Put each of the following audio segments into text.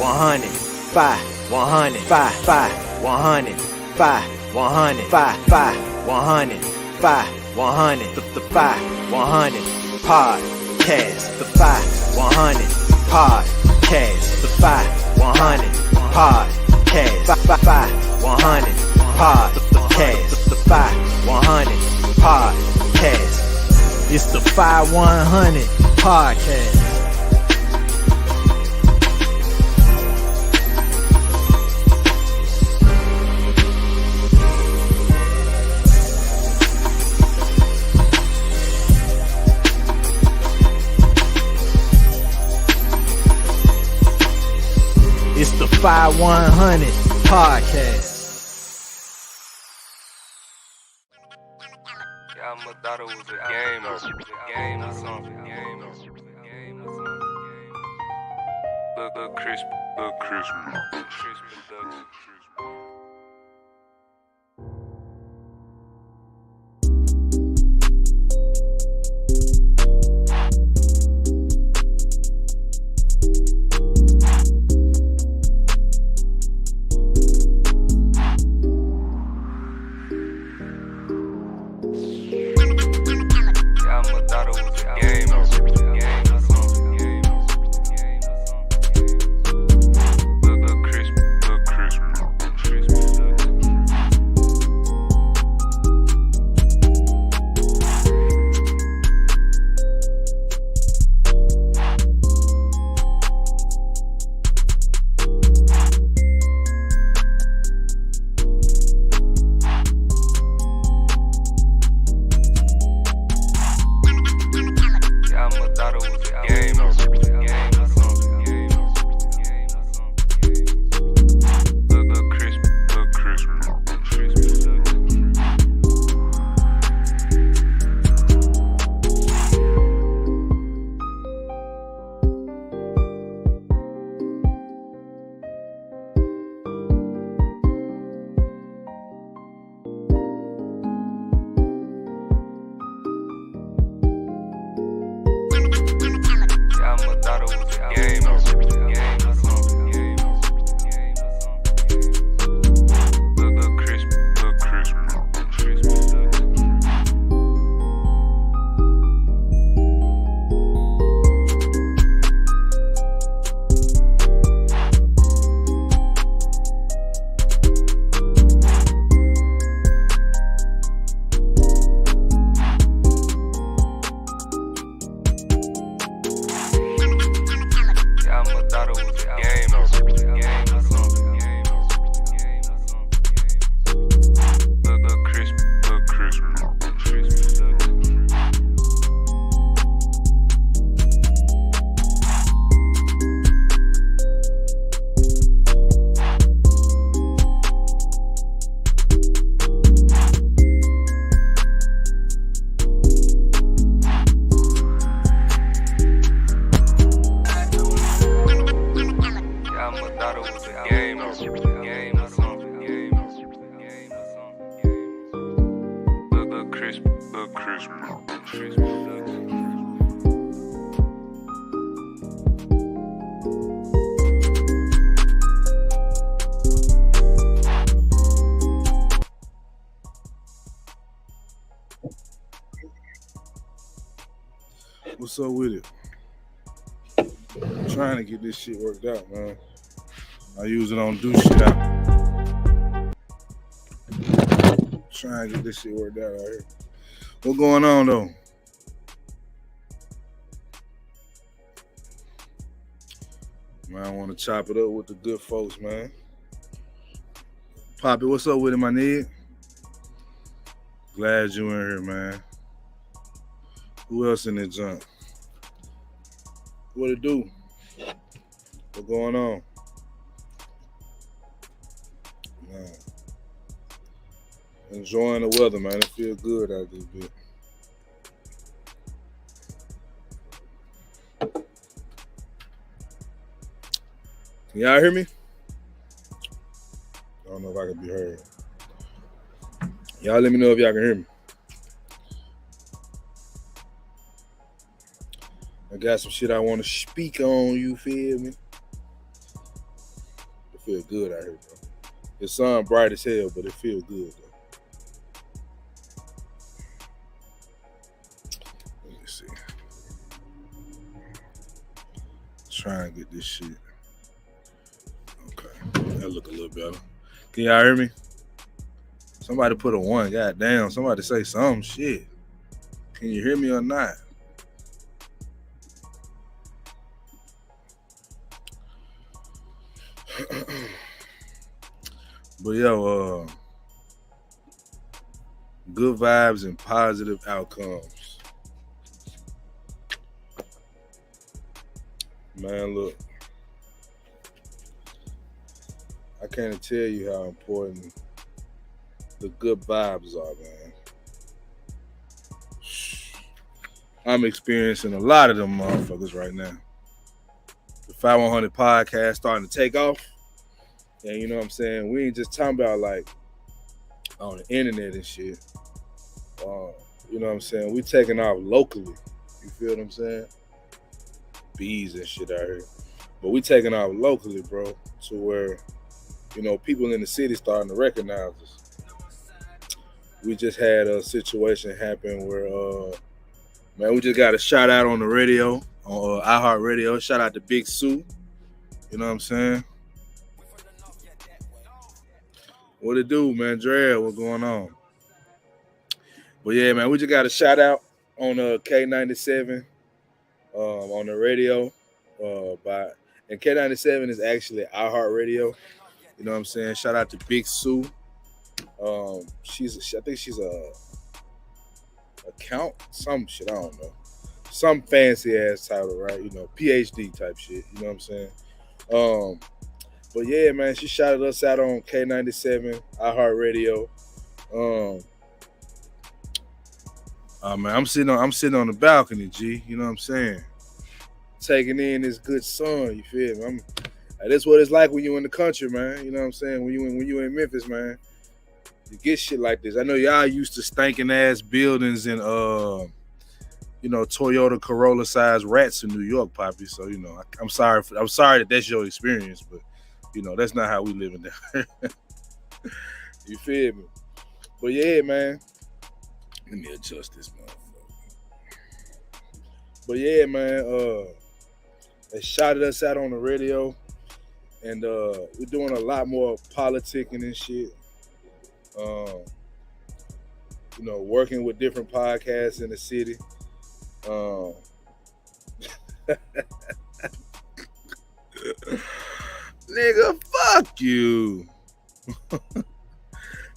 100, fye100, fye100, fye100, fye100, fye100, the fye100 podcast, the fye100 podcast, the fye100 podcast, fye100 podcast, the fye100 podcast. It's the fye100 podcast. It's the fye100 podcast. Yeah, I thought it was a game or something. Look crispy production. What's up with it? I'm trying to get this shit worked out, man. I usually don't do shit out. Trying to get this shit worked out here. What's going on though? Man, I want to chop it up with the good folks, man. Poppy, what's up with it, my nigga? Glad you in here, man. Who else in the junk? What it do? What's going on? Man. Enjoying the weather, man. It feel good out this bit. Can y'all hear me? I don't know if I can be heard. Y'all let me know if y'all can hear me. I got some shit I want to speak on, you feel me? feel good out here, bro. The sun bright as hell, but it feels good though. Let me see. Try and get this shit. Okay, that look a little better. Can y'all hear me? Somebody put a 1. Goddamn. Somebody say something. Shit. Can you hear me or not? But yo, good vibes and positive outcomes. Man, look. I can't tell you how important the good vibes are, man. I'm experiencing a lot of them motherfuckers right now. The fye100 podcast starting to take off. And you know what I'm saying? We ain't just talking about like on the internet and shit. You know what I'm saying? We taking off locally. You feel what I'm saying? Bees and shit out here. But we taking off locally, bro, to where, you know, people in the city starting to recognize us. We just had a situation happen where, man, we just got a shout out on the radio, on iHeartRadio. Shout out to Big Sue. You know what I'm saying? What it do, man? Dre, what's going on? But yeah, man, we just got a shout out on K97 on the radio. And K97 is actually iHeartRadio. You know what I'm saying? Shout out to Big Sue. I think she's a account, some shit, I don't know. Some fancy ass title, right? You know, PhD type shit. You know what I'm saying? But yeah, man, she shouted us out on K97, iHeartRadio. Man, I'm sitting on the balcony, G. You know what I'm saying? Taking in this good sun. You feel me? That's what it's like when you in the country, man. You know what I'm saying? When you in Memphis, man, you get shit like this. I know y'all used to stinking ass buildings and you know, Toyota Corolla sized rats in New York, Poppy. So you know, I'm sorry that that's your experience, but you know that's not how we living down here. You feel me? But yeah, man. Let me adjust this motherfucker. But yeah, man, they shouted us out on the radio, and we're doing a lot more politicking and shit. You know, working with different podcasts in the city. Nigga, fuck you.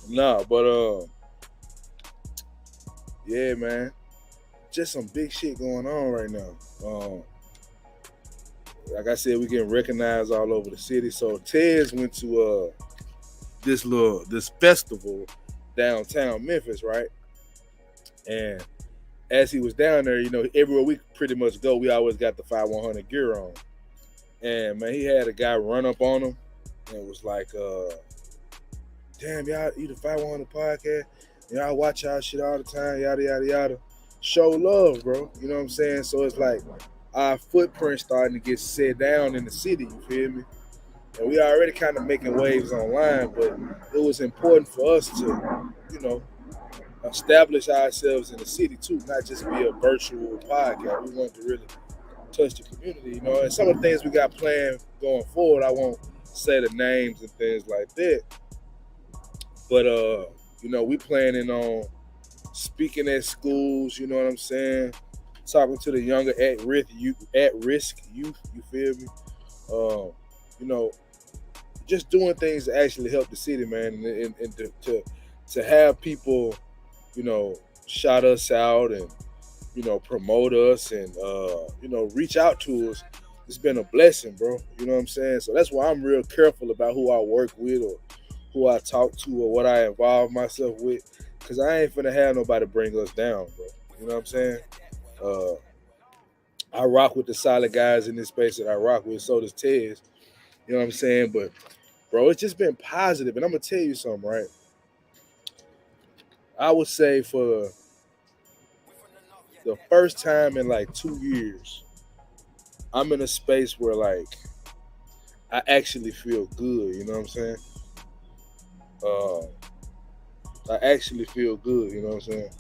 Nah, but yeah, man, just some big shit going on right now. Like I said, we getting recognized all over the city. So Tez went to this festival downtown Memphis, right? And as he was down there, you know, everywhere we pretty much go, we always got the fye100 gear on. And man, he had a guy run up on him and was like, damn, y'all, you the fye100 podcast? Y'all watch y'all shit all the time, yada, yada, yada. Show love, bro. You know what I'm saying? So it's like our footprint starting to get set down in the city, you feel me? And we already kind of making waves online, but it was important for us to, you know, establish ourselves in the city too, not just be a virtual podcast. We want to really touch the community, you know. And some of the things we got planned going forward, I won't say the names and things like that. But you know, we planning on speaking at schools, you know what I'm saying? Talking to the younger at-risk youth, you feel me? You know, just doing things to actually help the city, man, and to have people, you know, shout us out and, you know, promote us and, you know, reach out to us. It's been a blessing, bro. You know what I'm saying? So that's why I'm real careful about who I work with or who I talk to or what I involve myself with, because I ain't finna have nobody bring us down, bro. You know what I'm saying? I rock with the solid guys in this space that I rock with. So does Tez. You know what I'm saying? But, bro, it's just been positive. And I'm going to tell you something, right? I would say for the first time in like 2 years, I'm in a space where, like, I actually feel good. You know what I'm saying? I actually feel good. You know what I'm saying?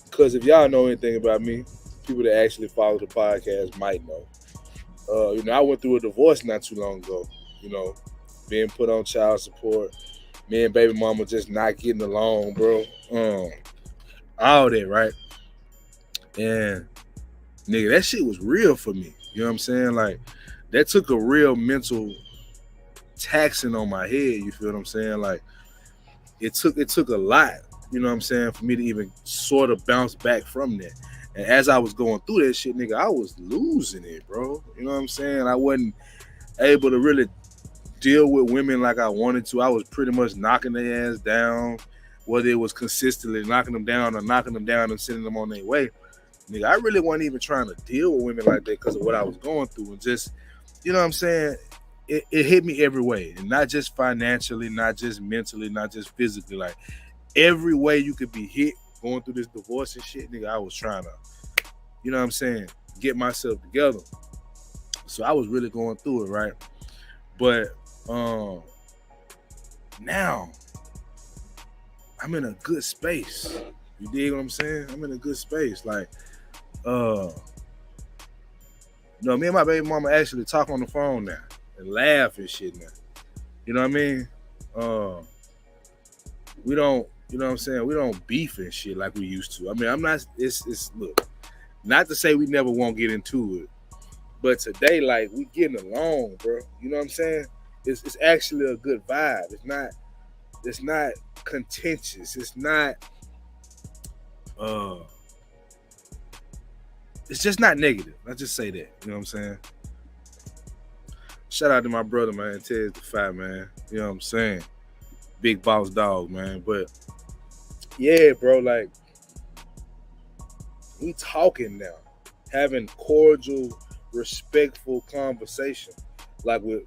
Because if y'all know anything about me, people that actually follow the podcast might know. I went through a divorce not too long ago. You know, being put on child support, me and baby mama just not getting along, bro. All that, right? And nigga, that shit was real for me. You know what I'm saying? Like, that took a real mental taxing on my head. You feel what I'm saying? Like, it took a lot. You know what I'm saying? For me to even sort of bounce back from that. And as I was going through that shit, nigga, I was losing it, bro. You know what I'm saying? I wasn't able to really deal with women like I wanted to. I was pretty much knocking their ass down, whether it was consistently knocking them down or knocking them down and sending them on their way. Nigga, I really wasn't even trying to deal with women like that because of what I was going through. And just, you know what I'm saying? It hit me every way. And not just financially, not just mentally, not just physically. Like, every way you could be hit going through this divorce and shit, nigga, I was trying to, you know what I'm saying, get myself together. So I was really going through it, right? But now I'm in a good space. You dig what I'm saying? I'm in a good space. Like, me and my baby mama actually talk on the phone now and laugh and shit now. You know what I mean? We don't, you know what I'm saying? We don't beef and shit like we used to. I mean, I'm not, it's look, not to say we never won't get into it, but today, like, we getting along, bro. You know what I'm saying? It's actually a good vibe. It's not contentious. It's not, it's just not negative. I just say that. You know what I'm saying? Shout out to my brother, man. Ted's the fye, man. You know what I'm saying? Big boss dog, man. But yeah, bro, like, we talking now, having cordial, respectful conversation, like, with,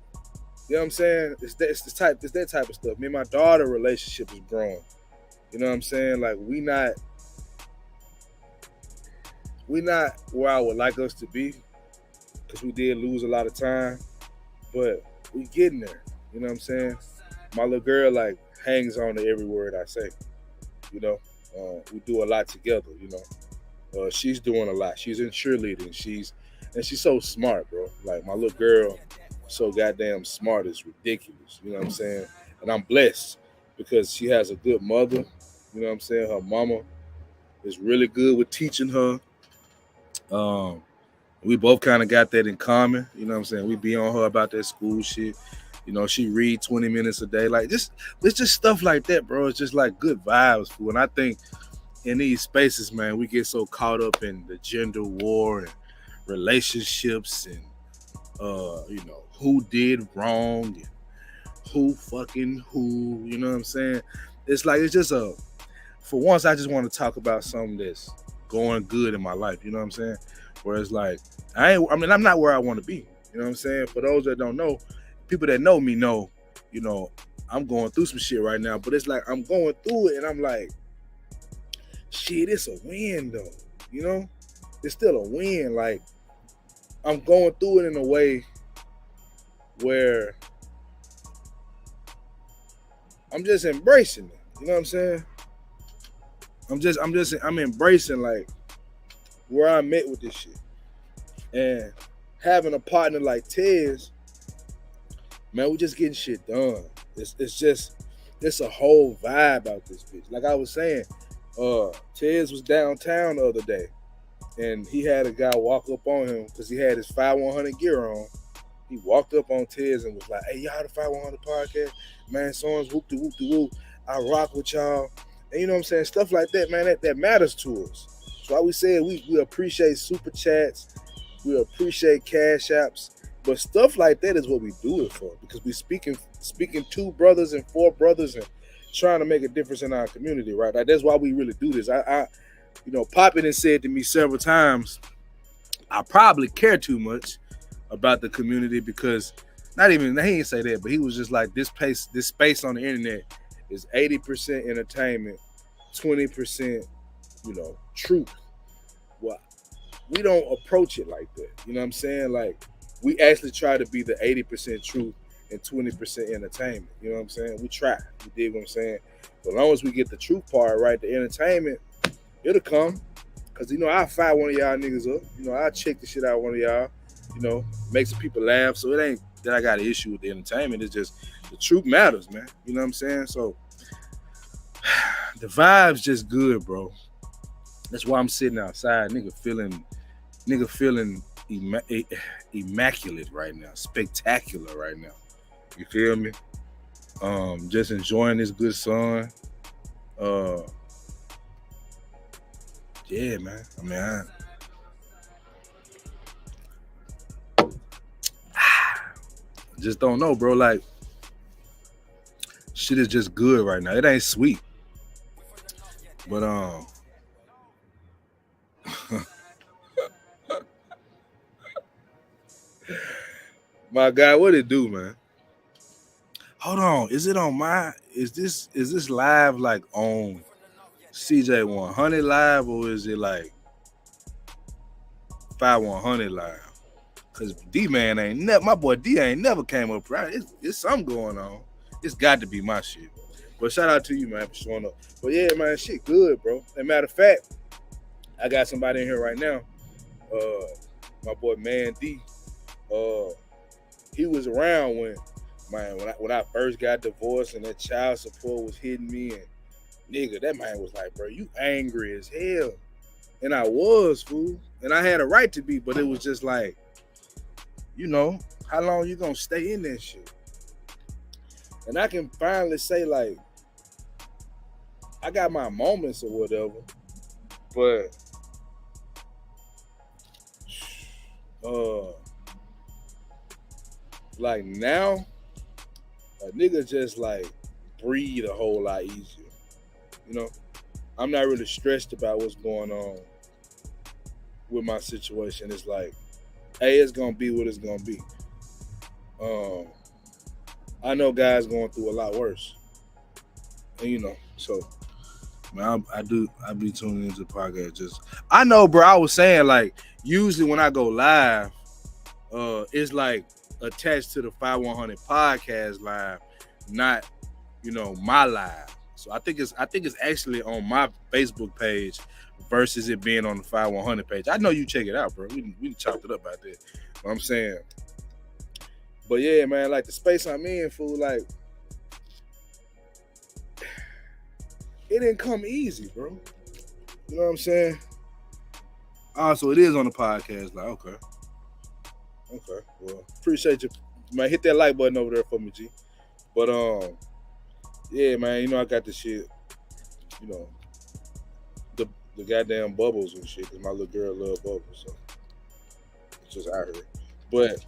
you know what I'm saying? It's that type of stuff. Me and my daughter relationship is growing. You know what I'm saying? Like, we not where I would like us to be, because we did lose a lot of time, but we getting there. You know what I'm saying? My little girl, like, hangs on to every word I say. You know, we do a lot together. You know, she's doing a lot. She's in cheerleading. She's so smart, bro. Like, my little girl, so goddamn smart, it's ridiculous. You know what I'm saying? And I'm blessed because she has a good mother. You know what I'm saying? Her mama is really good with teaching her. We both kind of got that in common. You know what I'm saying? We be on her about that school shit. You know, she read 20 minutes a day. Like, it's just stuff like that, bro. It's just like good vibes, fool. And I think in these spaces, man, we get so caught up in the gender war and relationships and who did wrong and who fucking who. You know what I'm saying? It's like, it's just for once, I just want to talk about something that's going good in my life. You know what I'm saying? Where it's like, I'm not where I want to be. You know what I'm saying? For those that don't know, people that know me know, you know, I'm going through some shit right now, but it's like, I'm going through it and I'm like, shit, it's a win though. You know? It's still a win. Like, I'm going through it in a way where I'm just embracing it. You know what I'm saying? I'm embracing, like, where I'm at with this shit. And having a partner like Tez, man, we just getting shit done. It's a whole vibe out this bitch. Like I was saying, Tez was downtown the other day, and he had a guy walk up on him because he had his fye100 gear on. He walked up on Tez and was like, "Hey, y'all the fye100 podcast, man. Songs whoop de whoop de whoop. I rock with y'all." And you know what I'm saying? Stuff like that, man. That matters to us. So we said we appreciate super chats, we appreciate cash apps, but stuff like that is what we do it for, because we speaking 2 brothers and 4 brothers and trying to make a difference in our community, right? Like, that's why we really do this. I Poppin has said to me several times, I probably care too much about the community because he didn't say that, but he was just like, this space on the internet is 80% entertainment, 20%, truth. Well, we don't approach it like that. You know what I'm saying? Like we actually try to be the 80% truth and 20% entertainment. You know what I'm saying? We try. You dig what I'm saying? But as long as we get the truth part right, the entertainment, it'll come. Cause I fire one of y'all niggas up. I check the shit out of one of y'all. Make some people laugh. So it ain't that I got an issue with the entertainment. It's just the truth matters, man. You know what I'm saying? So the vibe's just good, bro. That's why I'm sitting outside, nigga feeling immaculate right now, spectacular right now. You feel me? Just enjoying this good sun. Yeah, man. I mean, I just don't know, bro. Like, shit is just good right now. It ain't sweet, but my guy, what it do, man? Hold on, is it on my? Is this live like on CJ100 live, or is it like fye100 live? Cause D-Man ain't never, my boy D ain't never came up right. It's something going on. It's got to be my shit. But shout out to you, man, for showing up. But yeah, man, shit good, bro. As a matter of fact, I got somebody in here right now. My boy Man D. He was around when I first got divorced and that child support was hitting me, and nigga, that man was like, bro, you angry as hell. And I was, fool. And I had a right to be, but it was just like, how long you gonna stay in that shit? And I can finally say, like, I got my moments or whatever, but like now, a nigga just like breathe a whole lot easier. I'm not really stressed about what's going on with my situation. It's like, hey, it's gonna be what it's gonna be. I know guys going through a lot worse, and so man, I be tuning into the podcast. I know, bro. I was saying, like, usually when I go live, it's like attached to the fye100 podcast live, not my live. So I think it's actually on my Facebook page versus it being on the fye100 page. I know you check it out, bro. We chopped it up out there. What I'm saying. But yeah, man, like the space I'm in, fool, like it didn't come easy, bro. You know what I'm saying? So it is on the podcast. Like, okay. Well, appreciate you. Man, hit that like button over there for me, G. But yeah, man, I got this shit. The goddamn bubbles and shit, because my little girl love bubbles, so it's just out here. But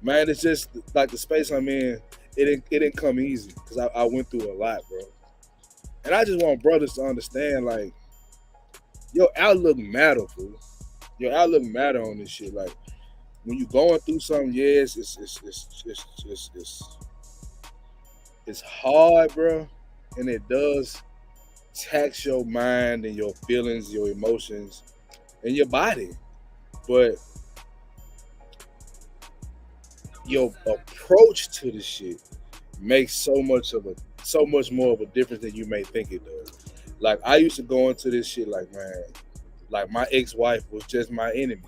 man, it's just like the space I'm in. It didn't come easy because I went through a lot, bro. And I just want brothers to understand, like, your outlook matter, fool. Your outlook matter on this shit. Like, when you going through something, yes, it's hard, bro, and it does tax your mind and your feelings, your emotions, and your body. But your approach to the shit makes so much more of a difference than you may think it does. Like, I used to go into this shit like, man, like my ex-wife was just my enemy.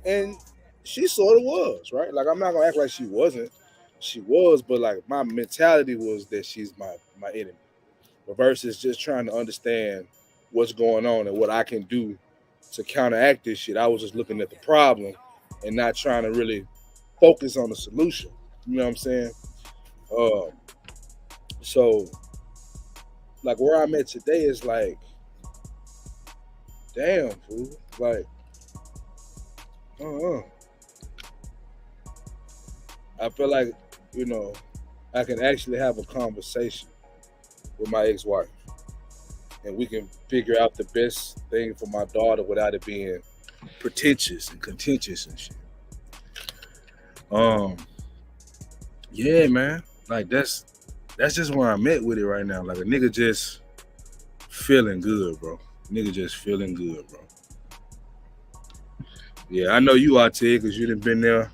And she sort of was, right? Like, I'm not gonna act like she wasn't. She was, but like my mentality was that she's my enemy. But versus just trying to understand what's going on and what I can do to counteract this shit. I was just looking at the problem and not trying to really focus on the solution. You know what I'm saying? So like where I'm at today is like, damn, fool. Like, I feel like, I can actually have a conversation with my ex-wife and we can figure out the best thing for my daughter without it being pretentious and contentious and shit. Yeah, man. Like, that's just where I'm at with it right now. Like, a nigga just feeling good, bro. Nigga just feeling good, bro. Yeah, I know you are, Ted, because you done been there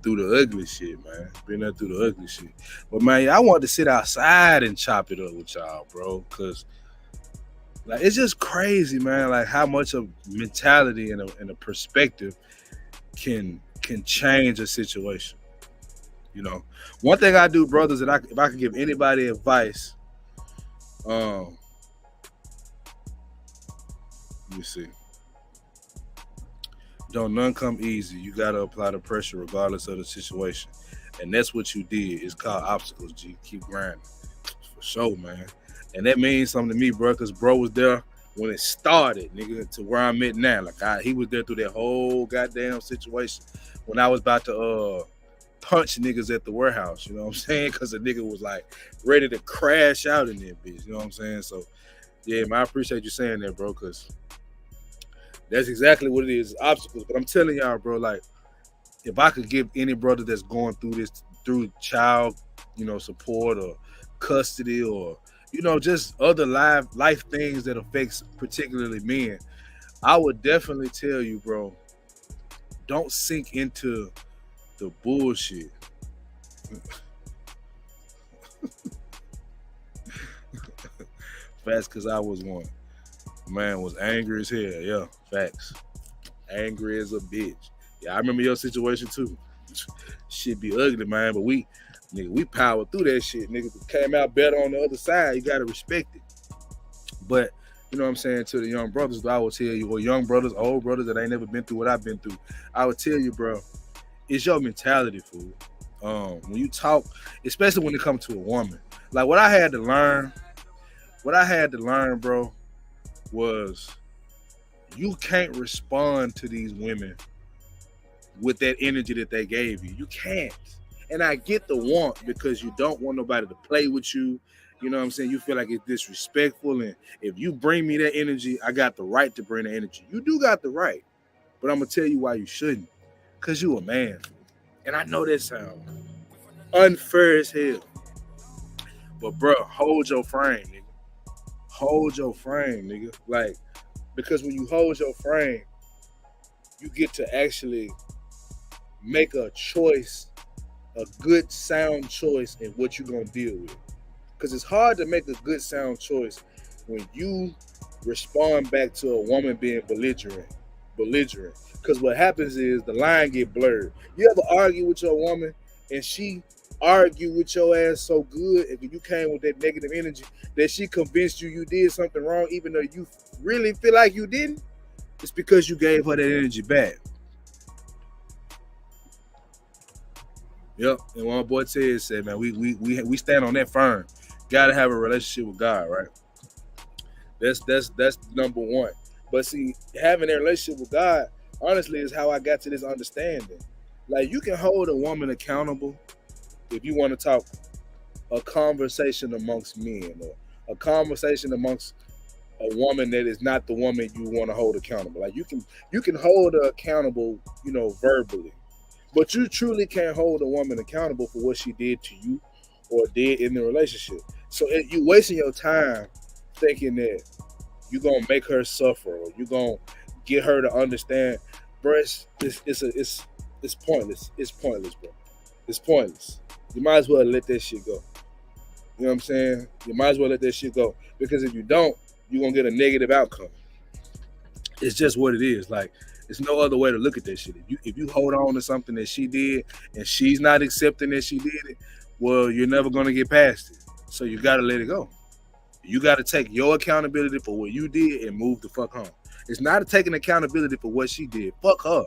through the ugly shit, man. Been there through the ugly shit. But, man, I want to sit outside and chop it up with y'all, bro, because, like, it's just crazy, man, like, how much of mentality and a perspective can change a situation. You know, one thing I do, brothers, that if I could give anybody advice, let me see. Don't none come easy. You gotta apply the pressure regardless of the situation, and that's what you did. It's called obstacles. G, keep grinding for sure, man. And that means something to me, bro, because bro was there when it started, nigga, to where I'm at now. Like he was there through that whole goddamn situation when I was about to punch niggas at the warehouse, you know what I'm saying? Because the nigga was like ready to crash out in that bitch, you know what I'm saying? So, yeah, man, I appreciate you saying that, bro, because that's exactly what it is, obstacles. But I'm telling y'all, bro, like, if I could give any brother that's going through this, through child, you know, support or custody or, you know, just other life things that affects particularly men, I would definitely tell you, bro, don't sink into the bullshit. Facts, because I was one. Man was angry as hell. Yeah, facts. Angry as a bitch. Yeah, I remember your situation too. Shit be ugly, man, but we powered through that shit. Nigga came out better on the other side. You gotta respect it. But you know what I'm saying, to the young brothers, I will tell you, or young brothers, old brothers that ain't never been through what I've been through, I would tell you, bro, it's your mentality, fool. When you talk, especially when it comes to a woman, like what I had to learn, bro, was you can't respond to these women with that energy that they gave you. You can't. And I get the want, because you don't want nobody to play with you. You know what I'm saying? You feel like it's disrespectful. And if you bring me that energy, I got the right to bring the energy. You do got the right. But I'm going to tell you why you shouldn't. Because you a man. And I know that sounds unfair as hell. But, bro, hold your frame, nigga. Hold your frame, nigga. Like, because when you hold your frame, you get to actually make a choice, a good sound choice in what you're going to deal with. Because it's hard to make a good sound choice when you respond back to a woman being belligerent. Because what happens is the line get blurred. You ever argue with your woman and she argue with your ass so good, and you came with that negative energy that she convinced you did something wrong, even though you really feel like you didn't? It's because you gave her that energy back. Yep. And what my boy Ted said, man, we stand on that firm. Gotta have a relationship with God, right? That's number one. But see, having a relationship with God, honestly, is how I got to this understanding. Like, you can hold a woman accountable if you want to talk a conversation amongst men, or a conversation amongst a woman that is not the woman you want to hold accountable. Like, you can hold her accountable, you know, verbally. But you truly can't hold a woman accountable for what she did to you or did in the relationship. So you wasting your time thinking that you're going to make her suffer, or you're going to get her to understand. Bro, it's pointless. It's pointless, bro. It's pointless. You might as well let that shit go. You know what I'm saying? You might as well let that shit go. Because if you don't, you're going to get a negative outcome. It's just what it is. Like, there's no other way to look at that shit. If you hold on to something that she did and she's not accepting that she did it, well, you're never going to get past it. So you got to let it go. You got to take your accountability for what you did and move the fuck home. It's not taking accountability for what she did. Fuck her.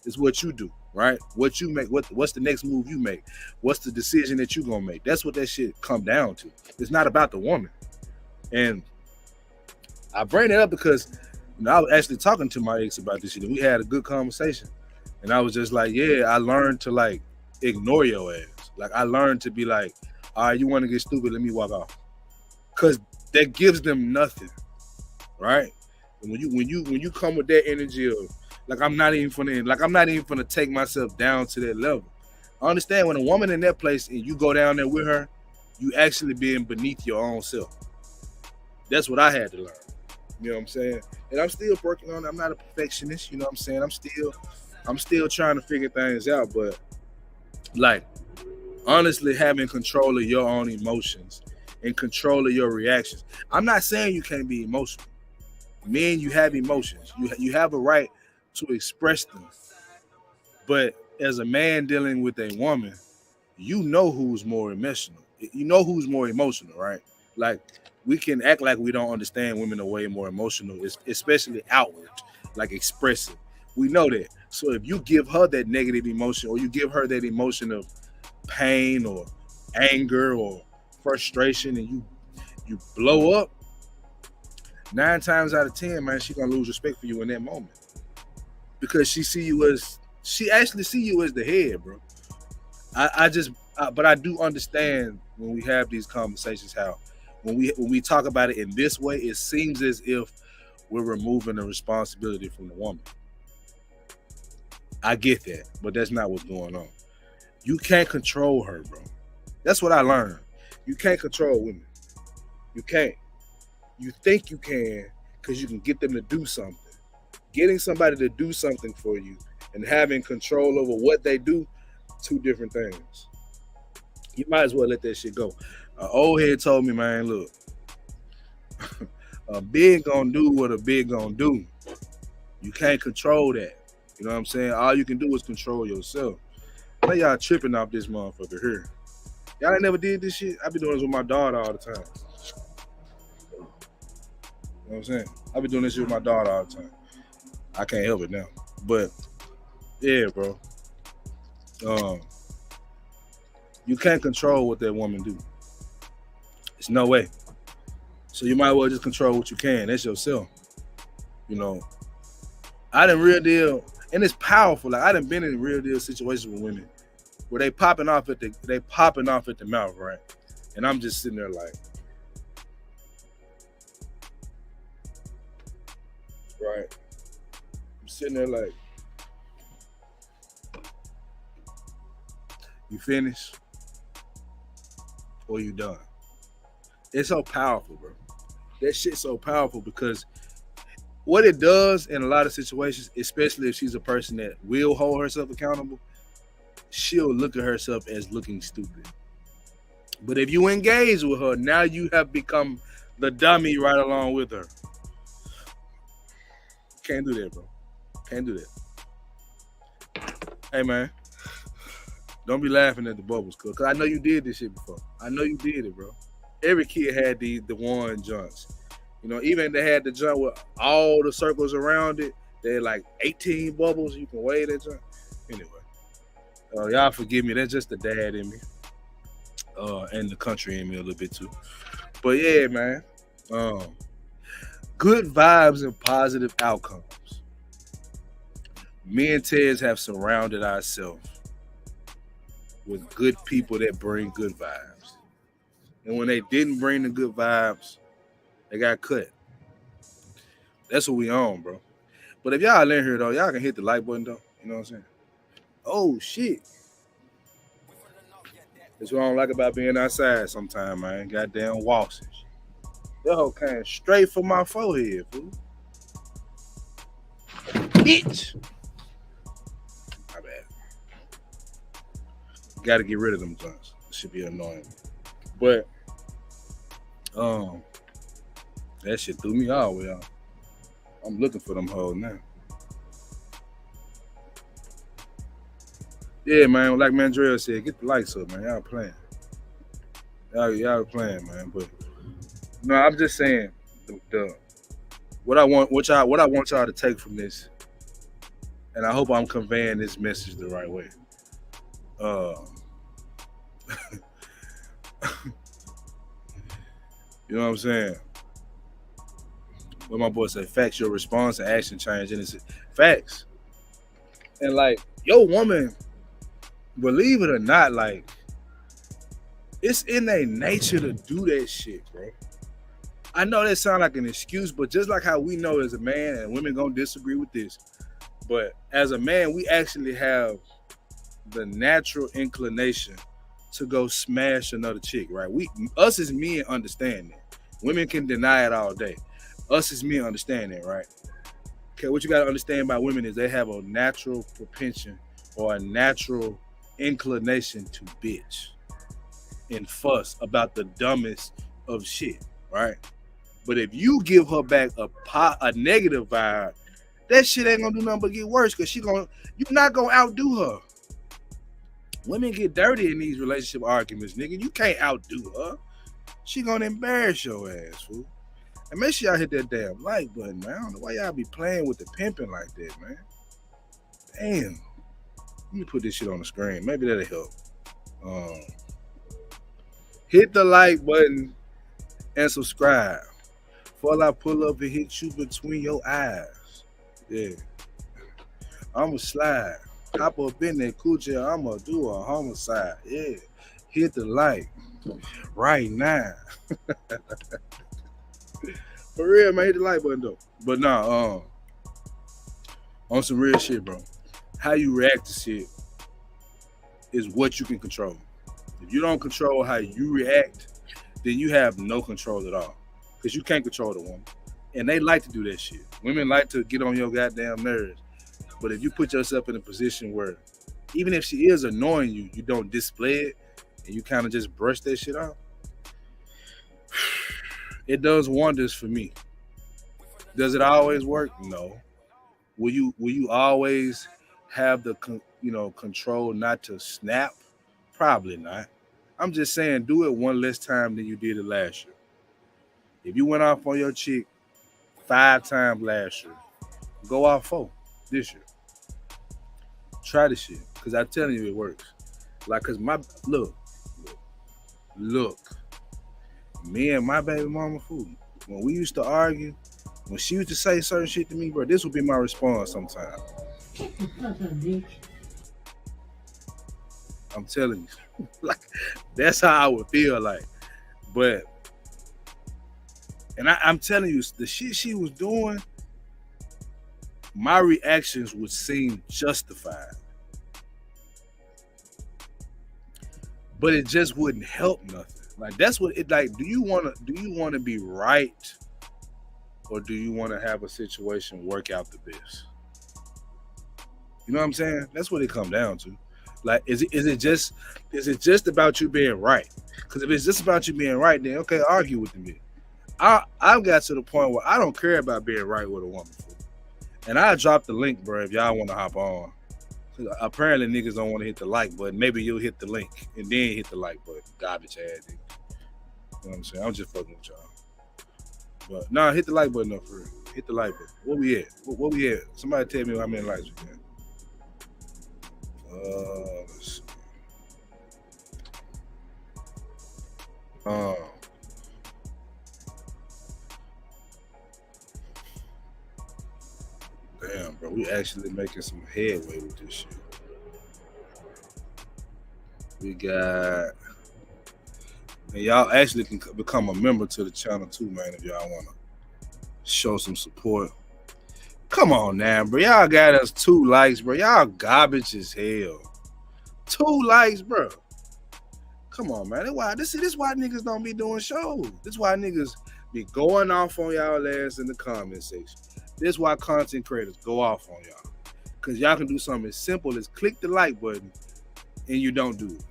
It's what you do, right? What you make. What's the next move you make? What's the decision that you going to make? That's what that shit come down to. It's not about the woman. And I bring it up because, you know, I was actually talking to my ex about this shit, and we had a good conversation. And I was just like, yeah, I learned to, like, ignore your ass. Like, I learned to be like, all right, you want to get stupid, let me walk off. Because that gives them nothing, right? And when you come with that energy of, like, I'm not even gonna take myself down to that level. I understand when a woman in that place and you go down there with her, you actually being beneath your own self. That's what I had to learn. You know what I'm saying? And I'm still working on it. I'm not a perfectionist. You know what I'm saying? I'm still trying to figure things out. But like, honestly, having control of your own emotions and control of your reactions. I'm not saying you can't be emotional. Men, you have emotions. You have a right to express them. But as a man dealing with a woman, you know who's more emotional. You know who's more emotional, right? Like, we can act like we don't understand women are way more emotional, especially outward, like expressive. We know that. So if you give her that negative emotion, or you give her that emotion of pain or anger or frustration, and you blow up, 9 times out of 10, man, she gonna lose respect for you in that moment, because she actually see you as the head, bro. But I do understand when we have these conversations how when we talk about it in this way, it seems as if we're removing the responsibility from the woman. I get that, but that's not what's going on. You can't control her, bro. That's what I learned. You can't control women. You can't. You think you can because you can get them to do something. Getting somebody to do something for you and having control over what they do, two different things. You might as well let that shit go. An old head told me, man, look, a big gonna do what a big gonna do. You can't control that. You know what I'm saying? All you can do is control yourself. Now y'all tripping off this motherfucker here. Y'all ain't never did this shit? I be doing this with my daughter all the time. You know what I'm saying? I be doing this shit with my daughter all the time. I can't help it now. But yeah, bro. You can't control what that woman do. It's no way. So you might as well just control what you can. That's yourself. You know, I done real deal, and it's powerful. Like, I done been in real deal situations with women where they popping off at the mouth, right? And I'm just sitting there like, right? I'm sitting there like, you finished or you done? It's so powerful, bro. That shit's so powerful because what it does in a lot of situations, especially if she's a person that will hold herself accountable, she'll look at herself as looking stupid. But if you engage with her, now you have become the dummy right along with her. Can't do that, bro. Can't do that. Hey, man. Don't be laughing at the bubbles, cuz I know you did this shit before. I know you did it, bro. Every kid had the one joints. You know, even they had the joint with all the circles around it. They had like 18 bubbles. You can weigh that joint. Anyway, y'all forgive me. That's just the dad in me. And the country in me a little bit too. But yeah, man. Good vibes and positive outcomes. Me and Tez have surrounded ourselves with good people that bring good vibes. And when they didn't bring the good vibes, they got cut. That's what we on, bro. But if y'all in here, though, y'all can hit the like button, though. You know what I'm saying? Oh, shit. That's what I don't like about being outside sometimes, man. Goddamn waltzes. That hoe came straight for my forehead, fool. Bitch. My bad. Got to get rid of them joints. It should be annoying. But, that shit threw me all the way out. I'm looking for them hoes now. Yeah, man. Like Mandrell said, get the lights up, man. Y'all playing. Y'all playing, man. But no, I'm just saying what I want y'all to take from this, and I hope I'm conveying this message the right way. You know what I'm saying? What my boy said, facts, your response and action change. And it's facts. And like, your woman, believe it or not, like, it's in their nature to do that shit, bro. I know that sounds like an excuse, but just like how we know as a man, and women gonna disagree with this, but as a man, we actually have the natural inclination to go smash another chick, right? Us as men understand that. Women can deny it all day. Us as men understand that, right? Okay, what you got to understand about women is they have a natural propension or a natural inclination to bitch and fuss about the dumbest of shit, right? But if you give her back a negative vibe, that shit ain't gonna do nothing but get worse because you're not gonna outdo her. Women get dirty in these relationship arguments, nigga. You can't outdo her. She gonna embarrass your ass, fool. And make sure y'all hit that damn like button, man. I don't know why y'all be playing with the pimping like that, man. Damn. Let me put this shit on the screen. Maybe that'll help. Hit the like button and subscribe. Before I pull up and hit you between your eyes. Yeah. I'ma slide. Hop up in that coochie. I'ma do a homicide. Yeah. Hit the like right now. For real, man. Hit the like button though. But nah, on some real shit, bro. How you react to shit is what you can control. If you don't control how you react, then you have no control at all. Because you can't control the woman. And they like to do that shit. Women like to get on your goddamn nerves. But if you put yourself in a position where, even if she is annoying you, you don't display it, and you kind of just brush that shit off, it does wonders for me. Does it always work? No. Will you always have the control not to snap? Probably not. I'm just saying, do it one less time than you did it last year. If you went off on your chick 5 times last year, go off 4 this year. Try the shit, cause I'm telling you it works. Like, cause look, me and my baby mama, fool. When we used to argue, when she used to say certain shit to me, bro, this would be my response sometimes. I'm telling you, like that's how I would feel like. But, and I'm telling you, the shit she was doing, my reactions would seem justified, but it just wouldn't help nothing. Like that's what it like. Do you want to be right, or do you want to have a situation work out the best? You know what I'm saying? That's what it comes down to. Like, is it just about you being right? Because if it's just about you being right, then okay, argue with me. I've got to the point where I don't care about being right with a woman. And I dropped the link, bro, if y'all want to hop on. Apparently niggas don't want to hit the like button. Maybe you'll hit the link and then hit the like button. Garbage ass nigga. You know what I'm saying? I'm just fucking with y'all. But nah, hit the like button up for real. Hit the like button. Where we at? Where we at? Somebody tell me how many likes we got. Let's see. Damn, bro, we actually making some headway with this shit. We got, and y'all actually can become a member to the channel too, man, if y'all want to show some support. Come on now, bro. Y'all got us 2 likes, bro. Y'all garbage as hell. 2 likes, bro. Come on, man. This is why niggas don't be doing shows. This is why niggas be going off on y'all ass in the comment section. This is why content creators go off on y'all. Because y'all can do something as simple as click the like button and you don't do it.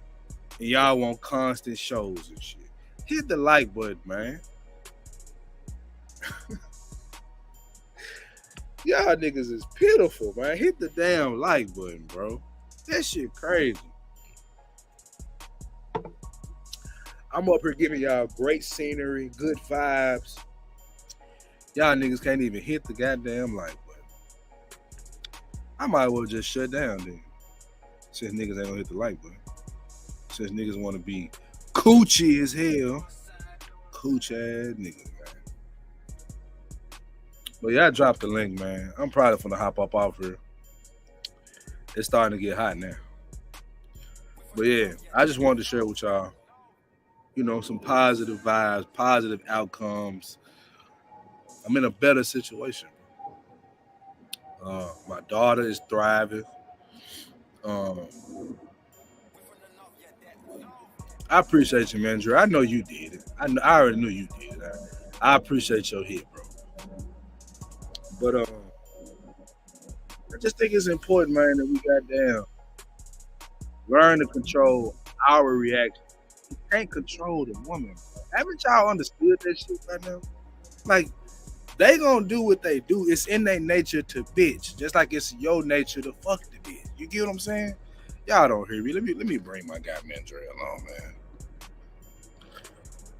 And y'all want constant shows and shit. Hit the like button, man. Y'all niggas is pitiful, man. Hit the damn like button, bro. That shit crazy. I'm up here giving y'all great scenery, good vibes. Y'all niggas can't even hit the goddamn like button. I might as well just shut down then. Since niggas ain't gonna hit the like button. Since niggas want to be coochie as hell. Cooch ass niggas, man. But yeah, I dropped the link, man. I'm probably finna hop up off here. It's starting to get hot now. But yeah, I just wanted to share with y'all, you know, some positive vibes, positive outcomes. I'm in a better situation. My daughter is thriving. I appreciate you, man, Drew. I know you did it. I already knew you did it. I appreciate your hit, bro. But I just think it's important, man, that we goddamn learn to control our reaction. You can't control the woman. Haven't y'all understood that shit by now? Like, they gonna do what they do. It's in their nature to bitch, just like it's your nature to fuck the bitch. You get what I'm saying? Y'all don't hear me. Let me bring my guy Mandre along, man.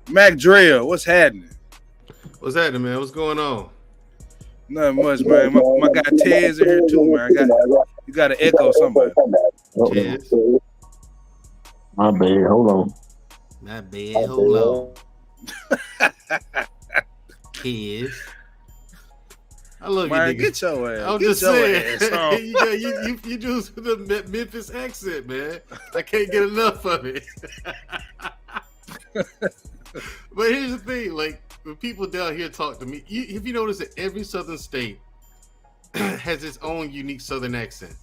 Mac Drill, what's happening? What's happening, man? What's going on? Nothing much, man. My guy Ted's in here too, man. You got to echo somebody. Cheers. My bad. Hold on. My bad. Hold on. Kids. I love Man, you, niggas. get your ass. I'm Get just your saying. ass on. you do the Memphis accent, man. I can't get enough of it. But here's the thing, like when people down here talk to me, if you notice that every southern state has its own unique southern accent.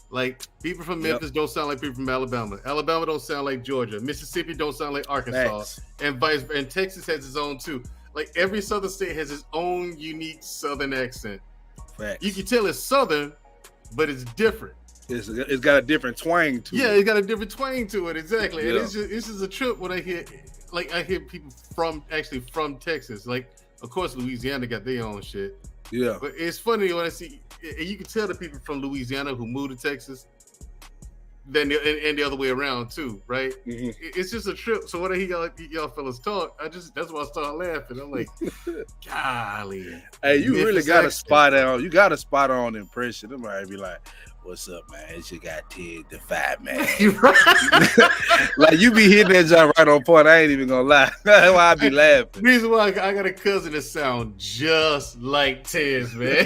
Like people from Memphis don't sound like people from Alabama. Alabama don't sound like Georgia. Mississippi don't sound like Arkansas. Facts. And Texas has its own too. Like every southern state has its own unique southern accent. Facts. You can tell it's southern, but it's different. It's got a different twang to it. Yeah, it's got a different twang to it. Exactly. Yeah. And it's just a trip when I hear people from Texas. Like, of course, Louisiana got their own shit. Yeah. But it's funny when I see, and you can tell the people from Louisiana who moved to Texas, then and the other way around too, right? Mm-hmm. It's just a trip. So when I hear y'all fellas talk, that's why I start laughing. I'm like, golly. Hey, you Memphis really got a accent. spot on. You got a spot on impression. They might be like, "What's up, man? It's your guy Ted the Five Man." Like you be hitting that job right on point. I ain't even gonna lie. That's why I be laughing. Reason why I got a cousin that sound just like Tez, man.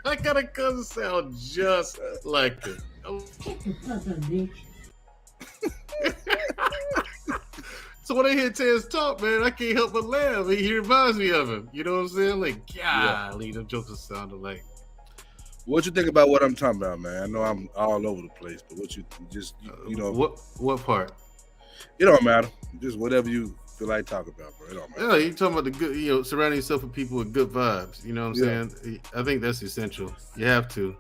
I got a cousin sound just like him. So when I hear Tez talk, man, I can't help but laugh. He reminds me of him. You know what I'm saying? Like, golly, them jokers sound alike. What you think about what I'm talking about, man? I know I'm all over the place, but what you know, what part? It don't matter. Just whatever you feel like talking about, bro. It don't matter. Yeah, you talking about the good, surrounding yourself with people with good vibes. You know what I'm saying? I think that's essential. You have to,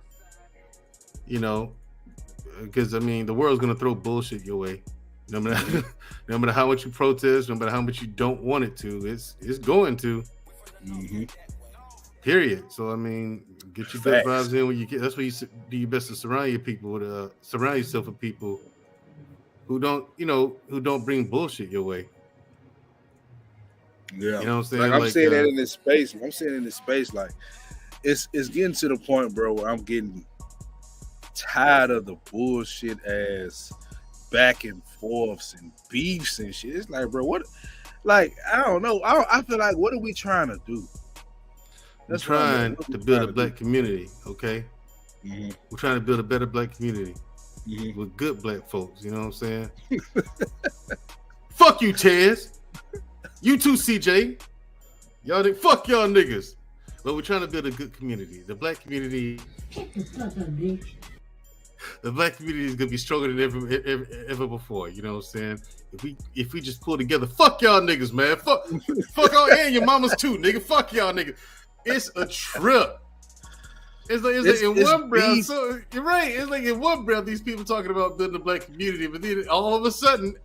because I mean, the world's gonna throw bullshit your way. No matter how much you protest, no matter how much you don't want it to, it's going to. Mm-hmm. Period. So I mean, get your good vibes in when you get. That's why you do your best to surround yourself with people who don't bring bullshit your way. Yeah, you know what I'm saying. Like I'm saying that in this space. I'm saying in this space, like it's getting to the point, bro, where I'm getting tired of the bullshit ass back and forths and beefs and shit. It's like, bro, what? Like, I don't know. I feel like, what are we trying to do? We're trying to build a black community, okay? Mm-hmm. We're trying to build a better black community with good black folks. You know what I'm saying? Fuck you, Tez. You too, CJ. Fuck y'all niggas. But we're trying to build a good community. The black community. The black community is gonna be stronger than ever before. You know what I'm saying? If we just pull together, fuck y'all niggas, man. Fuck all and your mamas too, nigga. Fuck y'all niggas. It's a trip. It's like in one breath. So you're right. It's like in one breath, these people talking about building a black community, but then all of a sudden,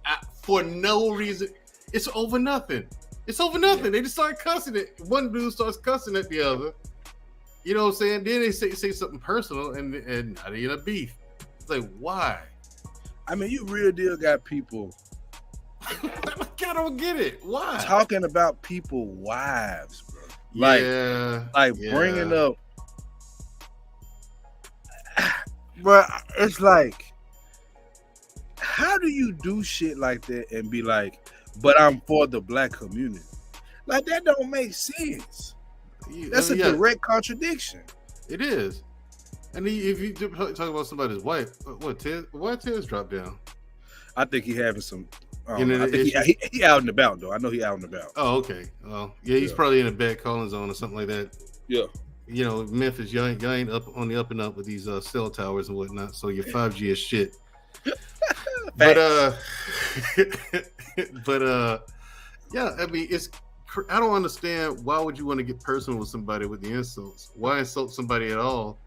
for no reason, it's over nothing. It's over nothing. Yeah. They just start cussing it. One dude starts cussing at the other. You know what I'm saying? Then they say something personal, and now they in a beef. It's like, why? I mean, you real deal got people. I don't get it. Why? Talking about people's wives, bro. Bringing up. Bro, it's like, how do you do shit like that and be like, but I'm for the black community? Like, that don't make sense. That's a direct contradiction. It is. And if you talk about somebody's wife, why Tez dropped down? I think he having some. I think he out and about though. I know he out and about. Oh, okay. Well, yeah, he's probably in a bad calling zone or something like that. Yeah. Memphis, y'all ain't up on the up and up with these cell towers and whatnot. So your 5G is shit. But yeah, I mean, it's I don't understand why would you want to get personal with somebody with the insults? Why insult somebody at all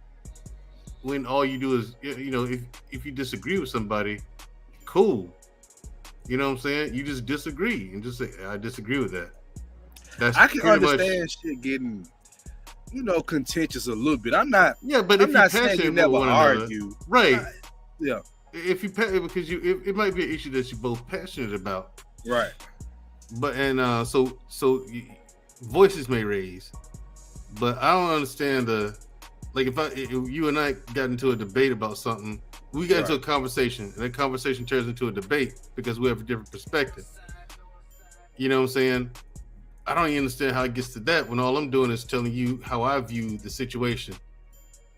when all you do is, you know, if you disagree with somebody, cool. You know what I'm saying? You just disagree and just say, I disagree with that. I can understand shit getting, you know, contentious a little bit. I'm not. Yeah, but I'm if not you're saying you passionate never with one argue. another, right? Yeah. If you because it might be an issue that you're both passionate about, Right. but so voices may raise, but I don't understand if you and I got into a debate about something, we got into a conversation, and that conversation turns into a debate because we have a different perspective. You know what I'm saying? I don't even understand how it gets to that when all I'm doing is telling you how I view the situation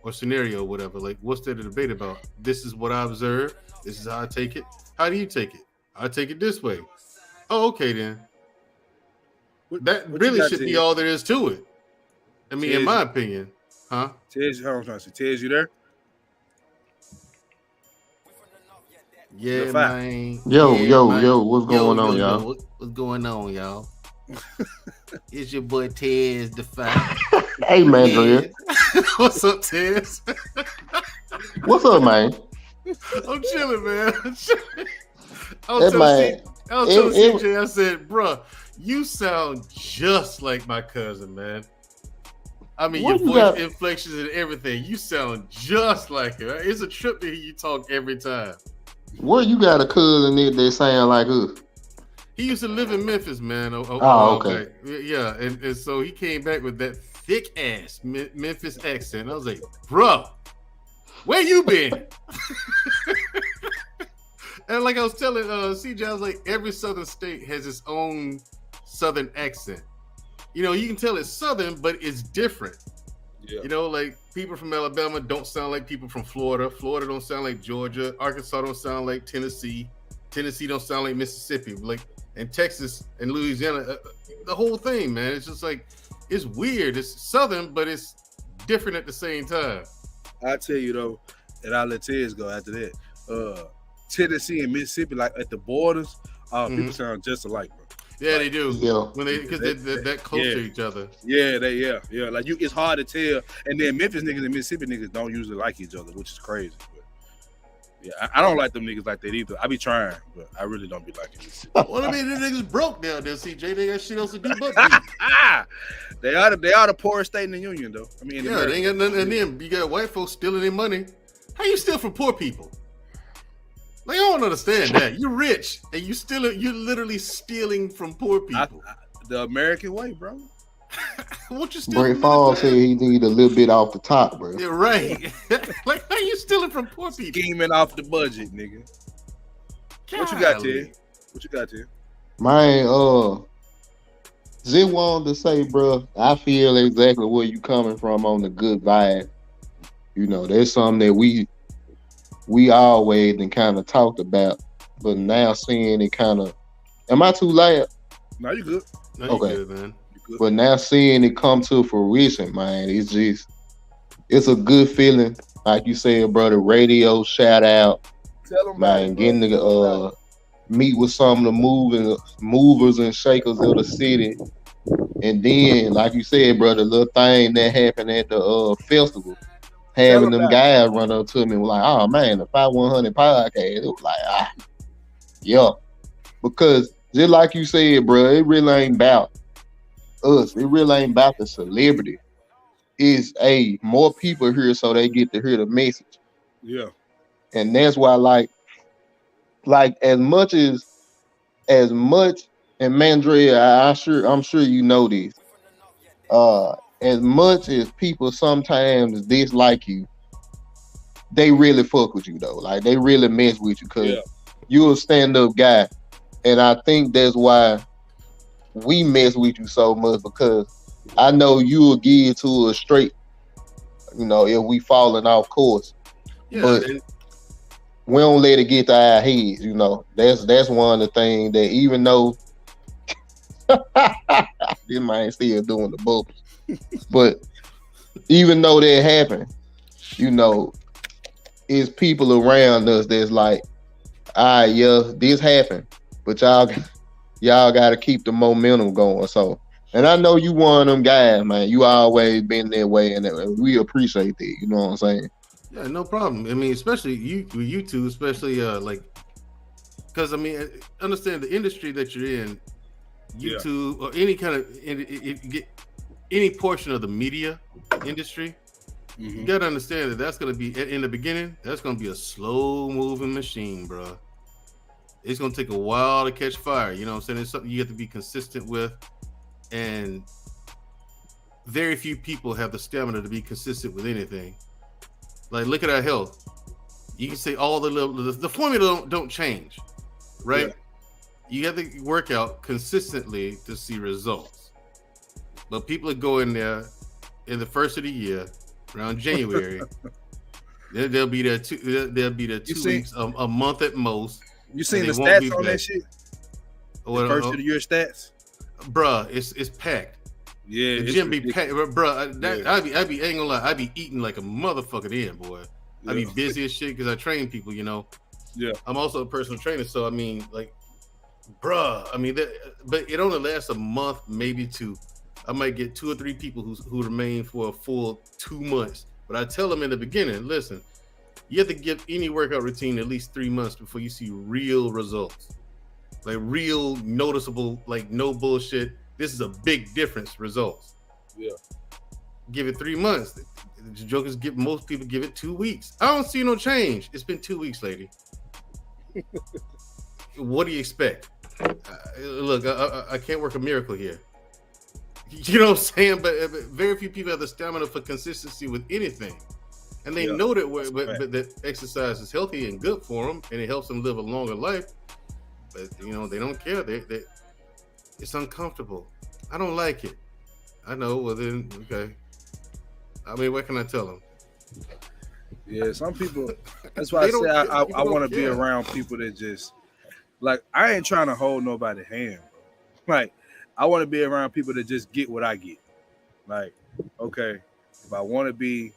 or scenario or whatever. Like, what's there to debate about? This is what I observe. This is how I take it. How do you take it? I take it this way. Oh, okay then. That really should be all there is to it. I mean, in my opinion. Huh? Tez, how I'm trying to say, Tez, you there? Yeah, man. Yo, what's going on, y'all? What's going on, y'all? It's your boy Tez the Fye. Hey, man, Dre. What's up, Tez? What's up, man? I'm chilling, man. I was telling CJ, I said, bro, you sound just like my cousin, man. I mean, your voice inflections and everything. You sound just like her. It's a trip to hear you talk every time. Where you got a cousin that sound like her? He used to live in Memphis, man. Okay. Yeah, and so he came back with that thick ass Memphis accent. I was like, bro, where you been? And like I was telling CJ, I was like, every southern state has its own southern accent. You know, you can tell it's southern, but it's different. Yeah. You know, like people from Alabama don't sound like people from Florida. Florida don't sound like Georgia. Arkansas don't sound like Tennessee. Tennessee don't sound like Mississippi. Like, and Texas and Louisiana, the whole thing, man. It's just like, it's weird. It's southern, but it's different at the same time. I tell you though, and I'll let Tez go after that. Tennessee and Mississippi, like at the borders, people sound just alike, bro. Yeah, they do. Yeah, because they're that close to each other. Yeah, Like it's hard to tell. And then Memphis niggas and Mississippi niggas don't usually like each other, which is crazy. But yeah, I don't like them niggas like that either. I be trying, but I really don't be liking it. Well, I mean, the niggas broke down there, CJ. They got shit else to do but They are the poorest state in the union, though. I mean, they ain't got nothing. And then you got white folks stealing their money. How you steal from poor people? Like, I don't understand that. You're rich and you're literally stealing from poor people. The American way, bro. What you stealing? Brett Fall said he need a little bit off the top, bro. Yeah, right. Like, how you stealing from poor people? Scheming off the budget, nigga. What you got, Ted? What you got, Ted? Man, just wanted to say, bro, I feel exactly where you coming from on the good vibe. You know, there's something that we always and kind of talked about, but now seeing it kind of, am I too loud? No, you good. No, you good, man. You good. But now seeing it come to fruition, man, it's a good feeling. Like you said, brother, radio shout out. Tell them, man, getting to meet with some of the movers and shakers of the city. And then, like you said, brother, little thing that happened at the festival. Having them guys run up to me and like, oh man, the fye100 podcast. It was like, yeah. Because just like you said, bro, it really ain't about us. It really ain't about the celebrity. It's more people here so they get to hear the message. Yeah. And that's why like as much, and Mandrea, I'm sure you know this. As much as people sometimes dislike you, they really fuck with you though. Like they really mess with you because you're a stand-up guy. And I think that's why we mess with you so much, because I know you'll give to us straight, you know, if we falling off course. Yeah, but we don't let it get to our heads, you know. That's one of the things that even though this man still doing the bubbles. But even though that happened, you know, it's people around us that's like, yeah, this happened, but y'all got to keep the momentum going. So And I know you one of them guys, man. You always been that way, and we appreciate that. You know what I'm saying? Yeah, no problem. I mean, especially you two, especially like, because I mean, understand the industry that you're in, YouTube or any kind of any portion of the media industry. You gotta understand that that's gonna be in the beginning. That's gonna be a slow moving machine, bro. It's gonna take a while to catch fire. You know what I'm saying? It's something you have to be consistent with, and very few people have the stamina to be consistent with anything. Like, look at our health. You can say all the formula don't change, right? Yeah. You have to work out consistently to see results. But people are going there in the first of the year, around January. they'll be there 2 weeks, a month at most. You seen the stats on that shit? The first of the year stats, bruh. It's packed. Yeah, the gym be packed, bruh. I be ain't gonna lie. I be eating like a motherfucker then, boy. I be busy as shit because I train people, you know. Yeah, I'm also a personal trainer, so I mean, like, bruh. I mean, but it only lasts a month, maybe two. I might get 2 or 3 people who remain for a full 2 months. But I tell them in the beginning, listen, you have to give any workout routine at least 3 months before you see real results, like real noticeable, like no bullshit. This is a big difference results. Yeah, give it 3 months. The jokers most people give it 2 weeks. I don't see no change. It's been 2 weeks, lady. What do you expect? Look, I can't work a miracle here. You know what I'm saying? But very few people have the stamina for consistency with anything. And they know that exercise is healthy and good for them, and it helps them live a longer life. But, you know, they don't care. It's uncomfortable. I don't like it. I know. Well, then, okay. I mean, what can I tell them? Yeah, some people. That's why I say I want to be around people that just, like, I ain't trying to hold nobody's hand, bro. Like, I want to be around people that just get what I get. Like, okay, if I want to be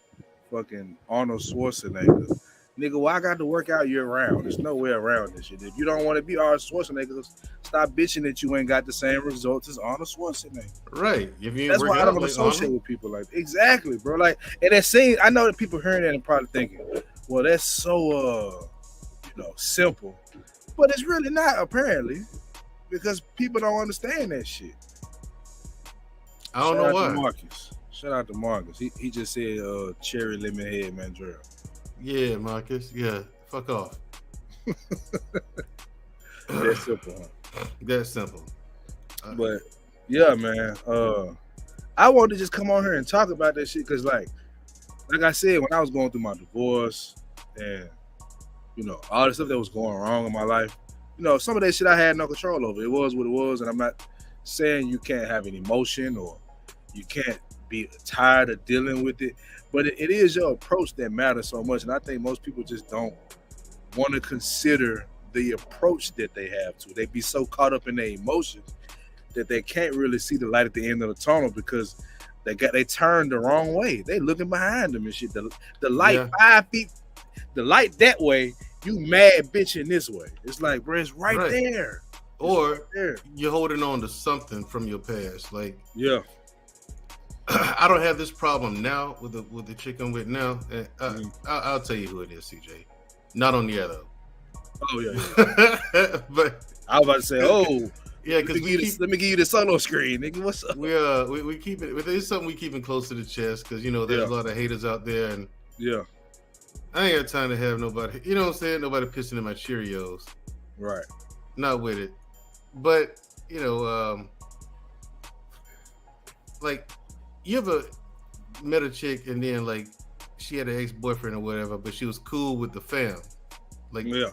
fucking Arnold Schwarzenegger, nigga, well, I got to work out year round. There's no way around this shit. If you don't want to be Arnold Schwarzenegger, stop bitching that you ain't got the same results as Arnold Schwarzenegger. Right. That's why I don't associate with people like that. Exactly, bro. Like, and that scene, I know that people hearing that and probably thinking, well, that's so simple. But it's really not, apparently. Because people don't understand that shit. I don't know why. Shout out to Marcus. He just said cherry lemon head Mandrell. Yeah, Marcus. Yeah. Fuck off. That's simple, huh? That's simple. But yeah, man. I wanted to just come on here and talk about that shit because like I said, when I was going through my divorce and all the stuff that was going wrong in my life. Some of that shit I had no control over. It was what it was, and I'm not saying you can't have an emotion or you can't be tired of dealing with it, but it is your approach that matters so much, and I think most people just don't want to consider the approach that they have to. They be so caught up in their emotions that they can't really see the light at the end of the tunnel because they turned the wrong way. They looking behind them and shit. The light 5 feet, the light that way. You mad bitching this way. It's like, bro, it's right there. Or you're holding on to something from your past. Like, yeah, I don't have this problem now with the chick I'm with now. I'll tell you who it is, CJ. Not on the other. Oh yeah. But I was about to say, yeah, because let me give you the sun on screen, nigga. What's up? We keep it. It's something we keeping close to the chest because there's a lot of haters out there, and I ain't got time to have nobody, you know what I'm saying? Nobody pissing in my Cheerios. Right. Not with it. But, like, you ever met a chick and then, like, she had an ex-boyfriend or whatever, but she was cool with the fam. Like, yeah.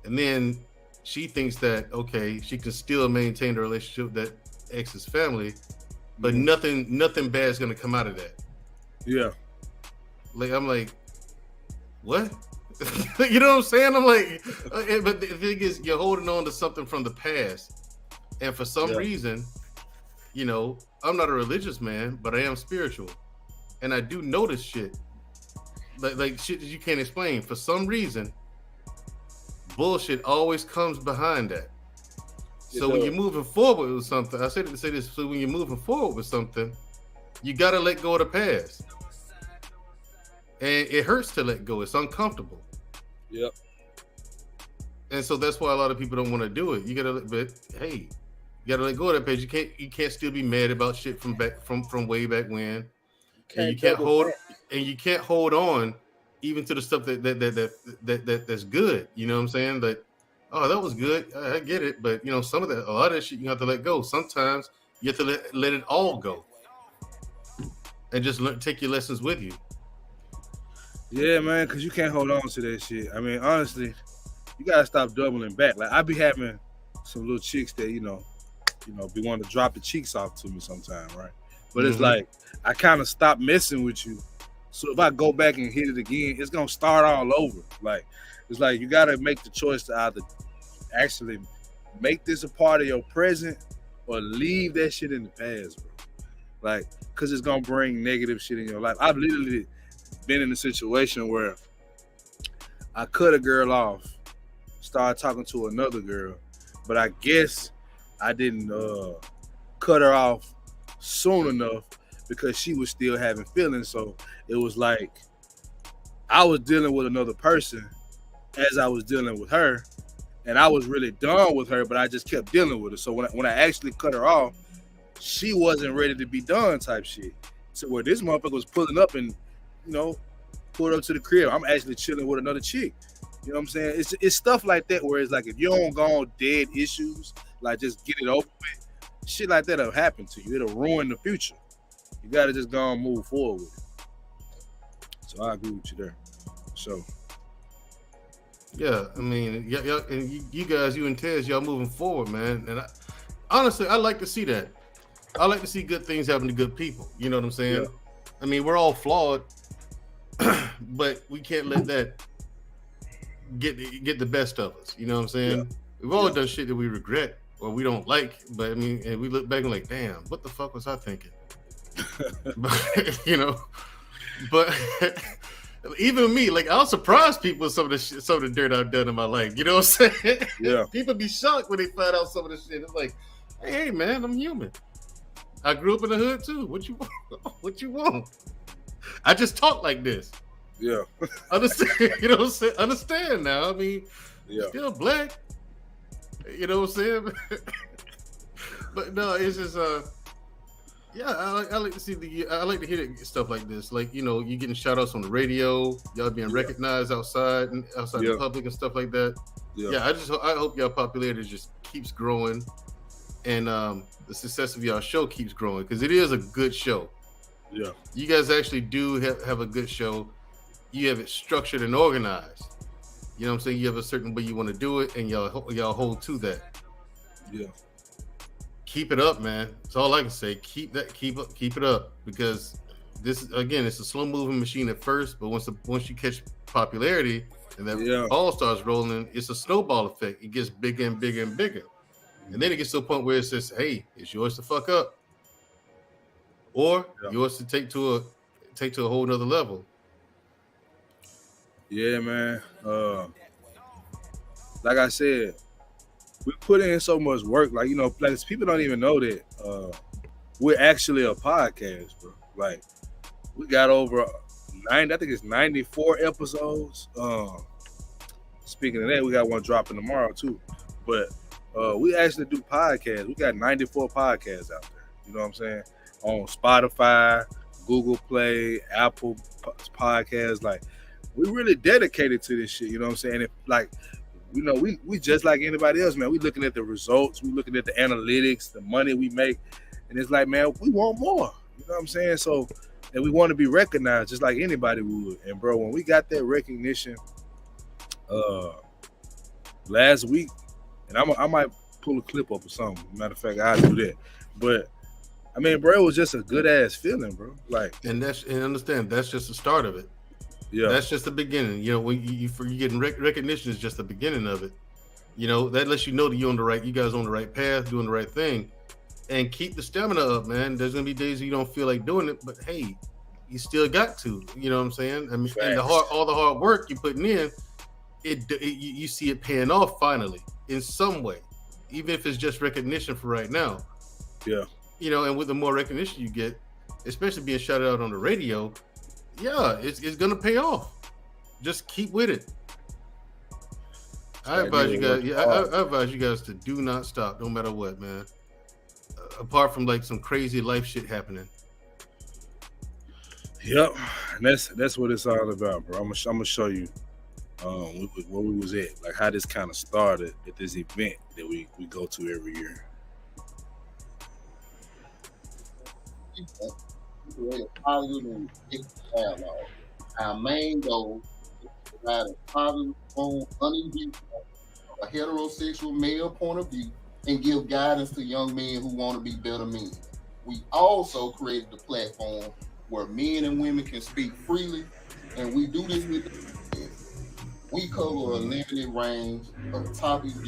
And then she thinks that, okay, she can still maintain the relationship with that ex's family, but nothing bad is going to come out of that. Yeah. Like, I'm like, what? You know what I'm saying? I'm like, but the thing is, you're holding on to something from the past, and for some reason, I'm not a religious man, but I am spiritual, and I do notice shit, like shit that you can't explain. For some reason, bullshit always comes behind that. So when you're moving forward with something, I said to say this. So when you're moving forward with something, you gotta let go of the past, and it hurts to let go. It's uncomfortable. Yep. And so that's why a lot of people don't want to do it. You gotta, but hey, you gotta let go of that past. You can't still be mad about shit from way back when. And you can't hold on even to the stuff that's good. You know what I'm saying? Like, oh, that was good. I get it, but you know, a lot of that shit you have to let go. Sometimes you have to let it all go, and just take your lessons with you. Yeah, man, because you can't hold on to that shit. I mean, honestly, you gotta stop doubling back. Like I be having some little chicks that be wanting to drop the cheeks off to me sometime, right? But it's like I kind of stopped messing with you. So if I go back and hit it again, it's gonna start all over. Like it's like you gotta make the choice to either actually make this a part of your present or leave that shit in the past, bro. Like, cause it's gonna bring negative shit in your life. I've literally been in a situation where I cut a girl off, started talking to another girl, but I guess I didn't cut her off soon enough because she was still having feelings. So it was like I was dealing with another person as I was dealing with her, and I was really done with her, but I just kept dealing with her. So when I actually cut her off, she wasn't ready to be done type shit. So where this motherfucker was pulling up and, pulled up to the crib, I'm actually chilling with another chick. You know what I'm saying? It's stuff like that where it's like if you don't go on dead issues, like just get it over with, shit like that'll happen to you. It'll ruin the future. You gotta just go and move forward with it. So I agree with you there. So yeah, I mean, y'all, and you guys, you and Tez, y'all moving forward, man. And honestly, I like to see that. I like to see good things happen to good people. You know what I'm saying? Yeah. I mean, we're all flawed, but we can't let that get the best of us. You know what I'm saying? Yeah. We've all done shit that we regret or we don't like, but I mean, and we look back and like, damn, what the fuck was I thinking? But even me, like, I'll surprise people with some of the dirt I've done in my life. You know what I'm saying? Yeah. People be shocked when they find out some of the shit. It's like, hey man, I'm human. I grew up in the hood too. What you want? What you want? I just talk like this. Yeah. Understand? You know what I'm saying? Understand now. I mean, yeah. Still black. You know what I'm saying? But no, it's just yeah, I like to see I like to hear stuff like this. Like, you getting shout outs on the radio, y'all being recognized outside the public and stuff like that. Yeah, I hope y'all popularity just keeps growing, and the success of y'all show keeps growing, because it is a good show. Yeah, you guys actually do have a good show. You have it structured and organized. You know what I'm saying? You have a certain way you want to do it, and y'all hold to that. Yeah. Keep it up, man. That's all I can say. Keep it up, because this is, again, it's a slow moving machine at first, but once you catch popularity and that ball starts rolling, it's a snowball effect. It gets bigger and bigger and bigger, and then it gets to a point where it says, "Hey, it's yours to fuck up, or yours to take to a whole nother level." Yeah, man. Like I said, we put in so much work. Like, like people don't even know that we're actually a podcast, bro. Like, we got over 90, I think it's 94 episodes. Speaking of that, we got one dropping tomorrow too. But we actually do podcasts. We got 94 podcasts out there. You know what I'm saying? On Spotify, Google Play, Apple Podcasts. Like, we really dedicated to this shit. You know what I'm saying? If, like, we just like anybody else, man. We looking at the results, we looking at the analytics, the money we make, and it's like, man, we want more. You know what I'm saying? So, and we want to be recognized just like anybody would. And bro, when we got that recognition last week, and I might pull a clip up or something. Matter of fact, I'll do that. But I mean, bro, it was just a good ass feeling, bro. Like, and understand, that's just the start of it. Yeah, that's just the beginning. When you getting recognition is just the beginning of it. That lets you know that you guys on the right path, doing the right thing, and keep the stamina up, man. There's gonna be days you don't feel like doing it, but hey, you still got to. You know what I'm saying? I mean, and all the hard work you're putting in, you see it paying off finally in some way. even if it's just recognition for right now. Yeah. You know, and with the more recognition you get, especially being shouted out on the radio, yeah, it's gonna pay off. Just keep with it. I advise you guys. Yeah, I advise you guys to do not stop, no matter what, man. Apart from like some crazy life shit happening. Yep, and that's what it's all about, bro. I'm gonna show you where we was at, like how this kind of started at this event that we go to every year. Our main goal is to provide a positive, uninhibited, a heterosexual male point of view and give guidance to young men who want to be better men. We also created the platform where men and women can speak freely, and we do this with we cover a limited range of topics.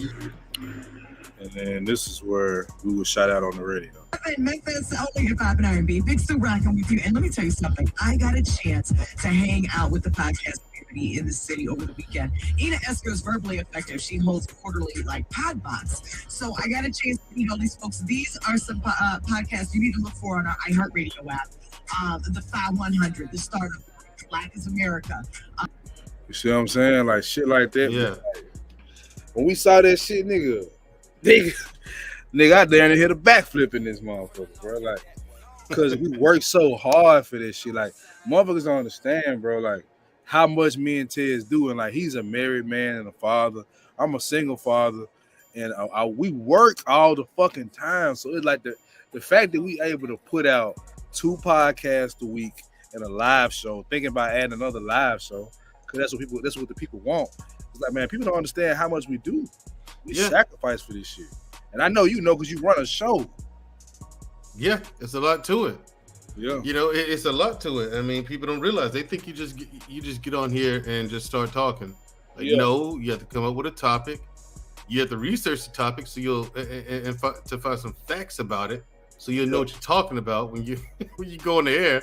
And then this is where we will shout out on the radio. Make this only hip hop and R&B. Big Sue rocking with you. And let me tell you something. I got a chance to hang out with the podcast community in the city over the weekend. Ina Esker is verbally effective. She holds quarterly like podbots. So I got a chance to meet all these folks. These are some podcasts you need to look for on our iHeartRadio app. The fye100, the start of Black is America. You see what I'm saying? Like shit like that. Yeah. Like, when we saw that shit, nigga, I damn hit a backflip in this motherfucker, bro. Like, cause we work so hard for this shit. Like, motherfuckers don't understand, bro. Like, how much me and Ted's doing. Like, he's a married man and a father. I'm a single father, and we work all the fucking time. So it's like the fact that we able to put out 2 podcasts a week and a live show, thinking about adding another live show, cause that's what the people want. It's like, man, people don't understand how much we do. We sacrifice for this shit. And I know you know because you run a show. Yeah, it's a lot to it. Yeah, you know, it's a lot to it. I mean, people don't realize. They think you just get on here and just start talking. Like, no, you have to come up with a topic. You have to research the topic so you'll to find some facts about it, so you'll know what you're talking about when you go on the air.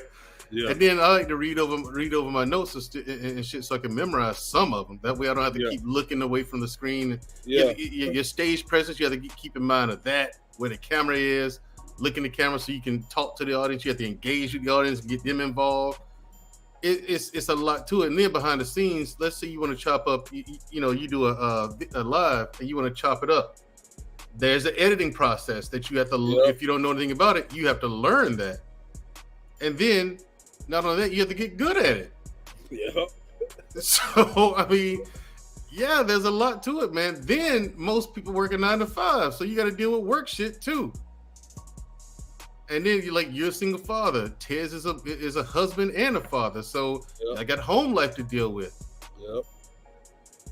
Yeah. And then I like to read over my notes and shit so I can memorize some of them. That way I don't have to keep looking away from the screen. Yeah. Your stage presence, you have to keep in mind of that, where the camera is, look in the camera so you can talk to the audience. You have to engage with the audience, get them involved. It's a lot to it. And then behind the scenes, let's say you want to chop up, you do a live and you want to chop it up. There's an editing process that you have to, if you don't know anything about it, you have to learn that. And then, not only that, you have to get good at it. Yeah. So, I mean, there's a lot to it, man. Then most people work a 9 to 5, so you got to deal with work shit too. And then you're a single father. Tez is a husband and a father, so I got home life to deal with. Yep.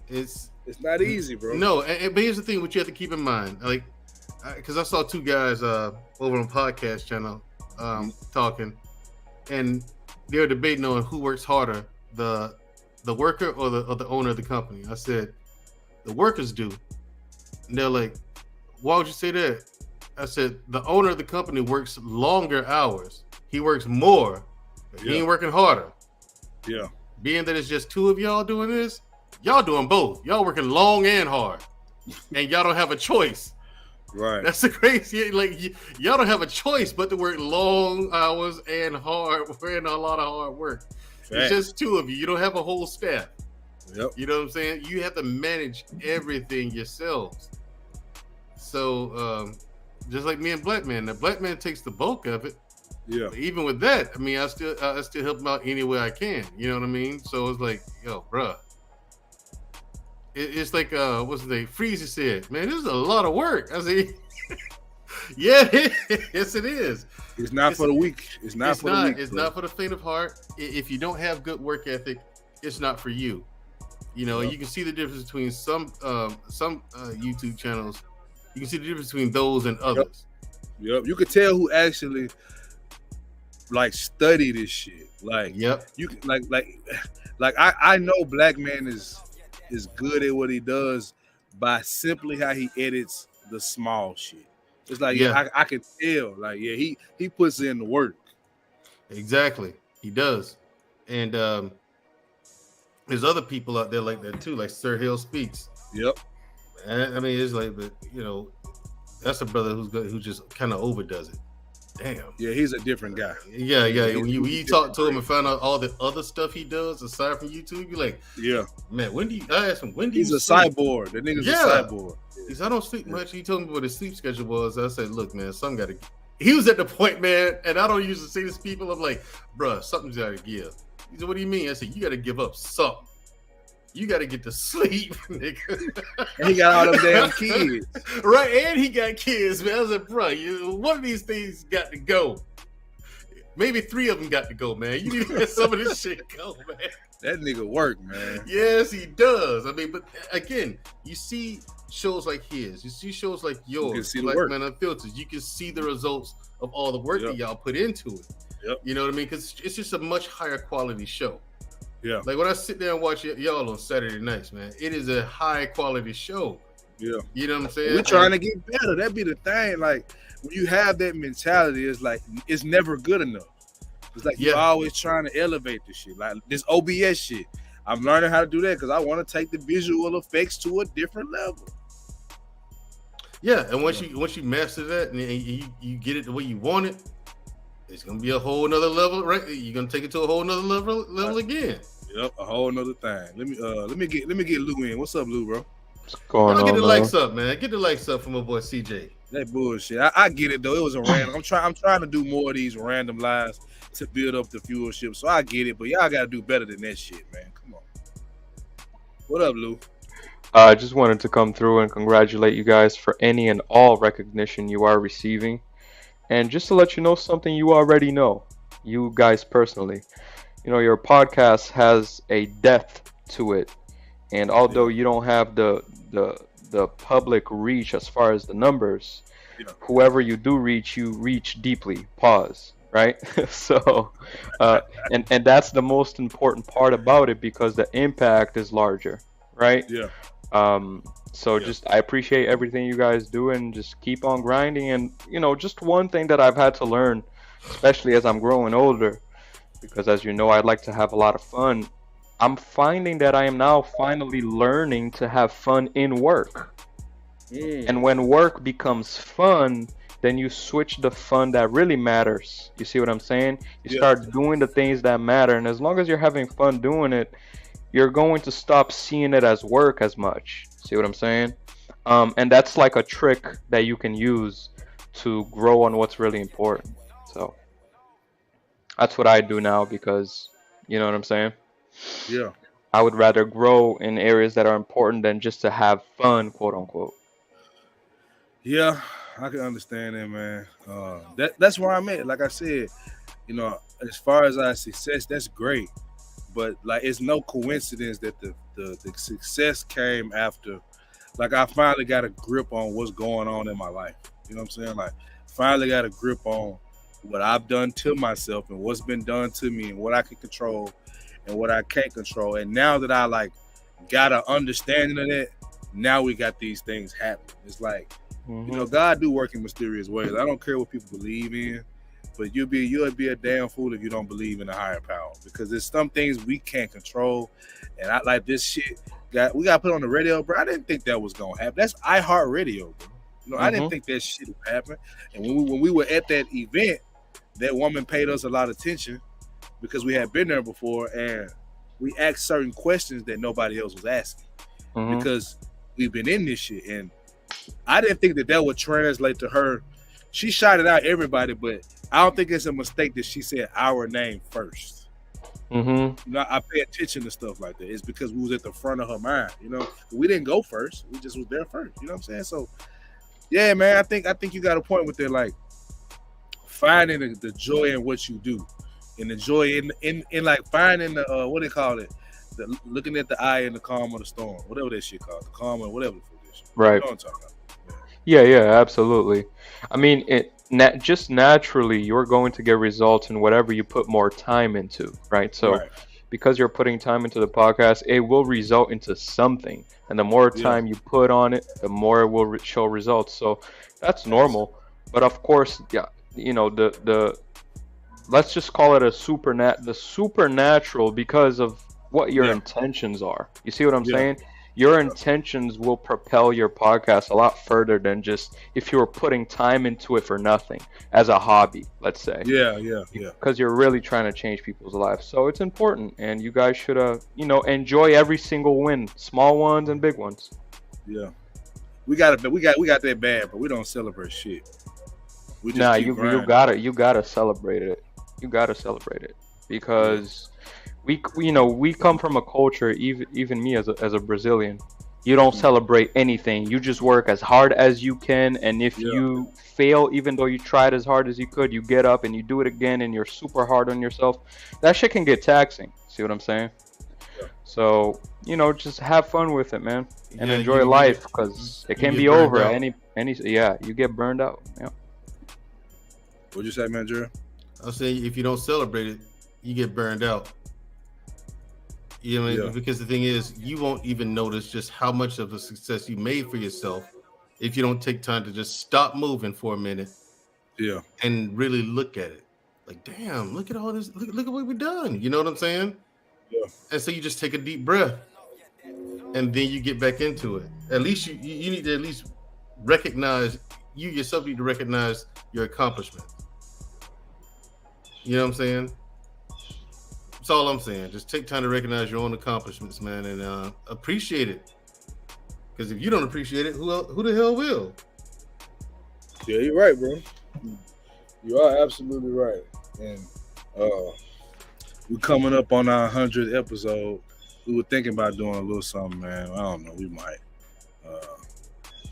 It's not easy, bro. No, but here's the thing: what you have to keep in mind, like, because I saw 2 guys over on podcast channel talking, and they were debating on who works harder, the worker or the owner of the company. I said, the workers do. And they're like, why would you say that? I said, the owner of the company works longer hours. He works more. But he ain't working harder. Yeah. Being that it's just 2 of y'all doing this, y'all doing both. Y'all working long and hard. And y'all don't have a choice. Right. That's the crazy. Like, y'all don't have a choice but to work long hours and hard, and a lot of hard work. Fact. It's just 2 of you. You don't have a whole staff. Yep. You know what I'm saying? You have to manage everything yourselves. So, just like me and Black Man, the Black Man takes the bulk of it. Yeah. But even with that, I mean, I still help him out any way I can. You know what I mean? So it's like, yo, bruh. It's like what's the name? Freezy said, man, this is a lot of work. I said, yes, it is. It's not for the weak. It's not for the faint of heart. If you don't have good work ethic, it's not for you. You know, you can see the difference between some YouTube channels. You can see the difference between those and others. Yep. You could tell who actually study this shit. You can I know Black Man is good at what he does by simply how he edits the small shit. It's like, I can tell. Like, he puts in the work. Exactly. He does. And there's other people out there like that too, like Sir Hill Speaks. Yep. I mean, it's like, but That's a brother who just kind of overdoes it. Damn. Yeah, he's a different guy. Yeah. When He's you talk to him and find out all the other stuff he does aside from YouTube, you're like, yeah, man, I asked him, when do he's you a sleep? cyborg. That nigga's Yeah. a cyborg. He said, I don't sleep much. He told me what his sleep schedule was. I said, look, man, something got to. He was at the point, man, and I don't usually say this to people. I'm like, bruh, something's got to give. He said, what do you mean? I said, you got to give up something. You got to get to sleep, nigga. And he got all them damn kids. Right, and he got kids, man. I was like, bro, one of these things got to go. Maybe 3 of them got to go, man. You need to let some of this shit go, man. That nigga work, man. Yes, he does. I mean, but again, you see shows like his, you see shows like yours, see the like work. Man Unfiltered. You can see the results of all the work that y'all put into it. Yep. You know what I mean? Because it's just a much higher quality show. Yeah. Like when I sit there and watch y'all on Saturday nights, man, it is a high quality show. Yeah. You know what I'm saying? We're trying to get better. That be the thing. Like when you have that mentality, it's like it's never good enough. It's like you're always trying to elevate this shit. Like this OBS shit. I'm learning how to do that because I want to take the visual effects to a different level. Yeah, and once you master that and you get it the way you want it, it's gonna be a whole nother level, right? You're gonna take it to a whole nother level again. Yep, a whole nother thing. Let me get Lou in. What's up, Lou, bro? What's going on, get the man? likes up, man. Get the likes up from my boy CJ. That bullshit. I get it though. It was a random. I'm trying to do more of these random lives to build up the viewership. So I get it, but y'all gotta do better than that shit, man. Come on. What up, Lou? I just wanted to come through and congratulate you guys for any and all recognition you are receiving. And just to let you know something you already know, you guys personally. You know, your podcast has a depth to it. And although you don't have the public reach as far as the numbers, whoever you do reach, you reach deeply. Pause. Right? So, and that's the most important part about it because the impact is larger. Right? Yeah. So just I appreciate everything you guys do and just keep on grinding. And you know, just one thing that I've had to learn, especially as I'm growing older, because as you know, I'd like to have a lot of fun. I'm finding that I am now finally learning to have fun in work. And when work becomes fun, then you switch the fun that really matters. You see what I'm saying? You start doing the things that matter, and as long as you're having fun doing it, you're going to stop seeing it as work as much. See what I'm saying? And that's like a trick that you can use to grow on what's really important. So that's what I do now because, you know what I'm saying? Yeah. I would rather grow in areas that are important than just to have fun, quote unquote. Yeah, I can understand that, man. That's where I'm at. Like I said, you know, as far as our success, that's great. But like, it's no coincidence that the success came after. Like, I finally got a grip on what's going on in my life. You know what I'm saying? Like, finally got a grip on what I've done to myself and what's been done to me and what I can control and what I can't control. And now that I like got an understanding of that, now we got these things happening. It's like, you know, God do work in mysterious ways. I don't care what people believe in, but you'll be a damn fool if you don't believe in a higher power, because there's some things we can't control. And I like this shit. We got put on the radio, bro. I didn't think that was gonna happen. That's iHeartRadio, bro. You know, I didn't think that shit would happen. And when we were at that event, that woman paid us a lot of attention because we had been there before, and we asked certain questions that nobody else was asking because we've been in this shit. And I didn't think that would translate to her. She shouted out everybody, but I don't think it's a mistake that she said our name first. You know, I pay attention to stuff like that. It's because we was at the front of her mind. You know, we didn't go first. We just was there first. You know what I'm saying? So, yeah, man, I think you got a point with that. Like, finding the joy in what you do, and the joy in like finding the what they call it, looking at the eye in the calm of the storm, whatever that shit called, the calm or whatever. Right. You know what I'm talking about. Yeah, absolutely. I mean, just naturally, you're going to get results in whatever you put more time into, right? So because you're putting time into the podcast, it will result into something. And the more time you put on it, the more it will show results. So that's normal. But of course, yeah, you know, the let's just call it the supernatural because of what your intentions are. You see what I'm saying? your intentions will propel your podcast a lot further than just if you were putting time into it for nothing as a hobby, let's say. Yeah. Because you're really trying to change people's lives. So it's important, and you guys should, enjoy every single win, small ones and big ones. Yeah. We got that bad, but we don't celebrate shit. We just Nah, keep you grinding. you gotta celebrate it. You gotta celebrate it because we come from a culture, even me as a Brazilian, you don't celebrate anything. You just work as hard as you can, and if Yeah. you fail, even though you tried as hard as you could, you get up and you do it again, and you're super hard on yourself. That shit can get taxing. See what I'm saying? Yeah. So just have fun with it, man, and Yeah, enjoy you life get- because it you can get be burned over out. you get burned out. Yeah. What'd you say, man, Jerry? I'm saying if you don't celebrate it, you get burned out. You know what I mean? Yeah. Because the thing is, you won't even notice just how much of a success you made for yourself if you don't take time to just stop moving for a minute Yeah. and really look at it. Like, damn, look at all this. Look at what we've done. You know what I'm saying? Yeah. And so you just take a deep breath and then you get back into it. At least you need to at least recognize, you yourself need to recognize your accomplishment. You know what I'm saying? That's all I'm saying. Just take time to recognize your own accomplishments, man, and appreciate it. Because if you don't appreciate it, who the hell will? Yeah, you're right, bro. You are absolutely right. And we're coming up on our 100th episode. We were thinking about doing a little something, man. I don't know. We might.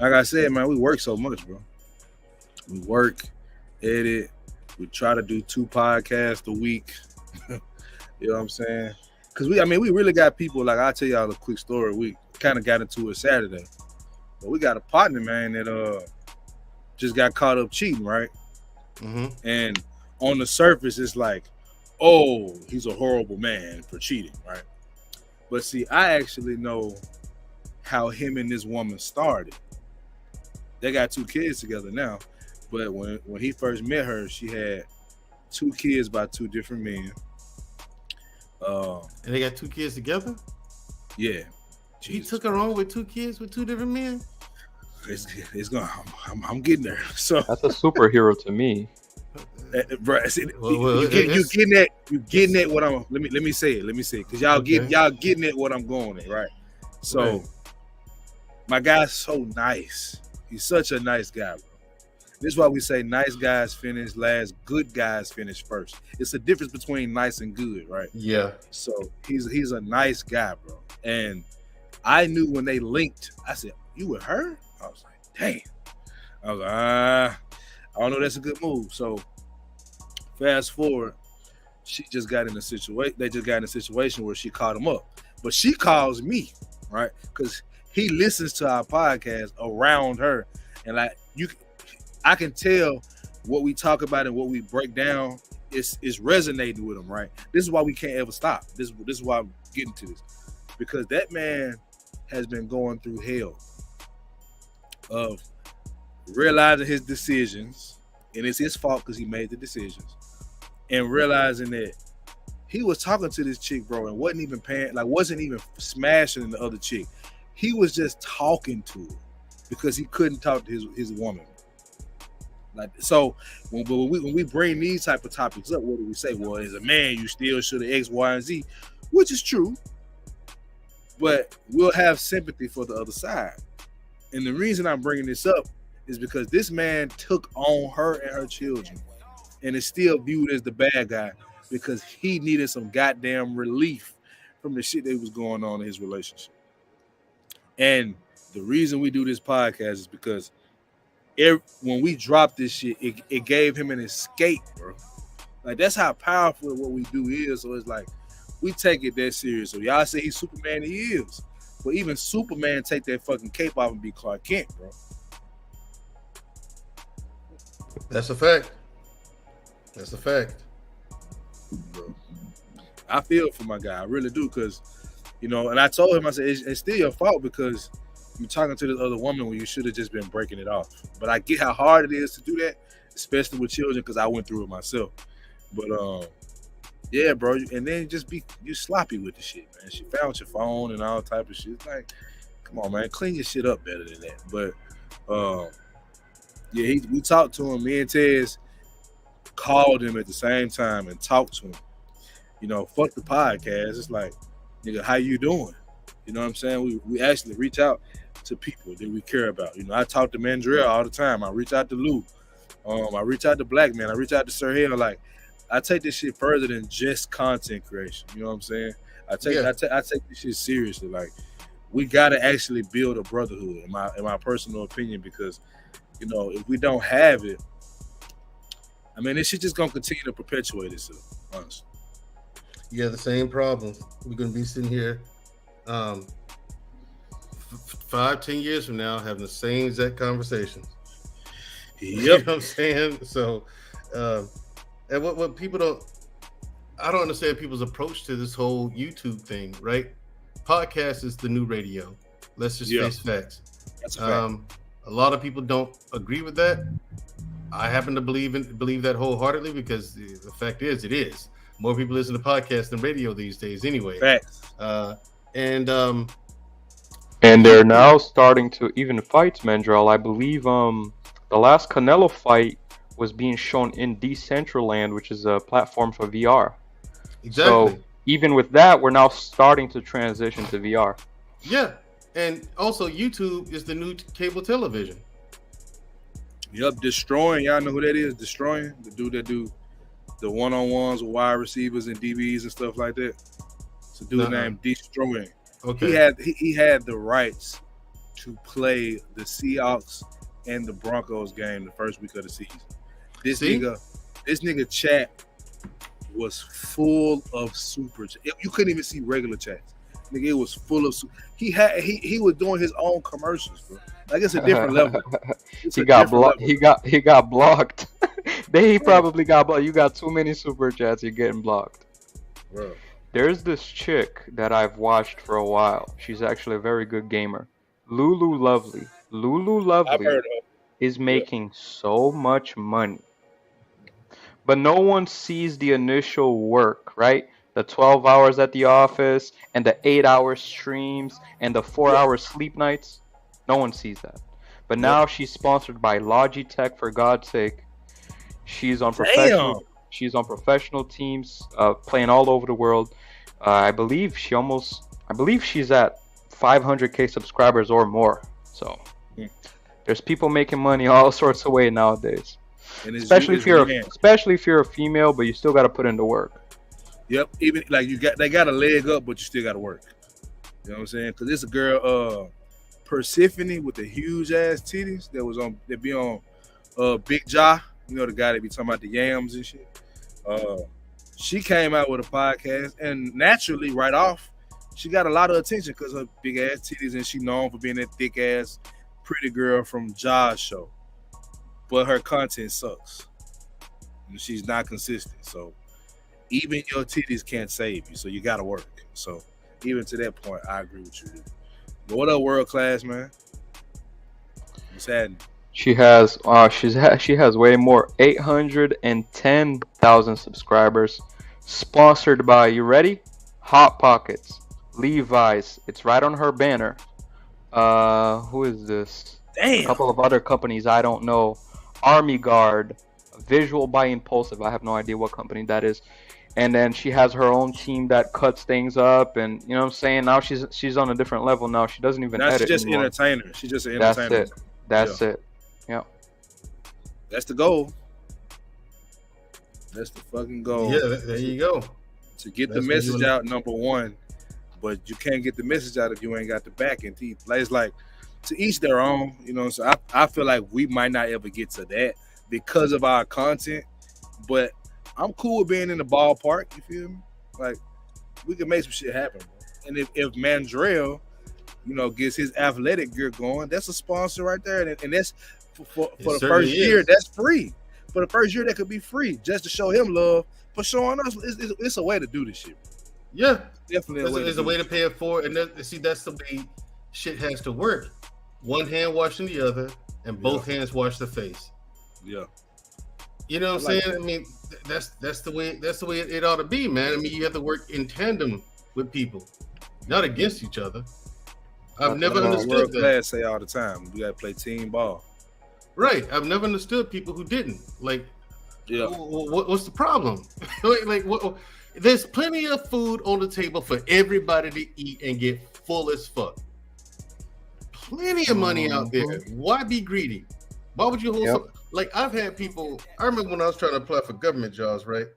Like I said, man, we work so much, bro. We work, edit. We try to do 2 podcasts a week. You know what I'm saying? Because we really got people, like I'll tell y'all a quick story. We kind of got into it Saturday. But we got a partner, man, that just got caught up cheating, right? Mm-hmm. And on the surface, it's like, oh, he's a horrible man for cheating, right? But see, I actually know how him and this woman started. They got 2 kids together now. But when he first met her, she had 2 kids by 2 different men. And they got 2 kids together? Yeah. He took her on with 2 kids with 2 different men? It's going. I'm getting there. So That's a superhero to me. bro, see, Well, you getting at what I'm. Let me say it. Because y'all getting at what I'm going at, right? So, Right. My guy's so nice. He's such a nice guy, bro. This is why we say nice guys finish last, good guys finish first. It's the difference between nice and good, right? Yeah. So he's a nice guy, bro. And I knew when they linked, I said, "You with her?" I was like, "Damn." I was like, I don't know. That's a good move. So fast forward, she just got in a situation. They just got in a situation where she caught him up, but she calls me, right? Because he listens to our podcast around her, and like I can tell what we talk about and what we break down is resonating with him, right? This is why we can't ever stop. This is why I'm getting to this, because that man has been going through hell of realizing his decisions, and it's his fault because he made the decisions, and realizing that he was talking to this chick, bro, and wasn't even smashing the other chick. He was just talking to her because he couldn't talk to his woman. Like, so when we bring these type of topics up, what do we say? Well, as a man, you still should have X, Y, and Z, which is true, but we'll have sympathy for the other side. And the reason I'm bringing this up is because this man took on her and her children and is still viewed as the bad guy because he needed some goddamn relief from the shit that was going on in his relationship. And the reason we do this podcast is because when we drop this shit, it gave him an escape, bro. Like, that's how powerful what we do is. So it's like, we take it that serious. So y'all say he's Superman, he is. But even Superman take that fucking cape off and be Clark Kent, bro. That's a fact. That's a fact. Bro. I feel for my guy. I really do, because, and I told him, I said, it's still your fault because you're talking to this other woman when you should have just been breaking it off. But I get how hard it is to do that, especially with children, because I went through it myself. But yeah, bro. And then you sloppy with the shit, man. She found your phone and all type of shit. It's like, Come on, man, clean your shit up better than that. But yeah, we talked to him. Me and Tez called him at the same time and talked to him. You know, fuck the podcast. It's like, nigga, how you doing? You know what I'm saying? We actually reach out to people that we care about. You know, I talk to Mandrell all the time. I reach out to Lou. I reach out to Black Man. I reach out to Sir Hill. Like, I take this shit further than just content creation. You know what I'm saying? I take this shit seriously. Like, we gotta actually build a brotherhood, in my personal opinion, because, you know, if we don't have it, I mean, this shit just gonna continue to perpetuate itself, honestly. Yeah, the same problem. We're gonna be sitting here 5-10 years from now having the same exact conversations. Yep. You know what I'm saying? So and what people I don't understand people's approach to this whole YouTube thing, right? Podcast is the new radio. Let's just face facts. That's a fact. A lot of people don't agree with that. I happen to believe that wholeheartedly, because the fact is, it is. More people listen to podcasts than radio these days anyway. Facts. And they're now starting to even fights, Mandrell. I believe the last Canelo fight was being shown in Decentraland, which is a platform for VR. Exactly. So even with that, we're now starting to transition to VR. Yeah, and also YouTube is the new cable television. Yep, Destroying. Y'all know who that is? Destroying, the dude that do the one-on-ones with wide receivers and DBs and stuff like that. It's a dude named Destroying. Okay. He had the rights to play the Seahawks and the Broncos game the first week of the season. This nigga chat was full of super. You couldn't even see regular chats. Nigga, it was full of. He was doing his own commercials, bro. Like, it's a different level. He got blocked. He got blocked. They probably got blocked. You got too many super chats. You're getting blocked. Bro. There's this chick that I've watched for a while. She's actually a very good gamer. Lulu Lovely. Lulu Lovely is making so much money. But no one sees the initial work, right? The 12 hours at the office and the 8-hour streams and the 4-hour sleep nights. No one sees that. But now she's sponsored by Logitech, for God's sake. She's on professional teams, playing all over the world. I believe she's at 500K subscribers or more. So there's people making money all sorts of ways nowadays. Especially if you're a female, but you still got to put in the work. Yep, even like they got a leg up, but you still got to work. You know what I'm saying? Because it's a girl, Persephone, with the huge ass titties that be on Big Jaw. You know, the guy that be talking about the yams and shit. She came out with a podcast, and naturally, right off, she got a lot of attention because her big ass titties, and she known for being that thick ass pretty girl from Jaw's show. But her content sucks. And she's not consistent. So even your titties can't save you. So you gotta work. So even to that point, I agree with you. But what up, World Class, man? What's happening? She has way more, 810,000 subscribers. Sponsored by, you ready? Hot Pockets, Levi's. It's right on her banner. Who is this? Damn. A couple of other companies I don't know. Army Guard, Visual by Impulsive. I have no idea what company that is. And then she has her own team that cuts things up, and you know what I'm saying. Now she's on a different level. Now she doesn't even edit. She's just anymore. Entertainer. She's just an entertainer. That's it. Yeah. That's the goal. That's the fucking goal. Yeah, there you go. To get the message out, number one. But you can't get the message out if you ain't got the backing. It's like, to each their own, you know. So I feel like we might not ever get to that because of our content. But I'm cool with being in the ballpark. You feel me? Like, we can make some shit happen. And if Mandrell, you know, gets his athletic gear going, that's a sponsor right there. And that's for the first year, that's free. For the first year, that could be free just to show him love. For showing us, it's a way to do this shit. Yeah, definitely. There's a way to pay it forward, and that's the way shit has to work. One hand washing the other, and both hands wash the face. Yeah, you know what I'm saying? I mean, that's the way it ought to be, man. I mean, you have to work in tandem with people, not against each other. I've never World understood that. class say all the time, we gotta play team ball. Right. I've never understood people who didn't. Like, Yeah. what's the problem? What? There's plenty of food on the table for everybody to eat and get full as fuck. Plenty of money out there. Why be greedy? Why would you hold some? Like, I've had people. I remember when I was trying to apply for government jobs, right?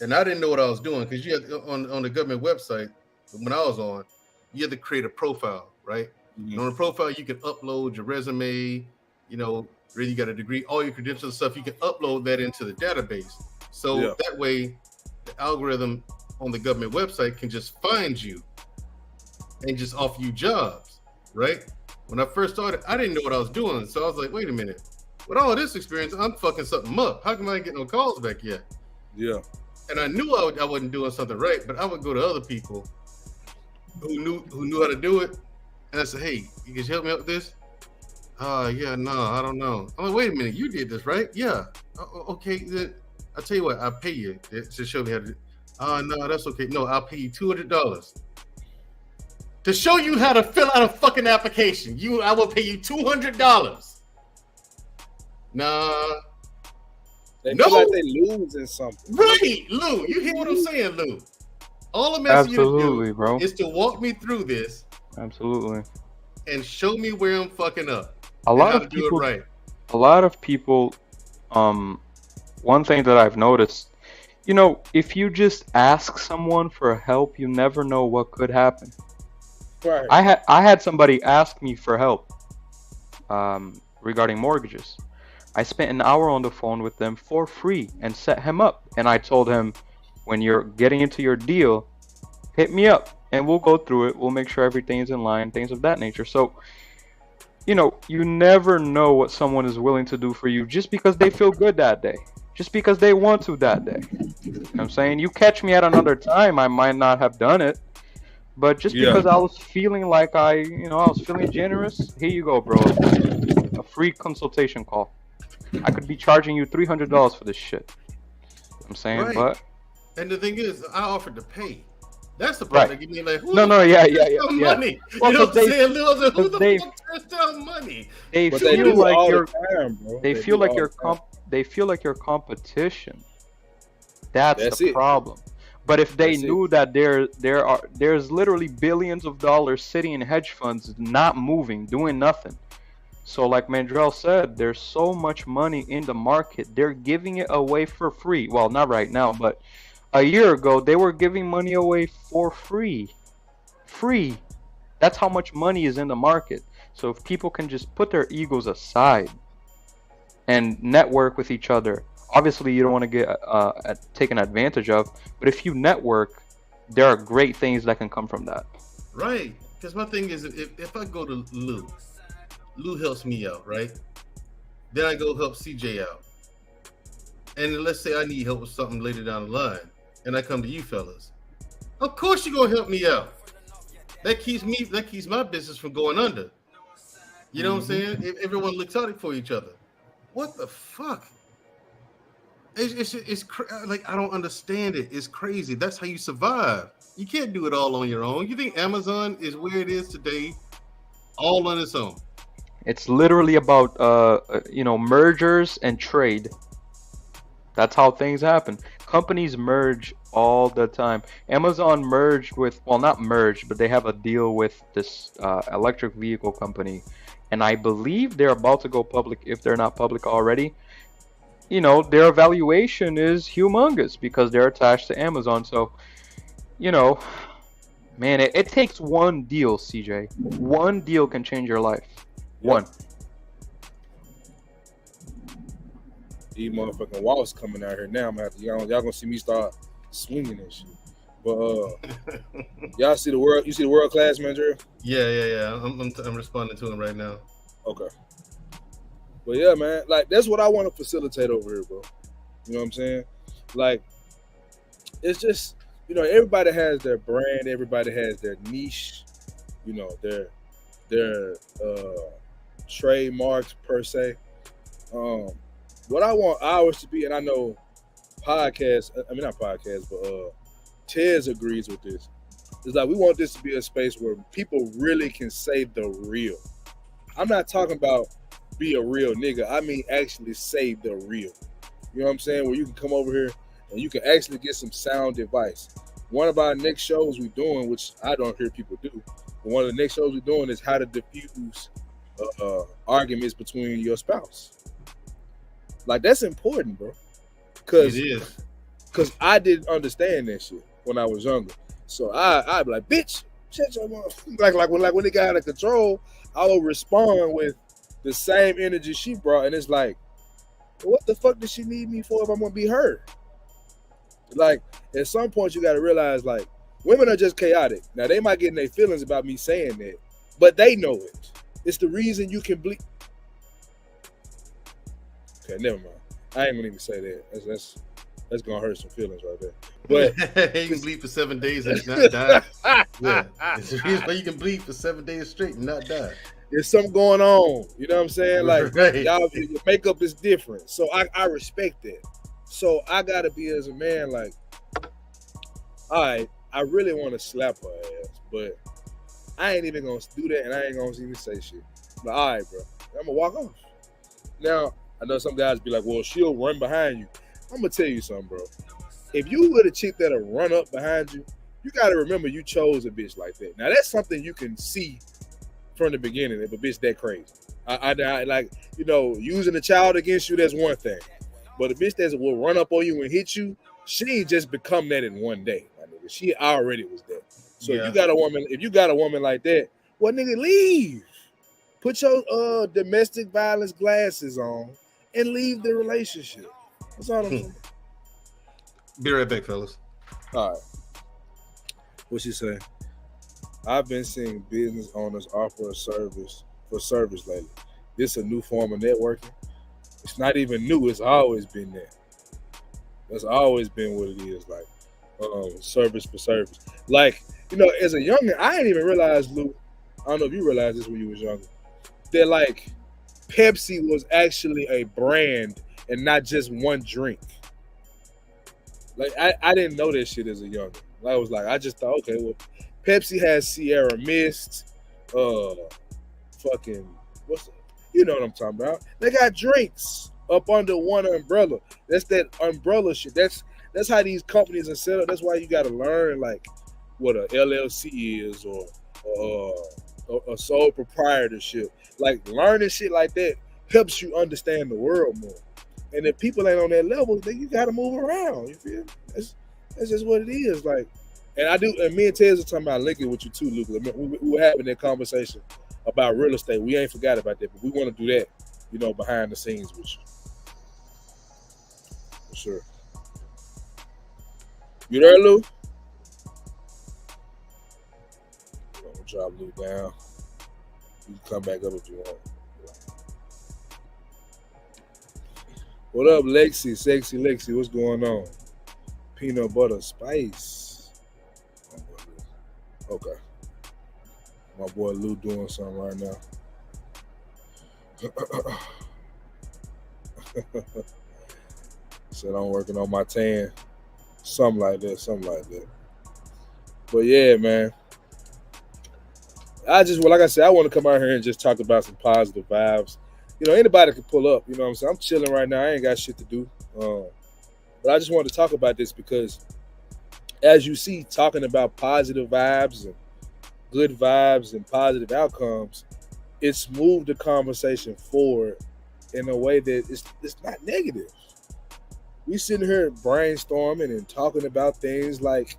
And I didn't know what I was doing because you had on the government website when I was on, you had to create a profile, right? And on the profile, you can upload your resume. You know, really, you got a degree, all your credentials and stuff. You can upload that into the database, so that way, the algorithm on the government website can just find you and just offer you jobs, right? When I first started, I didn't know what I was doing, so I was like, wait a minute. With all this experience, I'm fucking something up. How come I ain't getting no calls back yet? Yeah. And I knew I wasn't doing something right, but I would go to other people who knew how to do it, and I said, "Hey, you can help me out with this?" Yeah, no, I don't know. I'm like, wait a minute, you did this, right? Yeah. Okay, then I'll tell you what, I'll pay you to show me how to do. No, that's okay. No, I'll pay you $200 to show you how to fill out a fucking application. I will pay you $200. Nah. They feel like they losing something. Right, Lou. You hear what I'm saying, Lou? All I'm asking you to do bro. is to walk me through this. Absolutely. And show me where I'm fucking up. A lot of people, one thing that I've noticed, you know, if you just ask someone for help, you never know what could happen. Right. I had somebody ask me for help regarding mortgages. I spent an hour on the phone with them for free and set him up. And I told him, when you're getting into your deal, hit me up and we'll go through it. We'll make sure everything is in line, things of that nature. So, you know, you never know what someone is willing to do for you just because they feel good that day, just because they want to that day. You know what I'm saying? You catch me at another time, I might not have done it. But just because I was feeling like I was feeling generous, here you go, bro. A free consultation call. I could be charging you $300 for this shit. You know what I'm saying, right. But and the thing is, I offered to pay. That's the part that give me like, yeah. Money. Well, you know what I'm saying? Who the fuck turns down money? They feel like you're. They feel like you're. They feel like your competition. That's the problem. But if they knew that there's literally billions of dollars sitting in hedge funds, not moving, doing nothing. So like Mandrell said, there's so much money in the market. They're giving it away for free. Well, not right now, but a year ago, they were giving money away for free. Free. That's how much money is in the market. So if people can just put their egos aside and network with each other, obviously you don't want to get taken advantage of, but if you network, there are great things that can come from that. Right. Because my thing is, if I go to Lou helps me out, right? Then I go help CJ out. And let's say I need help with something later down the line, and I come to you fellas. Of course you're gonna help me out. That keeps my business from going under. You know what I'm saying? If everyone looks out for each other. What the fuck? It's like, I don't understand it. It's crazy. That's how you survive. You can't do it all on your own. You think Amazon is where it is today, all on its own? It's literally about mergers and trade. That's how things happen. Companies merge all the time. Amazon merged with, well, not merged, but they have a deal with this electric vehicle company, and I believe they're about to go public if they're not public already. You know, their valuation is humongous because they're attached to Amazon. So, you know, man, it takes one deal, CJ. One deal can change your life. One. These motherfucking walls coming out here now. I'm gonna have to, y'all gonna see me start swinging and shit. But y'all see the world? You see the world class, man, Drew? Yeah. I'm responding to him right now. Okay. But yeah, man, like that's what I want to facilitate over here, bro. You know what I'm saying? Like, it's just, you know, everybody has their brand, everybody has their niche, you know, their trademarks per se. What I want ours to be, and I know not podcasts, but Tez agrees with this. It's like we want this to be a space where people really can say the real. I'm not talking about be a real nigga. I mean actually say the real. You know what I'm saying? Where you can come over here and you can actually get some sound advice. One of our next shows we're doing, which I don't hear people do, but one of the next shows we're doing is how to diffuse arguments between your spouse. Like that's important, bro. It is. Cause I didn't understand that shit when I was younger. So I'd be like, bitch, shut your mouth. Like when it got out of control, I would respond with the same energy she brought, and it's like, what the fuck does she need me for if I'm gonna be her? Like at some point you gotta realize like women are just chaotic. Now they might get in their feelings about me saying that, but they know it. It's the reason you can bleed. Okay, never mind. I ain't gonna even say that. That's gonna hurt some feelings right there. But you can bleed for 7 days and not die. Yeah, it's the reason why you can bleed for 7 days straight and not die. There's something going on. You know what I'm saying? Like Right. y'all, your makeup is different. So I respect that. So I gotta be as a man like, all right, I really want to slap her ass, but I ain't even gonna do that, and I ain't gonna even say shit. But all right, bro, I'm gonna walk off. Now I know some guys be like, well, she'll run behind you. I'm gonna tell you something, bro. If you were the chick that'll run up behind you, you gotta remember you chose a bitch like that. Now that's something you can see from the beginning if a bitch that crazy. I like, you know, using a child against you, that's one thing. But a bitch that will run up on you and hit you, she ain't just become that in one day, my nigga. She already was that. So if you got a woman like that, well, nigga, leave. Put your domestic violence glasses on and leave the relationship. That's all I'm saying. Be right back, fellas. All right. What she say? I've been seeing business owners offer a service lately. This a new form of networking. It's not even new. It's always been there. That's always been what it is. Like service for service. Like, you know, as a youngin', I didn't even realize, Lou. I don't know if you realized this when you was younger. That like Pepsi was actually a brand and not just one drink. Like I didn't know that shit as a youngin'. I was like, I just thought, okay, well, Pepsi has Sierra Mist, fucking you know what I'm talking about. They got drinks up under one umbrella. That's that umbrella shit. That's how these companies are set up. That's why you got to learn like what a LLC is or a sole proprietorship. Like learning shit like that helps you understand the world more. And if people ain't on that level, then you got to move around. You feel? That's just what it is. Like, and I do. And me and Tez are talking about linking with you too, Luke. We were having that conversation about real estate. We ain't forgot about that, but we want to do that, you know, behind the scenes with you. For sure. You there, Lou? I'm gonna drop Lou down. You can come back up if you want. What up, Lexi? Sexy Lexi, what's going on? Peanut butter spice. Okay. My boy Lou doing something right now. Said I'm working on my tan. Something like that. But yeah, man. Like I said, I want to come out here and just talk about some positive vibes. You know, anybody can pull up. You know what I'm saying? I'm chilling right now. I ain't got shit to do. But I just wanted to talk about this because, as you see, talking about positive vibes and good vibes and positive outcomes, it's moved the conversation forward in a way that it's not negative. We sitting here brainstorming and talking about things like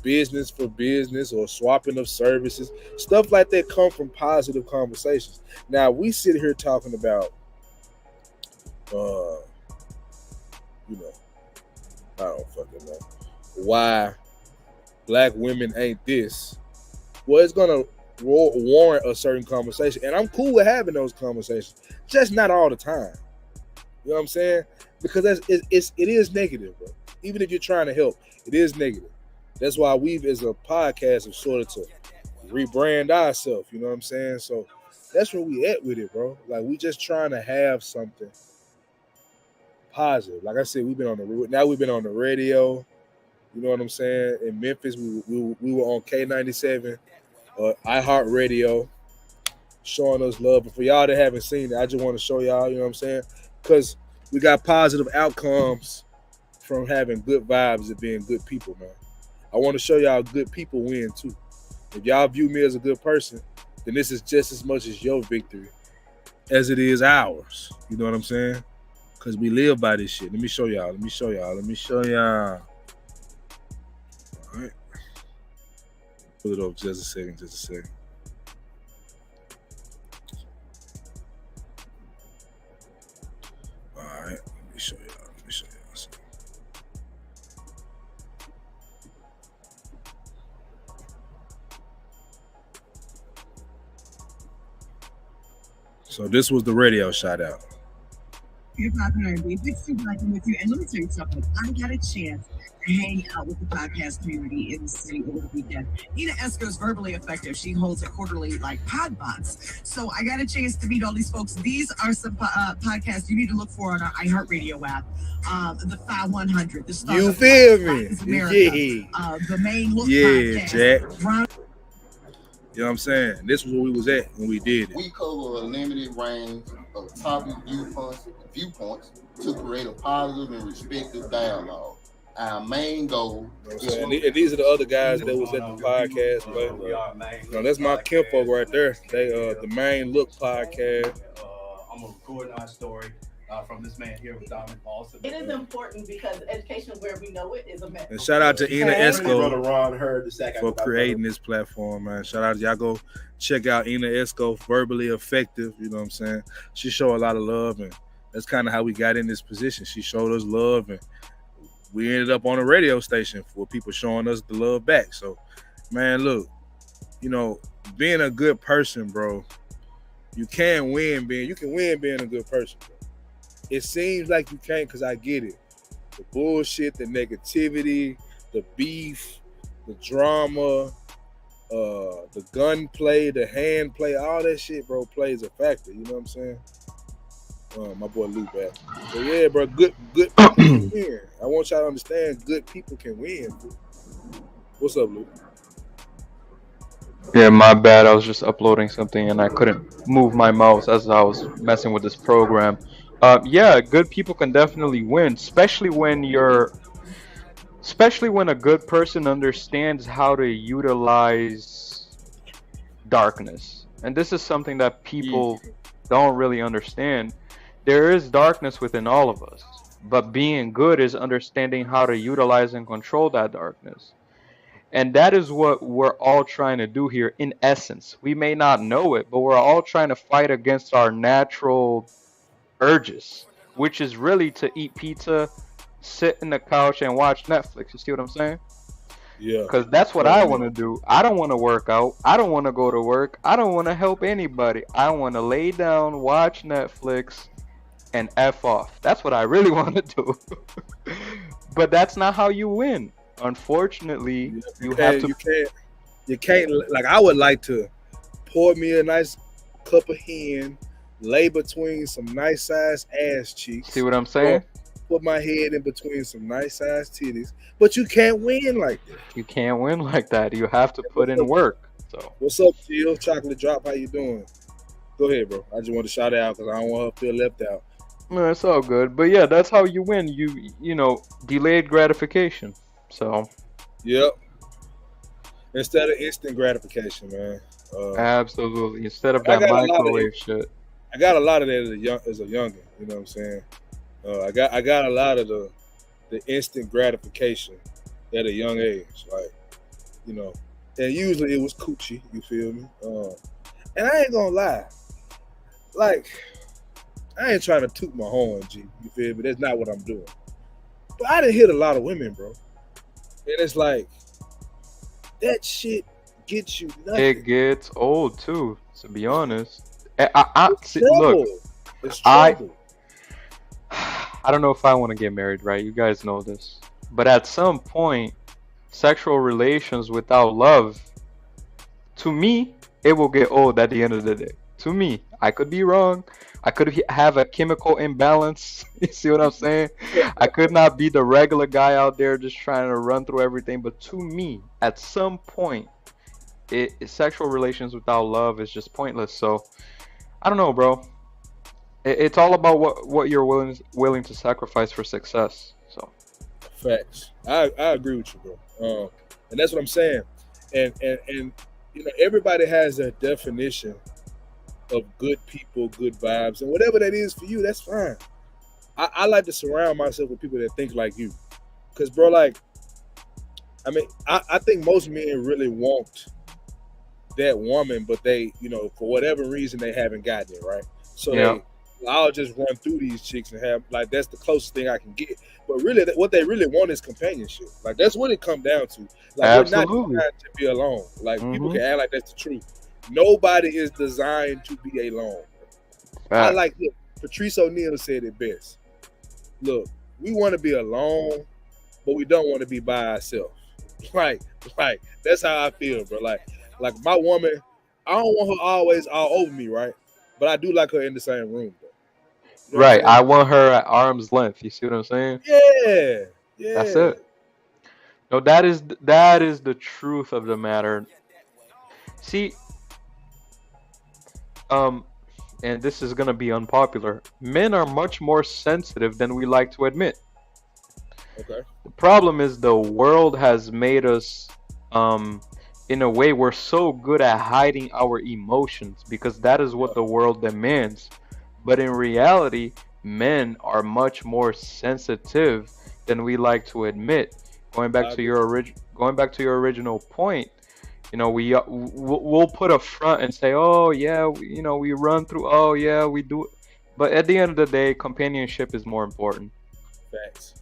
business for business or swapping of services. Stuff like that come from positive conversations. Now, we sit here talking about, you know, I don't fucking know why black women ain't this. Well, it's going to warrant a certain conversation. And I'm cool with having those conversations, just not all the time. You know what I'm saying? Because it is negative, bro. Even if you're trying to help, it is negative. That's why we've, as a podcast, have sort of to rebrand ourselves. You know what I'm saying? So that's where we at with it, bro. Like, we just trying to have something positive. Like I said, we've been on the radio. You know what I'm saying? In Memphis, we were on K97, iHeartRadio, showing us love. But for y'all that haven't seen it, I just want to show y'all, you know what I'm saying? Because we got positive outcomes from having good vibes and being good people, man. I want to show y'all good people win too. If y'all view me as a good person, then this is just as much as your victory as it is ours. You know what I'm saying? Because we live by this shit. Let me show y'all. All right. Pull it up just a second. All right. Let me show y'all. So this was the radio shout out. Hip Hop and R&B, Big Stu Blacking with you. And let me tell you something. I got a chance to hang out with the podcast community in the city over the weekend. Ina Esco's verbally effective. She holds a quarterly pod bots. So I got a chance to meet all these folks. These are some podcasts you need to look for on our iHeartRadio app. The fye100. The Star You feel me? The main look podcast. Jack. You know what I'm saying? This was where we was at when we did it. We cover a limited range of topic viewpoints to create a positive and respectful dialogue. Our main goal is and these are the other guys that was at the podcast. But, that's my kinfolk right there. They the main look podcast. I'm recording our story from this man here with Dominic Boston. It is important because education where we know it is a method. And shout out to Ina Esco for creating this platform, man. Shout out to y'all. Go check out Ina Esco, verbally effective. You know what I'm saying? She showed a lot of love, and that's kind of how we got in this position. She showed us love, and we ended up on a radio station for people showing us the love back. So, man, look, being a good person, bro, you can win being a good person, bro. It seems like you can't, because I get it. The bullshit, the negativity, the beef, the drama, the gunplay, the hand play, all that shit, bro, plays a factor. You know what I'm saying? My boy Lou back. So yeah, bro, good people can win. I want y'all to understand good people can win. What's up, Lou? Yeah, my bad. I was just uploading something and I couldn't move my mouse as I was messing with this program. Yeah, good people can definitely win, especially when a good person understands how to utilize darkness. And this is something that people don't really understand. There is darkness within all of us, but being good is understanding how to utilize and control that darkness. And that is what we're all trying to do here in essence. We may not know it, but we're all trying to fight against our natural urges, which is really to eat pizza, sit in the couch and watch Netflix. You see what I'm saying? Yeah. Because that's what I want to do. I don't want to work out. I don't want to go to work. I don't want to help anybody. I want to lay down, watch Netflix, and F off. That's what I really want to do. But that's not how you win. Unfortunately, you can't. Like, I would like to pour me a nice cup of hen, lay between some nice sized ass cheeks. See what I'm saying? Put my head in between some nice sized titties. But you can't win like that. You can't win like that. You have to put in work. So what's up, Jill? Chocolate Drop, how you doing? Go ahead, bro. I just want to shout her out because I don't want her to feel left out. No, it's all good. But yeah, that's how you win. You know, delayed gratification. So yep. Instead of instant gratification, man. Absolutely. Instead of that microwave shit. I got a lot of that as a youngin', you know what I'm saying? I got a lot of the instant gratification at a young age, like, and usually it was coochie, you feel me? And I ain't gonna lie, like, I ain't trying to toot my horn, G, you feel me? That's not what I'm doing. But I done hit a lot of women, bro. And it's like, that shit gets you nothing. It gets old too, to be honest. Look, I don't know if I want to get married, right? You guys know this. But at some point, sexual relations without love, to me, it will get old at the end of the day. To me, I could be wrong. I could have a chemical imbalance. You see what I'm saying? I could not be the regular guy out there just trying to run through everything. But to me, at some point, sexual relations without love is just pointless. So I don't know, bro. It's all about what you're willing to sacrifice for success. So Facts. I agree with you, bro. And that's what I'm saying. And everybody has a definition of good people, good vibes, and whatever that is for you, that's fine. I like to surround myself with people that think like you, because, bro, like, I mean, I think most men really want that woman, but they, for whatever reason, they haven't gotten it, right? So yeah, I'll just run through these chicks and have, like, that's the closest thing I can get. But really, what they really want is companionship. Like, that's what it comes down to. Like, absolutely. we're not designed to be alone. Like, people Mm-hmm. can act like that's the truth. Nobody is designed to be alone. I Facts. like, look, Patrice O'Neal said it best. Look, we want to be alone, but we don't want to be by ourselves. Like, that's how I feel, bro. Like my woman, I don't want her always all over me, right? But I do like her in the same room, bro. You know what Right. I'm I saying? want her at arm's length. You see what I'm saying? Yeah, That's yeah. it. No, that is the truth of the matter. See, and this is gonna be unpopular. Men are much more sensitive than we like to admit. Okay. The problem is the world has made us, in a way, we're so good at hiding our emotions because that is what the world demands. But in reality, men are much more sensitive than we like to admit. Going back I to agree. your original point, we'll put a front and say, oh yeah, we run through, oh yeah, we do. But at the end of the day, companionship is more important. Facts.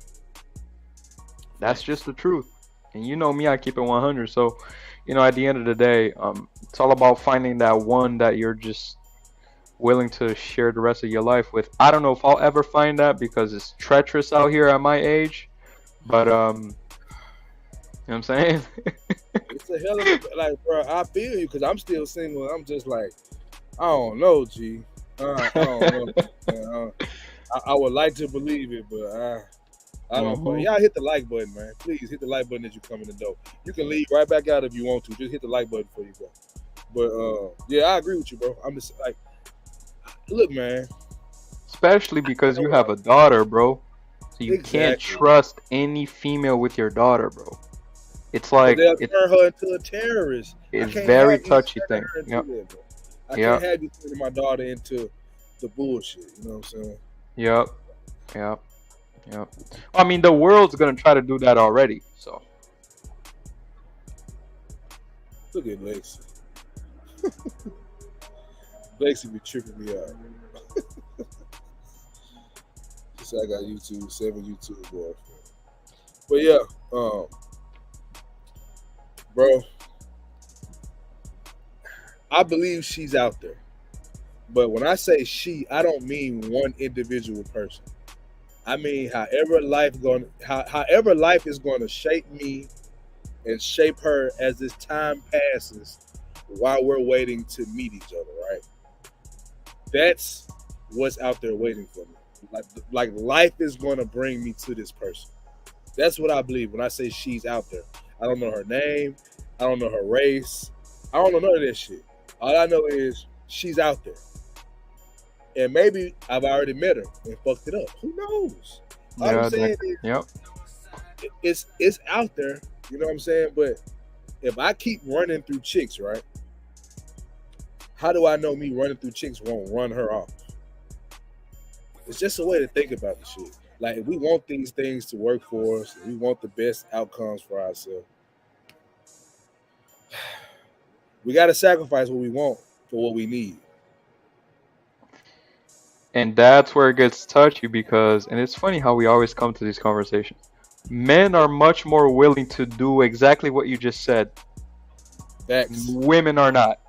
That's just the truth. And you know me, I keep it 100. So, at the end of the day, it's all about finding that one that you're just willing to share the rest of your life with. I don't know if I'll ever find that because it's treacherous out here at my age. But you know what I'm saying? It's a hell of a, like, bro. I feel you because I'm still single. I'm just like, I don't know, G. I don't know. I would like to believe it, but I don't. But y'all hit the like button, man. Please hit the like button as you come in the door. You can leave right back out if you want to. Just hit the like button before you go. But yeah, I agree with you, bro. I'm just like, look, man. Especially because you have a daughter, bro. So you can't Exactly. trust any female with your daughter, bro. It's But like they'll turn her into a terrorist. it's I can't very have you touchy turning thing. her into Yep. that, bro. I Yep. can't have you turning my daughter into the bullshit. You know what I'm saying? Yep. Yep. Yep. I mean, the world's gonna try to do that already. So Look at Lacey. Lacey be tripping me out. She said I got YouTube, 7 YouTube boyfriend. But yeah, bro, I believe she's out there. But when I say she, I don't mean one individual person. I mean however life is going to shape me and shape her as this time passes while we're waiting to meet each other, right? That's what's out there waiting for me. Like life is going to bring me to this person. That's what I believe when I say she's out there. I don't know her name. I don't know her race. I don't know none of that shit. All I know is she's out there. And maybe I've already met her and fucked it up. Who knows? All I'm saying is it's out there. You know what I'm saying? But if I keep running through chicks, right? How do I know me running through chicks won't run her off? It's just a way to think about the shit. Like, if we want these things to work for us, we want the best outcomes for ourselves, we got to sacrifice what we want for what we need. and that's where it gets touchy because, and it's funny how we always come to these conversations. Men are much more willing to do exactly what you just said. Facts. Women are not.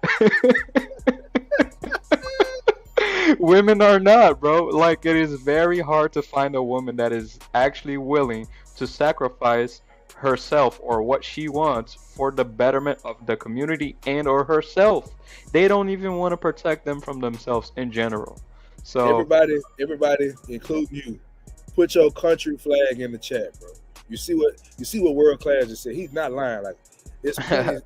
Women are not, bro. Like, it is very hard to find a woman that is actually willing to sacrifice herself or what she wants for the betterment of the community and or herself. They don't even want to protect them from themselves in general. So everybody, including you, put your country flag in the chat, bro. You see what World Class just said. He's not lying. Like it's plenty,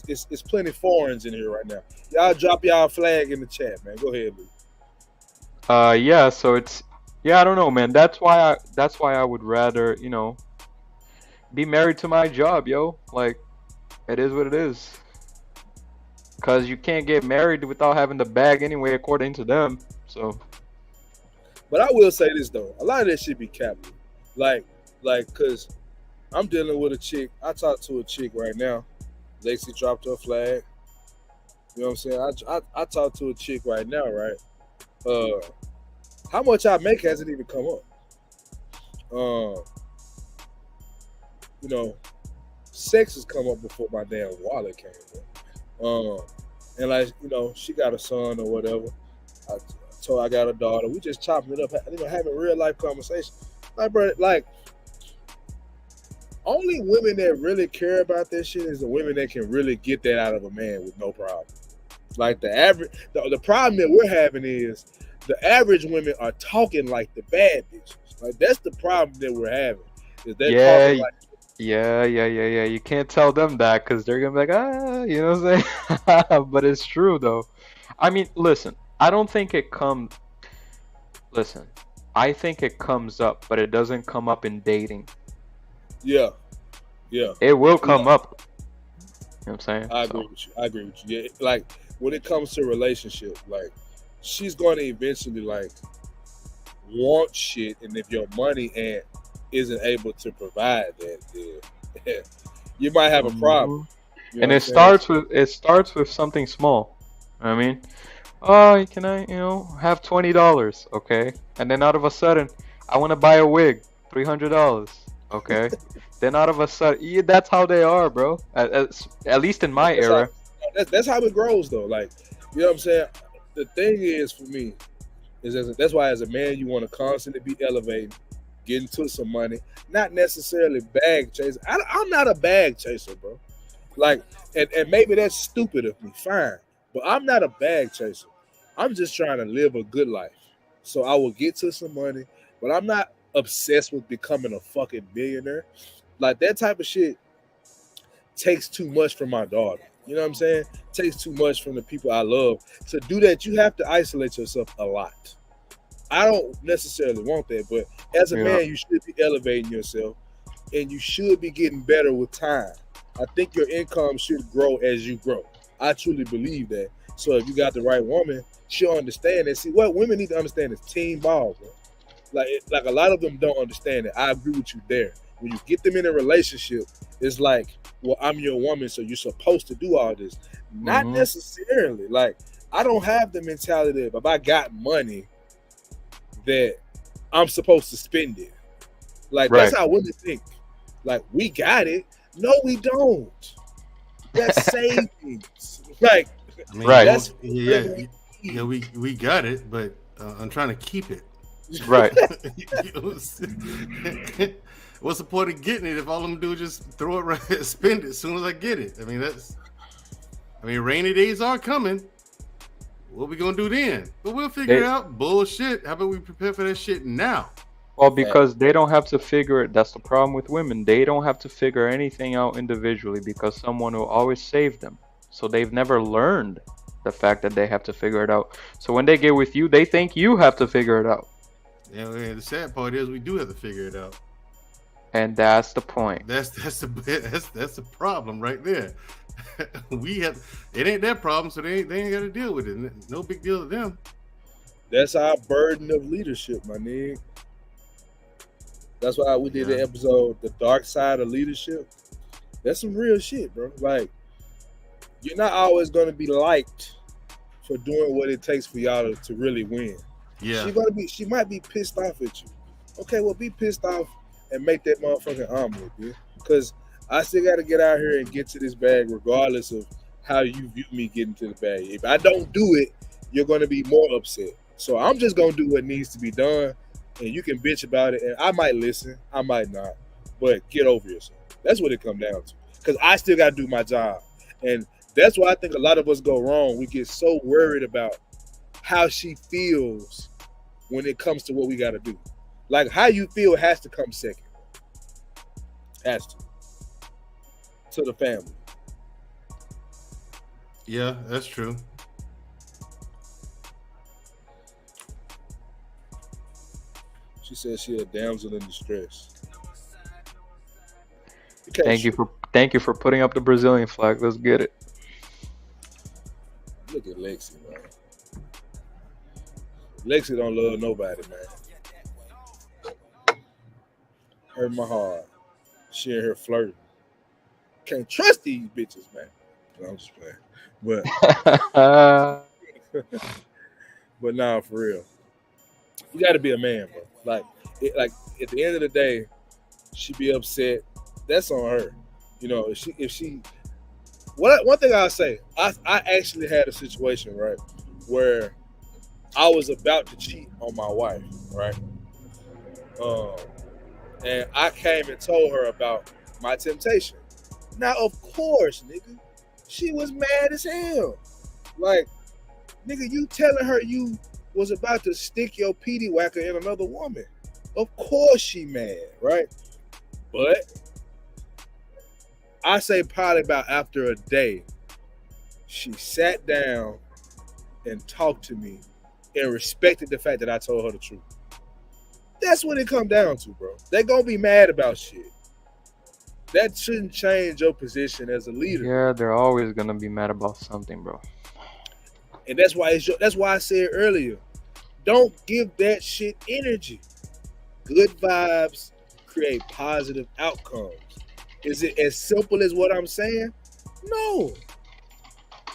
it's plenty foreigns in here right now. Y'all drop y'all flag in the chat, man. Go ahead, Lou. yeah, so it's yeah, I don't know, man. That's why I would rather, be married to my job, yo. Like it is what it is. Cause you can't get married without having the bag anyway, according to them. So But I will say this though, a lot of that shit be capital. Like, cause I'm dealing with a chick. I talked to a chick right now. Lacey dropped her flag. You know what I'm saying? I talked to a chick right now, right? How much I make hasn't even come up. Sex has come up before my damn wallet came up. And like, she got a son or whatever. I told her I got a daughter. We just chopping it up, having real life conversation. Like, bro, like, only women that really care about that shit is the women that can really get that out of a man with no problem. Like the problem that we're having is the average women are talking like the bad bitches. Like that's the problem that we're having. Is they're talking like yeah. You can't tell them that because they're gonna be like, you know what I'm saying? But it's true though. I mean, listen, I don't think it comes. Listen, I think it comes up, but it doesn't come up in dating. Yeah. It will come up. You know what I'm saying? I agree with you. Yeah, like when it comes to relationship, like she's going to eventually like want shit, and if your money isn't able to provide that, then you might have a problem. You know And what it starts with something small. I mean, oh, can I, have $20? Okay, and then out of a sudden, I want to buy a wig, $300. Okay. Then out of a sudden, yeah, that's how they are, bro. At least in my era. That's how it grows, though. Like, you know what I'm saying? The thing is, for me, that's why as a man, you want to constantly be elevating, getting to some money, not necessarily bag chaser. I'm not a bag chaser, bro. Like, and maybe that's stupid of me, fine. But I'm not a bag chaser. I'm just trying to live a good life. So I will get to some money, but I'm not obsessed with becoming a fucking millionaire. Like that type of shit takes too much from my daughter. You know what I'm saying? Takes too much from the people I love. To do that, you have to isolate yourself a lot. I don't necessarily want that, but as a man, you should be elevating yourself and you should be getting better with time. I think your income should grow as you grow. I truly believe that. So if you got the right woman, she'll understand that. See, what women need to understand is team ball, bro. Like a lot of them don't understand it. I agree with you there. When you get them in a relationship, it's like, well, I'm your woman, so you're supposed to do all this. Not necessarily. Like, I don't have the mentality of if I got money that I'm supposed to spend it. Like, that's how women think. Like, we got it. No, we don't. That's savings. Like, I mean, that's we got it, but I'm trying to keep it. Right. What's the point of getting it if all I'm gonna do is just throw it right, spend it as soon as I get it? I mean, rainy days are coming. What we gonna do then? But we'll figure it out. Bullshit. How about we prepare for that shit now? Well, because they don't have to figure it. That's the problem with women. They don't have to figure anything out individually because someone will always save them. So they've never learned the fact that they have to figure it out. So when they get with you, they think you have to figure it out. Yeah, the sad part is we do have to figure it out. And that's the point. That's the problem right there. It ain't their problem, so they ain't got to deal with it. No big deal to them. That's our burden of leadership, my nigga. That's why we did the episode, The Dark Side of Leadership. That's some real shit, bro. Like, you're not always going to be liked for doing what it takes for y'all to really win. Yeah. She might be pissed off at you. Okay, well, be pissed off and make that motherfucking omelet, dude. Because I still got to get out here and get to this bag regardless of how you view me getting to the bag. If I don't do it, you're going to be more upset. So I'm just going to do what needs to be done, and you can bitch about it, and I might listen, I might not, but get over yourself. That's what it comes down to. Because I still got to do my job. And that's why I think a lot of us go wrong. We get so worried about how she feels when it comes to what we got to do. Like how you feel has to come second. Has to the family. Yeah, that's true. She said she a damsel in distress. Thank you for putting up the Brazilian flag. Let's get it. Look at Lexi, man. Lexi don't love nobody, man. Hurt my heart. She and her flirting. Can't trust these bitches, man. No, I'm just playing. But nah, for real. You got to be a man, bro. Like at the end of the day, she be upset. That's on her. You know, if she one thing I'll say, I actually had a situation, right, where I was about to cheat on my wife, right? And I came and told her about my temptation. Now, of course, nigga, she was mad as hell. Like, nigga, you telling her you was about to stick your PD whacker in another woman. Of course she mad, right? But I say probably about after a day, she sat down and talked to me and respected the fact that I told her the truth. That's what it come down to, bro. They gonna be mad about shit. That shouldn't change your position as a leader. Yeah, they're always gonna be mad about something, bro. And that's why I said earlier, don't give that shit energy. Good vibes create positive outcomes. Is it as simple as what I'm saying? No.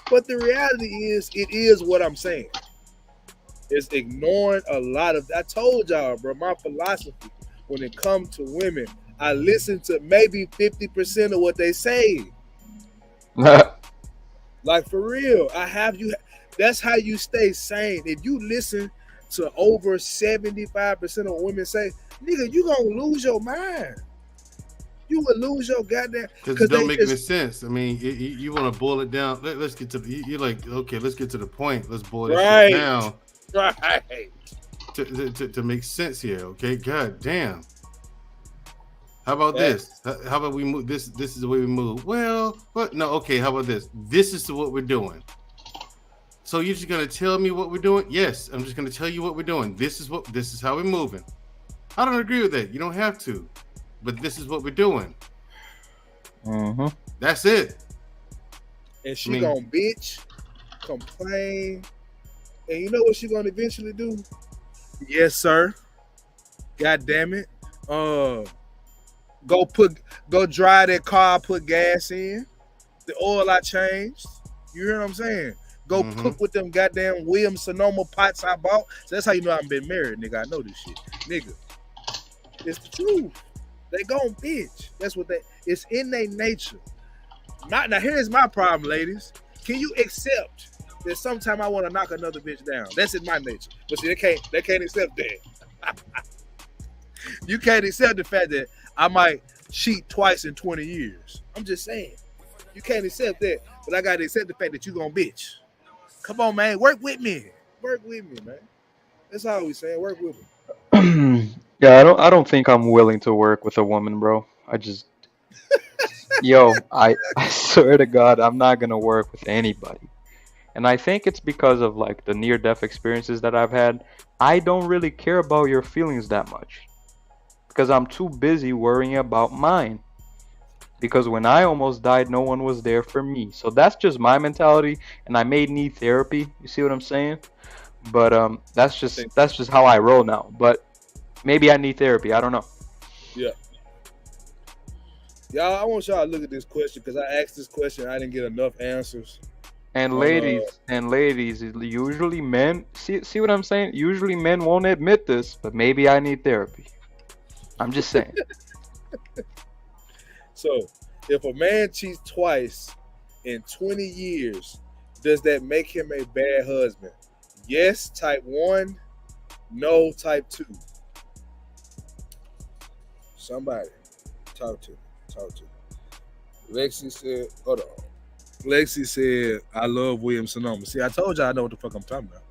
But the reality is, it is what I'm saying. It's ignoring a lot of. I told y'all, bro, my philosophy when it comes to women, I listen to maybe 50% of what they say. Like, for real, I have you. That's how you stay sane. If you listen to over 75% of what women say, nigga, you gonna lose your mind. You would lose your goddamn. Because it don't make any sense. I mean, you want to boil it down. Let's get to you're like, okay, let's get to the point. Let's boil this shit down. Right. To make sense here, okay? God damn. How about this? How about we move this? This is the way we move. Well, what? No, okay. How about this? This is what we're doing. So you're just gonna tell me what we're doing? Yes, I'm just gonna tell you what we're doing. This is how we're moving. I don't agree with that. You don't have to, but this is what we're doing. Mm-hmm. That's it. And she gonna bitch, complain, and you know what she gonna eventually do? Yes, sir. God damn it. Go drive that car, put gas in. The oil I changed. You hear what I'm saying? Go cook with them goddamn Williams Sonoma pots I bought. So that's how you know I've been married, nigga. I know this shit. Nigga. It's the truth. They gon' bitch. That's what it's in their nature. Now here's my problem, ladies. Can you accept that sometime I want to knock another bitch down? That's in my nature. But see, they can't accept that. You can't accept the fact that I might cheat twice in 20 years. I'm just saying. You can't accept that. But I gotta accept the fact that you gonna bitch. Come on, man. Work with me. Work with me, man. That's all we saying. Work with me. Yeah, I don't think I'm willing to work with a woman, bro. I swear to God, I'm not gonna work with anybody. And I think it's because of like the near-death experiences that I've had. I don't really care about your feelings that much because I'm too busy worrying about mine. Because when I almost died, no one was there for me. So that's just my mentality, and I may need therapy. You see what I'm saying? But that's just how I roll now. But maybe I need therapy. I don't know. Yeah. Y'all, I want y'all to look at this question because I asked this question. I didn't get enough answers. And ladies, usually men see what I'm saying? Usually men won't admit this, but maybe I need therapy. I'm just saying. So, if a man cheats twice in 20 years, does that make him a bad husband? Yes, type 1. No, type 2. Somebody, talk to me. Lexi said, hold on. Lexi said, I love William Sonoma. See, I told you I know what the fuck I'm talking about.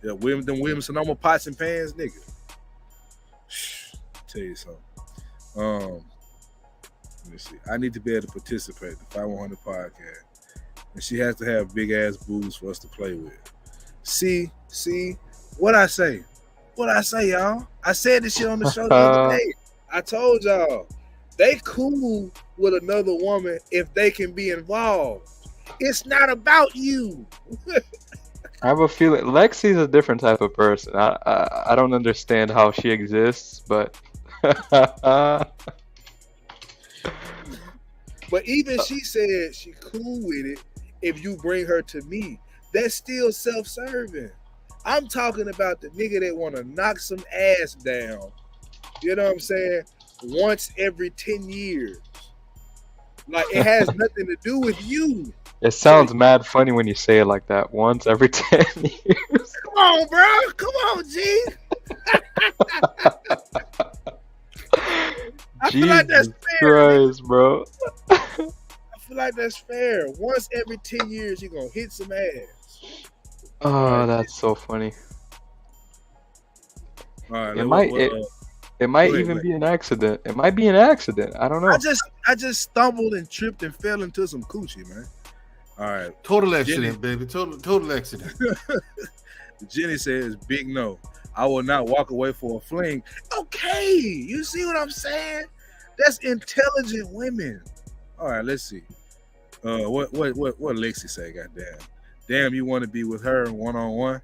Yeah, them Sonoma pots and pans, nigga. Tell you something. Let me see. I need to be able to participate in the fye100 podcast, and she has to have big ass boobs for us to play with. See, what I say, y'all. I said this shit on the show the other day. I told y'all they cool with another woman if they can be involved. It's not about you. I have a feeling Lexi's a different type of person. I don't understand how she exists, but But even she said she cool with it if you bring her to me. That's still self-serving. I'm talking about the nigga that want to knock some ass down. You know what I'm saying? Once every 10 years. Like, it has nothing to do with you. it sounds mad funny when you say it like that. Once every 10 years. Come on, bro. Come on, G. I feel like that's fair. Christ, bro. I feel like that's fair. Once every 10 years, you're going to hit some ass. Oh, that's so funny. All right, It might even be an accident. It might be an accident. I don't know. I just stumbled and tripped and fell into some coochie, man. All right. Total accident, baby. Total accident. Jenny says, big no. I will not walk away for a fling. Okay. You see what I'm saying? That's intelligent women. All right, let's see. What Lexi say, goddamn. Damn, you want to be with her one-on-one?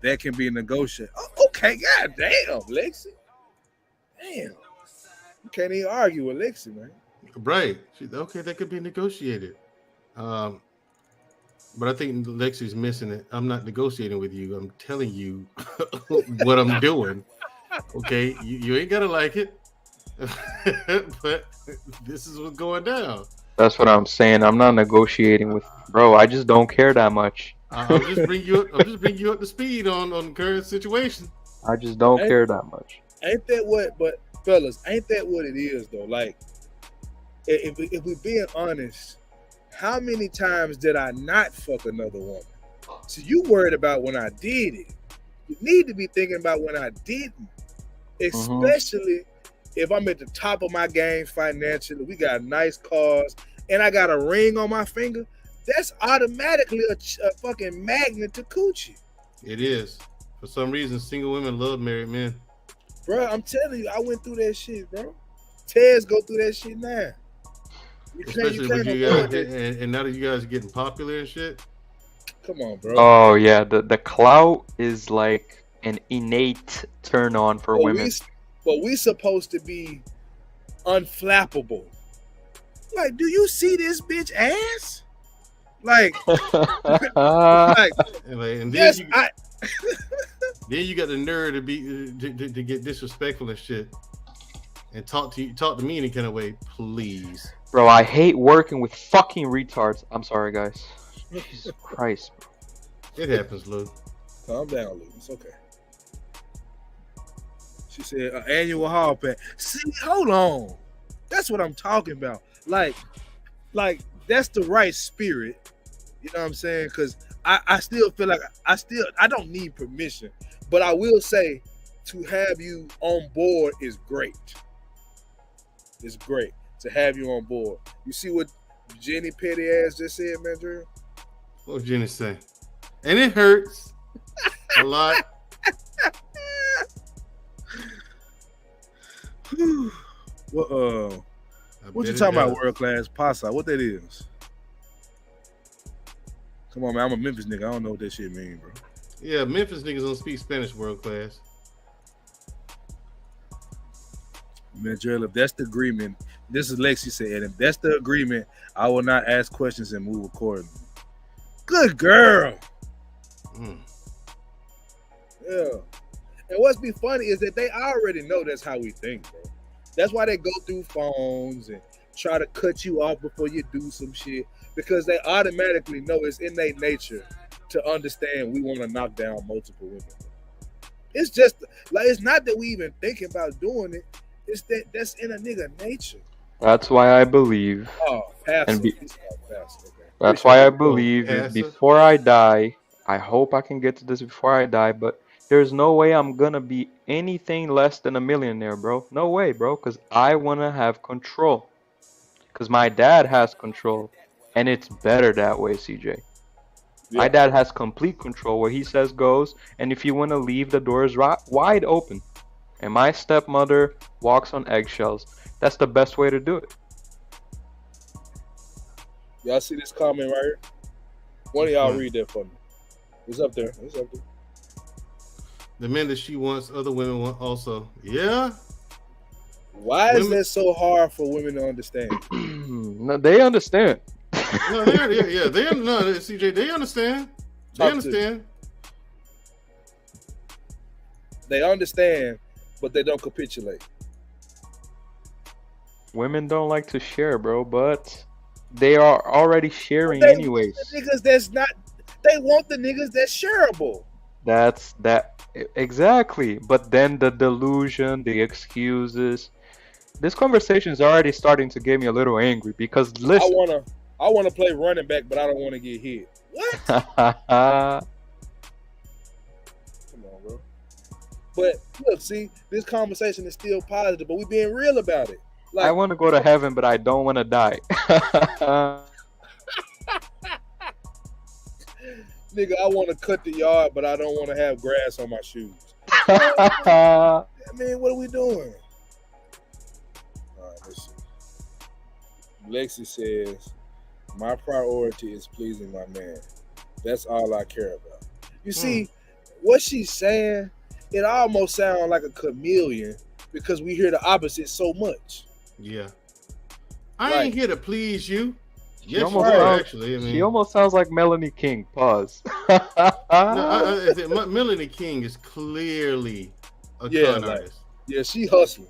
That can be negotiated. Oh, okay, goddamn, Lexi. Damn. You can't even argue with Lexi, man. Right. Okay, that could be negotiated. But I think Lexi's missing it. I'm not negotiating with you. I'm telling you what I'm doing. Okay, you ain't gotta like it, but this is what's going down. That's what I'm saying. I'm not negotiating with bro. I just don't care that much. I'll just bring you up to speed on the current situation. I just don't care that much. Ain't that what? But fellas, ain't that what it is though? Like, if we being honest, how many times did I not fuck another woman? So you worried about when I did it. You need to be thinking about when I didn't. Especially if I'm at the top of my game financially, we got nice cars, and I got a ring on my finger. That's automatically a fucking magnet to coochie. It is. For some reason, single women love married men. Bro, I'm telling you, I went through that shit, bro. Tez go through that shit now. Especially with you guys, and now that you guys are getting popular and shit. Come on, bro. Oh yeah, the clout is like an innate turn on for women. But we supposed to be unflappable. Like, do you see this bitch ass? Like, and yes, then you got the nerve to get disrespectful and shit, and talk to me any kind of way, please. Bro, I hate working with fucking retards. I'm sorry, guys. Jesus Christ, bro. It happens, Lou. Calm down, Lou. It's okay. She said, annual hall pass. See, hold on. That's what I'm talking about. Like that's the right spirit. You know what I'm saying? Because I still feel like I don't need permission, but I will say to have you on board is great. It's great to have you on board. You see what Jenny Petty ass just said, man, Drew? What Jenny say? And it hurts a lot. What you talking about, world class pasta? What that is? Come on, man. I'm a Memphis nigga. I don't know what that shit mean, bro. Yeah, Memphis niggas don't speak Spanish, world class. Man, Gerald, if that's the agreement, this is Lexi said, if that's the agreement, I will not ask questions and move accordingly. Good girl. Yeah. And what's be funny is that they already know that's how we think, bro. That's why they go through phones and try to cut you off before you do some shit, because they automatically know it's in their nature to understand we want to knock down multiple women. It's just like, it's not that we even thinking about doing it. It's that's in a nigga nature. That's why I believe. Oh, passive. That's why I believe before I die, I hope I can get to this before I die, but there's no way I'm gonna be anything less than a millionaire, bro. No way, bro, because I wanna have control. Because my dad has control, and it's better that way, CJ. My Yeah. dad has complete control where he says goes, and if you want to leave, the door is wide open. And my stepmother walks on eggshells. That's the best way to do it. Y'all see this comment right here? One of y'all one? read that for me. It's up there. It's up there. The men that she wants, other women want also. Yeah. Why is Women- that so hard for women to understand? No, they understand. No, CJ, they understand. They Talk to understand. They understand, but they don't capitulate. Women don't like to share, bro, but they are already sharing They anyways. want the niggas that's not. They want the niggas that's shareable. That's that exactly. But then the delusion, the excuses. This conversation is already starting to get me a little angry because listen. I wanna play running back, but I don't want to get hit. What? Come on, bro. But look, see, this conversation is still positive, but we being real about it. Like, I want to go to heaven, but I don't want to die. nigga, I want to cut the yard, but I don't want to have grass on my shoes. I mean, what are we doing? All right, let's see. Lexi says, my priority is pleasing my man. That's all I care about. You see, what she's saying, it almost sounds like a chameleon because we hear the opposite so much. Yeah. I ain't here to please you. Yes, almost you are, sounds- actually. I mean, She almost sounds like Melanie King. Pause. Melanie King is clearly a Yeah, con like- artist. Yeah, she hustling.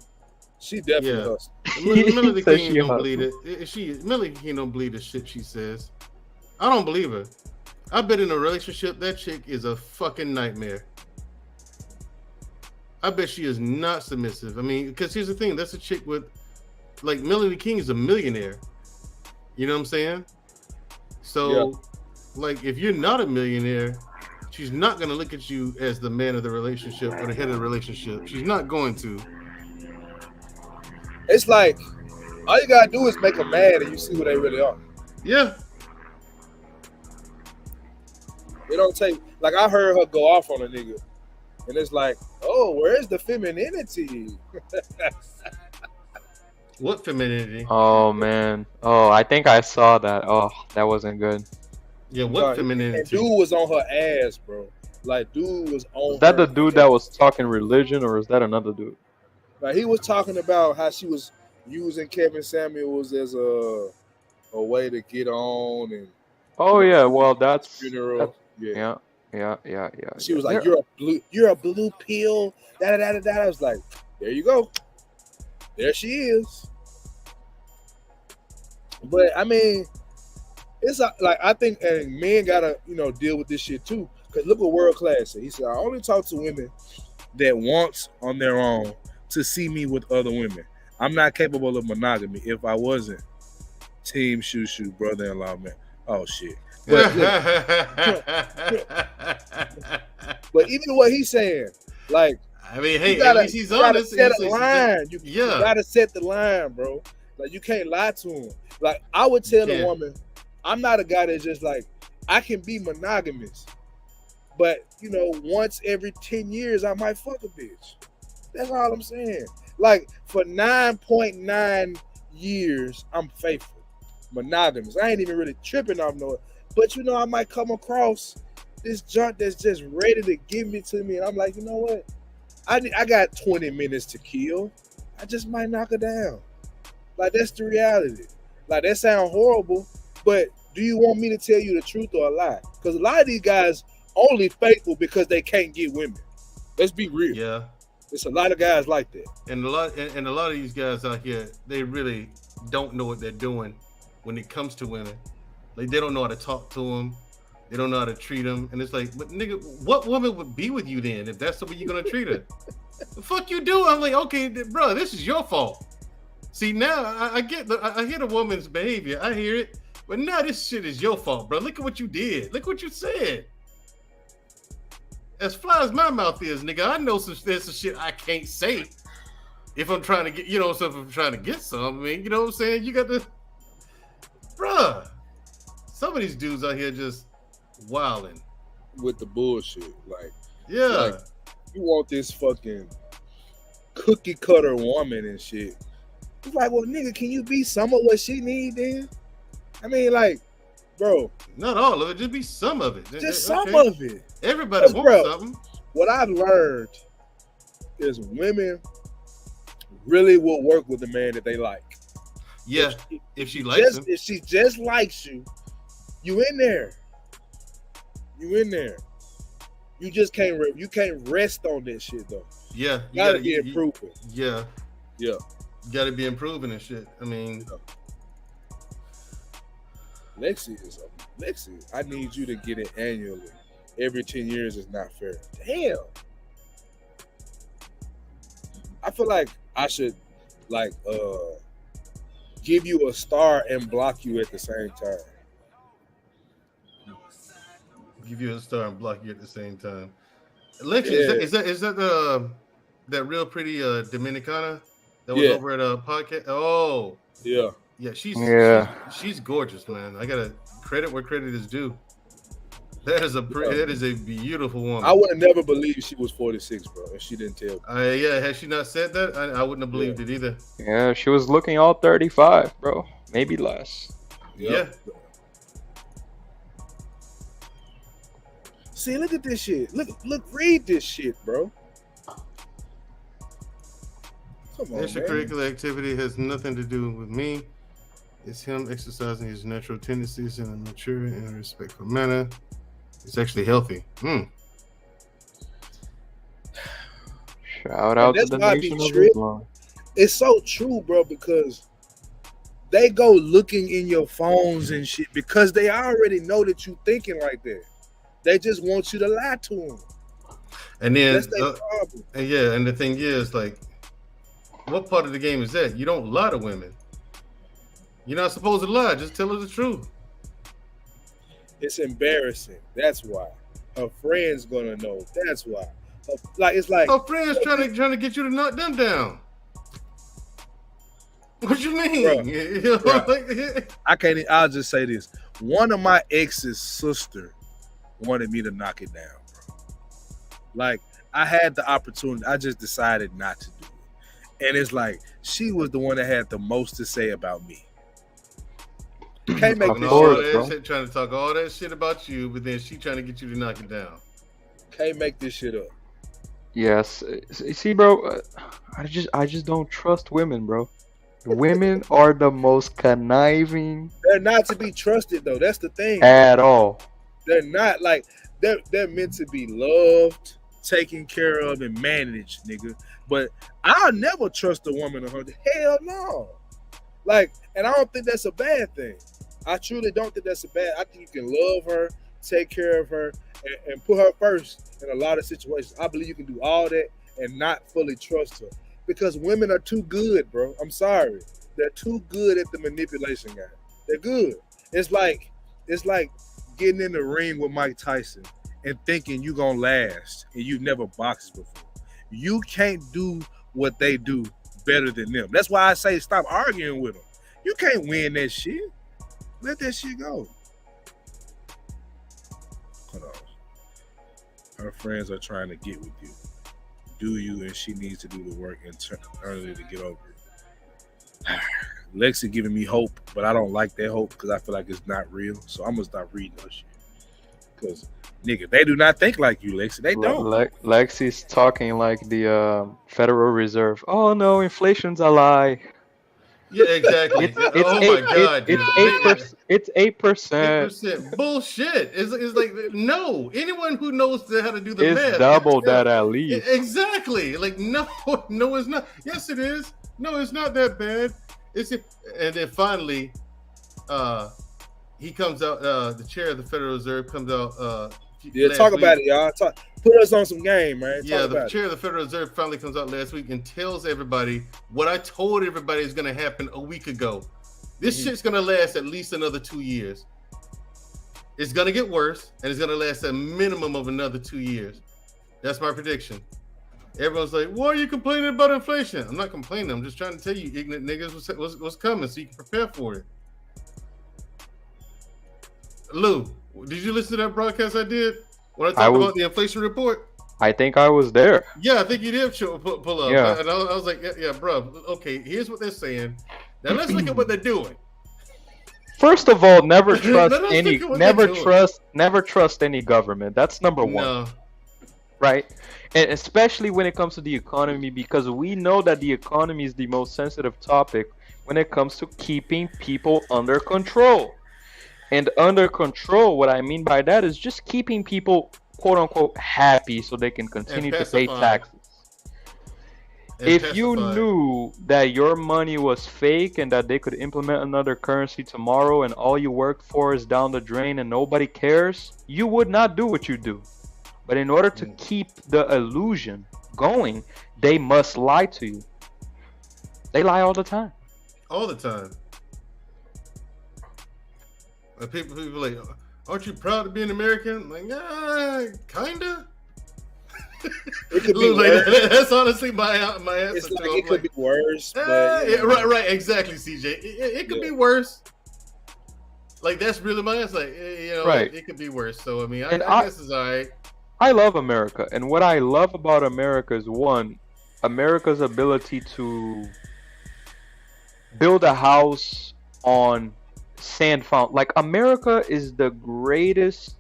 She definitely Yeah. hustling. Melanie Says King she don't believe it. Melanie King don't believe the shit she says. I don't believe her. I've been in a relationship. That chick is a fucking nightmare. I bet she is not submissive. I mean, because here's the thing. That's a chick with, like, Melanie King is a millionaire. You know what I'm saying? So, like, if you're not a millionaire, she's not going to look at you as the man of the relationship or the head of the relationship. She's not going to. It's like, all you got to do is make them mad and you see who they really are. Yeah. It don't take, like, I heard her go off on a nigga. And it's like, oh, where's the femininity? What femininity? Oh man. Oh, I think I saw that. Oh, that wasn't good. Yeah, what Dog, femininity? And dude was on her ass, bro. Like, dude was on Is that her the dude that was talking religion, or is that another dude? Like, he was talking about how she was using Kevin Samuels as a way to get on. And Oh yeah. Well, that's funeral. yeah. She was like, you're a blue pill. Da da da da. I was like, there you go. There she is. But I mean, it's like, I think, and men gotta deal with this shit too. Because look what World Class said. He said, I only talk to women that wants on their own to see me with other women. I'm not capable of monogamy. If I wasn't, team shoo brother-in-law, man. Oh shit. But even what he's saying, like, I mean, hey, at least he's honest. Set a line. You Yeah. gotta set the line, bro. Like, you can't lie to him. Like, I would tell a woman, I'm not a guy that's just like, I can be monogamous, but once every 10 years I might fuck a bitch. That's all I'm saying. Like, for 9.9 years, I'm faithful, monogamous. I ain't even really tripping off no. But I might come across this junk that's just ready to give me to me, and I'm like, you know what? I got 20 minutes to kill. I just might knock her down. Like, that's the reality. Like, that sounds horrible, but do you want me to tell you the truth or a lie? Because a lot of these guys only faithful because they can't get women. Let's be real. Yeah. It's a lot of guys like that. And a lot of these guys out here, they really don't know what they're doing when it comes to women. Like, they don't know how to talk to them. They don't know how to treat them. And it's like, but nigga, what woman would be with you then if that's the way you're going to treat her? The fuck you do? I'm like, okay, bro, this is your fault. See, now I hear the woman's behavior. I hear it. But now this shit is your fault, bro. Look at what you did. Look what you said. as fly as my mouth is, nigga, I know there's some shit I can't say if I'm trying to get, so if I'm trying to get some, I mean, you know what I'm saying? You got to, bruh. Some of these dudes out here just wilding with the bullshit. Like, yeah, you want this fucking cookie cutter woman and shit. It's like, well, nigga, can you be some of what she need then? I mean, like, bro. Not all of it, just be some of it. Just some of it. Everybody wants something. What I've learned is women really will work with the man that they like. Yeah, if she likes him. If she just likes you, you in there. You in there. You just can't rest on that shit though. Yeah, you gotta be improving. Yeah. You gotta be improving and shit. I mean, Lexi, I need you to get it annually. Every 10 years is not fair. Damn. I feel like I should give you a star and block you at the same time. Give you a star and block you at the same time. Lexi, is that that real pretty Dominicana that was over at a podcast? Oh, yeah. She's gorgeous, man. I gotta credit where credit is due. That is a beautiful woman. I would have never believed she was 46, bro, if she didn't tell me. Yeah, had she not said that, I wouldn't have believed it either. Yeah, she was looking all 35, bro. Maybe less. Yeah. See, look at this shit. Look, read this shit, bro. Come on, extracurricular activity has nothing to do with me. It's him exercising his natural tendencies in a mature and respectful manner. It's actually healthy. Shout out to the Nation of Islam. It's so true, bro, because they go looking in your phones and shit because they already know that you thinking like that. They just want you to lie to them. And then, that's their problem. And the thing is, like, what part of the game is that? You don't lie to women. You're not supposed to lie. Just tell her the truth. It's embarrassing. That's why. Her friend's gonna know. That's why. Her friend's trying to get you to knock them down. What you mean? I'll just say this. One of my ex's sister wanted me to knock it down, bro. Like, I had the opportunity. I just decided not to do it. And it's like, she was the one that had the most to say about me. Can't make this shit, trying to talk all that shit about you, but then she trying to get you to knock it down. Can't make this shit up. Yes. See, bro, I just don't trust women, bro. Women are the most conniving. They're not to be trusted, though. That's the thing. At all. They're not like they're meant to be loved, taken care of, and managed, nigga. But I'll never trust a woman 100. Hell no. Like, and I don't think that's a bad thing. I truly don't think that's a bad. I think you can love her, take care of her, and put her first in a lot of situations. I believe you can do all that and not fully trust her. Because women are too good, bro. I'm sorry. They're too good at the manipulation game. They're good. It's like getting in the ring with Mike Tyson and thinking you're gonna last and you've never boxed before. You can't do what they do better than them. That's why I say stop arguing with them. You can't win that shit. Let that shit go. Hold on. Her friends are trying to get with you. Do you, and she needs to do the work internally to get over it. Lexi giving me hope, but I don't like that hope because I feel like it's not real. So I'm gonna stop reading her shit. Because nigga, they do not think like you, Lexi. They don't. Lexi's talking like the Federal Reserve. Oh no, inflation's a lie. Yeah, exactly. It's 8%. 8%. Bullshit. It's like, no. Anyone who knows how to do the math. It's double that at least. Exactly. Like, no, it's not. Yes, it is. No, it's not that bad. And then finally, he comes out, the chair of the Federal Reserve comes out. Talk about it, y'all. Put us on some game, man. The chair of the Federal Reserve finally comes out last week and tells everybody what I told everybody is going to happen a week ago. This shit's going to last at least another 2 years. It's going to get worse, and it's going to last a minimum of another 2 years. That's my prediction. Everyone's like, "Why are you complaining about inflation?" I'm not complaining. I'm just trying to tell you, ignorant niggas, what's coming, so you can prepare for it. Lou, did you listen to that broadcast I did when I talked about the inflation report? I think I was there. Yeah, I think you did pull up. Yeah. And I was like, yeah, bro. Okay, here's what they're saying. Now let's look at what they're doing. First of all, never trust Let us any, look at what never they're doing. never trust any government. That's number one, No. right? And especially when it comes to the economy, because we know that the economy is the most sensitive topic when it comes to keeping people under control. And under control, what I mean by that is just keeping people, quote unquote, happy so they can continue to pay taxes. If you knew that your money was fake and that they could implement another currency tomorrow and all you work for is down the drain and nobody cares, you would not do what you do. But in order to keep the illusion going, they must lie to you. They lie all the time. All the time. And people like, aren't you proud to be an American? I'm like, yeah, kinda. It could be worse. That's honestly my answer. It's like it could be worse. But, yeah, right, exactly, CJ. It could be worse. Like that's really my answer. Like, right. It could be worse. So I mean, I guess it's all right. I love America, and what I love about America is one, America's ability to build a house on sand fountain. Like America is the greatest,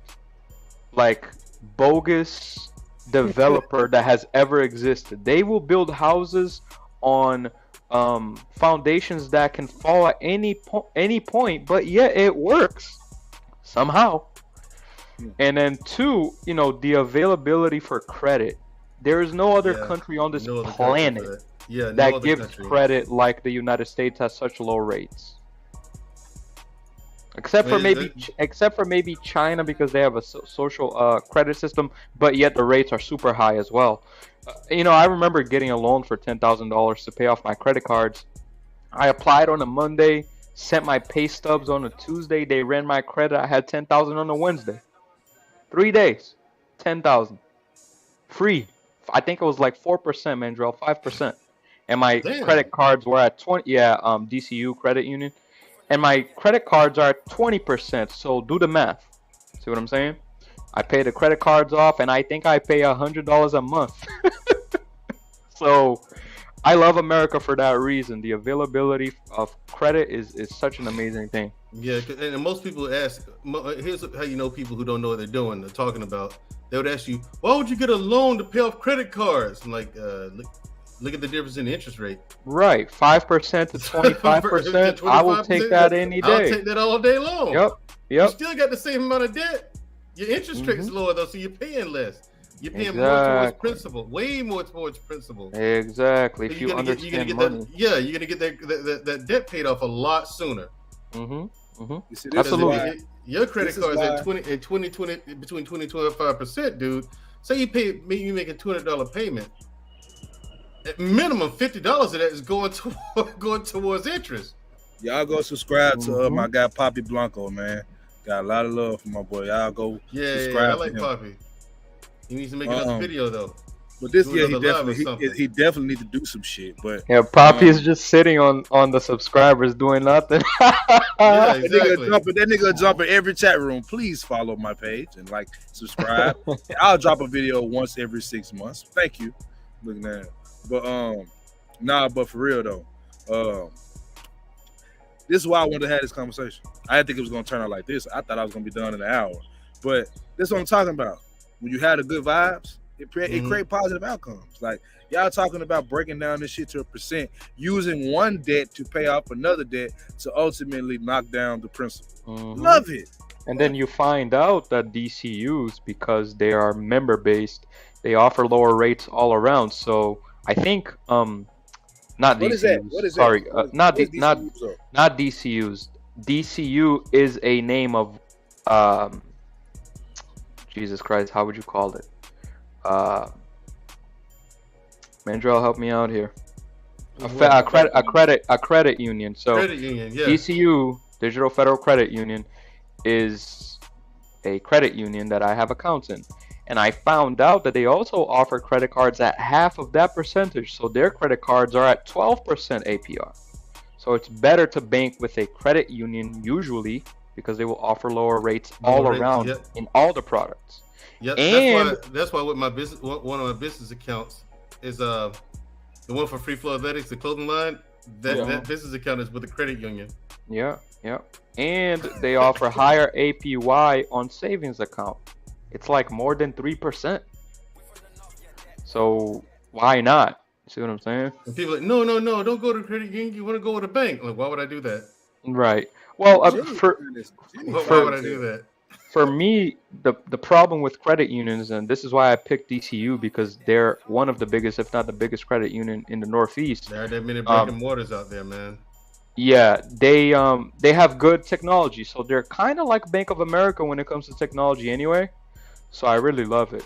like bogus developer that has ever existed. They will build houses on foundations that can fall at any point, but yet it works somehow. And then two, the availability for credit. There is no other country on this planet that gives credit like the United States has such low rates. Except for maybe China, because they have a social credit system, but yet the rates are super high as well. I remember getting a loan for $10,000 to pay off my credit cards. I applied on a Monday, sent my pay stubs on a Tuesday. They ran my credit. I had $10,000 on a Wednesday. 3 days, 10,000, free. I think it was like 4%, Mandrell, 5%. And my credit cards were at 20. Yeah, DCU credit union. And my credit cards are 20%. So do the math. See what I'm saying? I pay the credit cards off, and I think I pay $100 a month. So I love America for that reason. The availability of credit is such an amazing thing. Yeah, and most people ask, here's how you know people who don't know what they're doing, they're talking about. They would ask you, why would you get a loan to pay off credit cards? I'm like, look at the difference in the interest rate. Right, 5% to 25%. I will take that any day. I'll take that all day long. Yep. You still got the same amount of debt. Your interest rate is lower though, so you're paying less. You're paying more towards principal, way more towards principal. Exactly. So if you understand money. You're gonna get that debt paid off a lot sooner. You see, Absolutely. Your credit card is at 20 between 20 and 25%, dude. Say you make a $200 payment. At minimum $50 of that is going towards interest. Y'all go subscribe to my guy Poppy Blanco, man. Got a lot of love for my boy. Y'all go subscribe I like to him. Poppy. He needs to make another video though. But this year he definitely need to do some shit. But yeah, Poppy is just sitting on the subscribers doing nothing. Yeah, exactly. That nigga jump in every chat room. Please follow my page and subscribe. I'll drop a video once every 6 months. Thank you. Looking at it. But but for real though, this is why I wanted to have this conversation. I didn't think it was gonna turn out like this. I thought I was gonna be done in an hour. But this is what I'm talking about. When you have the good vibes, it create positive outcomes. Like y'all talking about breaking down this shit to a percent, using one debt to pay off another debt to ultimately knock down the principal. Love it. And then you find out that DCUs, because they are member based, they offer lower rates all around. So I think not what DCUs. What is sorry, that? not DCUs. DCU is a name of Jesus Christ, how would you call it? Mandrell, help me out here. A credit union. So credit union, yeah. DCU, Digital Federal Credit Union, is a credit union that I have accounts in. And I found out that they also offer credit cards at half of that percentage. So their credit cards are at 12% APR. So it's better to bank with a credit union usually because they will offer lower rates all around in all the products. Yep, And that's why with my business, one of my business accounts is the one for Free Flow Athletics, the clothing line. That business account is with the credit union. Yeah. And they offer higher APY on savings account. It's like more than 3%. So why not? See what I'm saying? And people are like, no, don't go to credit union. You want to go with a bank? Like, why would I do that? Right. Well, why would I do that? For me, the problem with credit unions, and this is why I picked DCU, because they're one of the biggest, if not the biggest, credit union in the Northeast. There are that many brick and mortars out there, man. Yeah, they have good technology, so they're kind of like Bank of America when it comes to technology, anyway. So I really love it.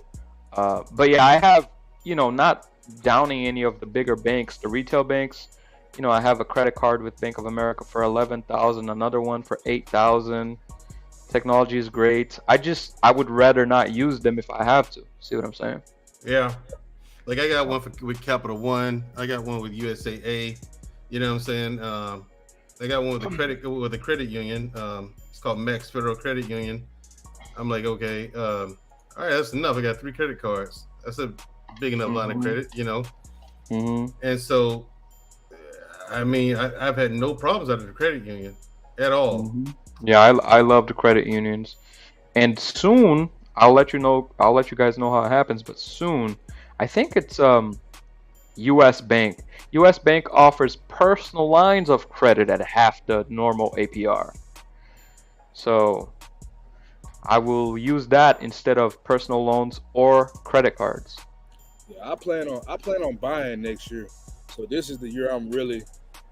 But yeah, I have, not downing any of the bigger banks, the retail banks. I have a credit card with Bank of America for 11,000, another one for 8,000. Technology is great. I would rather not use them if I have to. See what I'm saying? Yeah. Like I got one with Capital One. I got one with USAA. You know what I'm saying? I got one with the credit union. It's called Max Federal Credit Union. I'm like, okay, all right, that's enough. I got 3 credit cards. That's a big enough line of credit, And so, I mean, I've had no problems out of the credit union at all. Yeah, I love the credit unions, and soon I'll let you guys know how it happens. But soon, I think it's U.S. Bank. U.S. Bank offers personal lines of credit at half the normal APR. So I will use that instead of personal loans or credit cards. Yeah, I plan on buying next year. So this is the year I'm really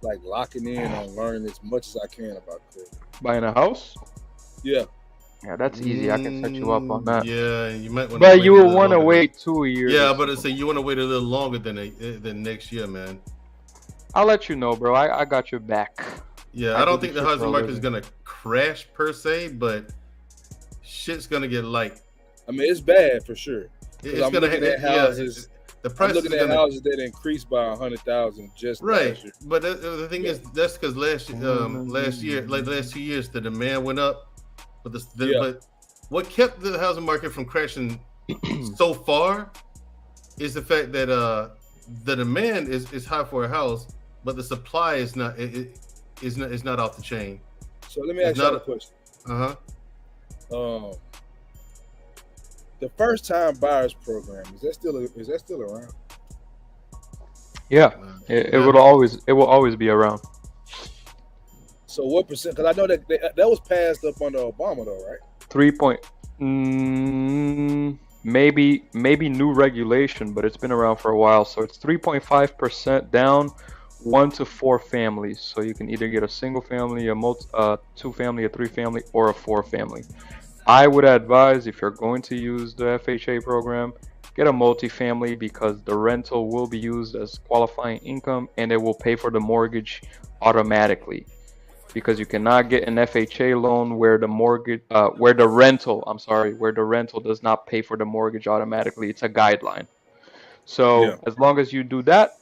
like locking in on learning as much as I can about credit. Buying a house? Yeah. Yeah, that's easy. I can set you up on that. Yeah, you might want. But you will want to wait 2 years. Yeah, but it's you want to wait a little longer than next year, man. I'll let you know, bro. I got your back. Yeah, I don't think the housing market is gonna crash per se, but shit's gonna get light. I mean, it's bad for sure. It's gonna hit houses. The price I'm looking at houses that increased by 100,000 just last year. But the thing is, that's because last year, like the last 2 years, the demand went up. But but what kept the housing market from crashing so far is the fact that the demand is high for a house, but the supply is not not off the chain. So let me ask you a question. The first time buyers program, is that still around? Yeah, it will always be around. So what percent? Because I know that that was passed up under Obama, though, right? 3 point, maybe new regulation, but it's been around for a while. So it's 3.5% down, 1 to 4 families. So you can either get a single family, a 2 family, a 3 family, or a 4 family. I would advise, if you're going to use the FHA program, get a multifamily, because the rental will be used as qualifying income and it will pay for the mortgage automatically. Because you cannot get an FHA loan where the rental does not pay for the mortgage automatically. It's a guideline. So as long as you do that,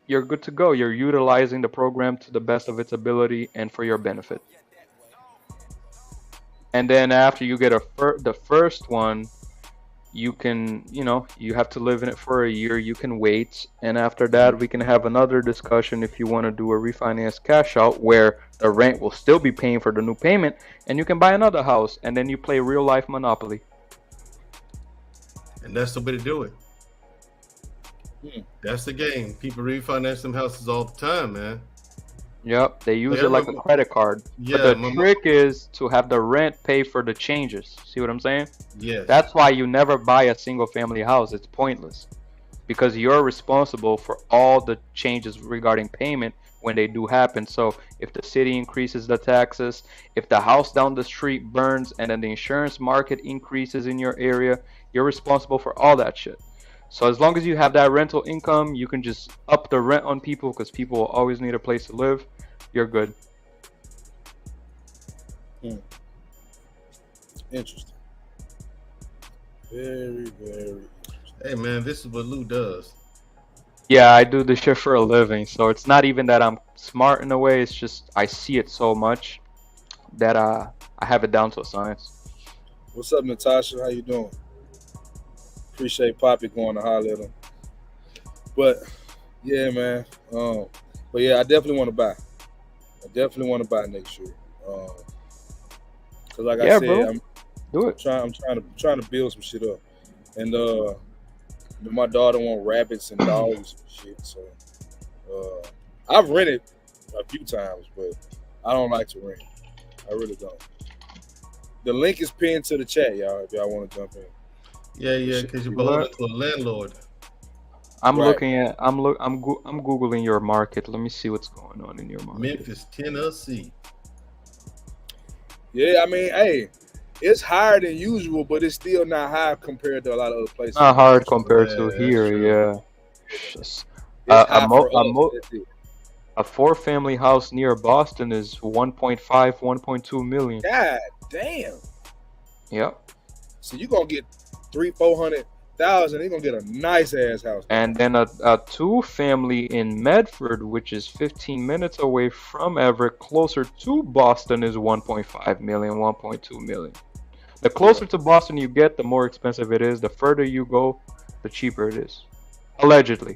you're good to go. You're utilizing the program to the best of its ability and for your benefit. And then after you get the first one, you can, you have to live in it for a year. You can wait, and after that, we can have another discussion if you want to do a refinance cash out where the rent will still be paying for the new payment, and you can buy another house, and then you play real life Monopoly. And that's the way to do it. That's the game. People refinance them houses all the time, man. Yep, they use it like a credit card. Yeah, but the trick is to have the rent pay for the changes. See what I'm saying? Yeah. That's why you never buy a single family house. It's pointless. Because you're responsible for all the changes regarding payment when they do happen. So if the city increases the taxes, if the house down the street burns, and then the insurance market increases in your area, you're responsible for all that shit. So as long as you have that rental income, you can just up the rent on people, because people will always need a place to live. You're good. Interesting. Very, very. Hey man, this is what Lou does. Yeah, I do this shit for a living, so it's not even that I'm smart in a way. It's just I see it so much that I have it down to a science. What's up, Natasha? How you doing? Appreciate Poppy going to holler at him. But yeah, man. But yeah, I definitely want to buy. I definitely want to buy next year. Cause like I Yeah, said, bro. I'm Do it. trying to build some shit up, and my daughter want rabbits and dogs and shit. So I've rented a few times, but I don't like to rent. I really don't. The link is pinned to the chat, y'all. If y'all want to jump in. Yeah, because you're beholden to a landlord. I'm Right. looking at I'm googling your market. Let me see what's going on in your market. Memphis, Tennessee. Yeah, I mean, hey, it's higher than usual, but it's still not high compared to a lot of other places. Not hard compared Yeah, to that's here. true. Yeah. It's high for us. That's it. A 4-family house near Boston is 1.5, 1.2 million. God damn. Yep. So you gonna get 300,000-400,000. You're gonna get a nice ass house. And then a 2-family in Medford, which is 15 minutes away from Everett, closer to Boston, is 1.5 million, 1.2 million. The closer to Boston you get, the more expensive it is. The further you go, the cheaper it is. Allegedly.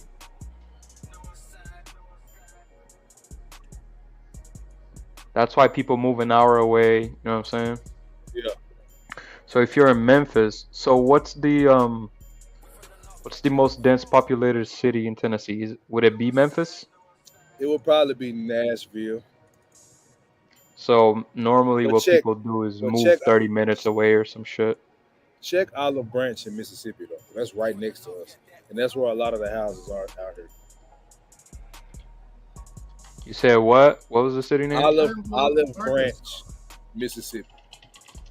That's why people move an hour away, you know what I'm saying? Yeah. So if you're in Memphis, so what's the most dense populated city in Tennessee? Would it be Memphis? It will probably be Nashville. So normally But what check- people do is but move check- 30 minutes away or some shit. Check Olive Branch in Mississippi though. That's right next to us, and that's where a lot of the houses are out here. You said what? What was the city name? Olive Branch, Mississippi.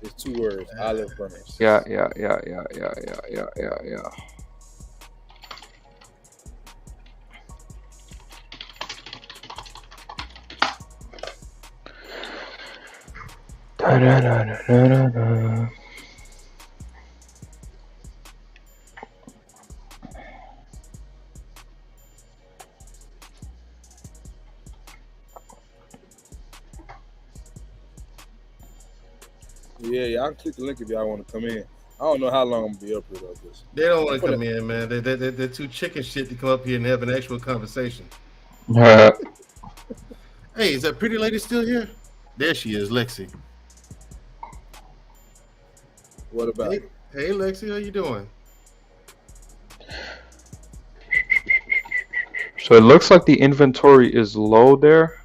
It's 2 words. Olive Branch. Yeah. Da-da-da-da-da-da. Yeah, y'all can click the link if y'all want to come in. I don't know how long I'm gonna be up here though. Cause They don't want to come in, man. They're too chicken shit to come up here and have an actual conversation. Hey, is that pretty lady still here? There she is, Lexi. What about? Hey, Lexi, how you doing? So it looks like the inventory is low there,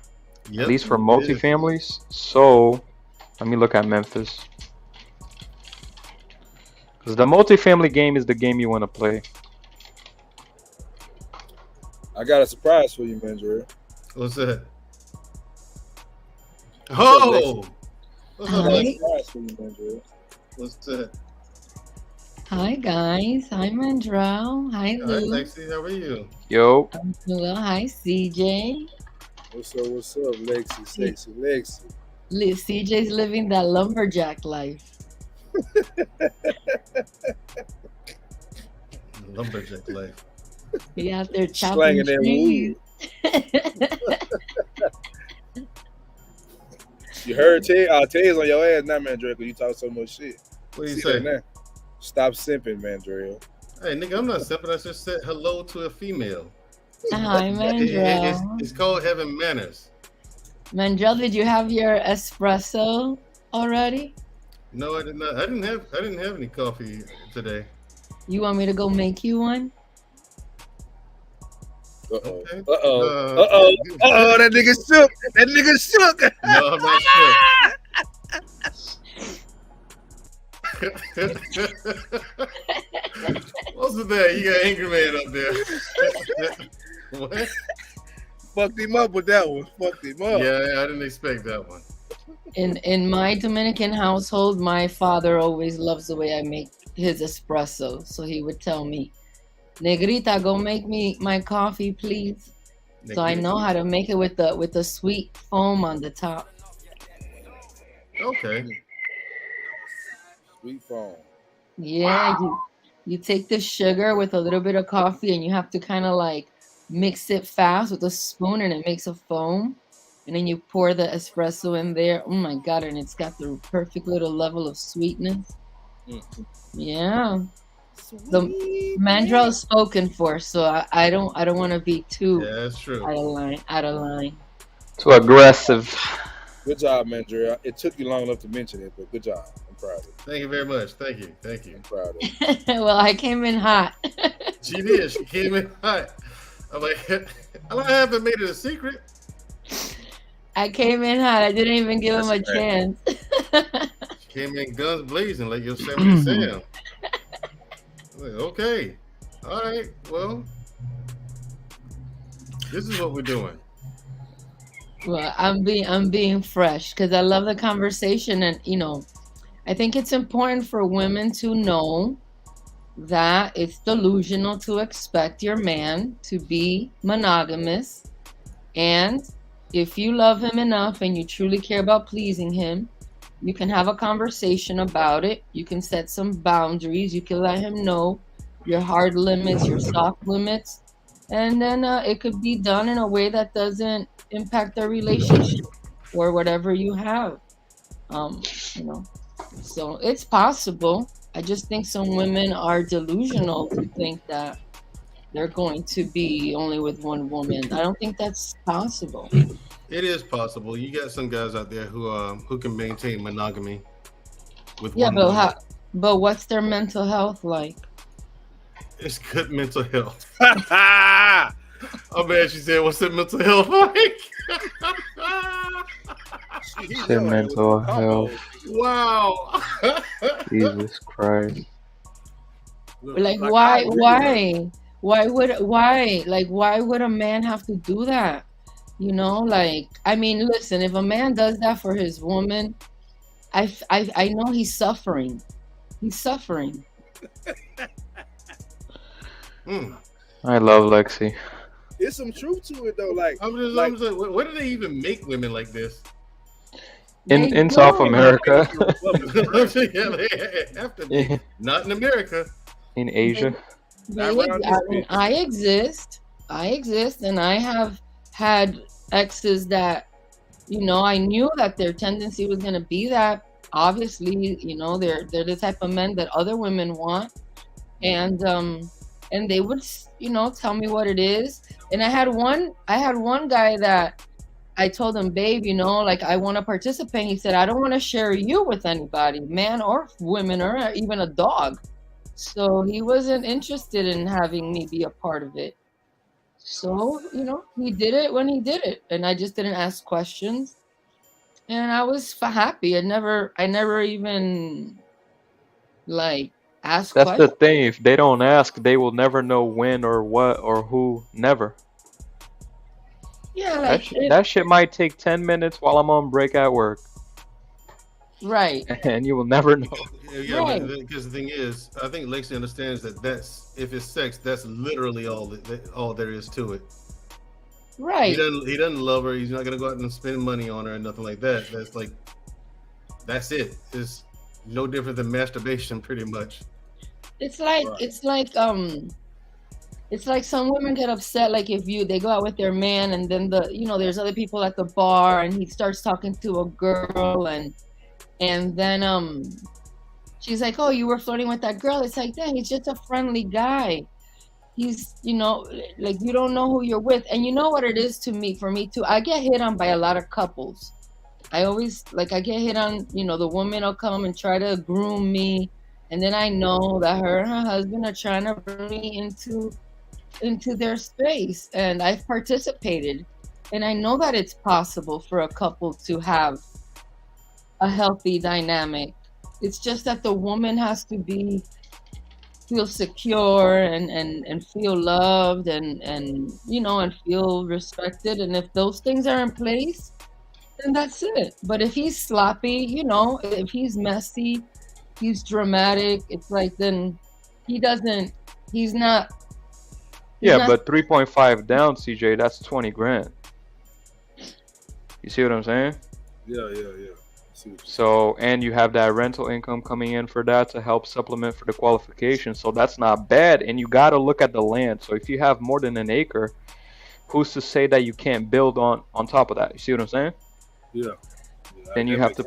Yep, at least for it is. multifamilies. So let me look at Memphis. Because the multifamily game is the game you want to play. I got a surprise for you, man, Jarrell. What's that? Oh! What's up, I got a Lexi? surprise for you, man, Jarrell. What's that? Hi guys, hi Mandrell, hi Hi, Lou. Lexi. How are you? Yo. I'm doing well. Hi CJ. What's up, Lexi? Sexy Lexi. CJ's living that lumberjack life. Lumberjack life. He out there Slanging chopping that trees. You heard Ted's on your ass now, man, Jarrell, because you talk so much shit. What do you See say? that now? Stop simping, man, Jarrell. Hey, nigga, I'm not simple. I just said hello to a female. Hi Mandrell. It's called having manners. Mandrell, did you have your espresso already? No, I did not. I didn't have any coffee today. You want me to go make you one? Uh-oh. Okay. Uh-oh. That nigga shook. That nigga shook. No, I'm not sure. What's with that? You got angry man up there. What? Fucked him up with that one. Fucked him up. Yeah, I didn't expect that one. In my Dominican household, my father always loves the way I make his espresso. So he would tell me, Negrita, go make me my coffee, please. So I know how to make it with the sweet foam on the top. Okay. Sweet phone. Yeah, you take the sugar with a little bit of coffee and you have to kind of like mix it fast with a spoon and it makes a foam. And then you pour the espresso in there. Oh my God, and it's got the perfect little level of sweetness. Yeah. The Mandrel is spoken for, so I don't want to be too Yeah, that's true. out of line. Too aggressive. Good job, man, Dre. It took you long enough to mention it, but good job. I'm proud of you. Thank you very much. Thank you. I'm proud of you. Well, I came in hot. She did. She came in hot. I'm like, I haven't made it a secret. I came in hot. I didn't even give him a chance. She came in guns blazing like Yosemite Sam. Like, okay. All right. Well, this is what we're doing. Well, I'm being fresh because I love the conversation, and I think it's important for women to know that it's delusional to expect your man to be monogamous, and if you love him enough and you truly care about pleasing him, you can have a conversation about it. You can set some boundaries. You can let him know your hard limits, your soft limits, and then it could be done in a way that doesn't impact their relationship or whatever you have. So it's possible. I just think some women are delusional to think that they're going to be only with one woman. I don't think that's possible. It is possible. You got some guys out there who can maintain monogamy with Yeah, one but woman. but what's their mental health like? It's good mental health. Oh man, she said, "What's their mental health like?" Shit, mental health. Wow. Jesus Christ. Like why would a man have to do that? I mean, listen, if a man does that for his woman, I know he's suffering. He's suffering. I love Lexi. There's some truth to it though. Like, I'm just like, where do they even make women like this? In South America. Yeah, they have to be. Not in America. In Asia. I exist, and I have had exes that, I knew that their tendency was going to be that. Obviously, they're the type of men that other women want, and they would, tell me what it is. And I had one guy that I told him, babe, I want to participate. He said, I don't want to share you with anybody, man or women or even a dog. So he wasn't interested in having me be a part of it. So, he did it when he did it. And I just didn't ask questions. And I was happy. I never even asked That's questions. the thing. If they don't ask, they will never know when or what or who. Never. Yeah, that shit might take 10 minutes while I'm on break at work. Right. And you will never know. Yeah, right. Because the thing is, I think Lexi understands that if it's sex, that's literally all there is to it. Right. He doesn't love her. He's not gonna go out and spend money on her and nothing like that. That's it. It's no different than masturbation, pretty much. It's like some women get upset, like if they go out with their man and then there's other people at the bar and he starts talking to a girl and then she's like, oh, you were flirting with that girl. It's like, dang, he's just a friendly guy. He's, you don't know who you're with. And you know what it is for me too. I get hit on by a lot of couples. I always, I get hit on, the woman will come and try to groom me. And then I know that her and her husband are trying to bring me into their space. And I've participated. And I know that it's possible for a couple to have a healthy dynamic. It's just that the woman has to feel secure and feel loved and feel respected. And if those things are in place, then that's it. But if he's sloppy, if he's messy, he's dramatic, it's like then he's not. But 3.5 down, CJ, that's 20 grand. You see what I'm saying? Yeah. So, and you have that rental income coming in for that to help supplement for the qualification. So that's not bad. And you got to look at the land. So if you have more than an acre, who's to say that you can't build on top of that? You see what I'm saying? Yeah. Then you have to,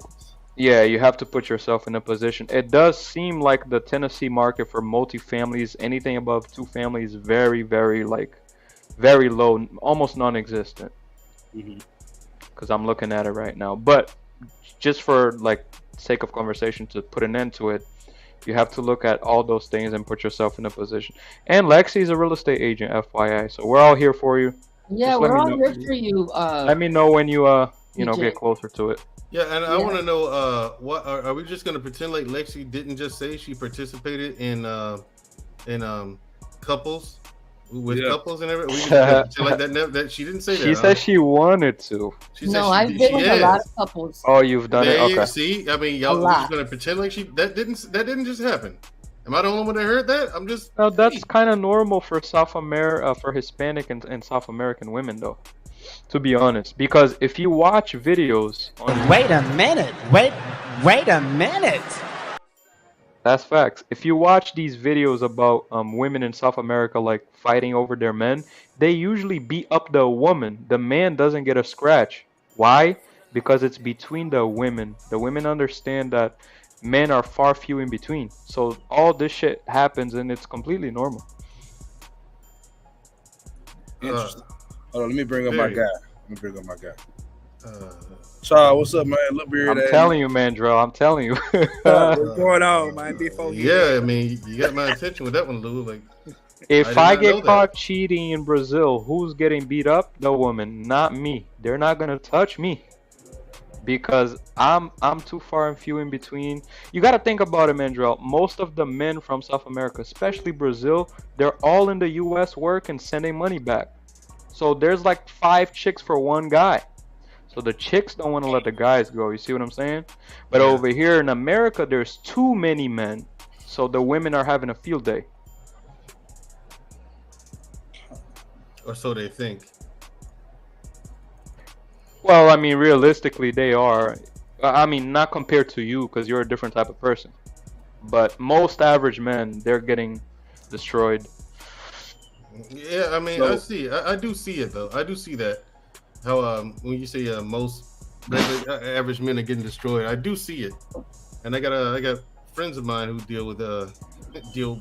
yeah, you have to put yourself in a position. It does seem like the Tennessee market for multifamilies, anything above 2 families, very, very very low, almost non-existent. Because I'm looking at it right now. But just for sake of conversation, to put an end to it, you have to look at all those things and put yourself in a position. And Lexi's a real estate agent, FYI. So we're all here for you. Yeah, we're all here for you. Let me know when you get closer to it. Yeah, and I want to know what are we just gonna pretend like Lexi didn't just say she participated in couples with couples and everything? We just like that she didn't say that. She said she wanted to. I've been with a lot of couples. Oh, you've done it. Okay. See, I mean, y'all just gonna pretend like that didn't just happen. Am I the only one that heard that? I'm just. No, that's kind of normal for for Hispanic and South American women, though. To be honest, because if you watch videos Wait a minute. Wait a minute. That's facts. If you watch these videos about women in South America fighting over their men, they usually beat up the woman. The man doesn't get a scratch. Why? Because it's between the women. The women understand that men are far few in between. So all this shit happens and it's completely normal. Interesting. Hold on, let me bring up my guy. Charles, what's up, man? Little beard. I'm telling you, Mandrell. I'm telling you. What's going on, man? Before I mean, you got my attention with that one, Lou. If I get caught cheating in Brazil, who's getting beat up? The woman, not me. They're not gonna touch me because I'm too far and few in between. You got to think about it, Mandrell. Most of the men from South America, especially Brazil, they're all in the U.S. working, sending money back. So there's 5 chicks for one guy. So the chicks don't want to let the guys go. You see what I'm saying? But over here in America, there's too many men. So the women are having a field day. Or so they think. Well, I mean, realistically, they are. I mean, not compared to you because you're a different type of person. But most average men, they're getting destroyed. Yeah, I mean, I do see it though. I do see that. How when you say most average men are getting destroyed, I do see it. And I got friends of mine who deal with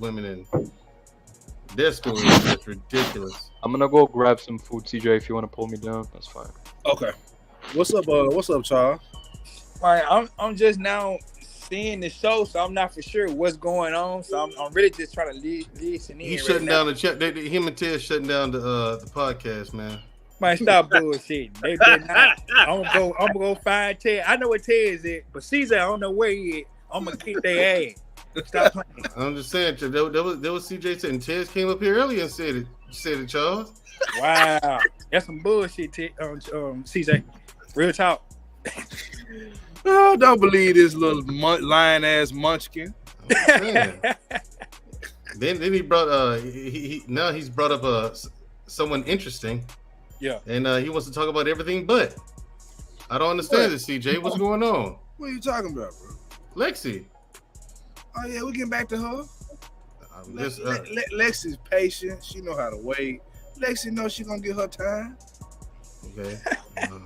women, and their story is just ridiculous. I'm gonna go grab some food, CJ. If you want to pull me down, that's fine. Okay. What's up, Charles? All right, I'm just now seeing the show, so I'm not for sure what's going on. So I'm really just trying to listen in. He's shutting down the chat. Him and Ted shutting down the podcast, man. Man, stop bullshitting. They better not. I'm gonna go find Ted. I know what Ted is at, but Caesar, I don't know where he is. I'm gonna kick their ass. Stop playing. I'm just saying, there was CJ said, and Ted came up here earlier and said it, Charles. Wow, that's some bullshit, Ted. CJ, real talk. Oh, don't believe this little lying ass munchkin. Then he brought he's brought up someone interesting. Yeah. And he wants to talk about everything, but I don't understand this, CJ. What's going on? What are you talking about, bro? Lexi. Oh yeah, we getting back to her. Lexi's patient. She know how to wait. Lexi knows she's gonna get her time. Okay.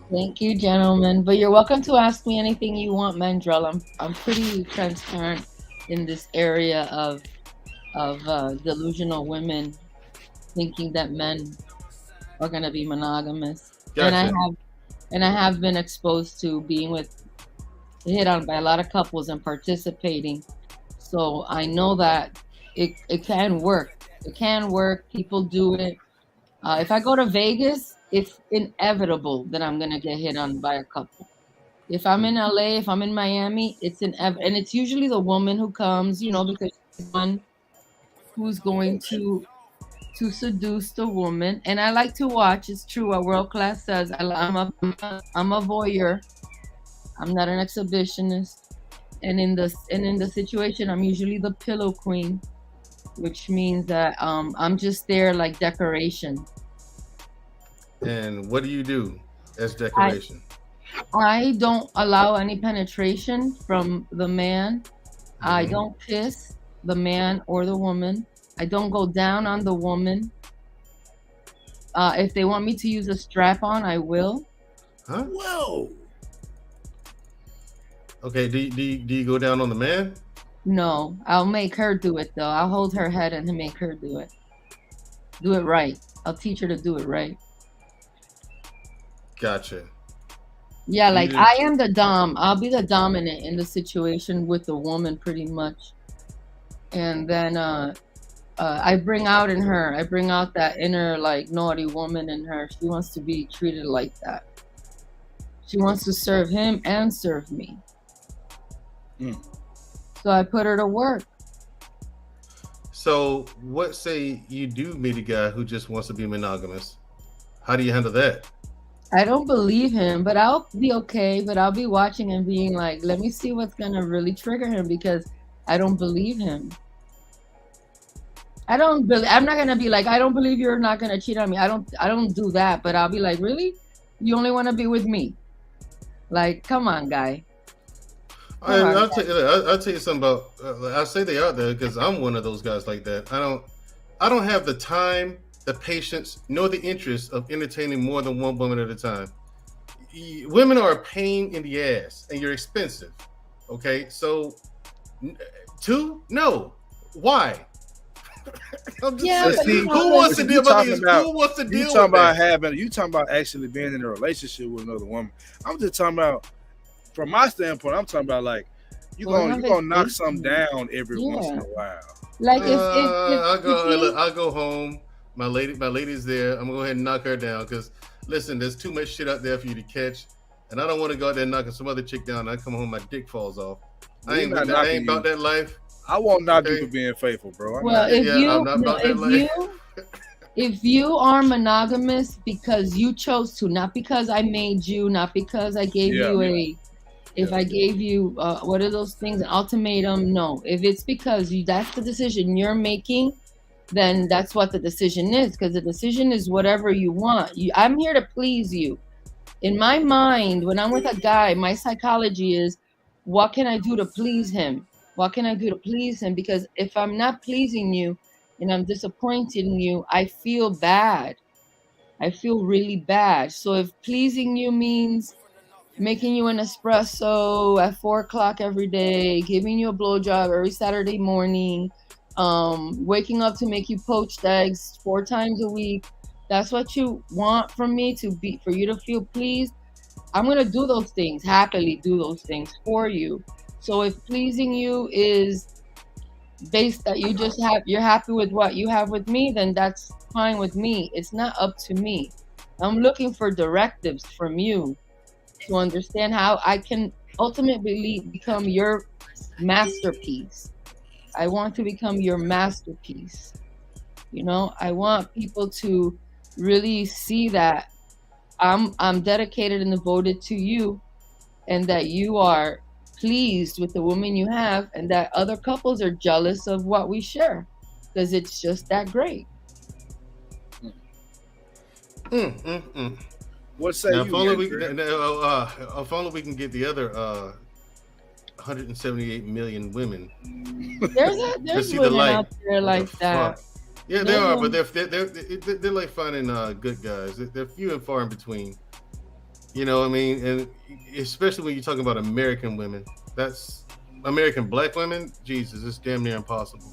Thank you, gentlemen. But you're welcome to ask me anything you want, Mandrell. I'm pretty transparent in this area of delusional women thinking that men are gonna be monogamous. Gotcha. And I have been exposed to being hit on by a lot of couples and participating. So I know that it can work. It can work. People do it. If I go to Vegas, it's inevitable that I'm gonna get hit on by a couple. If I'm in LA, if I'm in Miami, it's and it's usually the woman who comes, because she's one who's going to seduce the woman. And I like to watch. It's true. What World Class says. I'm a voyeur. I'm not an exhibitionist. And in the situation, I'm usually the pillow queen, which means that I'm just there like decoration. And what do you do as decoration? I don't allow any penetration from the man. I don't kiss the man or the woman. I don't go down on the woman. If they want me to use a strap on, I will. Huh? Whoa. Okay. Do you go down on the man? No, I'll make her do it though. I'll hold her head and make her do it. Do it right. I'll teach her to do it right. Gotcha. Yeah, You like did- I am the dom. I'll be the dominant in the situation with the woman pretty much. And then I bring out in her, I bring out that inner like naughty woman in her. She wants to be treated like that. She wants to serve him and serve me. So I put her to work. So, what say you do meet a guy who just wants to be monogamous? How do you handle that? I don't believe him, but I'll be okay. But I'll be watching and being like, let me see what's gonna really trigger him because I don't believe him. I'm not gonna be like, I don't believe you're not gonna cheat on me. I don't do that. But I'll be like, really? You only want to be with me? Like, come on, guy. I'll tell you something about. I say they out there because I'm one of those guys like that. I don't have the time, the patience, nor the interest of entertaining more than one woman at a time. Women are a pain in the ass, and you're expensive. Okay, so two? No. Why? I'm just Yeah, saying, but who wants to deal with this? Who wants to You deal talking with about that? you talking about actually being in a relationship with another woman. I'm just talking about, from my standpoint, I'm talking about like you gonna knock something down every once in a while. Like I'll go home. My lady's there. I'm gonna go ahead and knock her down because listen, there's too much shit out there for you to catch, and I don't want to go out there knocking some other chick down. And I come home, my dick falls off. I ain't about that life. I won't knock you for being faithful, bro. Well, if you are monogamous because you chose to, not because I made you, not because I gave you I gave you what are those things, an ultimatum? No, if it's because that's the decision you're making, then that's what the decision is. Because the decision is whatever you want. I'm here to please you. In my mind, when I'm with a guy, my psychology is, what can I do to please him? What can I do to please him? Because if I'm not pleasing you and I'm disappointing you, I feel bad. I feel really bad. So if pleasing you means making you an espresso at 4 o'clock every day, giving you a blowjob every Saturday morning, waking up to make you poached eggs 4 times a week, that's what you want from me for you to feel pleased, I'm gonna do those things, happily do those things for you. So if pleasing you is based that you're happy with what you have with me, then that's fine with me. It's not up to me. I'm looking for directives from you to understand how I can ultimately become your masterpiece. I want to become your masterpiece. You know, I want people to really see that I'm dedicated and devoted to you, and that you are pleased with the woman you have, and that other couples are jealous of what we share because it's just that great. What say now, you? If only we can get the other 178 million women. There's women out there like that. Yeah, there are, but they're like finding good guys. They're few and far in between. You know what I mean? And especially when you're talking about American women, that's American black women. Jesus, it's damn near impossible.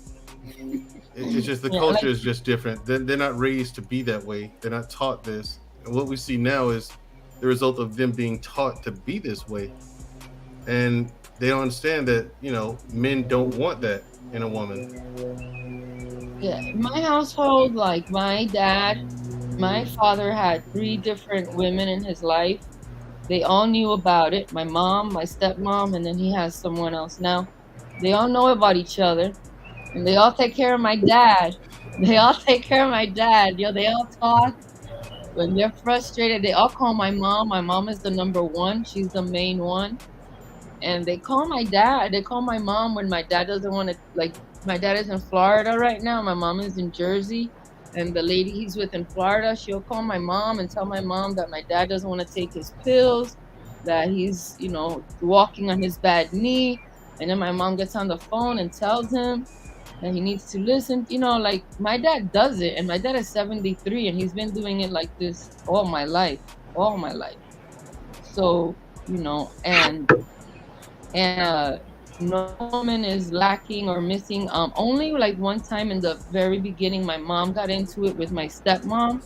It's just the culture is just different. They're not raised to be that way. They're not taught this. And what we see now is the result of them being taught to be this way. And they don't understand that, you know, men don't want that in a woman. Yeah, my household, like my father had 3 different women in his life. They all knew about it. My mom, my stepmom, and then he has someone else now. They all know about each other, and they all take care of my dad. They all take care of my dad. You know, they all talk. When they're frustrated, they all call my mom. My mom is the number one. She's the main one. And they call my dad. They call my mom when my dad doesn't want to, like, my dad is in Florida right now. My mom is in Jersey. And the lady he's with in Florida, she'll call my mom and tell my mom that my dad doesn't want to take his pills. that he's, you know, walking on his bad knee. And then my mom gets on the phone and tells him that he needs to listen. You know, like my dad does it, and my dad is 73, and he's been doing it like this all my life, all my life. So, you know, and no woman is lacking or missing. Only like one time in the very beginning, my mom got into it with my stepmom,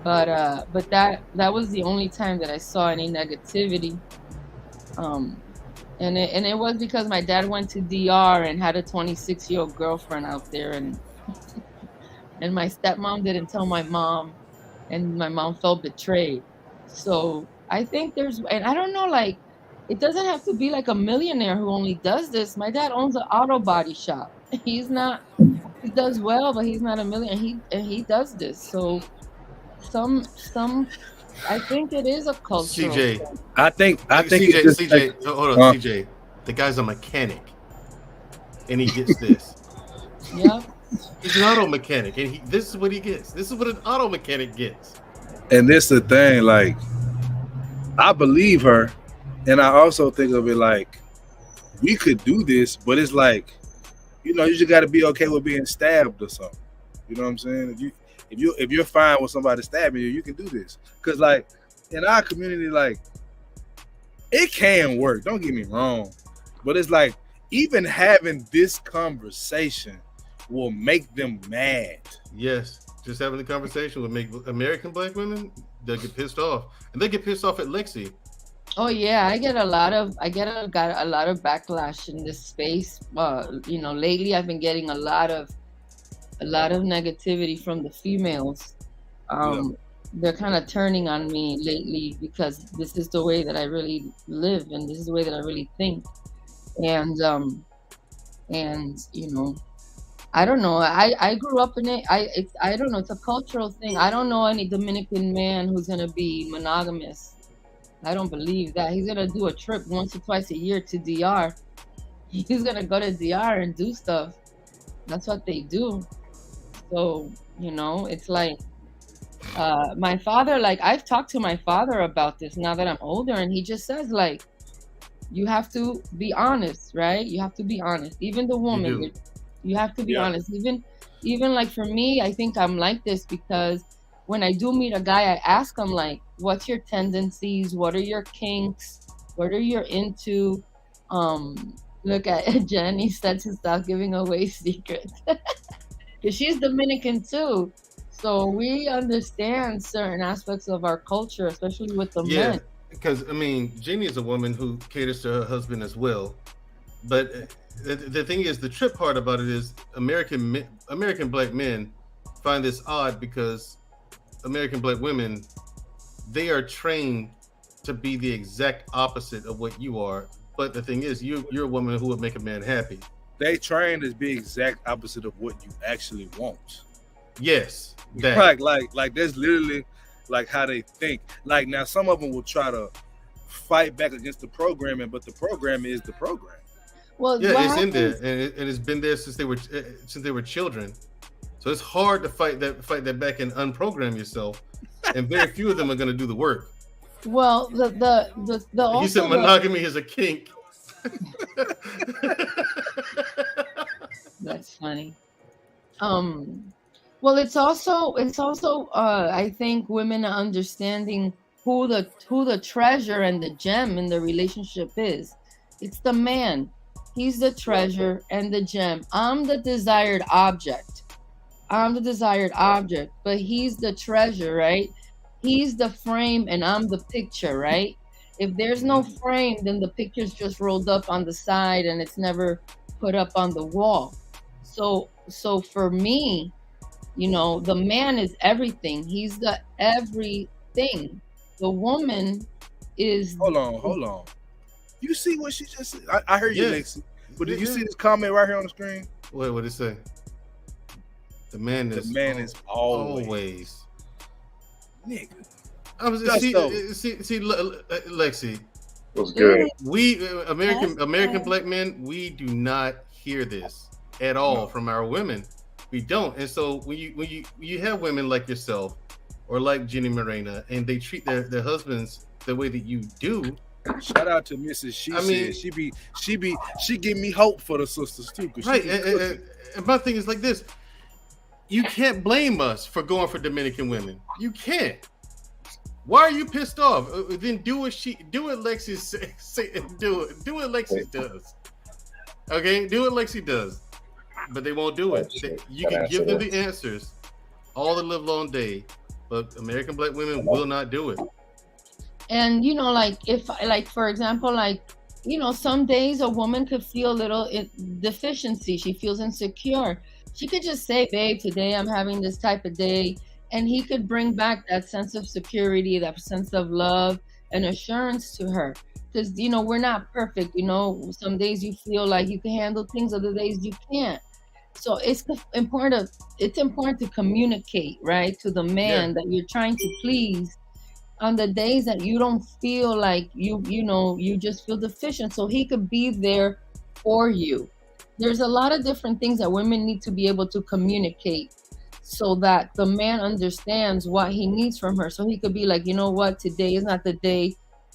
but that was the only time that I saw any negativity. Um, and it was because my dad went to DR and had a 26-year-old girlfriend out there, and my stepmom didn't tell my mom, and my mom felt betrayed. So I think there's, and I don't know, like it doesn't have to be like a millionaire who only does this. My dad owns an auto body shop. He's not, he does well, but he's not a million. He does this. So some I think it is a cultural CJ, thing. I think it's CJ, just CJ, like, hold on, CJ. The guy's a mechanic, and he gets this. Yeah. He's an auto mechanic, and this is what he gets. This is what an auto mechanic gets. and this the thing, like I believe her, and I also think of it like we could do this, but it's like, you know, you just got to be okay with being stabbed or something. You know what I'm saying? If you're fine with somebody stabbing you, you can do this. Cause like in our community, like it can work. Don't get me wrong, but it's like even having this conversation will make them mad. Yes, just having the conversation would make American black women, they'll get pissed off, and they get pissed off at Lexi. Oh yeah, got a lot of backlash in this space. You know, lately I've been getting a lot of negativity from the females. Um, they're kind of turning on me lately because this is the way that I really live, and this is the way that I really think. And you know, I don't know. I grew up in it. I don't know. It's a cultural thing. I don't know any Dominican man who's gonna be monogamous. I don't believe that. He's gonna do a trip once or twice a year to DR. He's gonna go to DR and do stuff. That's what they do. So, you know, it's like my father, like I've talked to my father about this now that I'm older, and he just says like you have to be honest, right? You have to be honest. Even the woman, you have to be honest. Even like for me, I think I'm like this because when I do meet a guy, I ask him like, what's your tendencies? What are your kinks? What are you into? Look at Jenny said to stop giving away secrets. Because she's Dominican too. So we understand certain aspects of our culture, especially with the men. Because I mean, Jenny is a woman who caters to her husband as well. But the thing is, the trip part about it is American black men find this odd because American black women, they are trained to be the exact opposite of what you are. But the thing is, you're a woman who would make a man happy. They train to be exact opposite of what you actually want. Yes, that. like that's literally like how they think. Like now, some of them will try to fight back against the programming, but the program is the program. Well, yeah, it's in there, and it's been there since they were children. So it's hard to fight that back and unprogram yourself, and very few of them are going to do the work. Well, the he said monogamy is a kink. That's funny. Well, it's also I think women are understanding who the treasure and the gem in the relationship is. It's the man. He's the treasure and the gem. I'm the desired object. But he's the treasure, right? He's the frame and I'm the picture, right? If there's no frame, then the picture's just rolled up on the side and it's never put up on the wall. So for me, you know, the man is everything. He's the everything. The woman is... Hold on. You see what she just said? I heard you, Lexi. But did you see this comment right here on the screen? Wait, what did it say? The man is always. Nigga. See, Lexi. What's good? We American black men, we do not hear this at all from our women. We don't. And so when you have women like yourself or like Jenny Morena, and they treat their husbands the way that you do. Shout out to Mrs. She I mean, she give me hope for the sisters too. Right. And my thing is like this. You can't blame us for going for Dominican women. You can't. Why are you pissed off? Then do what Lexi do what Lexi does. Okay, do what Lexi does. But they won't do it. You can give them the answers all the live long day, but American black women will not do it. And you know, like if like for example, like you know, some days a woman could feel a little deficiency. She feels insecure. She could just say, babe, today I'm having this type of day. And he could bring back that sense of security, that sense of love and assurance to her. Because, you know, we're not perfect. You know, some days you feel like you can handle things, other days you can't. So it's important to communicate, right, to the man that you're trying to please on the days that you don't feel like you just feel deficient. So he could be there for you. There's a lot of different things that women need to be able to communicate so that the man understands what he needs from her. So he could be like, you know what, today is not the day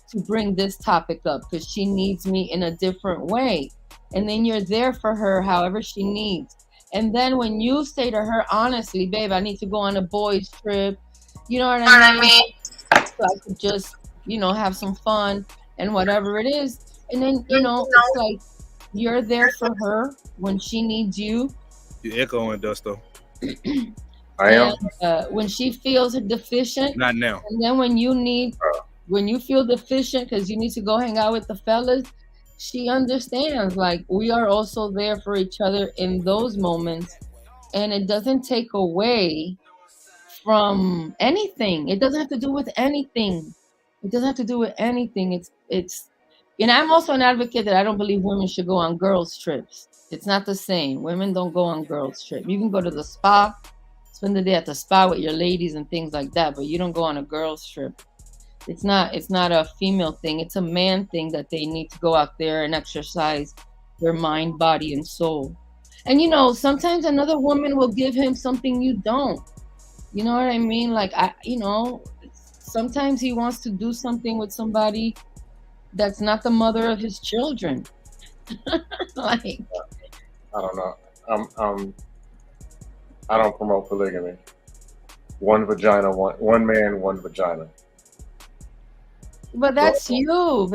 to bring this topic up because she needs me in a different way. And then you're there for her however she needs. And then when you say to her, honestly, babe, I need to go on a boys trip, you know what I mean? So I could just, you know, have some fun and whatever it is. And then, you know, it's like you're there for her when she needs you. You echoing, Dusto. I am. And, when she feels deficient. Not now. And then when you feel deficient because you need to go hang out with the fellas, she understands. Like, we are also there for each other in those moments. And it doesn't take away from anything. It doesn't have to do with anything. It doesn't have to do with anything. It's and I'm also an advocate that I don't believe women should go on girls' trips. It's not the same. Women don't go on girls' trip. You can go to the spa, spend the day at the spa with your ladies and things like that, but you don't go on a girls' trip. It's not a female thing. It's a man thing that they need to go out there and exercise their mind, body, and soul. And you know, sometimes another woman will give him something you don't. You know what I mean? Like, sometimes he wants to do something with somebody that's not the mother of his children. Like, I don't know. I don't promote polygamy. One vagina, one man, one vagina. But that's you.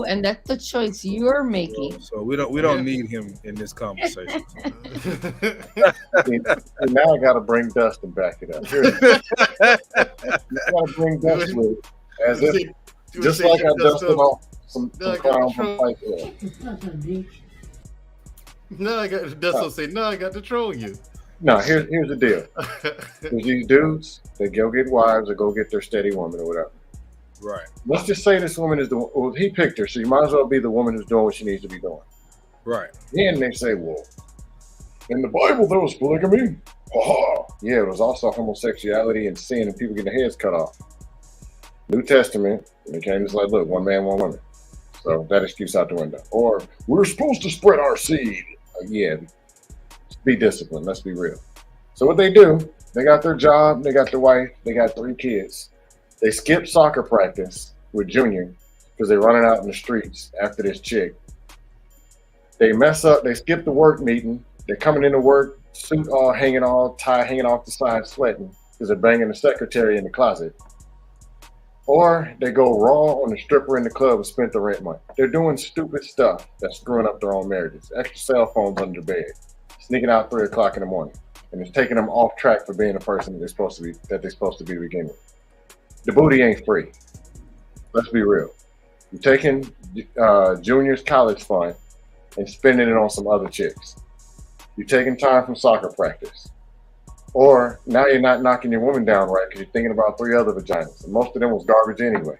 And that's the choice you're making. So we don't need him in this conversation. And now I got to bring Dustin back it up. You got to bring Dustin with it, as if just like I dusted off some clown from Fight Club. No, I got Dustin say, no, I got to troll you. No, here's the deal. There's these dudes, they go get wives or go get their steady woman or whatever. Right. Let's just say this woman is he picked her, so you might as well be the woman who's doing what she needs to be doing. Right. Then they say, well, in the Bible there was polygamy. Oh, yeah, it was also homosexuality and sin and people getting their heads cut off. New Testament, and it came, it's like, look, one man, one woman. So that excuse out the window. Or we're supposed to spread our seed. Yeah, be disciplined. Let's be real. So what they do, they got their job, they got their wife, they got 3 kids. They skip soccer practice with Junior because they're running out in the streets after this chick. They mess up. They skip the work meeting. They're coming into work, suit all hanging off, tie hanging off the side, sweating because they're banging the secretary in the closet. Or they go raw on the stripper in the club and spent the rent money. They're doing stupid stuff that's screwing up their own marriages. Extra cell phones under bed, sneaking out 3 o'clock in the morning, and it's taking them off track for being the person that they're supposed to be to begin with. The booty ain't free. Let's be real. You're taking Junior's college fund and spending it on some other chicks. You're taking time from soccer practice. Or now you're not knocking your woman down right because you're thinking about 3 other vaginas. And most of them was garbage anyway.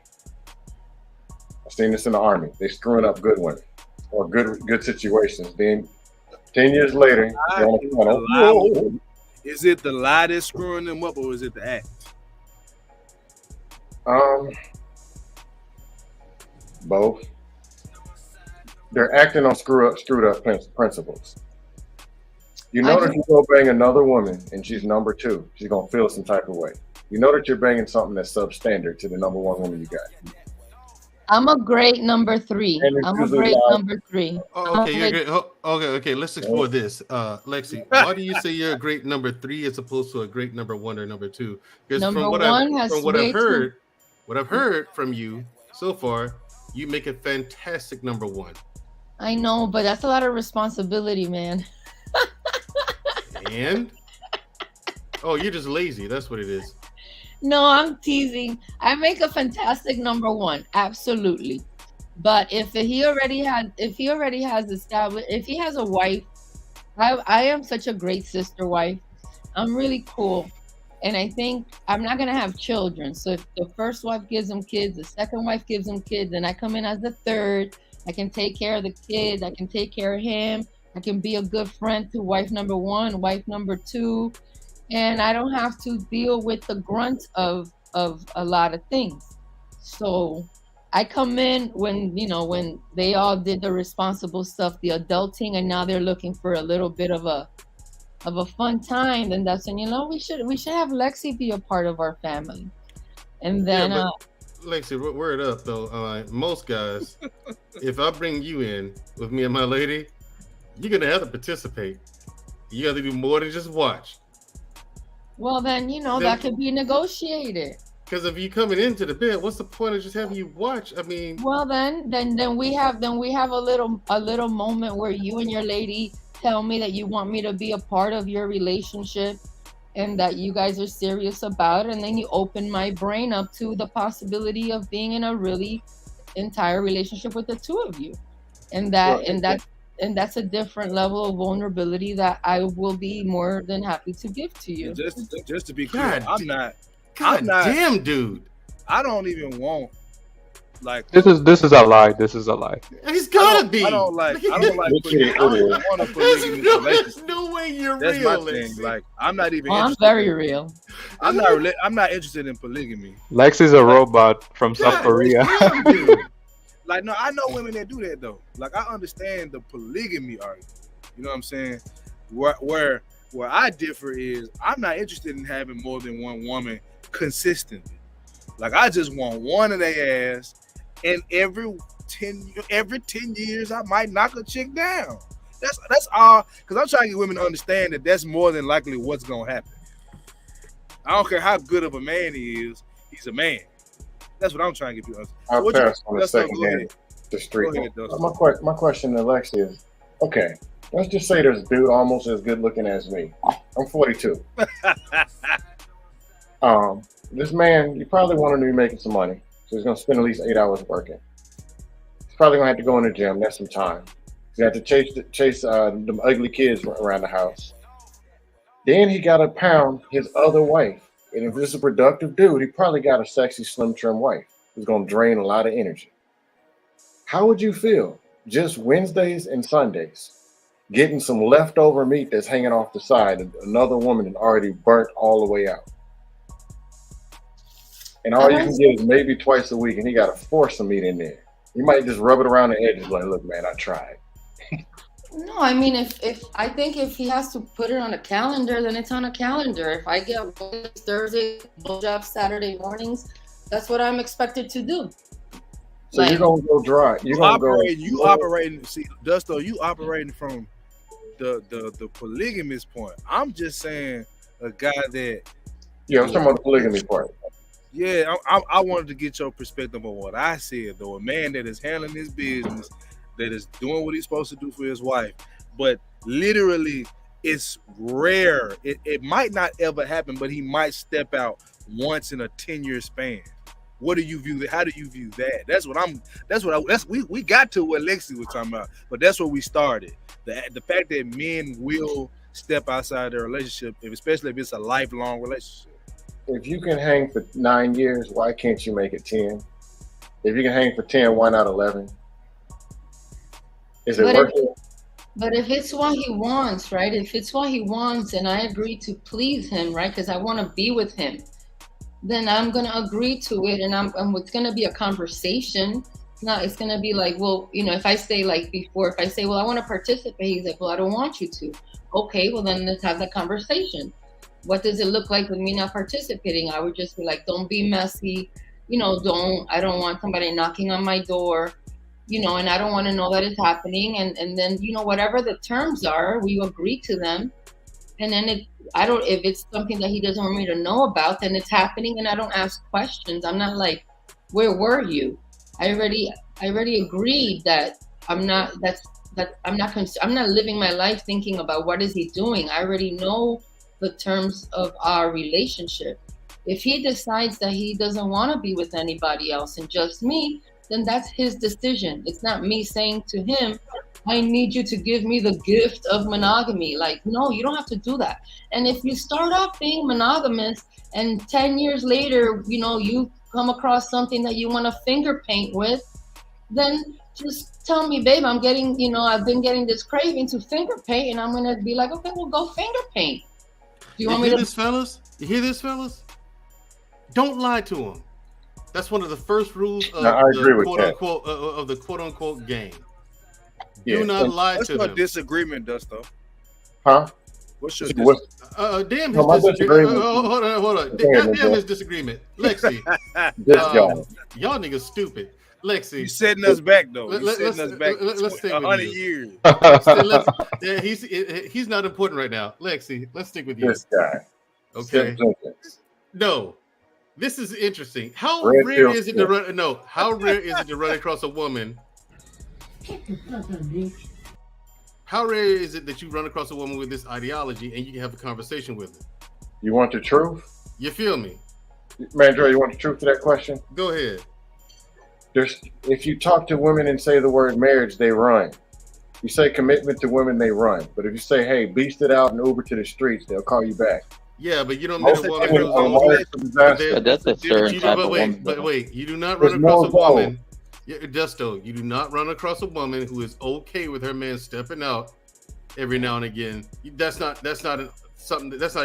I've seen this in the Army. They screwing up good women or good situations. Then 10 years later, is it the lie that's screwing them up or is it the act? Both. They're acting on screwed up principles. You know that you go bang another woman and she's number 2, she's gonna feel some type of way. You know that you're banging something that's substandard to the number 1 woman you got. I'm a great number 3. And it's I'm a usually great like, number 3. Oh, okay, you're great. Okay. Let's explore this. Lexi, why do you say you're a great number 3 as opposed to a great number 1 or number 2? Because Number 1 has from what I've way too. heard from you so far, you make a fantastic number 1. I know, but that's a lot of responsibility, man. And you're just lazy. That's what it is. No, I'm teasing. I make a fantastic number 1, absolutely. But if he already has established, if he has a wife, I am such a great sister wife. I'm really cool. And I think I'm not gonna have children. So if the first wife gives him kids, the second wife gives him kids, and I come in as the third, I can take care of the kids, I can take care of him, I can be a good friend to wife number 1, wife number 2, and I don't have to deal with the grunt of a lot of things. So I come in when they all did the responsible stuff, the adulting, and now they're looking for a little bit of a fun time. Then that's when we should have Lexi be a part of our family. And then Lexi, word up though. Most guys, if I bring you in with me and my lady, you're gonna have to participate. You got to do more than just watch. Well, then that could be negotiated. Because if you're coming into the bed, what's the point of just having you watch? I mean, well, then we have a little moment where you and your lady tell me that you want me to be a part of your relationship and that you guys are serious about it, and then you open my brain up to the possibility of being in a really entire relationship with the two of you, and that's a different level of vulnerability that I will be more than happy to give to you. Just to be clear, I'm not damn, dude. I don't even want this is a lie. This is a lie. He's gotta be. I don't like polygamy. I don't want a polygamy There's no way you're That's real. my thing. Like, I'm not even. I'm very real. I'm not interested in polygamy. Lexi's a robot from South Korea. Like, no, I know women that do that though. Like, I understand the polygamy argument. You know what I'm saying? Where I differ is I'm not interested in having more than one woman consistently. Like, I just want one of their ass, and every 10 years I might knock a chick down. That's all. Because I'm trying to get women to understand that that's more than likely what's gonna happen. I don't care how good of a man he is, he's a man. That's what I'm trying to get people. I'll pass on the second hand. The street. My question to Lexi is, okay, let's just say there's a dude almost as good looking as me. I'm 42. This man, you probably want him to be making some money, so he's gonna spend at least 8 hours working. He's probably gonna have to go in the gym. That's some time. He's got to chase them ugly kids around the house. Then he got to pound his other wife. And if this is a productive dude, he probably got a sexy, slim, trim wife who's gonna drain a lot of energy. How would you feel just Wednesdays and Sundays getting some leftover meat that's hanging off the side and another woman that already burnt all the way out? And all you can get is maybe twice a week, and he got to force some meat in there. You might just rub it around the edges like, look, man, I tried. No, I mean, if he has to put it on a calendar, then it's on a calendar. If I get Thursday, blowjob Saturday mornings, that's what I'm expected to do. So you're gonna go dry. You operating. See, Dusto, you operating from the polygamous point. I'm just saying a guy that. Yeah, I'm talking about the polygamy part. Yeah, I wanted to get your perspective on what I said, though. A man that is handling his business, that is doing what he's supposed to do for his wife, but literally it's rare. It might not ever happen, but he might step out once in a 10-year span. What do you view that? How do you view that? We got to what Lexi was talking about, but that's where we started. The fact that men will step outside their relationship, especially if it's a lifelong relationship. If you can hang for 9 years, why can't you make it 10? If you can hang for 10, why not 11? Is it worth it? But if it's what he wants, right? If it's what he wants and I agree to please him, right? Because I want to be with him, then I'm going to agree to it. And it's going to be a conversation. It's going to be like, well, if I say like before, if I say, well, I want to participate, he's like, well, I don't want you to. Okay, well, then let's have that conversation. What does it look like with me not participating? I would just be like, don't be messy. I don't want somebody knocking on my door, and I don't want to know that it's happening. And then, whatever the terms are, we agree to them. And then if it's something that he doesn't want me to know about, then it's happening and I don't ask questions. I'm not like, where were you? I already agreed that I'm not living my life thinking about what is he doing. I already know the terms of our relationship. If he decides that he doesn't want to be with anybody else and just me, then that's his decision. It's not me saying to him, I need you to give me the gift of monogamy. Like, no, you don't have to do that. And if you start off being monogamous and 10 years later, you come across something that you want to finger paint with, then just tell me, babe, I've been getting this craving to finger paint, and I'm going to be like, okay, well, go finger paint. Do you want me to? You hear this, fellas? Don't lie to him. That's one of the first rules of the quote unquote game. Do not lie to them. What's your disagreement, Dusto? Huh? What's your disagreement? Damn his disagreement. Hold on. Damn his disagreement. Lexi. Y'all niggas stupid. Lexi. You setting us back, though. Let's stick 100 years. He's not important right now. Lexi, let's stick with you. This guy. Okay. No. This is interesting. How rare is it to run across a woman? How rare is it that you run across a woman with this ideology and you can have a conversation with her? You want the truth? You feel me? Mandro, you want the truth to that question? Go ahead. If you talk to women and say the word marriage, they run. You say commitment to women, they run. But if you say, hey, beast it out and Uber to the streets, they'll call you back. Yeah, but you don't meet a woman who's that's a certain type of woman. But wait, you do not run across a woman. Justo, you do not run across a woman who is okay with her man stepping out every now and again. That's not an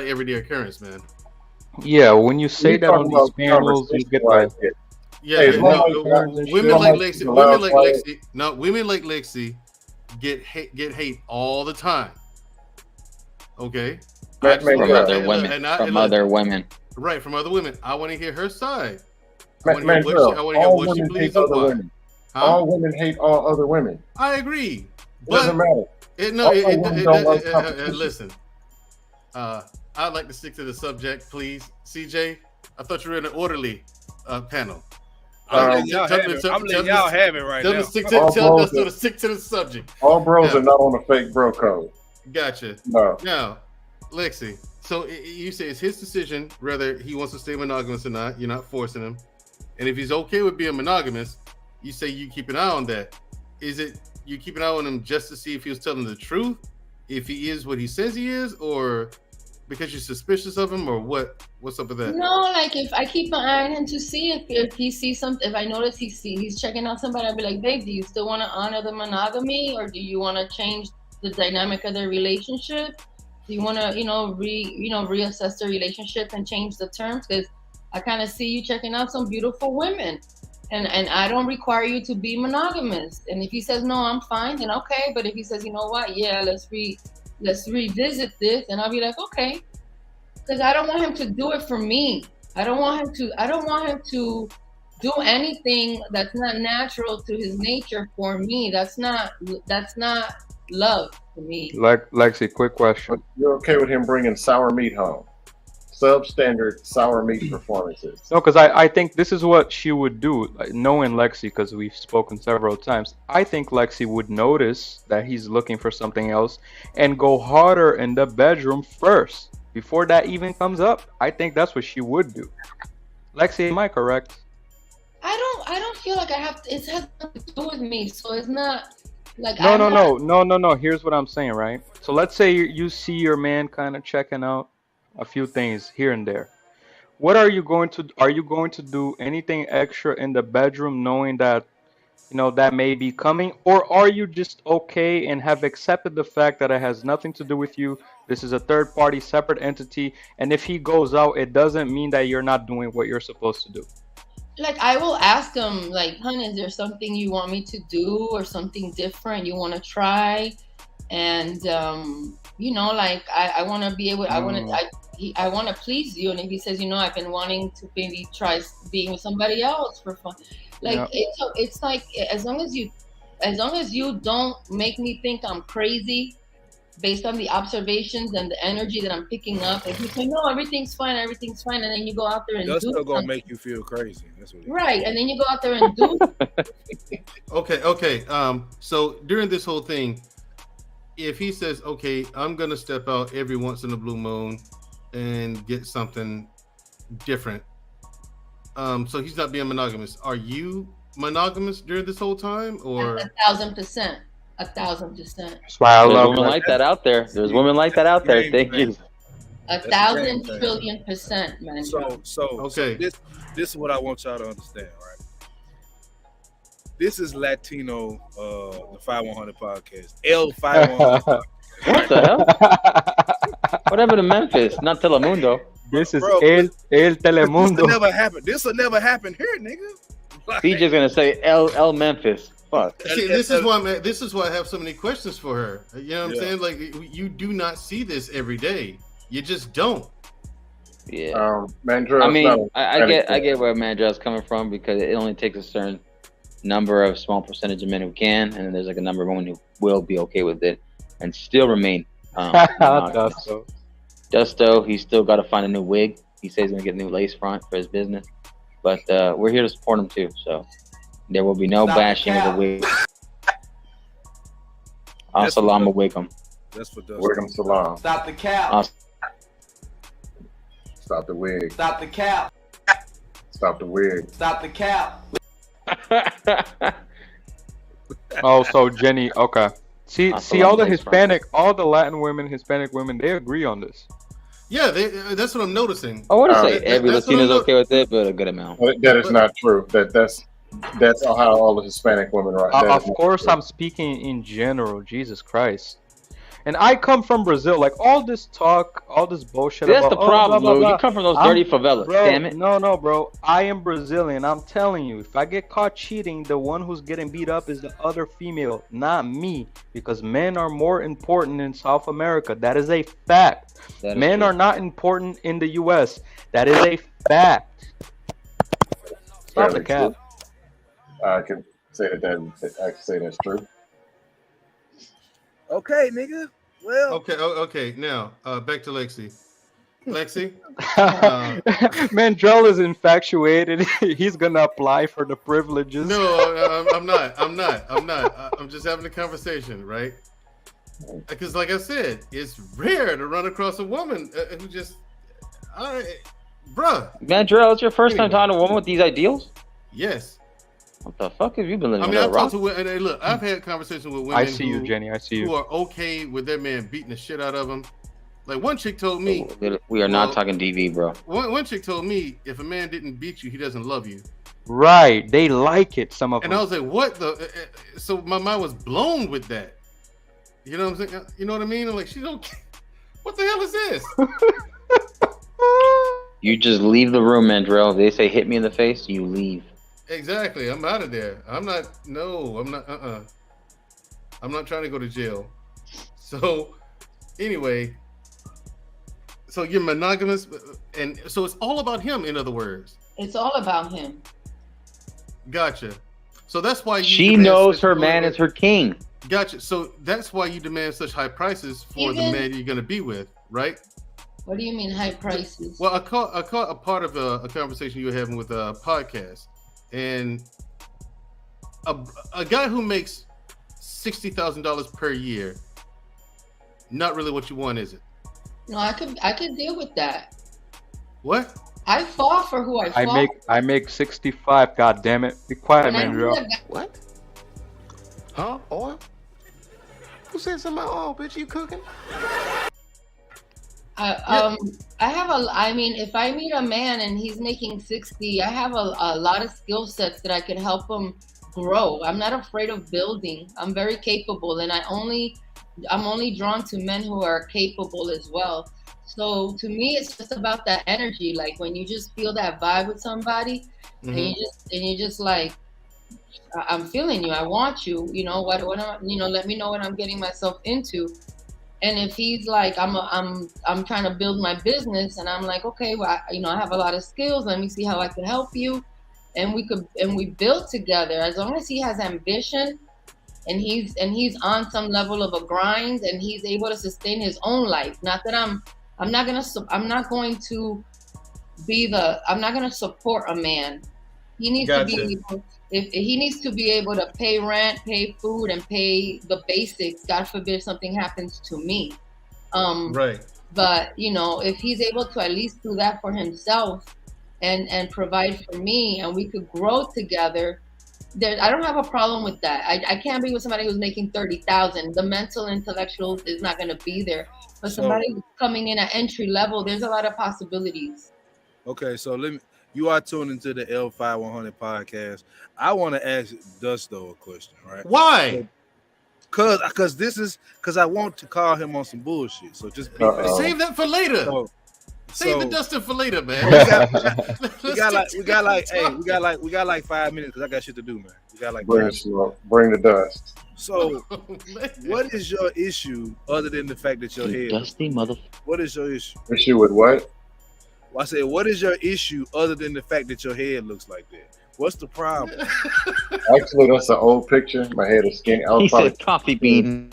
everyday occurrence, man. Yeah, when you say that on these panels, you get like women like Lexi. No, women like Lexi get hate all the time. Okay. From other women. Right, from other women. I want to hear her side. I want to hear what she believes and why. All women hate all other women. I agree. Doesn't matter. Listen. I'd like to stick to the subject, please. CJ, I thought you were in an orderly panel. I'm letting y'all have it right now. Tell us to stick to the subject. All bros are not on the fake bro code. Gotcha. No. Now, Lexi, so you say it's his decision whether he wants to stay monogamous or not. You're not forcing him. And if he's okay with being monogamous, you say you keep an eye on that. Is it you keep an eye on him just to see if he was telling the truth, if he is what he says he is, or because you're suspicious of him, or what? What's up with that? No, like if I keep an eye on him to see if he sees something, if I notice he's checking out somebody, I'll be like, babe, do you still want to honor the monogamy, or do you want to change the dynamic of their relationship? Do you want to, reassess the relationship and change the terms? Because I kind of see you checking out some beautiful women, and I don't require you to be monogamous. And if he says no, I'm fine, then okay. But if he says, you know what, yeah, let's revisit this, and I'll be like, okay, because I don't want him to do it for me. I don't want him to do anything that's not natural to his nature for me. That's not love for me. Lexi, quick question. You're okay with him bringing sour meat home? Substandard sour meat performances. No, because I think this is what she would do. Knowing Lexi, because we've spoken several times, I think Lexi would notice that he's looking for something else and go harder in the bedroom first before that even comes up. I think that's what she would do. Lexi, am I correct? I don't feel like I have to. It has nothing to do with me, so it's not like No. Here's what I'm saying, right? So let's say you see your man kind of checking out a few things here and there. What are you going to do anything extra in the bedroom, knowing that that may be coming, or are you just okay and have accepted the fact that it has nothing to do with you? This is a third party, separate entity, and if he goes out, it doesn't mean that you're not doing what you're supposed to do. Like, I will ask him, like, honey, is there something you want me to do or something different you want to try? And you know, like I want to be able, I want to please you. And if he says, you know, I've been wanting to maybe try being with somebody else for fun, like Yeah. it's like as long as you don't make me think I'm crazy based on the observations and the energy that I'm picking up. If you say no, everything's fine, and then you go out there and That's do still gonna something. make you feel crazy. That's what. Right, and then you go out there and do. Okay. So during this whole thing, if he says, okay, I'm gonna step out every once in a blue moon and get something different, so he's not being monogamous. Are you monogamous during this whole time, or 1,000%? 1,000%. That's why I There's love women her. like that out there. There's women like that out there. Thank you. 1,000 trillion%, man. So this is what I want y'all to understand, right? This is Latino, the fye100 podcast. fye100 podcast. What the hell? Whatever to Memphis, not Telemundo. This is Bro, El This will Telemundo. never happen. This will never happen here, nigga. Like, CJ's gonna say L Memphis. Fuck. see, this is why I have so many questions for her. You know what I'm Yeah. saying? Like, you do not see this every day. You just don't. Yeah. Mandrell, I mean, I get where Mandrell's coming from, because it only takes a certain number of small percentage of men who can, and then there's like a number of women who will be okay with it and still remain. Monogamous. Dusto, he's still got to find a new wig. He says he's gonna get a new lace front for his business, but we're here to support him too. So there will be no bashing of the wig. Assalamu alaikum. That's for Dustin. Wig 'em salam. Stop the cap. Stop the wig. Stop the cap. Stop the wig. Stop the cap. Oh, so Jenny, okay. See, all the Hispanic, all the Latin women, Hispanic women, they agree on this. Yeah, that's what I'm noticing. I want to say every that's what Latino's I'm okay with it, but a good amount. That is not true. That's how all the Hispanic women are. Of course, I'm speaking in general. Jesus Christ. And I come from Brazil. Like, all this talk, all this bullshit. That's about, the problem, blah, blah, Lou. blah. You come from those dirty favelas. Bro, Damn it. No, bro. I am Brazilian. I'm telling you, if I get caught cheating, the one who's getting beat up is the other female, not me. Because men are more important in South America. That is a fact. Men are not important in the U.S. That is a fact. Stop the cap. I can say that's true. Okay, nigga. Well. Okay. Now, back to Lexi. Lexi. Mandrell is infatuated. He's gonna apply for the privileges. No, I'm not. I'm just having a conversation, right? Because, like I said, it's rare to run across a woman who just, bruh. Mandrell, it's your first time talking to a woman with these ideals? Yes. What the fuck have you been living I mean, under I've a rock? talked to women, and look, I've had conversations with women. I see you, Jenny. I see you. Who are okay with their man beating the shit out of them. Like, one chick told me, we are not talking DV, bro. One chick told me, if a man didn't beat you, he doesn't love you. Right. They like it, some of them. And I was like, what the? So my mind was blown with that. You know what I'm saying? You know what I mean? I'm like, she's okay. What the hell is this? You just leave the room, Mandrell. If they say hit me in the face, you leave. Exactly. I'm out of there. I'm not I'm not trying to go to jail. So anyway, so you're monogamous, and so it's all about him, in other words. It's all about him. Gotcha. So that's why She knows her man is her king. Gotcha. So that's why you demand such high prices for the man you're going to be with, right? What do you mean high prices? Well, I caught a part of a conversation you were having with a podcast, and a guy who makes $60,000 per year, not really what you want, is it? No, I could deal with that. What? I fall for who I fall. I make 65. God damn it! Be quiet, Mandrell. What? Huh? Oil? Who said something about oil, bitch? You cooking? I mean, if I meet a man and he's making 60, I have a lot of skill sets that I could help him grow. I'm not afraid of building. I'm very capable, and I'm only drawn to men who are capable as well. So to me, it's just about that energy. Like when you just feel that vibe with somebody, and you just like, I'm feeling you. I want you. You know what? Let me know what I'm getting myself into. And if he's like, I'm trying to build my business, and I'm like, okay, well, I have a lot of skills. Let me see how I can help you, and we build together. As long as he has ambition, and he's on some level of a grind, and he's able to sustain his own life. Not that I'm not going to support a man. He needs to be able, if he needs to be able to pay rent, pay food, and pay the basics. God forbid something happens to me. Right. But if he's able to at least do that for himself and provide for me, and we could grow together, I don't have a problem with that. I can't be with somebody who's making 30,000. The mental, intellectual is not going to be there. But somebody who's coming in at entry level, there's a lot of possibilities. Okay, so you are tuned into the fye100 podcast. I want to ask Dusto a question, right? Why? Because I want to call him on some bullshit. So just save that for later. Save the Dustin for later, man. We got like 5 minutes because I got shit to do, man. We got like bring the dust. So, what is your issue other than the fact that your head? Dusty mother. What is your issue? Issue with what? Well, I said, what is your issue other than the fact that your head looks like that? What's the problem? Actually, that's an old picture. My head is skinny. He said coffee bean.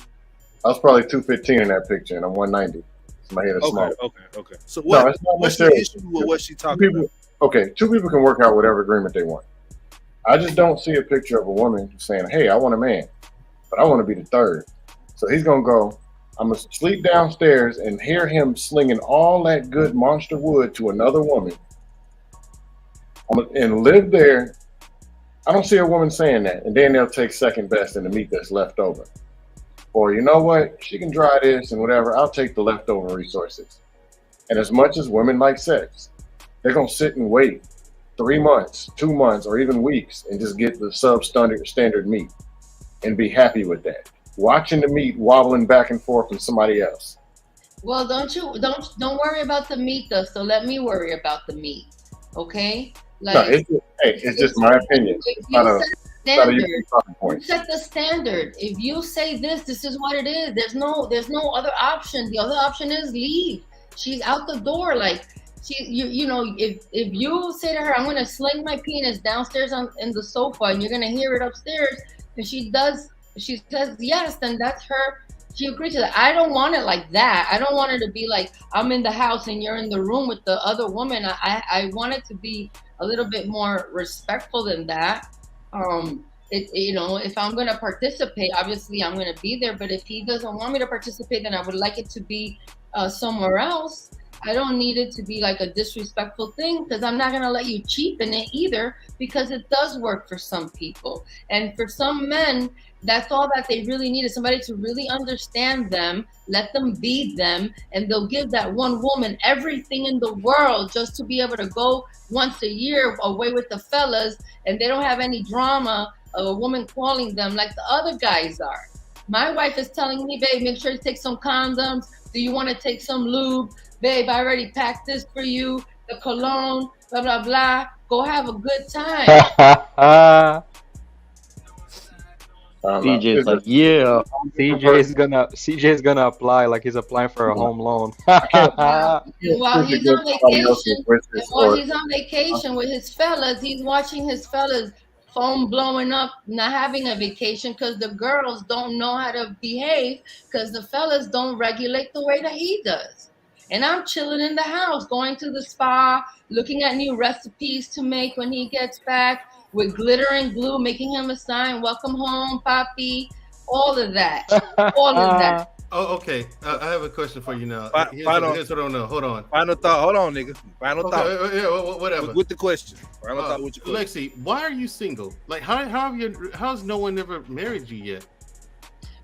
I was probably 215 in that picture, and I'm 190. So my head is small. Okay. So what's the issue with what she talking about? Okay, two people can work out whatever agreement they want. I just don't see a picture of a woman saying, hey, I want a man, but I want to be the third. So he's going to go, I'm going to sleep downstairs and hear him slinging all that good monster wood to another woman and live there. I don't see a woman saying that. And then they'll take second best in the meat that's left over. Or you know what? She can dry this and whatever. I'll take the leftover resources. And as much as women like sex, they're going to sit and wait 3 months, 2 months, or even weeks and just get the substandard meat and be happy with that. Watching the meat wobbling back and forth from somebody else. Well, don't worry about the meat though. So let me worry about the meat. Okay? Like, no, it's just my opinion. It's not a point. Set the standard. If you say this is what it is. There's no other option. The other option is leave. She's out the door. Like if you say to her, I'm gonna sling my penis downstairs in the sofa, and you're gonna hear it upstairs, and she says yes, then that's her. She agrees to that. I don't want it like that. I don't want her to be like, I'm in the house and you're in the room with the other woman. I want it to be a little bit more respectful than that. If I'm gonna participate, obviously I'm gonna be there. But if he doesn't want me to participate, then I would like it to be somewhere else. I don't need it to be like a disrespectful thing, because I'm not going to let you cheapen it either, because it does work for some people. And for some men, that's all that they really need, is somebody to really understand them, let them be them, and they'll give that one woman everything in the world just to be able to go once a year away with the fellas, and they don't have any drama of a woman calling them like the other guys are. My wife is telling me, babe, make sure you take some condoms. Do you want to take some lube? Babe, I already packed this for you, the cologne, blah, blah, blah. Go have a good time. CJ's like, yeah. CJ's gonna apply like he's applying for a home loan. While he's on vacation with his fellas, he's watching his fellas phone blowing up, not having a vacation because the girls don't know how to behave, because the fellas don't regulate the way that he does. And I'm chilling in the house, going to the spa, looking at new recipes to make when he gets back, with glitter and glue, making him a sign, welcome home, Papi, all of that. All of that. Oh, okay. I have a question for you now. Here's what I don't know. Hold on. Final thought. Hold on, nigga. Final thought. Yeah, whatever. With the question. Final thought with your question. Lexi, why are you single? Like, how's no one ever married you yet?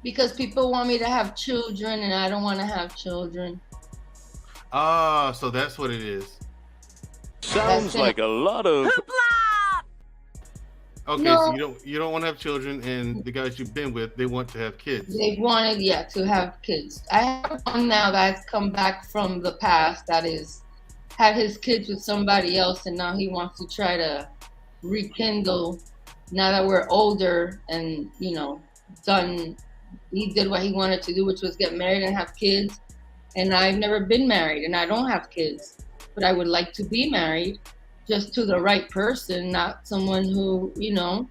Because people want me to have children, and I don't want to have children. Ah, so that's what it is. Sounds like a lot of Okay, No. so you don't want to have children, and the guys you've been with, they want to have kids. They wanted, to have kids. I have one now that's come back from the past that had his kids with somebody else, and now he wants to try to rekindle now that we're older and, done he did what he wanted to do, which was get married and have kids. And I've never been married, and I don't have kids, but I would like to be married, just to the right person, not someone who, you know,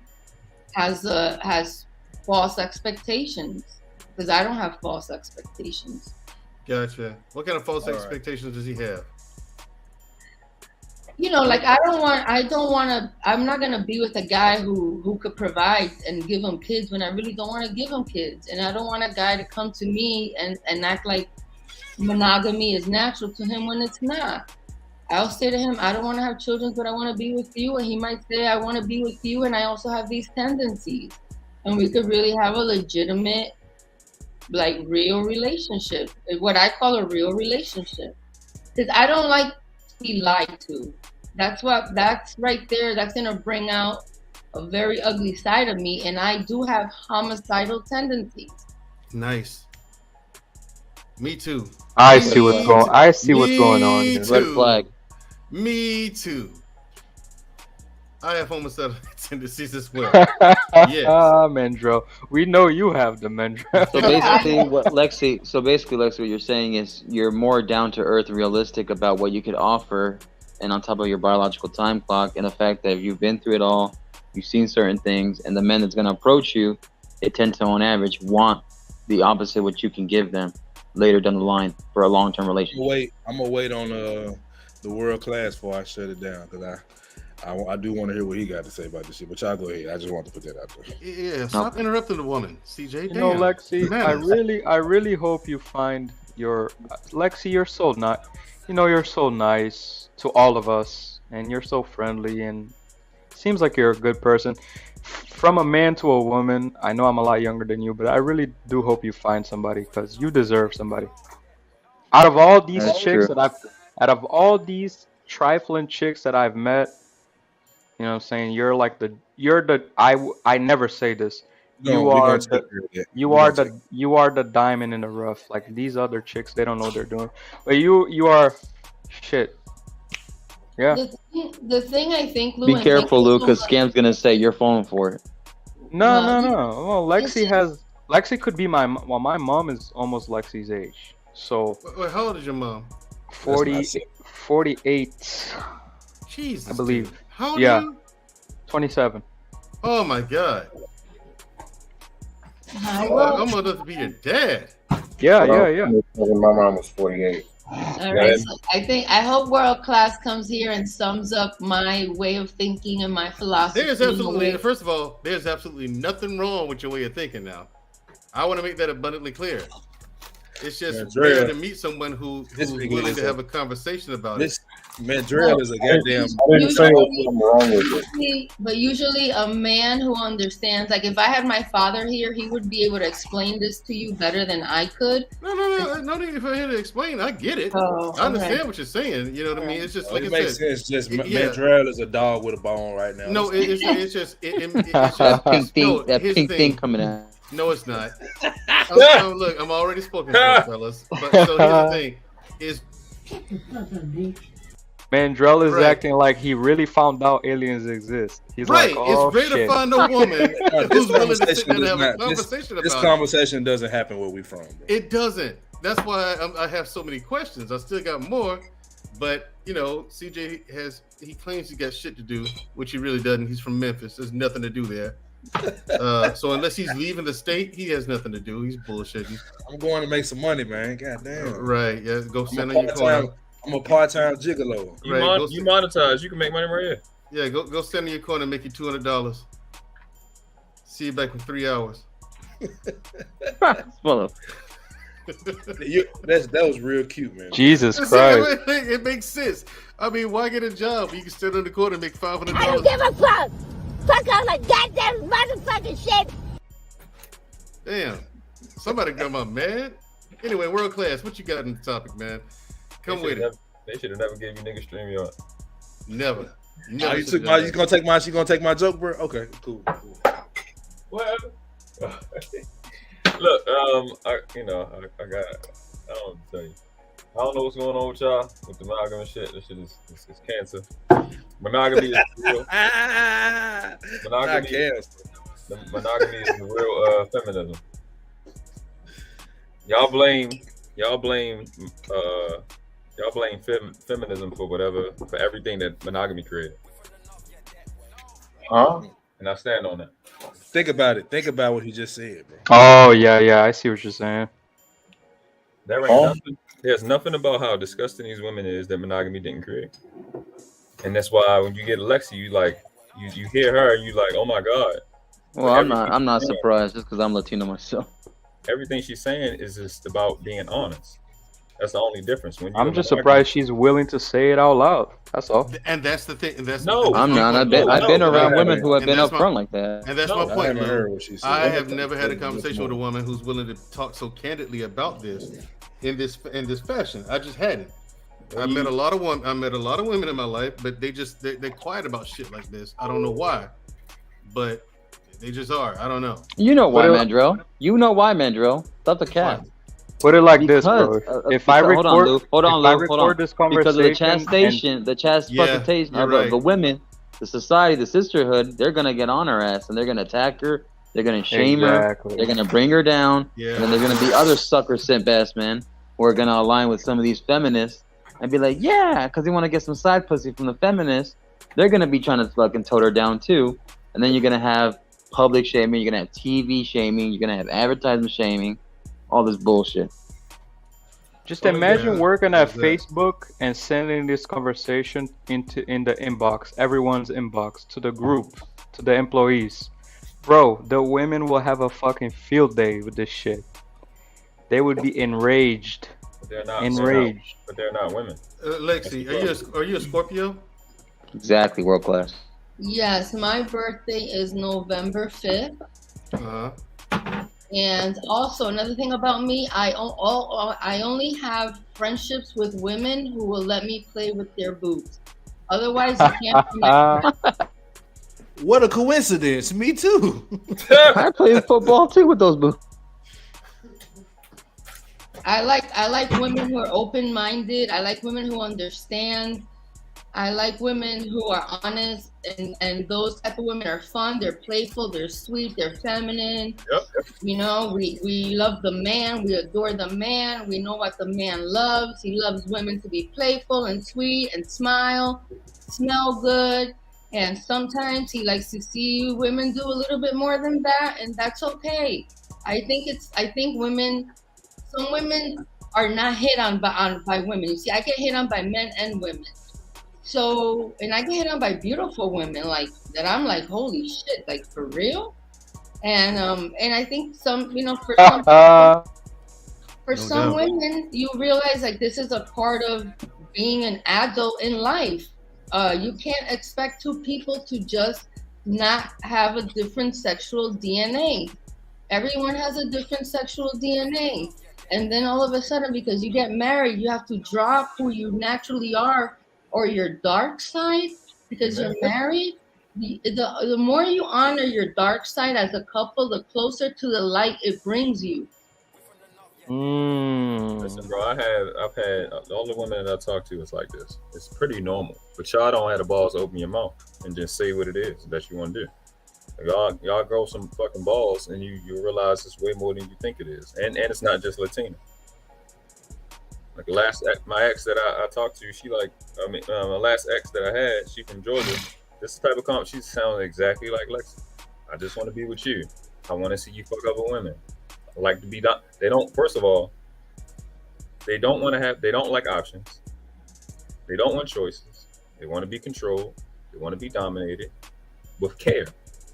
has false expectations. Because I don't have false expectations. Gotcha. What kind of false expectations does he have? You know, like I'm not gonna be with a guy who could provide and give him kids when I really don't want to give him kids, and I don't want a guy to come to me and act like monogamy is natural to him when it's not. I'll say to him, I don't want to have children, but I want to be with you, and he might say, I want to be with you, and I also have these tendencies, and we could really have a legitimate, like, real relationship, what I call a real relationship, because I don't like to be lied to. That's right there. That's gonna bring out a very ugly side of me, and I do have homicidal tendencies. Nice. Me too. I see what's going on here. Red flag. Me too. I have homicidal tendencies as well. Yes. Mendro. We know you have the Mendro. So basically, Lexi, what you're saying is you're more down to earth, realistic about what you could offer, and on top of your biological time clock, and the fact that if you've been through it all, you've seen certain things, and the men that's going to approach you, they tend to, on average, want the opposite what you can give them later down the line for a long-term relationship. I'm gonna wait on the world class before I shut it down, because I do want to hear what he got to say about this shit. But y'all go ahead. I just want to put that out there. Yeah, stop interrupting the woman, CJ. You know, Lexi, I really hope you find your Lexi. You're so not, you know, you're so nice to all of us, and you're so friendly, and seems like you're a good person. From a man to a woman, I know I'm a lot younger than you, but I really do hope you find somebody, because you deserve somebody. Out of all these out of all these trifling chicks that I've met, you know what I'm saying, I never say this. You are the diamond in the rough. Like, these other chicks, they don't know what they're doing. But you are shit. Yeah. The thing I think, Lou, Be careful, Lou, because Scam's gonna say you're falling for it. No. Well, Lexi could be my mom is almost Lexi's age. So. Wait, how old is your mom? 48. Jesus. I believe. Dude. How old are you? 27. Oh my God. I'm old enough to be your dad. Yeah. My mom was 48. All right, so I hope World Class comes here and sums up my way of thinking and my philosophy. First of all, there's absolutely nothing wrong with your way of thinking now. I want to make that abundantly clear. It's just rare to meet someone who's willing to have a conversation about it. Mandrell is a goddamn. But usually a man who understands, like, if I had my father here, he would be able to explain this to you better than I could. No need for him to explain. I get it. I understand what you're saying. You know what I mean? It's just like it makes sense. Just Mandrell is a dog with a bone right now. No, it's just that pink thing coming out. No, it's not. Look, I'm already spoken for, fellas. But so here's the thing: is Mandrell is acting like he really found out aliens exist. He's right. Like, oh, it's rare to find a woman who's willing to sit and have a conversation about it. This conversation doesn't happen where we from. Bro. It doesn't. That's why I have so many questions. I still got more, but you know, CJ he claims he got shit to do, which he really doesn't. He's from Memphis. There's nothing to do there. So unless he's leaving the state, he has nothing to do. He's bullshitting. I'm going to make some money, man. God damn. Right. Yeah. Go stand on your corner. I'm a part-time gigolo. You monetize. You can make money right here. Yeah. Go stand in your corner and make you $200. See you back in 3 hours. That was real cute, man. Jesus Christ. It makes sense. I mean, why get a job? You can stand on the corner and make $500. I don't give a fuck. Fuck all the goddamn motherfucking shit. Damn. Somebody got my man. Anyway, World Class, what you got in the topic, man? Come with it. They should have never gave you niggas StreamYard. Never. You gonna take my joke, bro? Okay, cool. Whatever. Look, I don't tell you. I don't know what's going on with y'all with the monogamy shit. This shit is cancer. Monogamy is real. Monogamy is the real feminism. Y'all blame y'all blame feminism for everything that monogamy created. Huh? And I stand on that. Think about it. Think about what he just said, bro. Oh yeah, I see what you're saying. There ain't nothing. There's nothing about how disgusting these women is that monogamy didn't create. And that's why when you get Alexi, you hear her and you like, oh my god. Well, I'm not surprised just because I'm Latino myself. Everything she's saying is just about being honest. That's the only difference. When I'm just surprised she's willing to say it out loud. That's all. And that's the thing. And that's I'm not. I've been around women who have been upfront like that. And that's my point, I haven't Lou. heard what she said. I have never had a conversation with a woman who's willing to talk so candidly about this in this fashion. I just hadn't. I met a lot of women in my life, but they're quiet about shit like this. I don't know why, but they just are. I don't know. You know why, Mandrell. You know why, Mandrell. Stop the cat. Put it like this, bro. If I record, hold on. this conversation, because of the chastisement of the women, the society, the sisterhood, they're gonna get on her ass and they're gonna attack her. They're gonna shame her. They're gonna bring her down. Yeah. And then they're gonna be other sucker simp ass men who are gonna align with some of these feminists and be like, yeah, because they want to get some side pussy from the feminists. They're gonna be trying to fucking tote her down too. And then you're gonna have public shaming. You're gonna have TV shaming. You're gonna have advertisement shaming. All this bullshit. Just imagine working at Facebook and sending this conversation in the inbox, everyone's inbox, to the group, to the employees. Bro, the women will have a fucking field day with this shit. They would be enraged. But they're not enraged. But they're not women. Lexi, are you a Scorpio? Exactly, world class. Yes, my birthday is November 5th. And also another thing about me, I only have friendships with women who will let me play with their boobs. Otherwise, you can't connect. What a coincidence! Me too. I play football too with those boobs. I like women who are open-minded. I like women who understand. I like women who are honest, and those type of women are fun. They're playful. They're sweet. They're feminine. Yep. You know, we love the man. We adore the man. We know what the man loves. He loves women to be playful and sweet and smile, smell good. And sometimes he likes to see women do a little bit more than that, and that's okay. I think some women are not hit on by women. You see, I get hit on by men and women. So, and I get hit on by beautiful women like that. I'm like, holy shit, like for real. And I think some, you know, for some women, you realize like this is a part of being an adult in life. You can't expect two people to just not have a different sexual DNA. Everyone has a different sexual DNA. And then all of a sudden, because you get married, you have to drop who you naturally are or your dark side because you're married. The more you honor your dark side as a couple, the closer to the light it brings you. Listen, bro, I've had all the women that I talk to is like this. It's pretty normal, but y'all don't have the balls to open your mouth and just say what it is that you want to do. Y'all grow some fucking balls, and you realize it's way more than you think it is, and it's not just Latina. Like my ex that I talked to, my last ex that I had, she from Georgia. This type of comment, she sounds exactly like Lexi. I just want to be with you. I want to see you fuck other women. I like to be done. They don't. First of all, they don't like options. They don't want choices. They want to be controlled. They want to be dominated with care.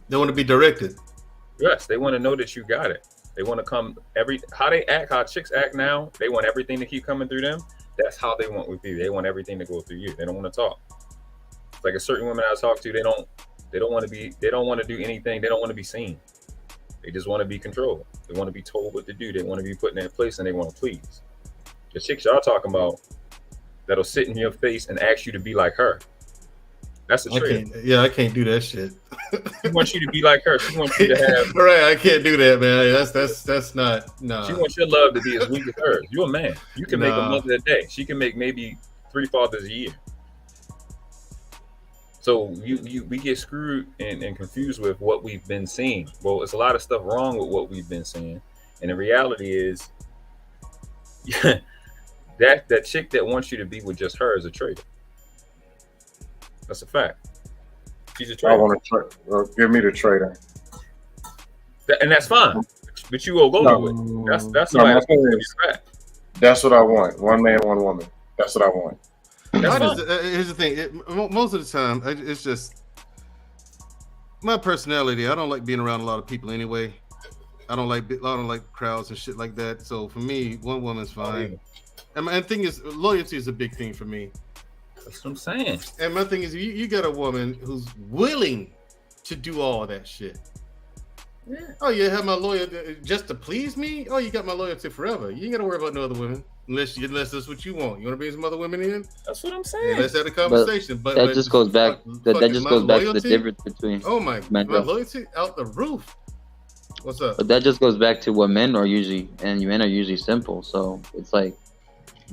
They want to be directed. Yes, they want to know that you got it. They want to come how they act, how chicks act now. They want everything to keep coming through them. That's how they want with you. They want everything to go through you. They don't want to talk. Like a certain women I talk to, they don't want to do anything. They don't want to be seen. They just want to be controlled. They want to be told what to do. They want to be put in their place, and they want to please. The chicks y'all talking about that'll sit in your face and ask you to be like her. That's a trick. I can't do that shit. She wants you to be like her. She wants you to have. Right, I can't do that, man. That's not. No. She wants your love to be as weak as hers. You're a man. You can make a mother a day. She can make maybe 3 fathers a year. So we get screwed and confused with what we've been seeing. Well, it's a lot of stuff wrong with what we've been seeing, and the reality is, that chick that wants you to be with just her is a traitor. That's a fact. She's a traitor. I want to give me the traitor. And that's fine. But you will go with. That's somebody that's going to be back. That's what I want. One man, one woman. That's what I want. Here's the thing. Most of the time, it's just my personality. I don't like being around a lot of people anyway. I don't like crowds and shit like that. So for me, one woman's fine. And the thing is, loyalty is a big thing for me. That's what I'm saying. And my thing is, you got a woman who's willing to do all that shit. Yeah. Oh, you have my loyalty just to please me? Oh, you got my loyalty forever. You ain't got to worry about no other women unless that's what you want. You want to bring some other women in? That's what I'm saying. Yeah, let's have a conversation. But that just goes back. That just goes back to the difference between. Oh my loyalty out the roof. What's up? But that just goes back to what men are usually, and men are usually simple. So it's like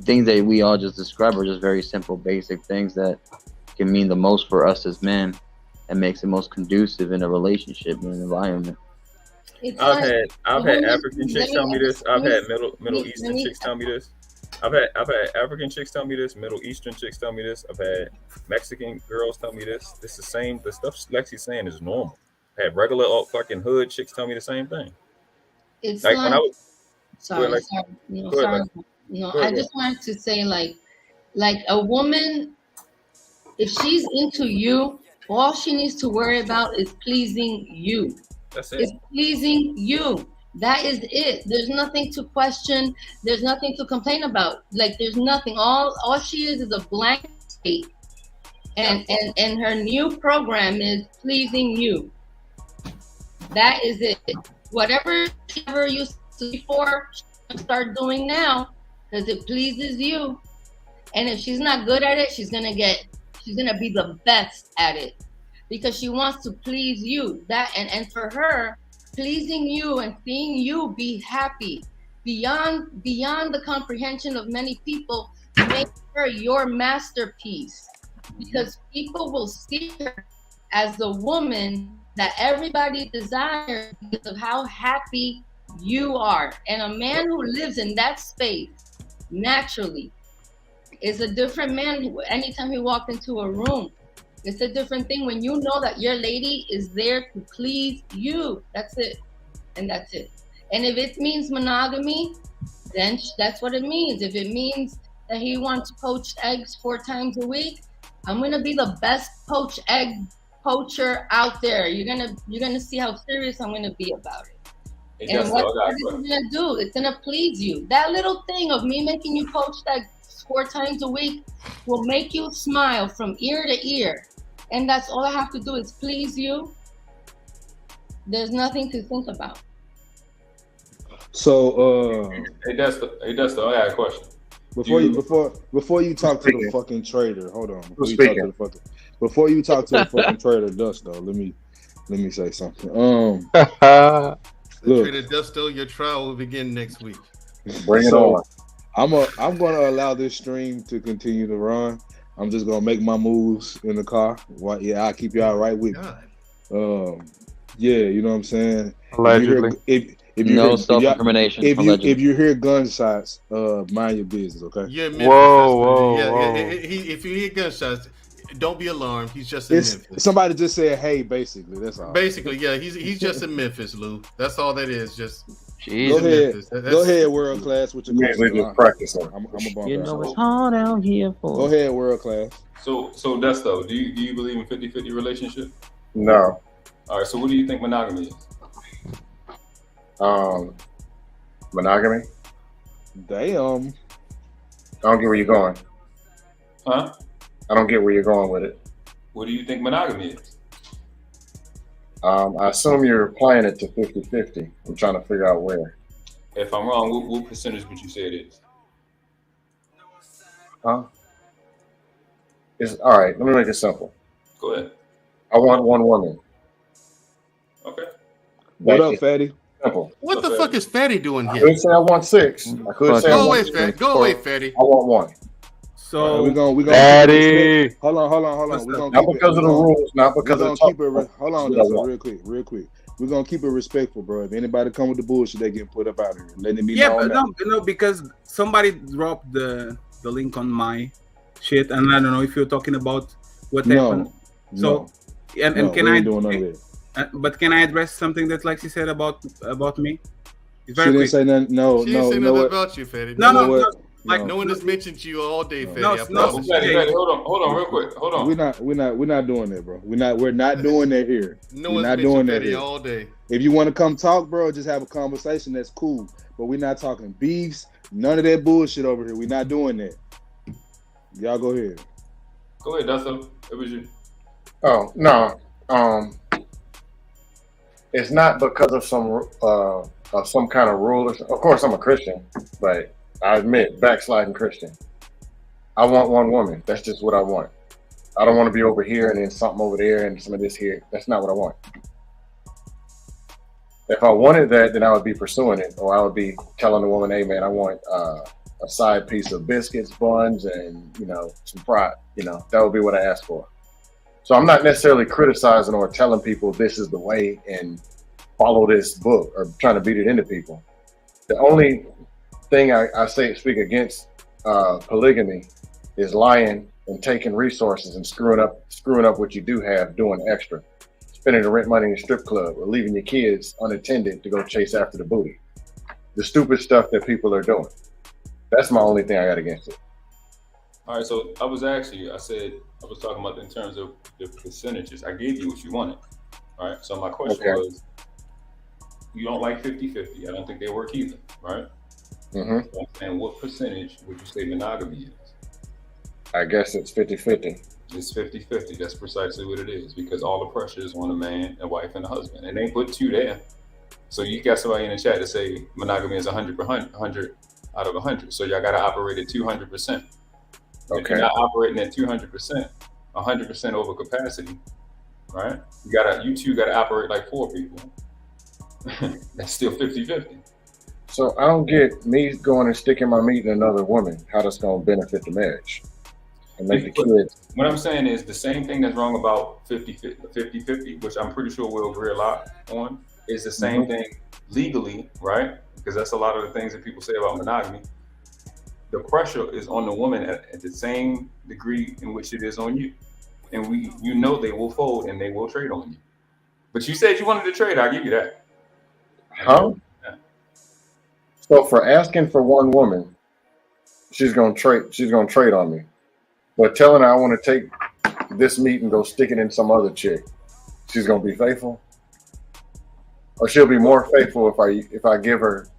things that we all just described are just very simple, basic things that can mean the most for us as men, and makes it most conducive in a relationship and an environment. I've had African chicks tell me this. I've had Middle Eastern chicks tell me this. I've had African chicks tell me this. Middle Eastern chicks tell me this. I've had Mexican girls tell me this. It's the same. The stuff Lexi's saying is normal. I had regular fucking hood chicks tell me the same thing. It's like like, when I was sorry. I just wanted to say like a woman, if she's into you, all she needs to worry about is pleasing you. That's it. It's pleasing you. That is it. There's nothing to question. There's nothing to complain about. Like there's nothing. All she is a blank slate. And her new program is pleasing you. That is it. Whatever she ever used to before, start doing now because it pleases you. And if she's not good at it, she's gonna be the best at it. Because she wants to please you. And for her, pleasing you and seeing you be happy beyond the comprehension of many people, make her your masterpiece. Because people will see her as the woman that everybody desires because of how happy you are. And a man who lives in that space naturally is a different man anytime he walks into a room. It's a different thing when you know that your lady is there to please you. That's it. And that's it. And if it means monogamy, then that's what it means. If it means that he wants poached eggs 4 times a week, I'm going to be the best poached egg poacher out there. You're gonna see how serious I'm going to be about it. And what it's going to do, it's going to please you. That little thing of me making you poached eggs 4 times a week will make you smile from ear to ear. And that's all I have to do is please you. There's nothing to think about. So, hey Desta, I got a question. Before you talk to the fucking trader, hold on. Before you talk to the fucking trader, Dusto, let me say something. Trader Dusto, your trial will begin next week. Bring it on. I'm gonna allow this stream to continue to run. I'm just gonna make my moves in the car. I'll keep y'all right with me. Yeah, you know what I'm saying. Allegedly. If you no self-incrimination. If you hear gunshots, mind your business, okay? Yeah, whoa. If you hear gunshots, don't be alarmed. He's just in Memphis. Somebody just said, "Hey," basically. That's all. Basically, yeah, he's just in Memphis, Lou. That's all that is. Just go ahead, world class with your practicing. I'm a bump. You know it's hard out here for. Go ahead, world class. So Desto, do you believe in 50-50 relationship? No. All right. So what do you think monogamy is? Monogamy. Damn. I don't get where you're going. Huh? I don't get where you're going with it. What do you think monogamy is? I assume you're applying it to 50-50. I'm trying to figure out where. If I'm wrong, what percentage would you say it is? Huh? It's all right. Let me make it simple. Go ahead. I want one woman. Okay. What up, Fatty? Simple. What the fuck is Fatty doing here? I could say I want 6. I could say Go away, Fatty. Go away, Fatty. I want 1. So we're gonna Fatty. Hold on. We're gonna not because of the rules, not because of keep it. Hold on, real quick. We're We're gonna keep it respectful, bro. If anybody come with the bullshit, they get put up out of here. Letting me Yeah, know. but no, because somebody dropped the link on my shit, and I don't know if you're talking about what happened. So, and can we I? ain't doing none of that. But can I address something that Lexi said about me? It's She very didn't quick. say nothing. No, She didn't say you know nothing what? about you, Fetty. No, like no one has mentioned you all day, Fetty. I No, promise Fetty, you. Fetty, hold on, real quick. Hold on. We're not doing that, bro. We're not doing that here. No we're one's not mentioned doing that Fetty here. all day. If you want to come talk, bro, just have a conversation. That's cool. But we're not talking beefs. None of that bullshit over here. We're not doing that. Y'all go ahead. Go ahead, Dustin. It was you. Oh no, it's not because of some kind of rule. Of course, I'm a Christian, but I admit backsliding Christian. I want one woman. That's just what I want. I don't want to be over here and then something over there and some of this here. That's not what I want. If I wanted that, then I would be pursuing it, or I would be telling the woman, "Hey, man, I want a side piece of biscuits, buns, and some fries." That would be what I asked for. So I'm not necessarily criticizing or telling people this is the way and follow this book or trying to beat it into people. The only thing I speak against polygamy is lying and taking resources and screwing up what you do have, doing extra, spending the rent money in a strip club, or leaving your kids unattended to go chase after the booty. The stupid stuff that people are doing. That's my only thing I got against it. All right, so I was talking about in terms of the percentages. I gave you what you wanted. All right, so my question was, you don't like 50-50. I don't think they work either, right? Mm-hmm. And what percentage would you say monogamy is? I guess it's 50-50. It's 50-50. That's precisely what it is, because all the pressure is on a man, a wife, and a husband. And they put two there. So you got somebody in the chat that say monogamy is 100 out of 100. So y'all got to operate at 200%. If you're not operating at 200%, 100% over capacity, right? You two got to operate like 4 people. That's still 50-50. So I don't get me going and sticking my meat in another woman. How that's going to benefit the marriage and make the kids. What I'm saying is the same thing that's wrong about 50-50, which I'm pretty sure we'll agree a lot on, is the same thing legally, right? Because that's a lot of the things that people say about monogamy. The pressure is on the woman at the same degree in which it is on you. And they will fold and they will trade on you. But you said you wanted to trade, I'll give you that. Huh? Yeah. So for asking for one woman, she's gonna trade on me. But telling her I want to take this meat and go stick it in some other chick, she's gonna be faithful? Or she'll be more faithful if I give her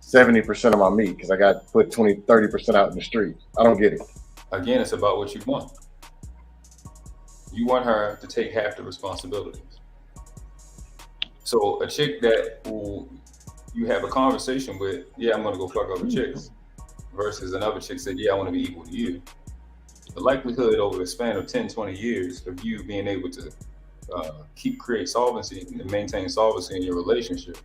70% of my meat because I got to put 30% out in the street. I don't get it. Again, it's about what you want. You want her to take half the responsibilities. So a chick that you have a conversation with, yeah, I'm going to go fuck other chicks, versus another chick said, yeah, I want to be equal to you. The likelihood over the span of 10, 20 years of you being able to create solvency and maintain solvency in your relationship,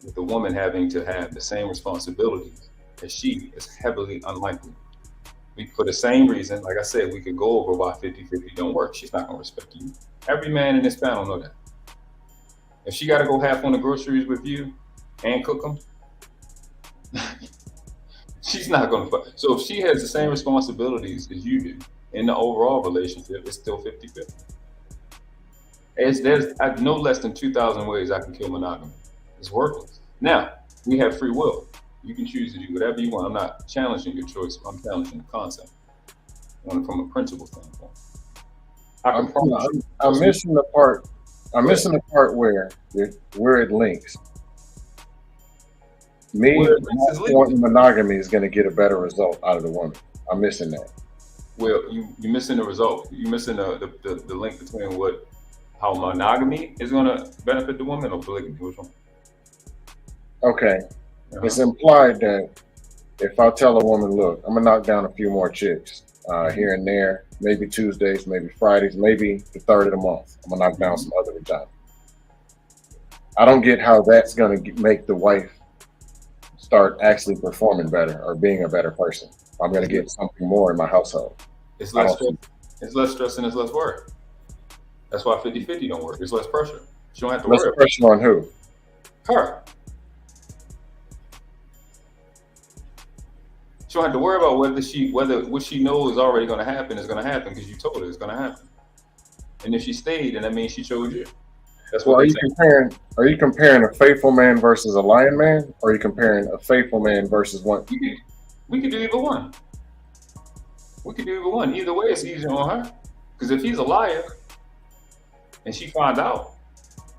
with the woman having to have the same responsibilities as she is heavily unlikely. For the same reason, like I said, we could go over why 50-50 don't work. She's not going to respect you. Every man in this panel know that. If she got to go half on the groceries with you and cook them, she's not going to. So if she has the same responsibilities as you do in the overall relationship, it's still 50-50. There's no less than 2,000 ways I can kill monogamy. It's worthless. Now, we have free will. You can choose to do whatever you want. I'm not challenging your choice. I'm challenging the concept from a principle standpoint. I'm missing the part. I'm missing the part where it links. Me not wanting monogamy is going to get a better result out of the woman. I'm missing that. Well, you're missing the result. You're missing the link between how monogamy is going to benefit the woman or polygamy. Which one? Okay. It's implied that if I tell a woman, look, I'm going to knock down a few more chicks here and there, maybe Tuesdays, maybe Fridays, maybe the third of the month, I'm going to knock down some other time. I don't get how that's going to make the wife start actually performing better or being a better person. I'm going to get something more in my household. It's less stress and it's less work. That's why 50-50 don't work. It's less pressure. She don't have to Less worry about pressure on who? her. She don't have to worry about whether what she knows is already going to happen is going to happen because you told her it's going to happen. And if she stayed, then that means she chose you. That's what Well, they say. are you comparing a faithful man versus a lying man? Or are you comparing a faithful man versus one? We could do either one. We could do either one. Either way, it's easier on her. Because if he's a liar and she finds out,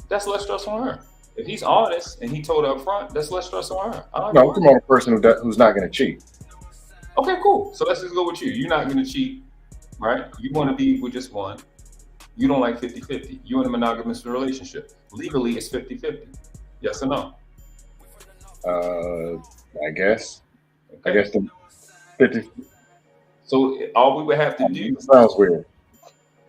that's less stress on her. If he's honest and he told her up front, that's less stress on her. No, come on, a person who's not going to cheat. Okay, cool. So let's just go with you. You're not going to cheat, right? You want to be with just one. You don't like 50-50. You're in a monogamous relationship. Legally, it's 50-50. Yes or no? I guess. Okay. I guess the 50. So all we would have to do. It sounds weird.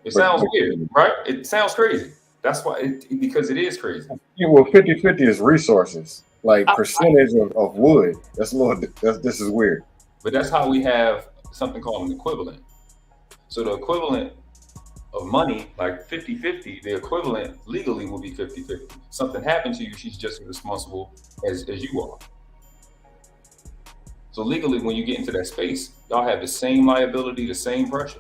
It sounds weird, right? It sounds crazy. That's why, because it is crazy. Yeah, well, 50-50 is resources, like percentage of wood. This is weird. But that's how we have something called an equivalent. So the equivalent of money, like 50-50, the equivalent legally will be 50-50. Something happened to you, she's just as responsible as you are. So legally, when you get into that space, y'all have the same liability, the same pressure.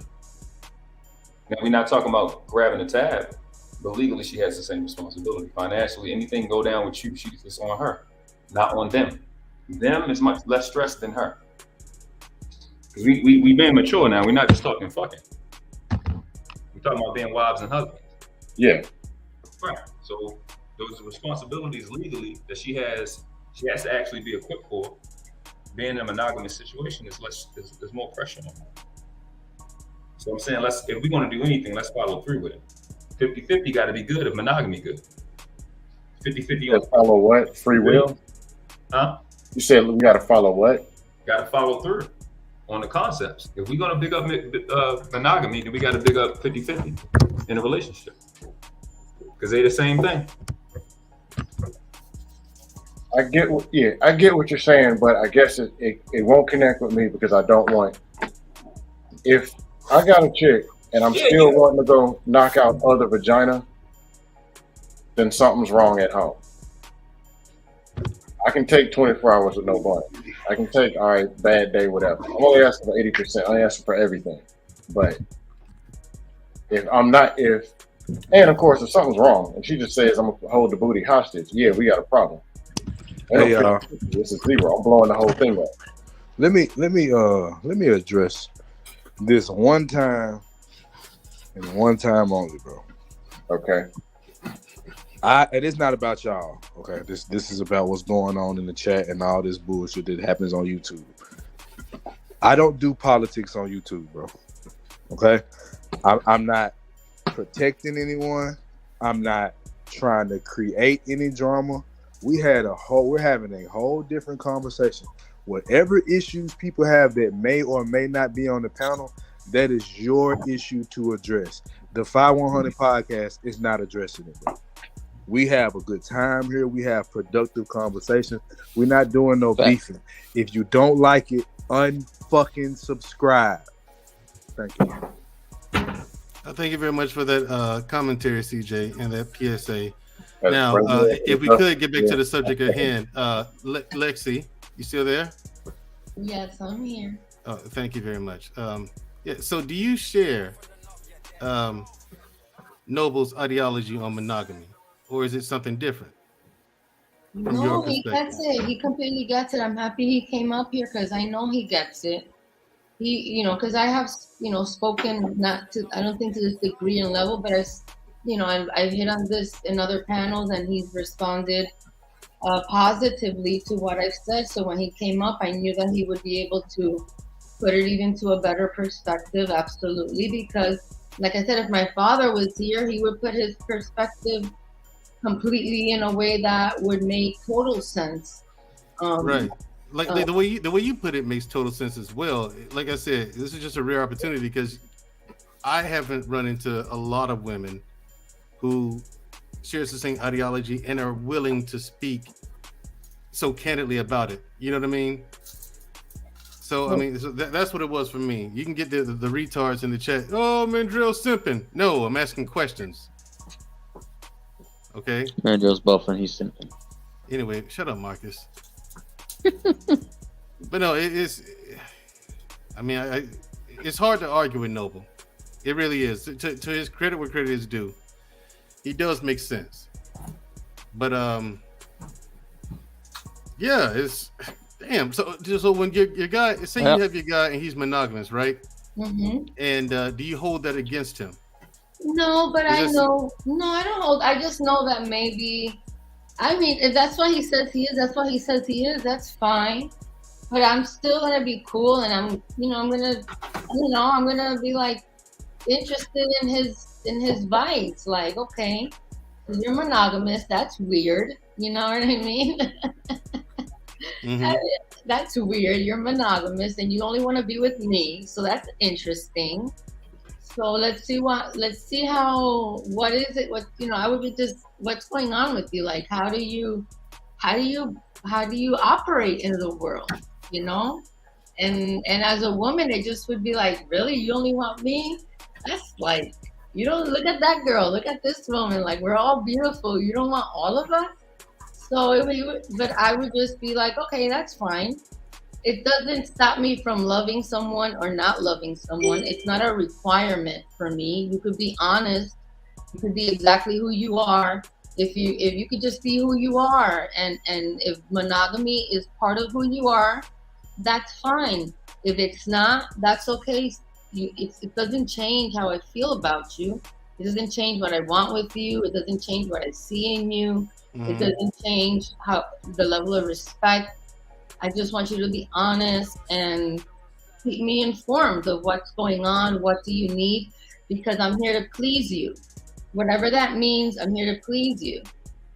Now, we're not talking about grabbing the tab, but legally, she has the same responsibility. Financially, anything go down with you, it's on her, not on them. Them is much less stress than her. Because we being mature now. We're not just talking fucking. We're talking about being wives and husbands. Yeah. Right. So those responsibilities legally that she has to actually be equipped for. Being in a monogamous situation is there's more pressure on her. So I'm saying if we're going to do anything, let's follow through with it. 50-50 got to be good if monogamy good. 50-50 follow what? Free will? Huh? You said we got to follow what? Got to follow through on the concepts. If we're going to big up monogamy, then we got to big up 50-50 in a relationship. Because they're the same thing. I get what you're saying, but I guess it won't connect with me because I don't want. If I got a chick and I'm still wanting to go knock out other vagina, then something's wrong at home. I can take 24 hours with no blunt. I can take, all right, bad day, whatever. I'm only asking for 80%. I'm asking for everything. But and of course, if something's wrong and she just says I'm gonna hold the booty hostage, yeah, we got a problem. Hey, y'all. This is zero. I'm blowing the whole thing up. Let me address this one time and one time only, bro. Okay. And it's not about y'all. Okay. This is about what's going on in the chat and all this bullshit that happens on YouTube. I don't do politics on YouTube, bro. Okay. I'm not protecting anyone. I'm not trying to create any drama. We're having a whole different conversation. Whatever issues people have that may or may not be on the panel, that is your issue to address. The fye100 podcast is not addressing it, bro. We have a good time here. We have productive conversations. We're not doing no beefing. If you don't like it, unfucking subscribe. Thank you. Thank you very much for that commentary, CJ, and that PSA. That's now, if we could get back to the subject at hand, Lexi, you still there? Yes, I'm here. Oh, thank you very much. So do you share Noble's ideology on monogamy, or is it something different? No, he gets it. He completely gets it. I'm happy he came up here because I know he gets it. He, because I have, spoken I don't think to this degree and level, but I've hit on this in other panels and he's responded positively to what I've said. So when he came up, I knew that he would be able to put it even to a better perspective. Absolutely. Because like I said, if my father was here, he would put his perspective completely in a way that would make total sense. Right. Like the way you put it makes total sense as well. Like I said, this is just a rare opportunity because I haven't run into a lot of women who shares the same ideology and are willing to speak so candidly about it. You know what I mean? So that's what it was for me. You can get the retards in the chat. Oh, Mandrill simping. No, I'm asking questions. Okay. Mary Jo's buffering. He's simping. Anyway, shut up, Marcus. But no, it's. I mean, it's hard to argue with Noble. It really is. To his credit, where credit is due, he does make sense. But yeah, it's damn. So when your guy, say you have your guy and he's monogamous, right? Mm-hmm. And do you hold that against him? No, but I know. No, I don't hold. I just know that maybe. I mean, if that's what he says he is, that's what he says he is. That's fine. But I'm still gonna be cool, and I'm gonna be like interested in his vice. Like, okay, you're monogamous. That's weird. You know what I mean? Mm-hmm. That's weird. You're monogamous, and you only want to be with me. So that's interesting. So let's see what is it? I would be just, what's going on with you? Like, how do you operate in the world? You know? And as a woman, it just would be like, really? You only want me? That's like, you don't look at that girl, look at this woman, like, we're all beautiful. You don't want all of us? So but I would just be like, okay, that's fine. It doesn't stop me from loving someone or not loving someone. It's not a requirement for me. You could be honest. You could be exactly who you are. If you could just be who you are, and if monogamy is part of who you are, that's fine. If it's not, that's okay. It doesn't change how I feel about you. It doesn't change what I want with you. It doesn't change what I see in you. Mm-hmm. It doesn't change the level of respect. I just want you to be honest and keep me informed of what's going on. What do you need? Because I'm here to please you. Whatever that means, I'm here to please you.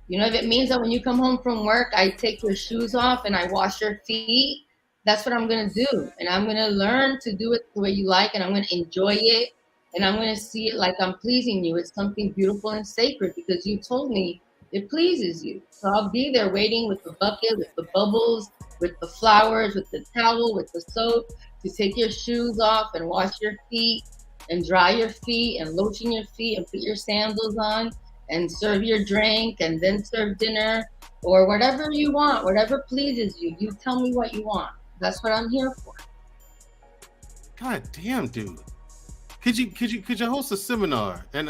You know, if it means that when you come home from work, I take your shoes off and I wash your feet, that's what I'm going to do. And I'm going to learn to do it the way you like, and I'm going to enjoy it. And I'm going to see it like I'm pleasing you. It's something beautiful and sacred because you told me it pleases you. So I'll be there waiting with the bucket, with the bubbles, with the flowers, with the towel, with the soap, to take your shoes off and wash your feet and dry your feet and lotion your feet and put your sandals on and serve your drink and then serve dinner or whatever you want, whatever pleases you. You tell me what you want. That's what I'm here for. God damn, dude. Could you host a seminar and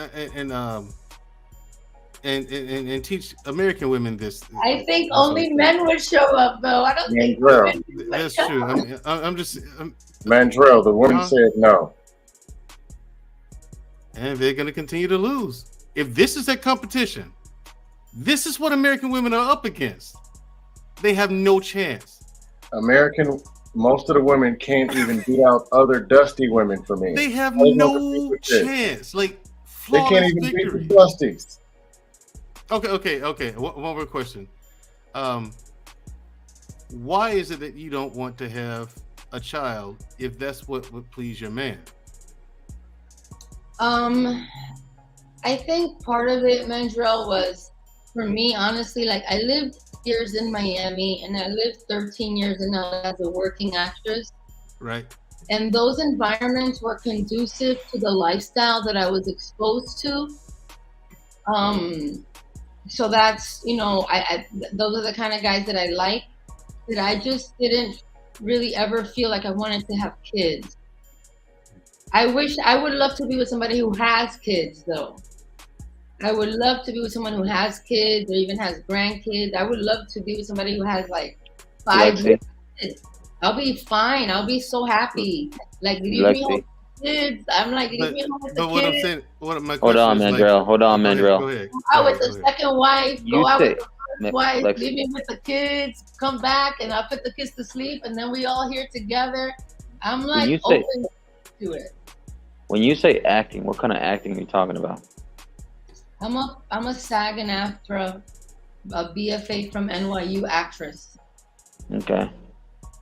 teach American women this? I think only men would show up, though. I don't think Mandrell. women would That's show true. up. Mandrell, the women said no. And they're going to continue to lose. If this is a competition, this is what American women are up against. They have no chance. Most of the women can't even beat out other dusty women for me. They have no chance. Like, they can't even beat the dusties. Okay. One more question. Why is it that you don't want to have a child if that's what would please your man? I think part of it, Mandrell, was for me, honestly, like I lived years in Miami and I lived 13 years in LA as a working actress. Right. And those environments were conducive to the lifestyle that I was exposed to. So that's, I those are the kind of guys that I like, that I just didn't really ever feel like I wanted to have kids. I would love to be with somebody who has kids, though. I would love to be with someone who has kids or even has grandkids. I would love to be with somebody who has like 5 kids. I'll be fine. I'll be so happy. Like, leave me home with the kids. I'm like, leave me home with the kids. What I'm saying, my hold on, Mandrell. Hold on, Mandrell. Go ahead. Go out with the second wife. Go out with the first wife. Lexi. Leave me with the kids. Come back and I'll put the kids to sleep and then we all here together. I'm like open to it. When you say acting, what kind of acting are you talking about? I'm a SAG and AFTRA, a BFA from NYU actress. Okay.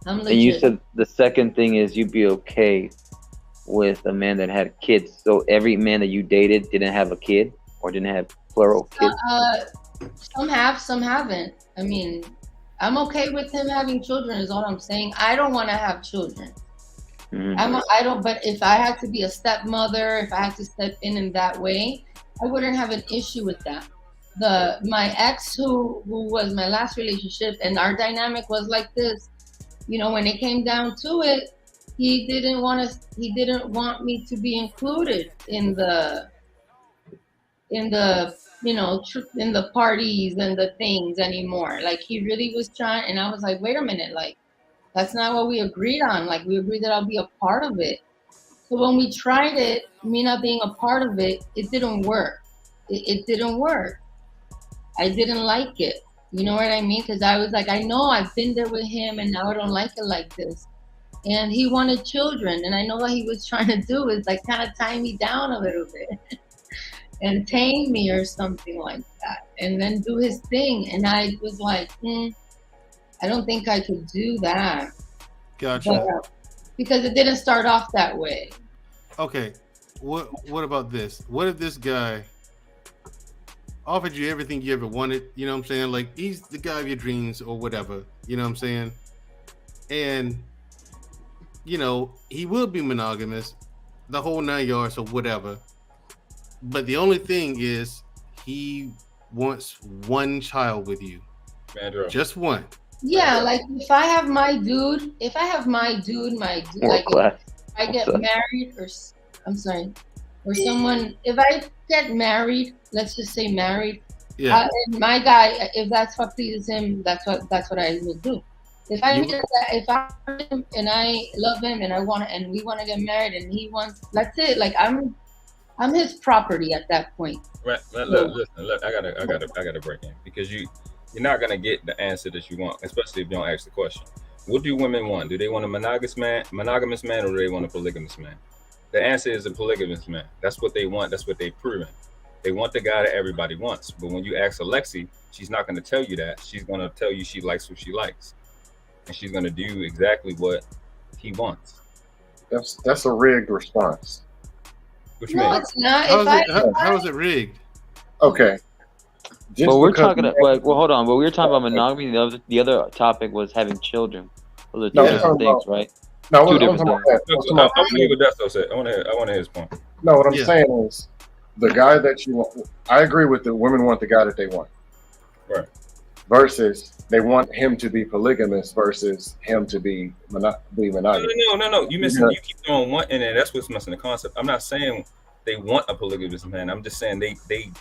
I'm legit. And you said the second thing is you'd be okay with a man that had kids. So every man that you dated didn't have a kid or didn't have plural kids? Some have, some haven't. I mean, I'm okay with him having children is all I'm saying. I don't want to have children. Mm-hmm. But if I had to be a stepmother, if I had to step in that way, I wouldn't have an issue with that. my ex who was my last relationship, and our dynamic was like this. When it came down to it, he didn't want me to be included in the in the parties and the things anymore. Like, he really was trying, and I was like, wait a minute, like, that's not what we agreed on. Like, we agreed that I'll be a part of it. So when we tried it, me not being a part of it, it didn't work. It didn't work. I didn't like it. You know what I mean? Because I was like, I know I've been there with him, and now I don't like it like this. And he wanted children, and I know what he was trying to do is like kind of tie me down a little bit and tame me or something like that, and then do his thing. And I was like, I don't think I could do that. Gotcha. But, because it didn't start off that way. Okay, what about this? What if this guy offered you everything you ever wanted? You know what I'm saying? Like, he's the guy of your dreams or whatever. You know what I'm saying? And he will be monogamous, the whole 9 yards or whatever. But the only thing is, he wants one child with you. Mandro. Just one. Yeah, like if I have my dude, like if I get married or someone, if I get married, let's just say married, and my guy, if that's what pleases him, that's what I will do. If I love him and I love him and we want to get married and he wants, that's it. Like, I'm his property at that point. Right. Look, I gotta break in, because you're not gonna get the answer that you want, especially if you don't ask the question. What do women want? Do they want a monogamous man, or do they want a polygamous man? The answer is a polygamous man. That's what they want. That's what they've proven. They want the guy that everybody wants. But when you ask Alexi, she's not going to tell you that. She's going to tell you she likes what she likes, and she's going to do exactly what he wants. That's a rigged response. What you mean? It's not. How is it rigged? Okay. Well, we're talking well, hold on. But we were talking about monogamy. The other topic was having children. Those are two different things, right? No, two different things. I want to hear what Desto said. I want to hear his point. No, what I'm saying is, the guy that you want. I agree with the women want the guy that they want. Right. Versus they want him to be polygamous versus him to be monogamous. No. You missing. You keep throwing one in there. That's what's missing the concept. I'm not saying they want a polygamous man. I'm just saying they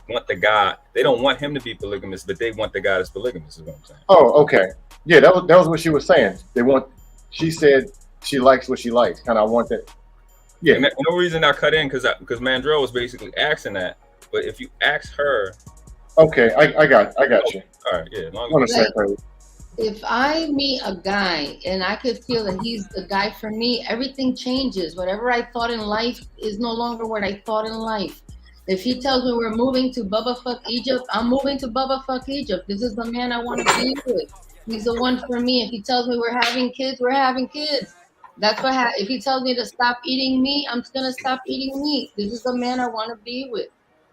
want the guy. They don't want him to be polygamous, but they want the guy that's polygamous. Is what I'm saying. Oh, okay. Yeah, that was what she was saying. She said she likes what she likes. Kind of want that. Yeah. And no reason I cut in because Mandrell was basically asking that. But if you ask her, okay, I got you. All right, yeah. If I meet a guy and I could feel that he's the guy for me, everything changes. Whatever I thought in life is no longer what I thought in life. If he tells me we're moving to Bubba Fuck Egypt, I'm moving to Bubba Fuck Egypt. This is the man I want to be with. He's the one for me. If he tells me we're having kids, we're having kids. That's what if he tells me to stop eating meat, I'm just gonna stop eating meat. This is the man I want to be with.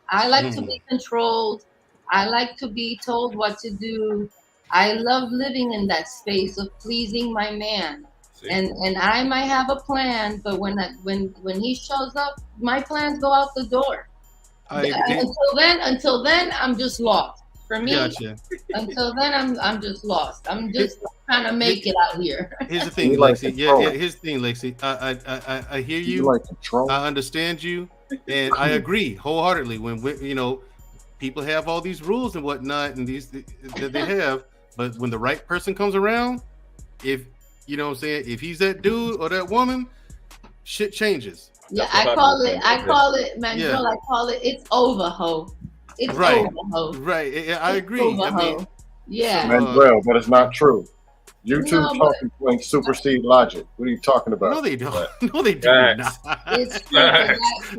I like to be controlled. I like to be told what to do. I love living in that space of pleasing my man. And I might have a plan, but when he shows up, my plans go out the door. Until then, I'm just lost. For me, gotcha. Until then, I'm just lost. I'm just trying to make it out here. Here's the thing, Lexi. Yeah. Here's the thing, Lexi. I hear you. I understand you, and I agree wholeheartedly. When people have all these rules and whatnot, and these that they have, but when the right person comes around, if you know what I'm saying, if he's that dude or that woman, shit changes. Yeah, I call it, man. Yeah. I call it. It's over, ho. It's over, ho. Right. I agree. I mean, yeah. Manuel, but it's not true. YouTube talking points supersede logic. What are you talking about? No, they don't. No, they do not. It's true.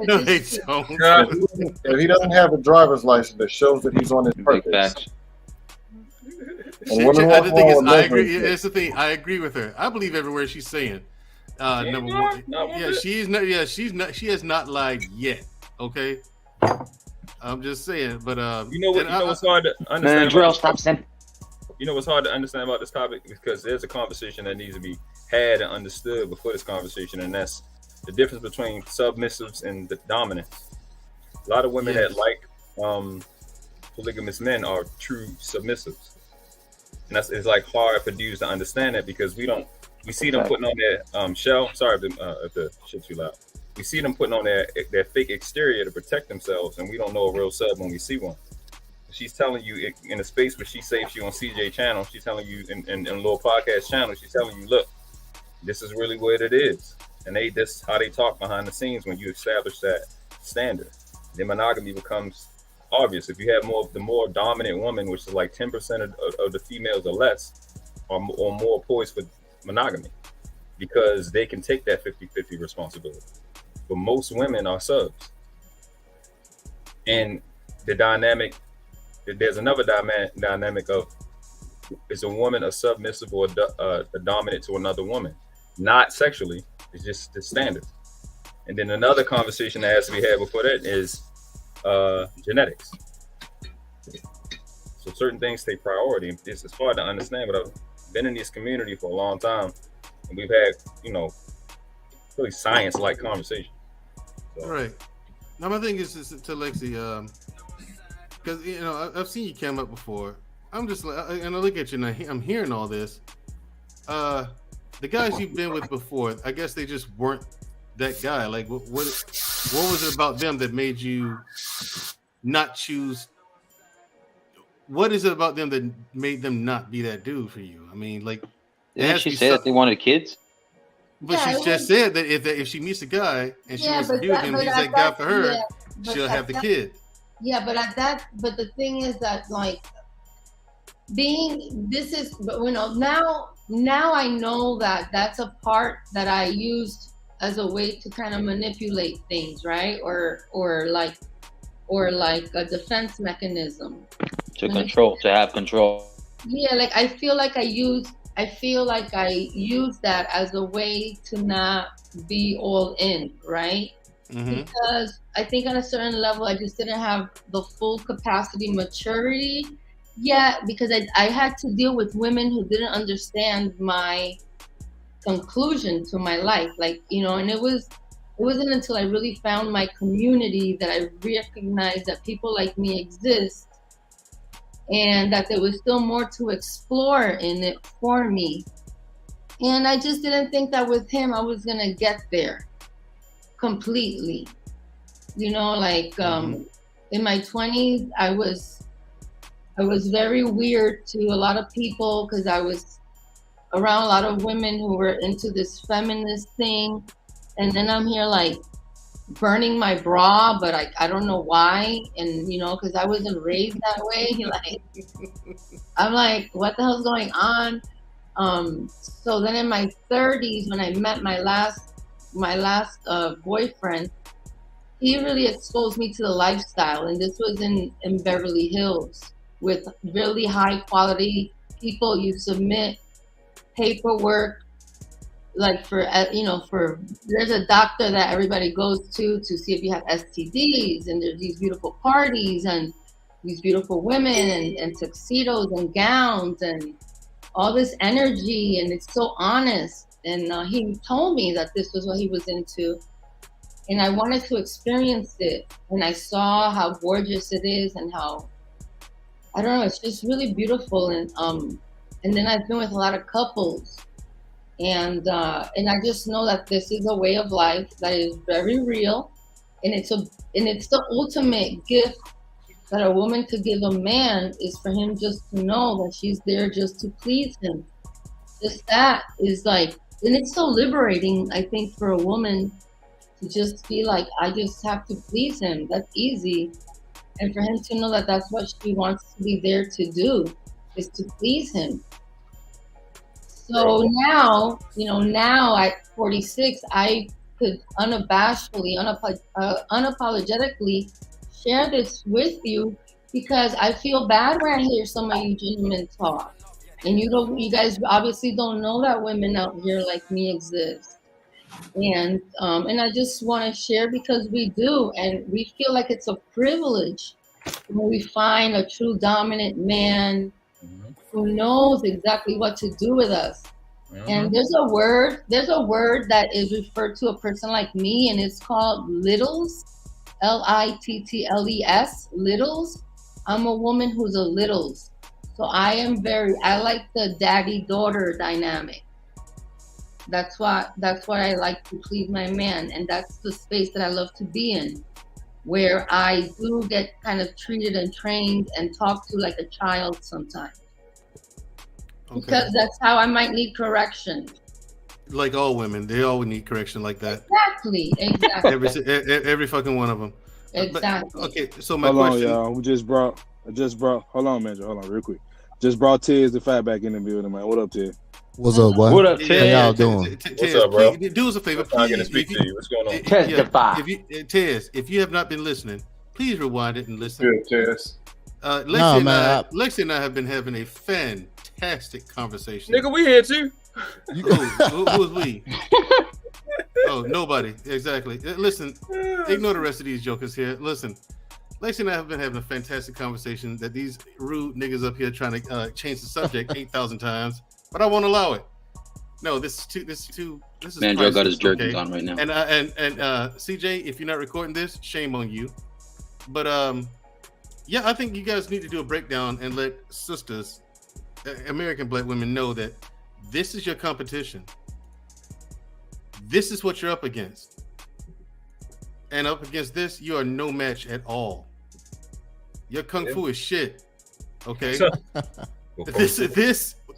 No, they don't. If he doesn't have a driver's license that shows that he's on his purpose. The thing is, I agree. It's the thing. I agree with her. I believe every word she's saying. Number one, she's not. Yeah, she's not. She has not lied yet. Okay. I'm just saying, but what's hard to understand. What's hard to understand about this topic, because there's a conversation that needs to be had and understood before this conversation, and that's the difference between submissives and the dominant. A lot of women that like polygamous men are true submissives. And it's like hard for dudes to understand that because we see them putting on their shell. Sorry if the shit's too loud. We see them putting on their fake exterior to protect themselves, and we don't know a real sub when we see one. She's telling you in a space where she says she on CJ channel, she's telling you in a little podcast channel, she's telling you, look, this is really what it is. And this how they talk behind the scenes when you establish that standard. Then monogamy becomes obvious. If you have the more dominant woman, which is like 10% of the females or less, or more poised for monogamy, because they can take that 50-50 responsibility. But most women are subs. And the dynamic, there's another dynamic of, is a woman a submissive or a dominant to another woman? Not sexually, it's just the standard. And then another conversation that has to be had before that is genetics. So certain things take priority. It's hard to understand, but I've been in this community for a long time, and we've had, really science-like conversation. So. Right. Now my thing is to Lexi, because I've seen you come up before. I'm just like, and I look at you and I'm hearing all this. The guys you've been with before, I guess they just weren't that guy. Like, what was it about them that made you not choose? What is it about them that made them not be that dude for you? I mean, like, didn't she say that they wanted kids? But she just said that if she meets a guy and she wants to do him, he's that guy for her. She'll have the kid. Yeah, but the thing is that, like, now I know that that's a part that I used as a way to kind of manipulate things, right? Or like a defense mechanism. To have control. Yeah, like I feel like I use that as a way to not be all in, right? Mm-hmm. Because I think on a certain level, I just didn't have the full capacity, maturity yet, because I had to deal with women who didn't understand my conclusion to my life. Like, and it wasn't until I really found my community that I recognized that people like me exist and that there was still more to explore in it for me. And I just didn't think that with him, I was going to get there completely. In my 20s, I was very weird to a lot of people because I was around a lot of women who were into this feminist thing. And then I'm here like burning my bra, but I don't know why. And, because I wasn't raised that way. Like, I'm like, what the hell's going on? So then in my 30s, when I met my last boyfriend, he really exposed me to the lifestyle. And this was in Beverly Hills with really high quality people. You submit paperwork, like there's a doctor that everybody goes to see if you have STDs, and there's these beautiful parties and these beautiful women and tuxedos and gowns and all this energy, and it's so honest. And he told me that this was what he was into, and I wanted to experience it. And I saw how gorgeous it is and how, I don't know, it's just really beautiful. And then I've been with a lot of couples, and I just know that this is a way of life that is very real, and it's the ultimate gift that a woman could give a man, is for him just to know that she's there just to please him. Just that is like, and it's so liberating, I think, for a woman to just feel like, I just have to please him. That's easy. And for him to know that that's what she wants to be there to do, is to please him. So now at 46, I could unabashedly, unapologetically share this with you, because I feel bad when I hear some of you gentlemen talk. And you guys obviously don't know that women out here like me exist. And I just want to share, because we do, and we feel like it's a privilege when we find a true dominant man who knows exactly what to do with us. And there's a word that is referred to a person like me, and it's called littles, Littles. I'm a woman who's a littles. So I like the daddy-daughter dynamic. That's why I like to please my man, and that's the space that I love to be in, where I do get kind of treated and trained and talked to like a child sometimes. Okay. Because that's how I might need correction. Like all women, they all need correction like that. Exactly. Every fucking one of them. Exactly. But, okay, so my hold question. on, y'all. We just brought. Hold on, man. Hold on, real quick. Just brought Tiz the Fat back in the building, man. What up, Tiz? What's up, boy? What up, How Tiz? y'all doing? What's up, bro? Please, do us a favor, I'm gonna please. speak to you. What's going on? Testify. Tiz, if you have not been listening, please rewind it and listen. Good, Tiz. Lexi and I have been having a fantastic conversation. Nigga, we here too. Who is we? Oh, nobody. Exactly. Listen, ignore the rest of these jokers here. Listen, Lexi and I have been having a fantastic conversation that these rude niggas up here trying to change the subject 8,000 times, but I won't allow it. No, this is Man, Joe got his priceless, jerkins on right now. And CJ, if you're not recording this, shame on you. But yeah, I think you guys need to do a breakdown and let sisters, American black women, know that this is your competition. This is what you're up against. And up against this, you are no match at all. Your kung fu is shit. Okay? This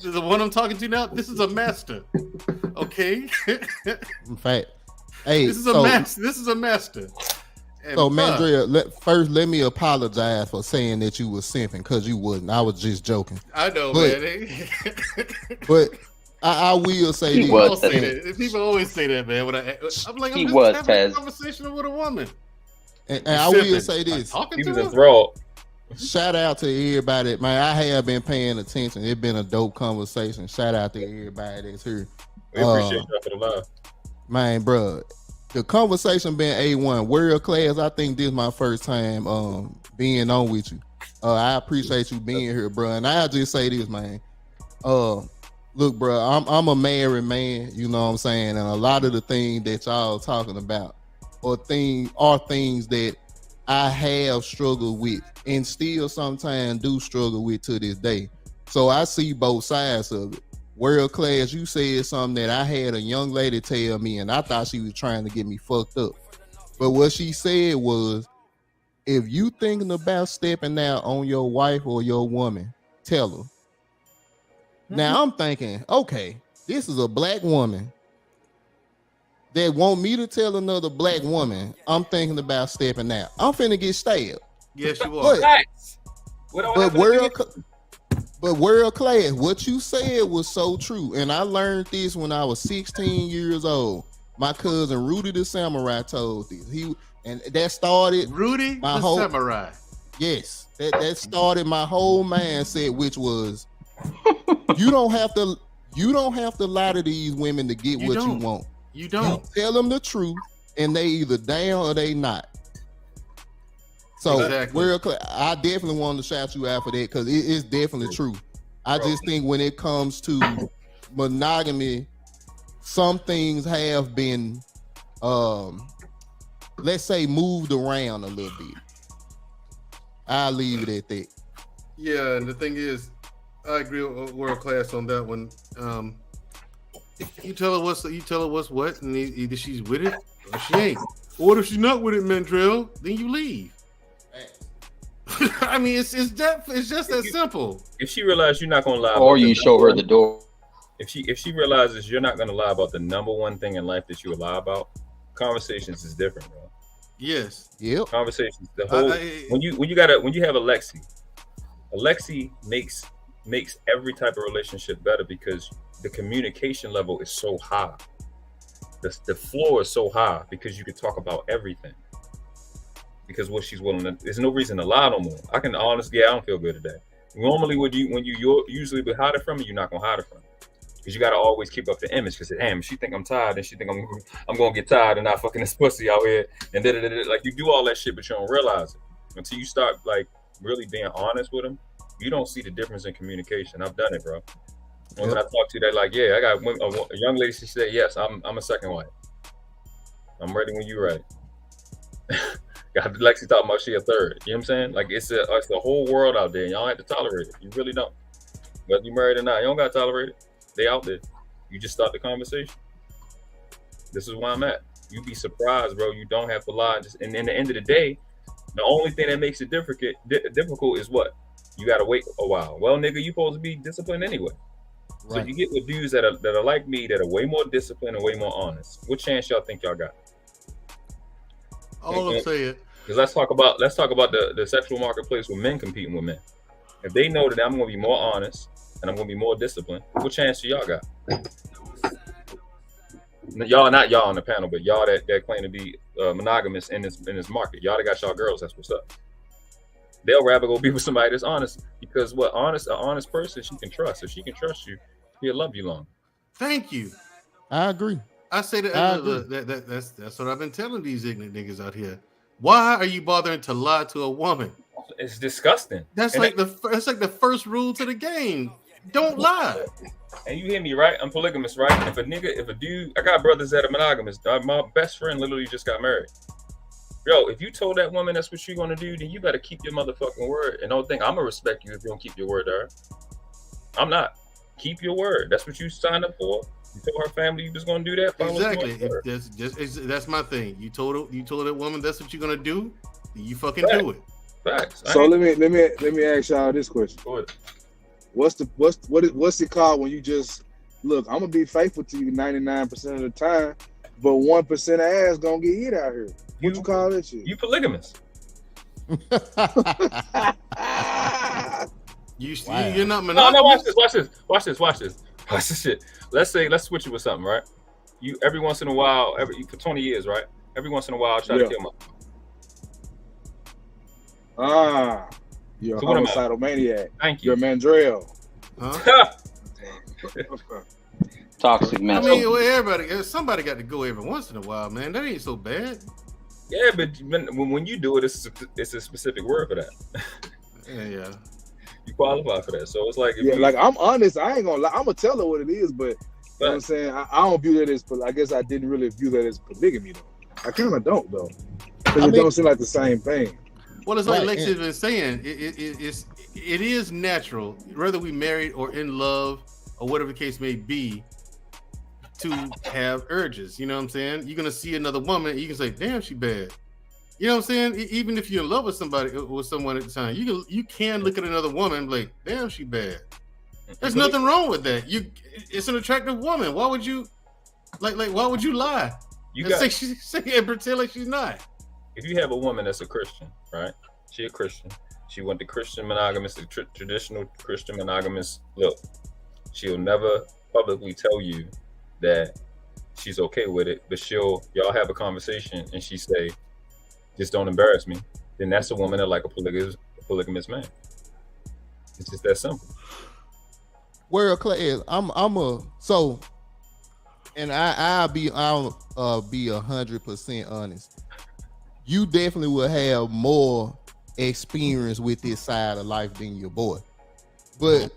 the one I'm talking to now, this is a master. Okay? In fact, hey, this is a master. And so, Mandrea, first let me apologize for saying that you was simping, because you wasn't. I was just joking. I know, but, man. But I will say this. People always say that, man. When I'm like, I'm just having a conversation with a woman. And I will say this. Talking to her? Shout out to everybody. Man, I have been paying attention. It's been a dope conversation. Shout out to everybody that's here. We appreciate you for the love. Man, bro, the conversation been A1, world class. I think this is my first time being on with you. I appreciate you being here, bro. And I'll just say this, man. Look, bro, I'm a married man, you know what I'm saying? And a lot of the things that y'all talking about are things that I have struggled with and still sometimes do struggle with to this day. So I see both sides of it. World class, you said something that I had a young lady tell me, and I thought she was trying to get me fucked up. But what she said was, if you thinking about stepping out on your wife or your woman, tell her. Now I'm thinking, okay, this is a black woman that want me to tell another black woman I'm thinking about stepping out. I'm finna get stabbed. Yes, you are. But world class, what you said was so true. And I learned this when I was 16 years old. My cousin Rudy the Samurai told this. That started Rudy my the Samurai. Yes. That started my whole mindset, which was you don't have to lie to these women to get what you want. You don't. You tell them the truth, and they either down or they not. So, I definitely wanted to shout you out for that, because it is definitely true. I just think when it comes to monogamy, some things have been, let's say, moved around a little bit. I'll leave it at that. Yeah, and the thing is, I agree with world class on that one. You tell her what's what, and either she's with it or she ain't. Or what if she's not with it, Mandrell? Then you leave. I mean, it's just that simple. If she realizes you're not gonna lie, or you show her the door. If she realizes you're not gonna lie about the number one thing in life that you will lie about, conversations is different, bro. Yes. Yep. Conversations. The whole when you have Alexi makes every type of relationship better because the communication level is so high. The floor is so high because you can talk about everything. Because what she's willing to, there's no reason to lie no more. I can honestly, I don't feel good today. Normally, when you usually would hide it from me, you're not gonna hide it from me. Because you gotta always keep up the image. Because damn, she think I'm tired, and she think I'm gonna get tired and not fucking this pussy out here, and like you do all that shit, but you don't realize it until you start like really being honest with them. You don't see the difference in communication. I've done it, bro. When I talk to you, they're like, yeah, I got a young lady. She said, yes, I'm a second wife. I'm ready when you're ready. Lexi talking about she a third. You know what I'm saying? Like it's a whole world out there. Y'all have to tolerate it. You really don't. Whether you married or not, you don't gotta tolerate it. They out there. You just start the conversation. This is where I'm at. You'd be surprised, bro. You don't have to lie. And in the end of the day, the only thing that makes it difficult is what? You gotta wait a while. Well, nigga, you supposed to be disciplined anyway. Right. So you get with dudes that are like me, that are way more disciplined and way more honest. What chance y'all think y'all got? All I'm saying. Because let's talk about the sexual marketplace with men competing with men. If they know that I'm gonna be more honest and I'm gonna be more disciplined, what chance do y'all got? Y'all, not y'all on the panel, but y'all that claim to be monogamous in this market. Y'all that got y'all girls, that's what's up. They'll rather go be with somebody that's honest, because an honest person she can trust. If she can trust you, he'll love you long. Thank you. I agree. I say that's what I've been telling these ignorant niggas out here. Why are you bothering to lie to a woman? It's disgusting. That's like the first rule to the game. Don't lie. And you hear me, right? I'm polygamous, right? If a dude, I got brothers that are monogamous. My best friend literally just got married. Yo, if you told that woman that's what you're gonna do, then you better keep your motherfucking word. And don't think I'm gonna respect you if you don't keep your word to her. I'm not. Keep your word. That's what you signed up for. You told her family you was gonna do that. Exactly. That's my thing. You told that woman that's what you're gonna do. You fucking do it. Facts. So let me ask y'all this question. Go ahead. What's it called when you just look? I'm gonna be faithful to you 99% of the time, but 1% of ass gonna get hit out here. What you call that shit? You polygamous. You're not monogamous. No, watch this shit. Let's switch it with something, right? You every once in a while, for 20 years, right? Every once in a while, I try to kill my. You're a homicidal maniac. Thank you. You're Mandrell. Huh? Toxic man. I mean, somebody got to go every once in a while, man. That ain't so bad. Yeah, but when you do it, it's a specific word for that. Yeah. You qualify for that, so it's like like I'm honest. I ain't gonna lie. I'm gonna tell her what it is, but you know what I'm saying, I don't view that as. I guess I didn't really view that as polygamy though. I kind of don't though, because it don't seem like the same thing. Well, it's like Lexi's been saying. It is natural, whether we married or in love or whatever the case may be, to have urges. You know what I'm saying? You're gonna see another woman, you can say, "Damn, she bad." You know what I'm saying? Even if you're in love with someone at the time, you can look at another woman and be like, "Damn, she bad." There's nothing wrong with that. It's an attractive woman. Why would you why would you lie? And pretend like she's not. If you have a woman that's a Christian, right? She a Christian. She went to Christian monogamous, the traditional Christian monogamous look. She'll never publicly tell you that she's okay with it, but y'all have a conversation and she say, "Just don't embarrass me." Then that's a woman that like a polygamous man. It's just that simple. World class. I'll be 100% honest. You definitely will have more experience with this side of life than your boy. But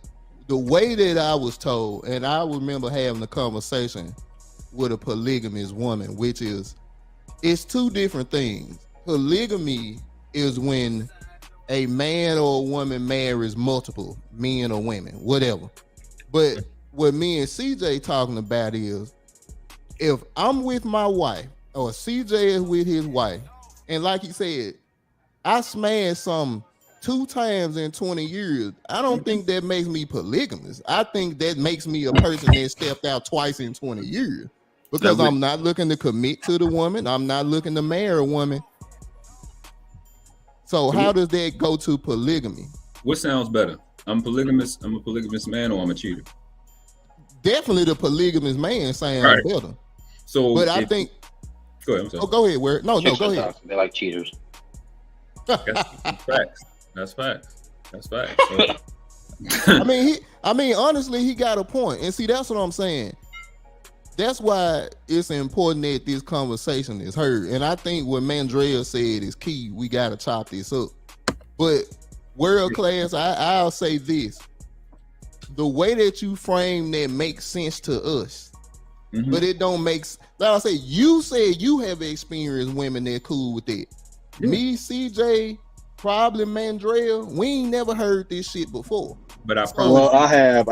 the way that I was told, and I remember having a conversation with a polygamous woman, which is, it's two different things. Polygamy is when a man or a woman marries multiple men or women, whatever. But what me and CJ talking about is, if I'm with my wife or CJ is with his wife, and like he said, I smashed some 2 times in 20 years, I don't think that makes me polygamous. I think that makes me a person that stepped out twice in 20 years. Because I'm not looking to commit to the woman. I'm not looking to marry a woman. So how does that go to polygamy? What sounds better? I'm a polygamous man, or I'm a cheater? Definitely the polygamous man sounds better. So, but I think. Go ahead. I'm sorry. Oh, go ahead. Where? No, go ahead. They like cheaters. That's facts. That's facts. So, I mean, honestly, he got a point. And see, that's what I'm saying. That's why it's important that this conversation is heard. And I think what Mandrell said is key. We got to chop this up. But world class, I'll say this. The way that you frame that makes sense to us. But it don't make, like I say, you said you have experienced women that cool with that. Me, CJ, probably Mandrell, we ain't never heard this shit before. But I So- promise. Well, I have.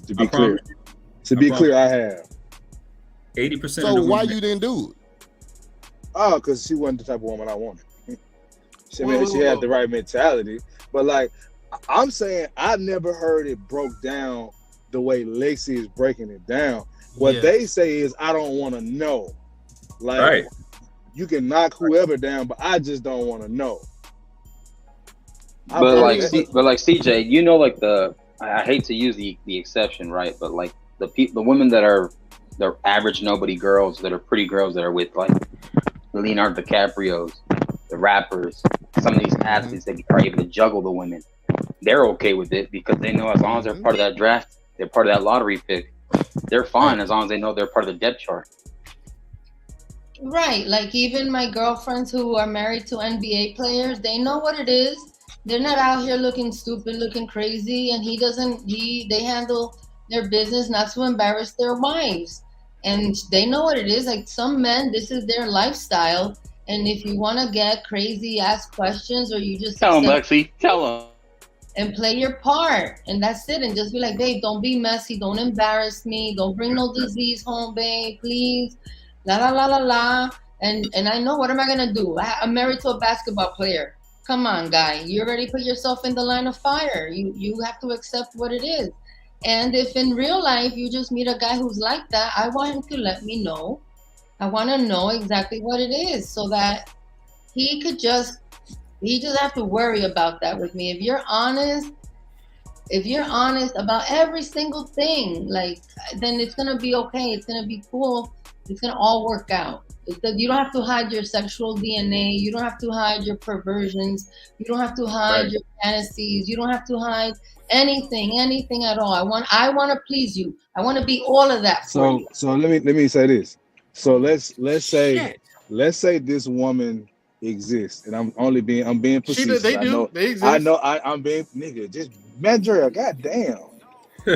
To be clear, I have. 80% of So the why women. you didn't do it? Oh, because she wasn't the type of woman I wanted. She Whoa. had the right mentality, but like I'm saying, I never heard it broke down the way Lexi is breaking it down. What Yeah. they say is, I don't want to know. Like, Right. you can knock whoever down, but I just don't want to know. But like CJ, you know, like I hate to use the exception, right? But like the women that are the average nobody girls, that are pretty girls, that are with like Leonardo DiCaprio's, the rappers, some of these athletes that are able to juggle the women, they're okay with it because they know as long as they're part of that draft, they're part of that lottery pick, they're fine as long as they know they're part of the depth chart. Right. Like even my girlfriends who are married to NBA players, they know what it is. They're not out here looking stupid, looking crazy, and they handle their business not to embarrass their wives. And they know what it is. Like some men, this is their lifestyle. And if you want to get crazy, ask questions, or you just Tell them, accept Lexi. Tell them. and play your part, and that's it. And just be like, babe, don't be messy, don't embarrass me, don't bring no disease home, babe, please. La la la la la. And I know, what am I gonna do? I'm married to a basketball player. Come on, guy, you already put yourself in the line of fire. You have to accept what it is. And if in real life you just meet a guy who's like that, I want him to let me know. I want to know exactly what it is, so that he just have to worry about that with me. If you're honest about every single thing, like, then it's gonna be okay. It's gonna be cool. It's gonna all work out. You don't have to hide your sexual DNA. You don't have to hide your perversions. You don't have to hide your fantasies. You don't have to hide anything at all. I want to please you. I want to be all of that for you. So let me say this. So let's say this woman exists, and I'm being facetious. They do. They exist. I'm being nigga. Just Mandrell, goddamn.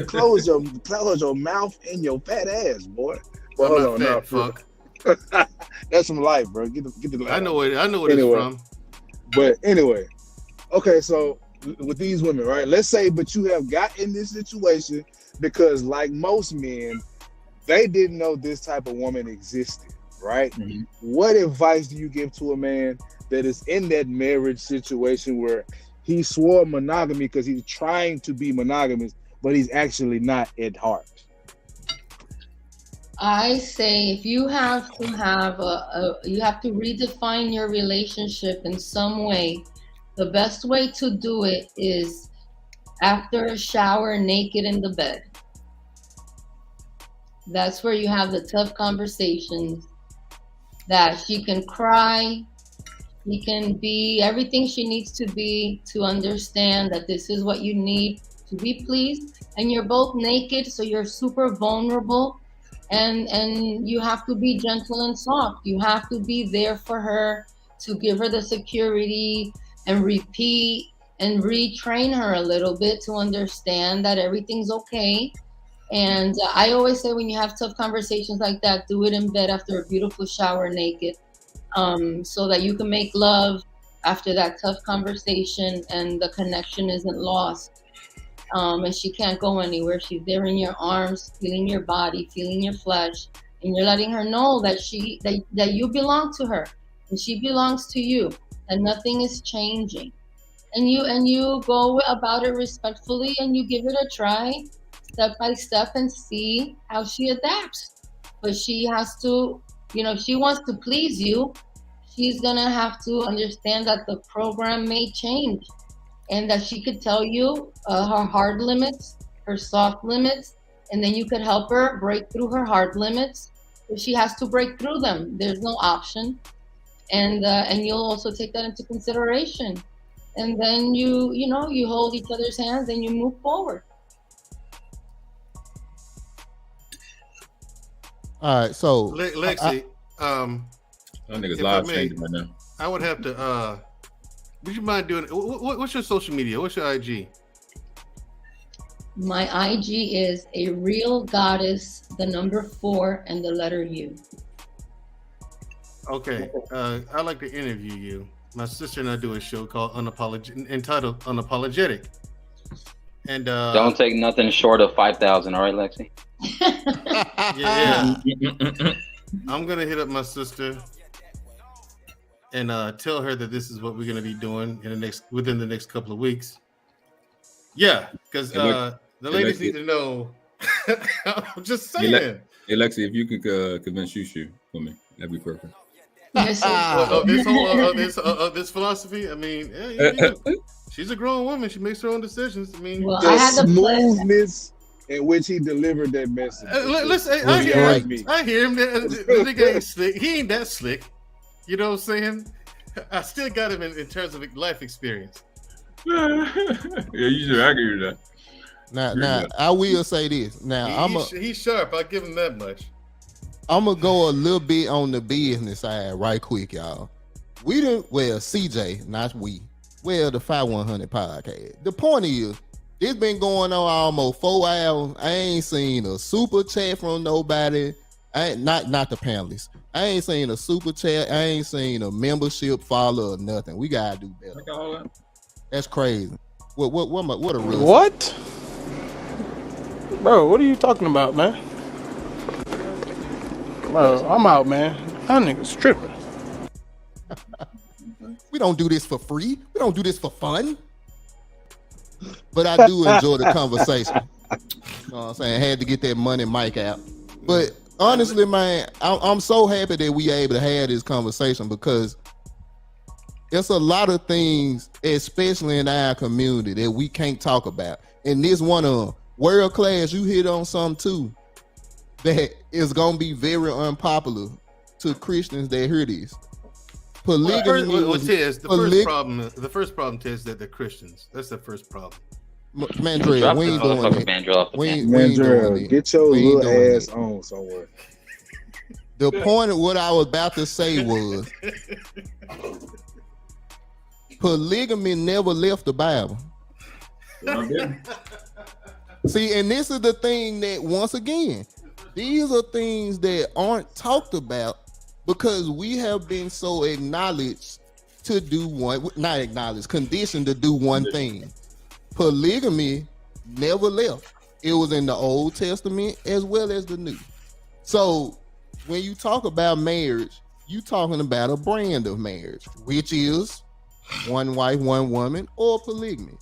Close your mouth and your fat ass, boy. Well, hold on, fuck. That's some life, bro. Get the. I know what it's from. But anyway, okay. So with these women, right? Let's say, but you have got in this situation because, like most men, they didn't know this type of woman existed, right? Mm-hmm. What advice do you give to a man that is in that marriage situation where he swore monogamy because he's trying to be monogamous, but he's actually not at heart? I say, if you have to you have to redefine your relationship in some way. The best way to do it is after a shower, naked in the bed. That's where you have the tough conversations, that she can cry, she can be everything she needs to be to understand that this is what you need to be pleased. And you're both naked, so you're super vulnerable. And you have to be gentle and soft. You have to be there for her, to give her the security and repeat and retrain her a little bit to understand that everything's okay. And I always say, when you have tough conversations like that, do it in bed after a beautiful shower naked, so that you can make love after that tough conversation and the connection isn't lost. And she can't go anywhere. She's there in your arms, feeling your body, feeling your flesh, and you're letting her know that that you belong to her and she belongs to you, and nothing is changing. And you go about it respectfully, and you give it a try, step by step, and see how she adapts. But she has to, if she wants to please you, she's gonna have to understand that the program may change. And that she could tell you her hard limits, her soft limits, and then you could help her break through her hard limits. If she has to break through them, there's no option. And you'll also take that into consideration. And then you hold each other's hands and you move forward. All right, so Lexi, that nigga's live changing right now. I would have to. Would you mind doing? What's your social media? What's your IG? My IG is a real goddess, the number 4 and the letter U. Okay, I'd like to interview you. My sister and I do a show called entitled Unapologetic. And Don't take nothing short of 5,000. All right, Lexi. yeah. I'm gonna hit up my sister and tell her that this is what we're gonna be doing within the next couple of weeks. Yeah, because the ladies need to know. I'm just saying. Hey, Lexi, if you could convince Shushu for me, that'd be perfect. Yes, this philosophy. I mean, she's a grown woman. She makes her own decisions. I mean, the smoothness in which he delivered that message. Listen, I hear him. The nigga ain't slick. He ain't that slick. You know what I'm saying? I still got him in terms of life experience. Yeah, you should argue that. Now, I will say this. Now, he's sharp. I'll give him that much. I'm gonna go a little bit on the business side right quick, y'all. CJ, not we. The fye100 podcast. The point is, it's been going on almost 4 hours. I ain't seen a super chat from nobody. Not the panelists. I ain't seen a super chat. I ain't seen a membership follow or nothing. We gotta do better. That's crazy. What a real what? Bro, what are you talking about, man? Bro, I'm out, man. That nigga's tripping. We don't do this for free. We don't do this for fun. But I do enjoy the conversation. You know what I'm saying? I had to get that money mic out. But honestly, man, I'm so happy that we able to have this conversation because there's a lot of things, especially in our community, that we can't talk about. And this one of them, world class, you hit on something too that is gonna be very unpopular to Christians that hear this. Polygamy. The first problem is that they're Christians. That's the first problem. Mandrell, we ain't doing that. Mandrell, get your little ass on somewhere. The point of what I was about to say was polygamy never left the Bible. See, and this is the thing that, once again, these are things that aren't talked about because we have been so conditioned to do one thing. Polygamy never left. It was in the Old Testament as well as the New. So when you talk about marriage, you talking about a brand of marriage, which is one wife, one woman, or polygamy.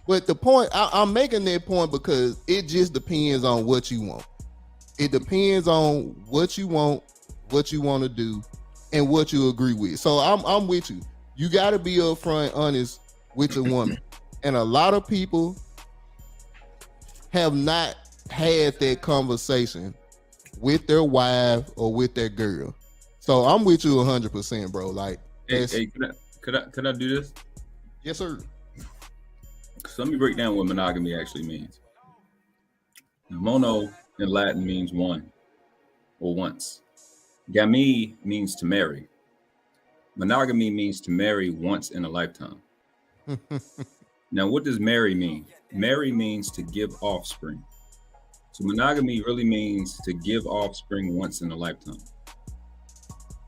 But the point, I'm making that point because it just depends on what you want. It depends on what you want to do, and what you agree with. So I'm with you. You got to be upfront, honest with your woman. And a lot of people have not had that conversation with their wife or with their girl. So I'm with you 100%, bro. Like, hey, could I do this? Yes, sir. So let me break down what monogamy actually means. Mono in Latin means one or once. Gami means to marry. Monogamy means to marry once in a lifetime. Now, what does marry mean? Marry means to give offspring. So monogamy really means to give offspring once in a lifetime.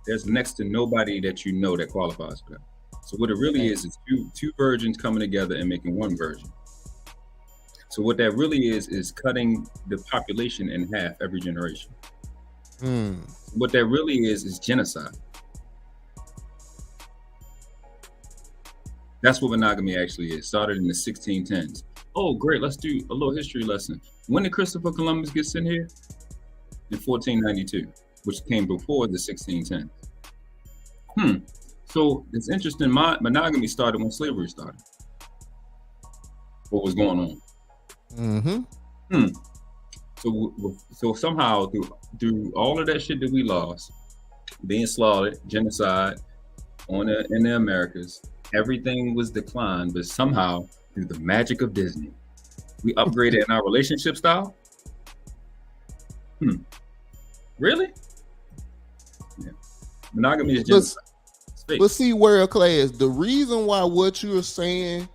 There's next to nobody that you know that qualifies for that. So what it really is two virgins coming together and making one virgin. So what that really is cutting the population in half every generation. What that really is genocide. That's what monogamy actually is. Started in the 1610s. Oh, great. Let's do a little history lesson. When did Christopher Columbus get sent here? In 1492, which came before the 1610s. So it's interesting. Monogamy started when slavery started. What was going on? So somehow through all of that shit that we lost, being slaughtered, genocide in the Americas, everything was declined, but somehow through the magic of Disney, we upgraded in our relationship style. Really? Yeah. Monogamy is genocide. But see, world class, the reason why what you're saying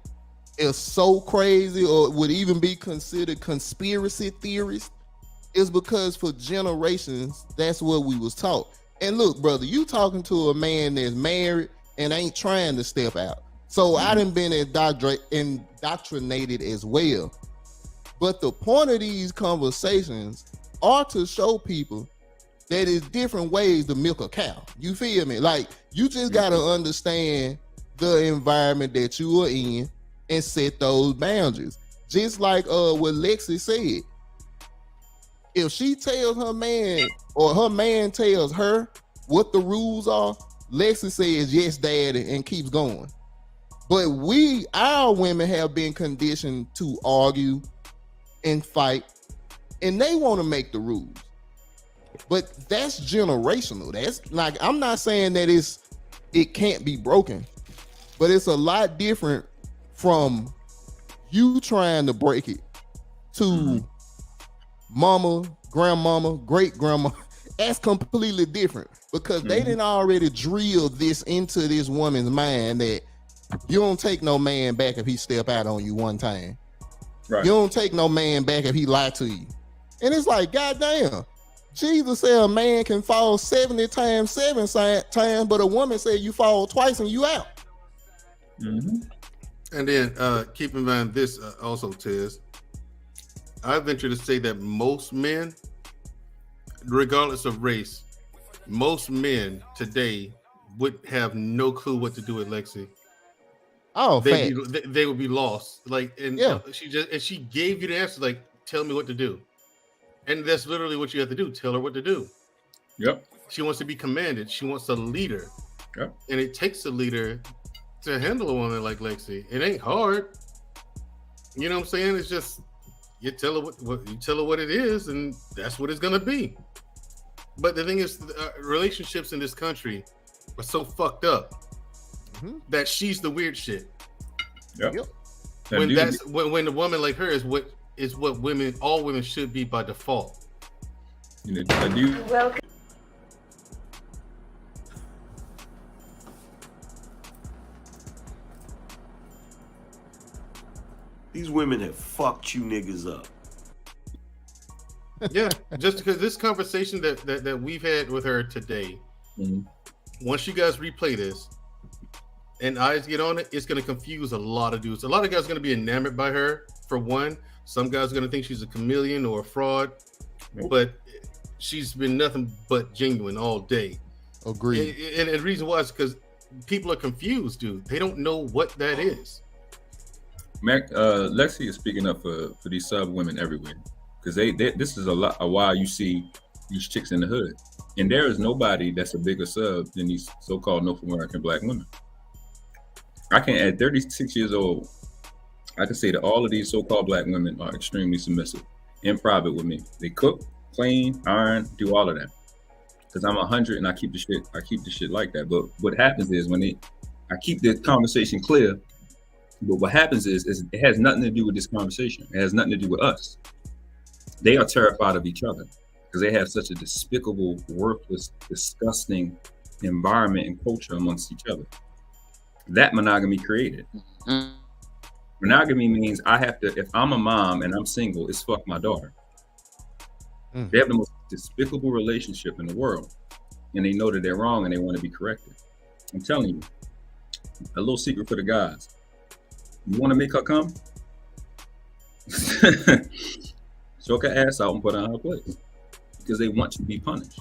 is so crazy or would even be considered conspiracy theorists is because for generations, that's what we was taught. And look, brother, you talking to a man that's married and ain't trying to step out. So I done been indoctrinated as well. But the point of these conversations are to show people that it's different ways to milk a cow. You feel me? Like, you just got to understand the environment that you are in and set those boundaries. Just like what Lexi said. If she tells her man or her man tells her what the rules are, Lexi says, yes, daddy, and keeps going. But our women have been conditioned to argue and fight, and they want to make the rules. But that's generational. That's like, I'm not saying that it can't be broken, but it's a lot different from you trying to break it to mama, grandmama, great grandma. That's completely different because they didn't already drill this into this woman's mind that you don't take no man back if he step out on you one time. Right. You don't take no man back if he lie to you. And it's like, goddamn, Jesus said a man can fall 70 times, 7 times, but a woman said you fall twice and you out. And then keep in mind this also, Tez. I venture to say that most men, regardless of race, most men today would have no clue what to do with Lexi. Oh, they would be lost. Like, and she gave you the answer. Like, tell me what to do, and that's literally what you have to do. Tell her what to do. Yep. She wants to be commanded. She wants a leader. Yep. And it takes a leader to handle a woman like Lexi. It ain't hard. You know what I'm saying? It's just you tell her what it is, and that's what it's gonna be. But the thing is, relationships in this country are so fucked up that she's the weird shit. Yep. When the woman like her is what all women should be by default. Welcome. These women have fucked you niggas up. Yeah, just because this conversation that we've had with her today, once you guys replay this and eyes get on it, it's going to confuse a lot of dudes. A lot of guys are going to be enamored by her, for one. Some guys are going to think she's a chameleon or a fraud, but she's been nothing but genuine all day. Agreed. And the reason why is because people are confused, dude. They don't know what that is. Mac, Lexi is speaking up for these sub women everywhere, because this is a while you see these chicks in the hood, and there is nobody that's a bigger sub than these so-called North American black women. I can, at 36 years old, I can say that all of these so-called black women are extremely submissive in private with me. They cook, clean, iron, do all of that. Because I'm 100 and I keep the shit like that. But what happens is I keep the conversation clear. But what happens is it has nothing to do with this conversation. It has nothing to do with us. They are terrified of each other because they have such a despicable, worthless, disgusting environment and culture amongst each other. That monogamy created. Monogamy means I have to, if I'm a mom and I'm single, it's fuck my daughter. They have the most despicable relationship in the world, and they know that they're wrong and they want to be corrected. I'm telling you, a little secret for the guys. You want to make her come? Choke her ass out and put her in her place, because they want to be punished.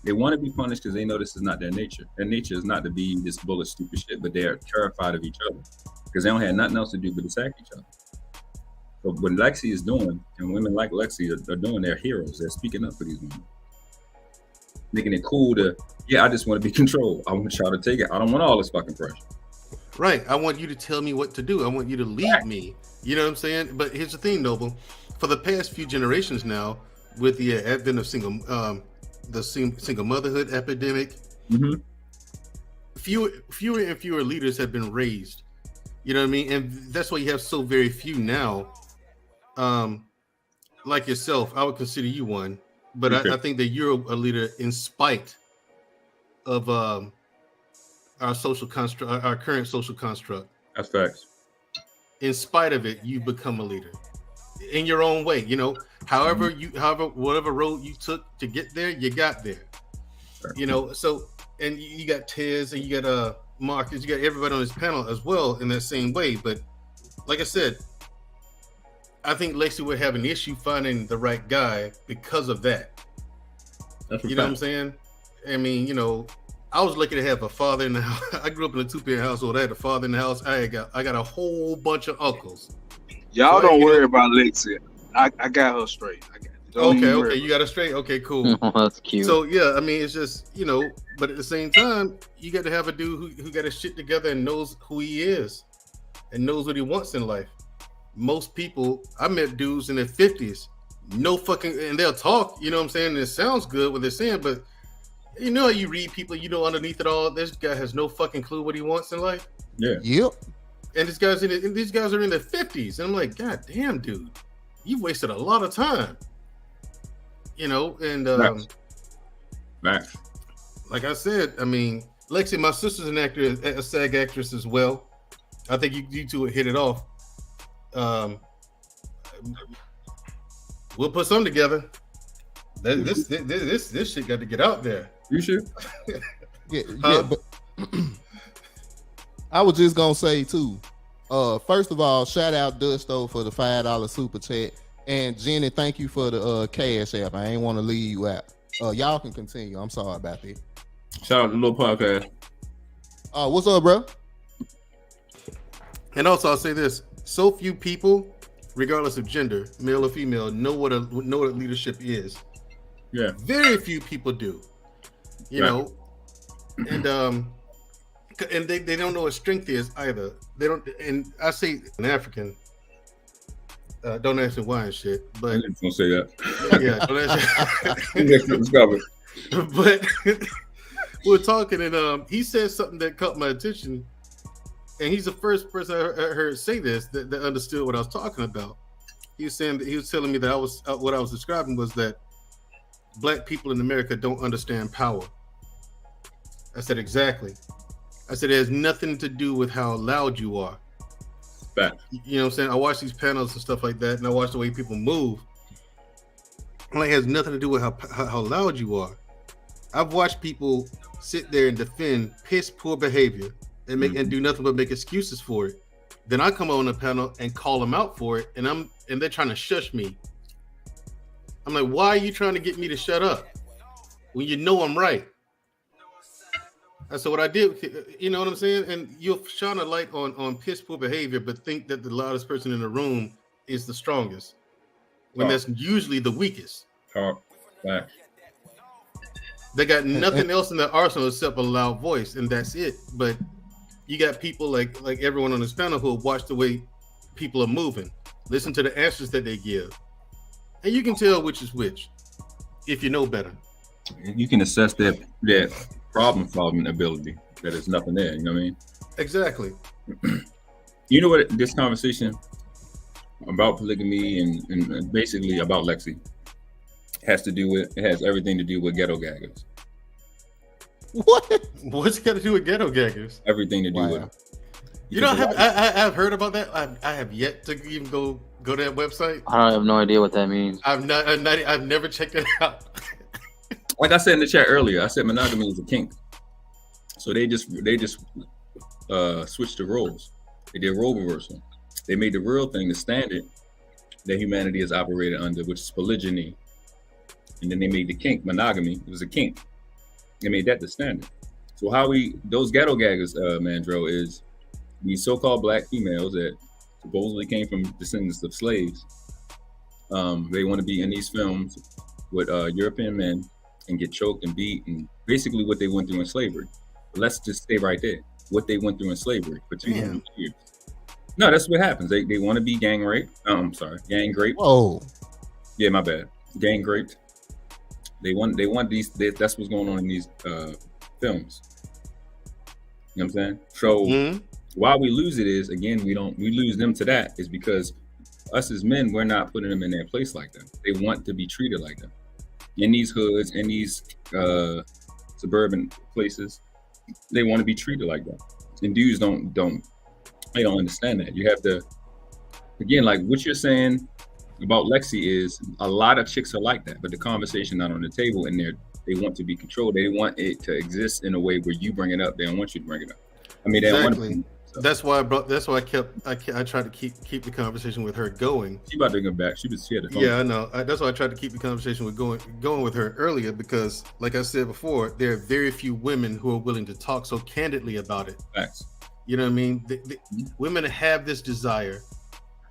They want to be punished because they know this is not their nature. Their nature is not to be this bullet stupid shit, but they are terrified of each other because they don't have nothing else to do but attack each other. So what Lexi is doing, and women like Lexi are doing, they're heroes. They're speaking up for these women, making it cool to, I just want to be controlled. I want y'all to take it. I don't want all this fucking pressure. Right. I want you to tell me what to do. I want you to lead me. You know what I'm saying? But here's the thing, Noble. For the past few generations now, with the advent of single motherhood epidemic, fewer and fewer leaders have been raised. You know what I mean? And that's why you have so very few now. Like yourself, I would consider you one, but I think that you're a leader in spite of our social construct, our current social construct. That's facts. In spite of it, you become a leader in your own way. You know, whatever road you took to get there, you got there. You know, so and you got Tiz and you got Marcus, you got everybody on this panel as well in that same way. But like I said, I think Lexi would have an issue finding the right guy because of that. You know what I'm saying? I mean, you know, I was lucky to have a father in the house. I grew up in a 2-parent household. I had a father in the house. I got a whole bunch of uncles. Y'all don't worry about Lexi. I got her straight. Okay, you got it straight. Okay, cool. That's cute. So yeah, I mean, it's just, you know, but at the same time, you got to have a dude who got his shit together and knows who he is and knows what he wants in life. Most people, I met dudes in their 50s, no fucking, and they'll talk, you know what I'm saying? And it sounds good what they're saying, but you know how you read people, you know, underneath it all, this guy has no fucking clue what he wants in life. Yeah. Yep. And these guys are in their 50s, and I'm like, God damn, dude, you've wasted a lot of time. You know, and Max. Like I said, I mean, Lexi, my sister's an actor, a SAG actress as well. I think you two would hit it off. We'll put some together. This shit got to get out there. You should. Yeah, but I was just gonna say too. First of all, shout out Dusto for the $5 super chat, and Jenny, thank you for the cash app. I ain't want to leave you out. Y'all can continue. I'm sorry about that. Shout out to the little podcast. What's up, bro? And also, I'll say this: so few people, regardless of gender, male or female, know what leadership is. Yeah, very few people do. You know, and they don't know what strength is either. They don't, and I say an African. Don't ask me why and shit, but I didn't say that. Yeah, don't ask But we're talking, and he said something that caught my attention, and he's the first person I heard say this that understood what I was talking about. He was saying that he was telling me that what I was describing was that Black people in America don't understand power. I said, exactly. I said, it has nothing to do with how loud you are. Back. You know what I'm saying? I watch these panels and stuff like that, and I watch the way people move. And it has nothing to do with how loud you are. I've watched people sit there and defend piss poor behavior and and do nothing but make excuses for it. Then I come on the panel and call them out for it, and they're trying to shush me. I'm like, why are you trying to get me to shut up when you know I'm right? And so what I did, you know what I'm saying? And you'll shine a light on piss poor behavior, but think that the loudest person in the room is the strongest, when that's usually the weakest. Back. They got nothing else in their arsenal except a loud voice, and that's it. But you got people like everyone on this panel who watch the way people are moving, listen to the answers that they give, and you can tell which is which if you know better. You can assess that problem solving ability. That is nothing there. You know what I mean? Exactly. You know what? This conversation about polygamy and basically about Lexi has to do with. It has everything to do with ghetto gaggers. What? What's it got to do with ghetto gaggers? Everything to do with it. You know, I've heard about that. I have yet to even go to that website. I have no idea what that means. I've never checked it out. Like I said in the chat earlier, I said monogamy is a kink. So they just switched the roles. They did role reversal. They made the real thing the standard that humanity has operated under, which is polygyny. And then they made the kink monogamy. It was a kink. They made that the standard. So those ghetto gaggers, Mandro, is these so-called Black females that supposedly came from descendants of slaves. They want to be in these films with European men and get choked and beat, and basically what they went through in slavery. But let's just stay right there. What they went through in slavery for 200 years. No, that's what happens. They want to be gang raped. Gang raped. Whoa. Yeah, my bad. Gang raped. They want these. That's what's going on in these films. You know what I'm saying? So why we lose it is, again, we lose them to that is because us as men, we're not putting them in their place like them. They want to be treated like them. In these hoods, in these suburban places, they want to be treated like that. And dudes don't understand that. You have to, again, like what you're saying about Lexi is a lot of chicks are like that, but the conversation not on the table, and They want to be controlled. They want it to exist in a way where you bring it up. They don't want you to bring it up. I mean, they don't want to. So. That's why I tried to keep the conversation with her going. She about to go back. She had a phone. Yeah, I know. That's why I tried to keep the conversation with going with her earlier, because, like I said before, there are very few women who are willing to talk so candidly about it. Facts. You know what I mean? Women have this desire,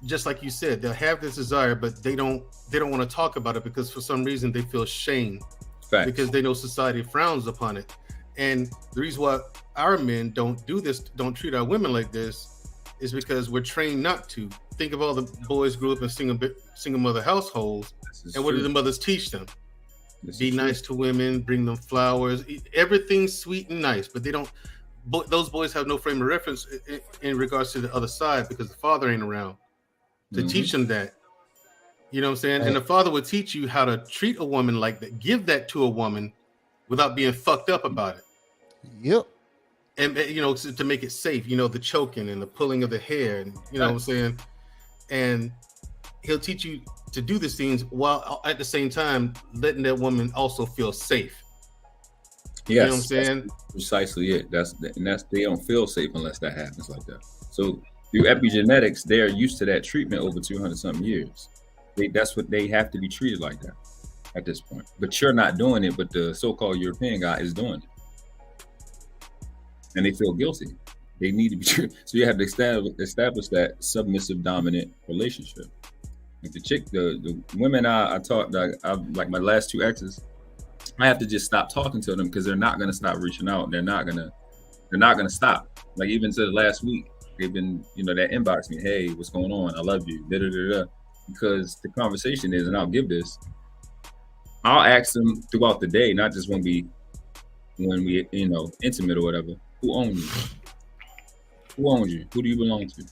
just like you said. They'll have this desire, but they don't want to talk about it because for some reason they feel shame. Facts. Because they know society frowns upon it. And the reason why our men don't do this, don't treat our women like this, is because we're trained not to. Think of all the boys grew up in single mother households, and what did the mothers teach them? Be nice to women, bring them flowers, everything's sweet and nice, but they don't. Those boys have no frame of reference in regards to the other side because the father ain't around to teach them that. You know what I'm saying? And the father would teach you how to treat a woman like that, give that to a woman without being fucked up about it. Yep. And you know, to make it safe, you know, the choking and the pulling of the hair, and you know what I'm saying? And he'll teach you to do these things while at the same time letting that woman also feel safe. Yes, you know what I'm saying? Precisely it. That's they don't feel safe unless that happens like that. So through epigenetics, they're used to that treatment over 200 something years. That's what they have to be treated like that at this point. But you're not doing it, but the so-called European guy is doing it. And they feel guilty. They need to be treated. So you have to establish that submissive dominant relationship. Like the women I talk, like my last two exes, I have to just stop talking to them because they're not going to stop reaching out. They're not going to stop. Like even to the last week, they've been, you know, that inbox me, hey, what's going on? I love you. Da, da, da, da. Because the conversation is, and I'll give this, I'll ask them throughout the day, not just when we, you know, intimate or whatever. Who owns you? Who owns you? Who do you belong to?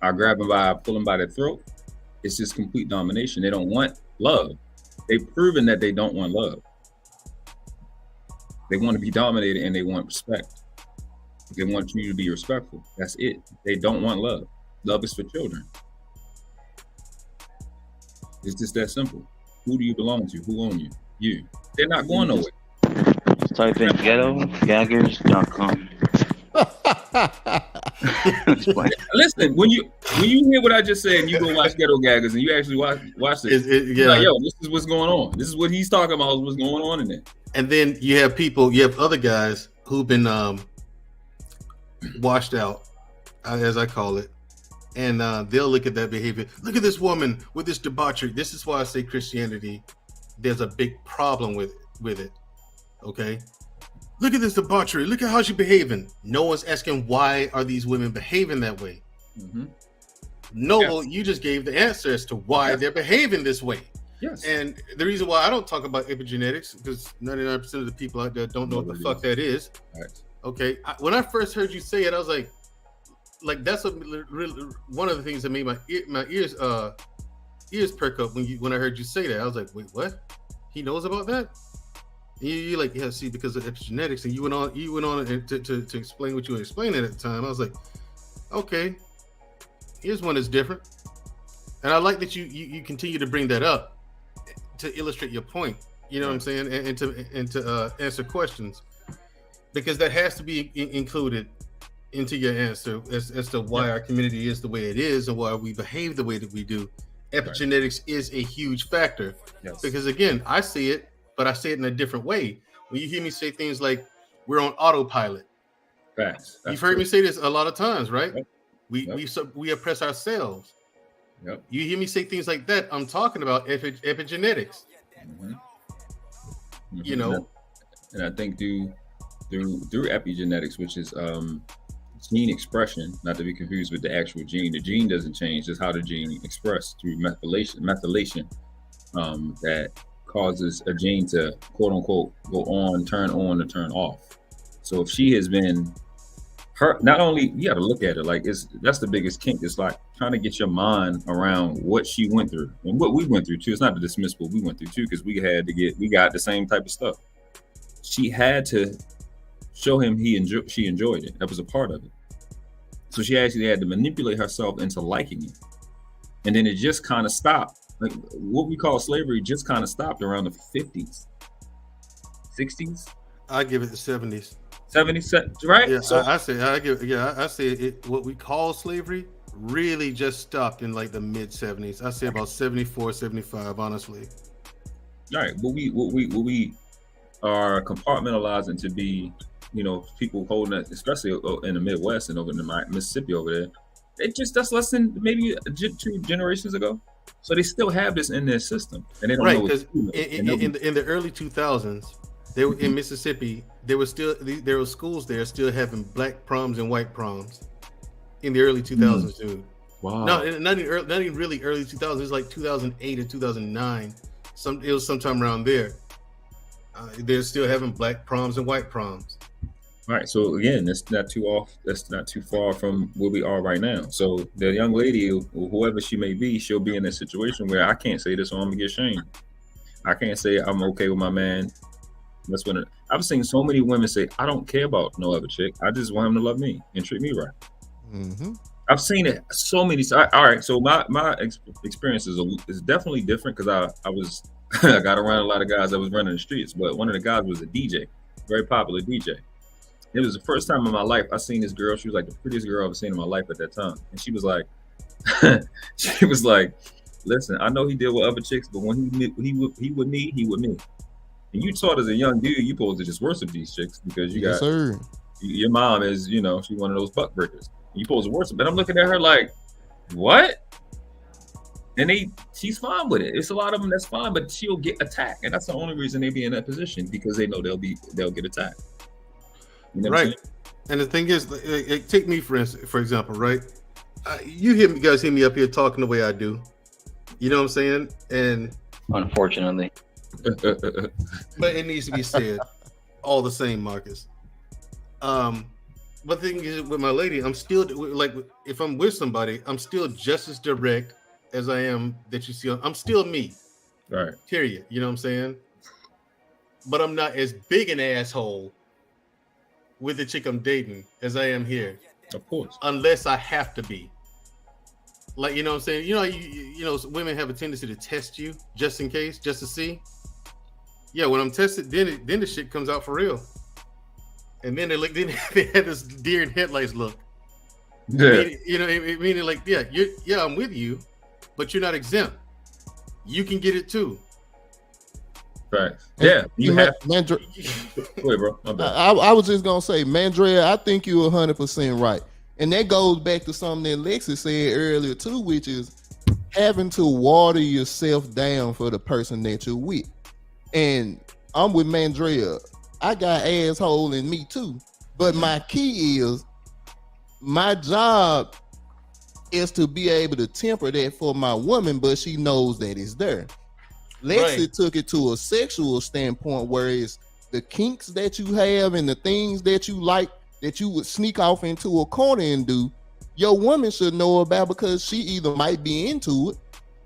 I grab them pull them by their throat. It's just complete domination. They don't want love. They've proven that they don't want love. They want to be dominated and they want respect. They want you to be respectful. That's it. They don't want love. Love is for children. It's just that simple. Who do you belong to? Who own you? You. They're not going nowhere. Just type in ghettogaggers.com. Listen, when you hear what I just said, and you go watch Ghetto Gaggers, and you actually watch this. Yeah. Like, yo, this is what's going on. This is what he's talking about. Is what's going on in there. And then you have other guys who've been washed out, as I call it, and they'll look at that behavior. Look at this woman with this debauchery. This is why I say Christianity, there's a big problem with it. Okay, look at this debauchery. Look at how she's behaving. No one's asking why are these women behaving that way. Mm-hmm. No, you just gave the answer as to why they're behaving this way. Yes. And the reason why I don't talk about epigenetics, because 99% of the people out there don't know what the fuck that is. Right. Okay. When I first heard you say it, I was like that's one of the things that made my ears perk up when I heard you say that. I was like, wait, what? He knows about that? And you're like, yeah, see, because of epigenetics, and you went on to explain what you were explaining at the time. I was like, okay, here's one that's different. And I like that you continue to bring that up to illustrate your point. You know what I'm saying, and to answer questions, because that has to be included into your answer as to why our community is the way it is and why we behave the way that we do. Epigenetics is a huge factor. Yes. Because again, I see it, but I say it in a different way. When you hear me say things like we're on autopilot, facts. You've heard me say this a lot of times, right? Yep. We oppress ourselves. Yep. You hear me say things like that, I'm talking about epigenetics. Mm-hmm. You know, and I think through epigenetics, which is gene expression, not to be confused with the actual gene. The gene doesn't change; it's how the gene expressed through methylation that causes a gene to quote unquote go on, or turn off. So if she has been hurt, not only you got to look at it like that's the biggest kink. It's like trying to get your mind around what she went through and what we went through too. It's not to dismiss what we went through too, because we got the same type of stuff. She had to show him she enjoyed it. That was a part of it. So she actually had to manipulate herself into liking it. And then it just kind of stopped Like what we call slavery just kind of stopped around the 50s, 60s. I give it the 70s. 70s, right? Yeah, So I say I give. Yeah, I say it. What we call slavery really just stopped in like the mid 70s. I say about 74, 75, honestly. right, what we are compartmentalizing to be, people holding it, especially in the Midwest and over in the Mississippi over there. That's less than maybe 2 generations ago. So they still have this in their system, and they don't know Right, what because in the early 2000s, they were in Mississippi. There were schools there still having black proms and white proms in the early 2000s, dude. Wow. No, not even really early 2000s. It was like 2008 or 2009. It was sometime around there. They're still having black proms and white proms. Right. So again, that's not too off. That's not too far from where we are right now. So the young lady, or whoever she may be, she'll be in a situation where I can't say this, or I'm gonna get shamed. I can't say I'm okay with my man. That's when I've seen so many women say, "I don't care about no other chick. I just want him to love me and treat me right." Mm-hmm. I've seen it so many. All right. So my experience is definitely different because I was I got around a lot of guys that was running the streets, but one of the guys was a DJ, very popular DJ. It was the first time in my life I seen this girl. She was like the prettiest girl I've ever seen in my life at that time. And she was like, listen, I know he deal with other chicks, but when he with me, he with me. And you taught as a young dude, you supposed to just worship these chicks because you got your mom is, she's one of those buck breakers. You supposed to worship. But I'm looking at her like, what? And she's fine with it. It's a lot of them that's fine, but she'll get attacked. And that's the only reason they be in that position, because they know they'll get attacked. You know right. And the thing is, take me for example, right? You guys hear me up here talking the way I do. You know what I'm saying? And unfortunately, but it needs to be said all the same, Marcus. But the thing is, with my lady, I'm still like, if I'm with somebody, I'm still just as direct as I am that you see. I'm still me. Right. Period. You know what I'm saying? But I'm not as big an asshole with the chick I'm dating as I am here. Of course. Unless I have to be. Like, you know what I'm saying? You know, women have a tendency to test you just in case, just to see. Yeah, when I'm tested, then the shit comes out for real. And then they had this deer in headlights look. Yeah. Meaning like, yeah, I'm with you, but you're not exempt. You can get it too. Right. Yeah. You have. Go ahead, bro. I was just gonna say, Mandrea, I think you're 100% right, and that goes back to something that Lexi said earlier too, which is having to water yourself down for the person that you're with. And I'm with Mandrea. I got asshole in me too, but my key is my job is to be able to temper that for my woman, but she knows that it's there. Lexi took it to a sexual standpoint, where it's the kinks that you have and the things that you like that you would sneak off into a corner and do. Your woman should know about, because she either might be into it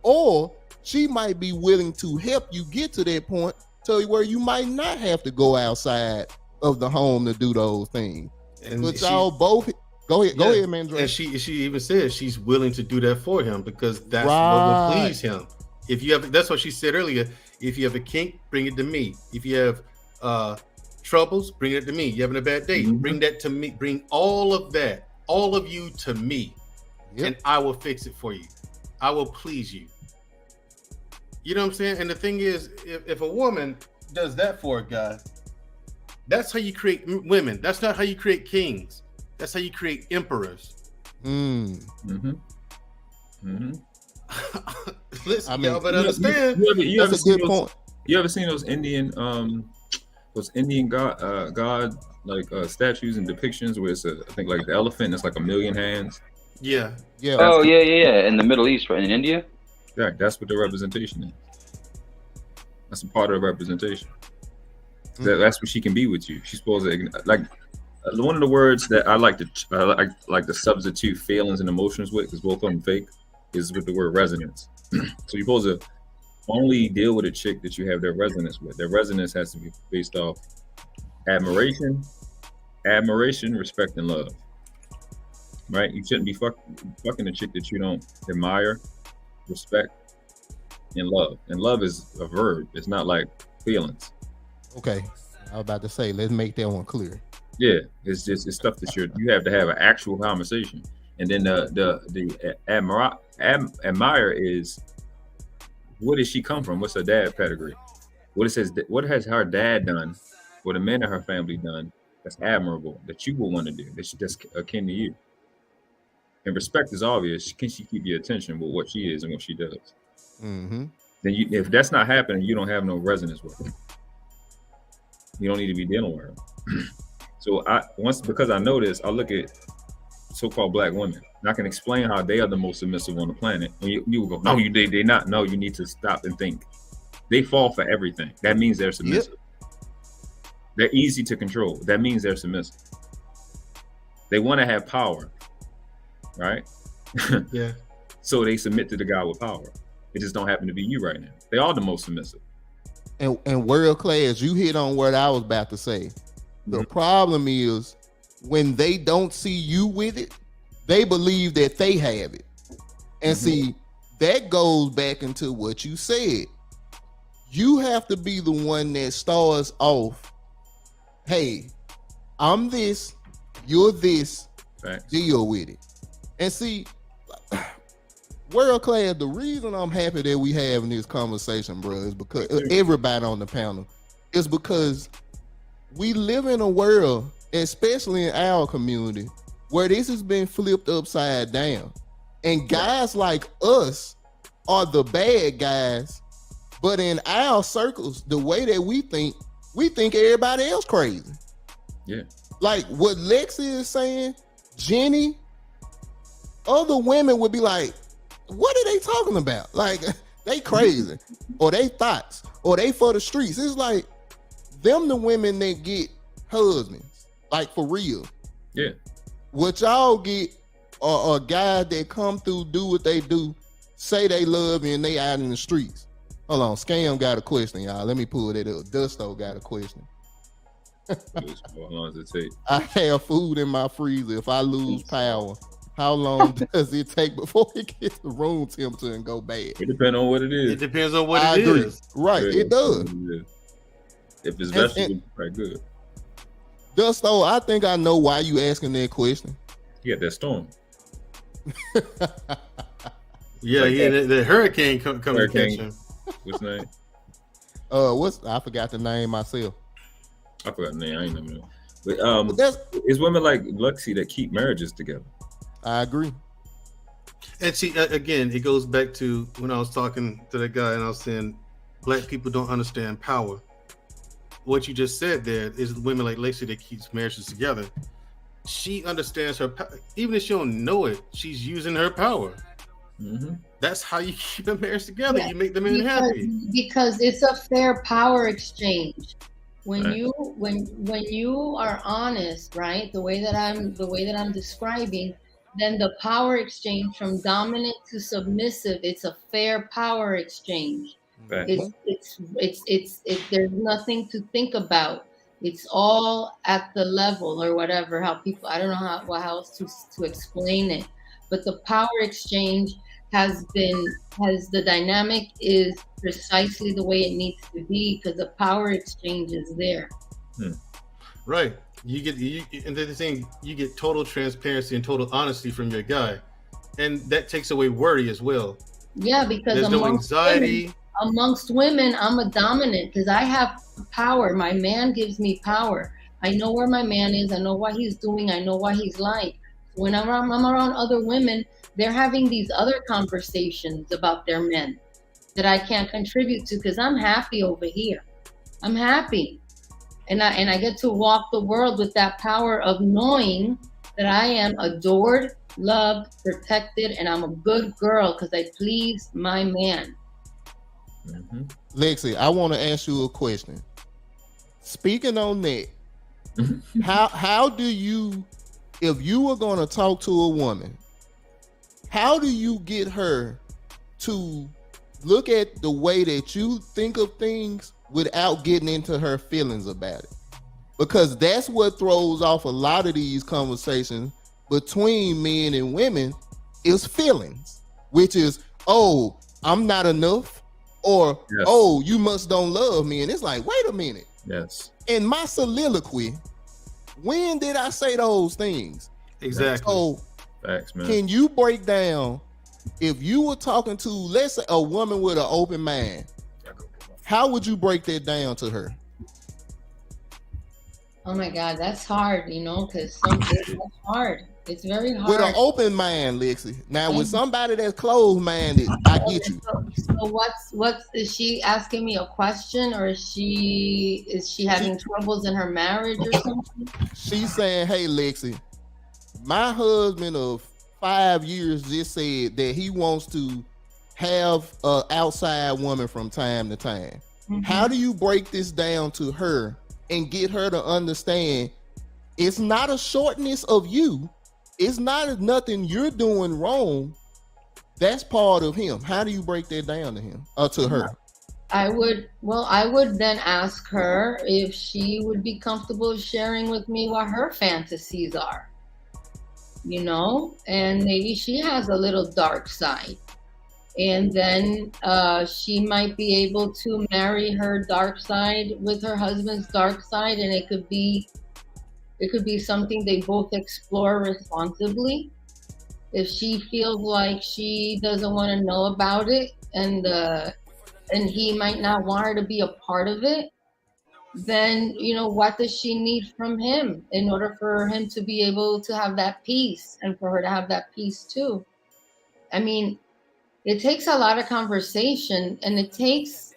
or she might be willing to help you get to that point to where you might not have to go outside of the home to do those things. And but y'all both go ahead, man. And she even said she's willing to do that for him, because that's what will please him. If you have, that's what she said earlier. If you have a kink, bring it to me. If you have troubles, bring it to me. You having a bad day, bring that to me. Bring all of that, all of you to me, and I will fix it for you. I will please you. You know what I'm saying? And the thing is, if a woman does that for a guy, that's how you create women. That's not how you create kings. That's how you create emperors. Listen, I mean, y'all better understand. You ever seen those Indian god like statues and depictions where it's I think like the elephant, it's like 1,000,000 hands. Yeah. Oh yeah. In the Middle East, right? In India. Yeah, that's what the representation is. That's a part of the representation. That's what she can be with you. She's supposed to, like, one of the words that I like to substitute feelings and emotions with, because both of them fake, is with the word resonance. So you're supposed to only deal with a chick that you have that resonance with. That resonance has to be based off admiration, respect, and love. Right? You shouldn't be fucking a chick that you don't admire, respect, in love. And love is a verb. It's not like feelings. Okay, I was about to say, let's make that one clear. Yeah, it's stuff that you have to have an actual conversation. And then the admire is, where did she come from? What's her dad pedigree? What has her dad done? What the men of her family done? That's admirable, that you will want to do. That's akin to you. And respect is obvious. Can she keep your attention with what she is and what she does? Mm-hmm. Then if that's not happening, you don't have no resonance with her. You don't need to be dealing with her. So because I know this, I look at so-called black women. And I can explain how they are the most submissive on the planet. And you will go, no, they not. No, you need to stop and think. They fall for everything. That means they're submissive. Yep. They're easy to control. That means they're submissive. They want to have power, right? Yeah. So they submit to the guy with power. It just don't happen to be you right now. They are the most submissive. And world class, you hit on what I was about to say. The problem is when they don't see you with it, they believe that they have it. And see, that goes back into what you said. You have to be the one that starts off, hey, I'm this, you're this, deal with it. And see, world class, the reason I'm happy that we having this conversation, bro, is because everybody on the panel, is because we live in a world, especially in our community, where this has been flipped upside down. And guys like us are the bad guys, but in our circles, the way that we think everybody else crazy. Yeah. Like what Lexi is saying, Jenny, other women would be like, what are they talking about? Like, they crazy, or they thoughts, or they for the streets. It's like, them the women that get husbands, like for real. Yeah. What y'all get are guys that come through, do what they do, say they love you, and they out in the streets. Hold on, Scam got a question, y'all. Let me pull it up. Dusto got a question. How long does it take? I have food in my freezer. If I lose power, how long does it take before it gets to room temperature and go bad? It depends on what it is. It depends on what I it agree. is. Right, it does. If it's vegetables, it's quite good. Dusto, I think I know why you asking that question. Yeah, that storm. Yeah, the hurricane come to catch him. What's his name? I forgot the name myself. I forgot the name. I ain't never know. But it's women like Lexi that keep marriages together. I agree. And see, again, it goes back to when I was talking to that guy and I was saying, black people don't understand power. What you just said there is women like Lacey that keeps marriages together. She understands her power. Even if she don't know it, she's using her power. Mm-hmm. That's how you keep a marriage together. You make the man happy. Because it's a fair power exchange. When Right. when you are honest, right? The way that I'm describing, then the power exchange from dominant to submissive, it's a fair power exchange. Right. It's there's nothing to think about. It's all at the level or whatever, how people, I don't know how else to explain it, but the power exchange the dynamic is precisely the way it needs to be because the power exchange is there. Right. And the thing, you get total transparency and total honesty from your guy. And that takes away worry as well. Yeah, because there's no anxiety. Amongst women, I'm a dominant because I have power. My man gives me power. I know where my man is. I know what he's doing. I know what he's like. When I'm around other women, they're having these other conversations about their men that I can't contribute to because I'm happy over here. I'm happy. And I get to walk the world with that power of knowing that I am adored, loved, protected, and I'm a good girl because I please my man. Mm-hmm. Lexi, I want to ask you a question. Speaking on that, how do you, if you were going to talk to a woman, how do you get her to look at the way that you think of things without getting into her feelings about it? Because that's what throws off a lot of these conversations between men and women is feelings, which is, oh, I'm not enough. or Yes. oh, you must don't love me. And it's like, wait a minute. Yes. In my soliloquy, when did I say those things? Exactly. So facts, man. can you break down if you were talking to, let's say, a woman with an open mind, how would you break that down to her? Oh my God, that's hard, because that's hard. It's very hard. With an open mind, Lexi. Now, with somebody that's closed-minded, I get you. So is she asking me a question, or is she having troubles in her marriage or something? She's saying, hey, Lexi, my husband of 5 years just said that he wants to have an outside woman from time to time. Mm-hmm. How do you break this down to her and get her to understand it's not a shortness of you. It's not nothing you're doing wrong. That's part of him. How do you break that down to him or to her? I would then ask her if she would be comfortable sharing with me what her fantasies are, and maybe she has a little dark side. And then she might be able to marry her dark side with her husband's dark side, and it could be something they both explore responsibly. If she feels like she doesn't want to know about it, and he might not want her to be a part of it, then what does she need from him in order for him to be able to have that peace, and for her to have that peace too? I mean, it takes a lot of conversation, and it takes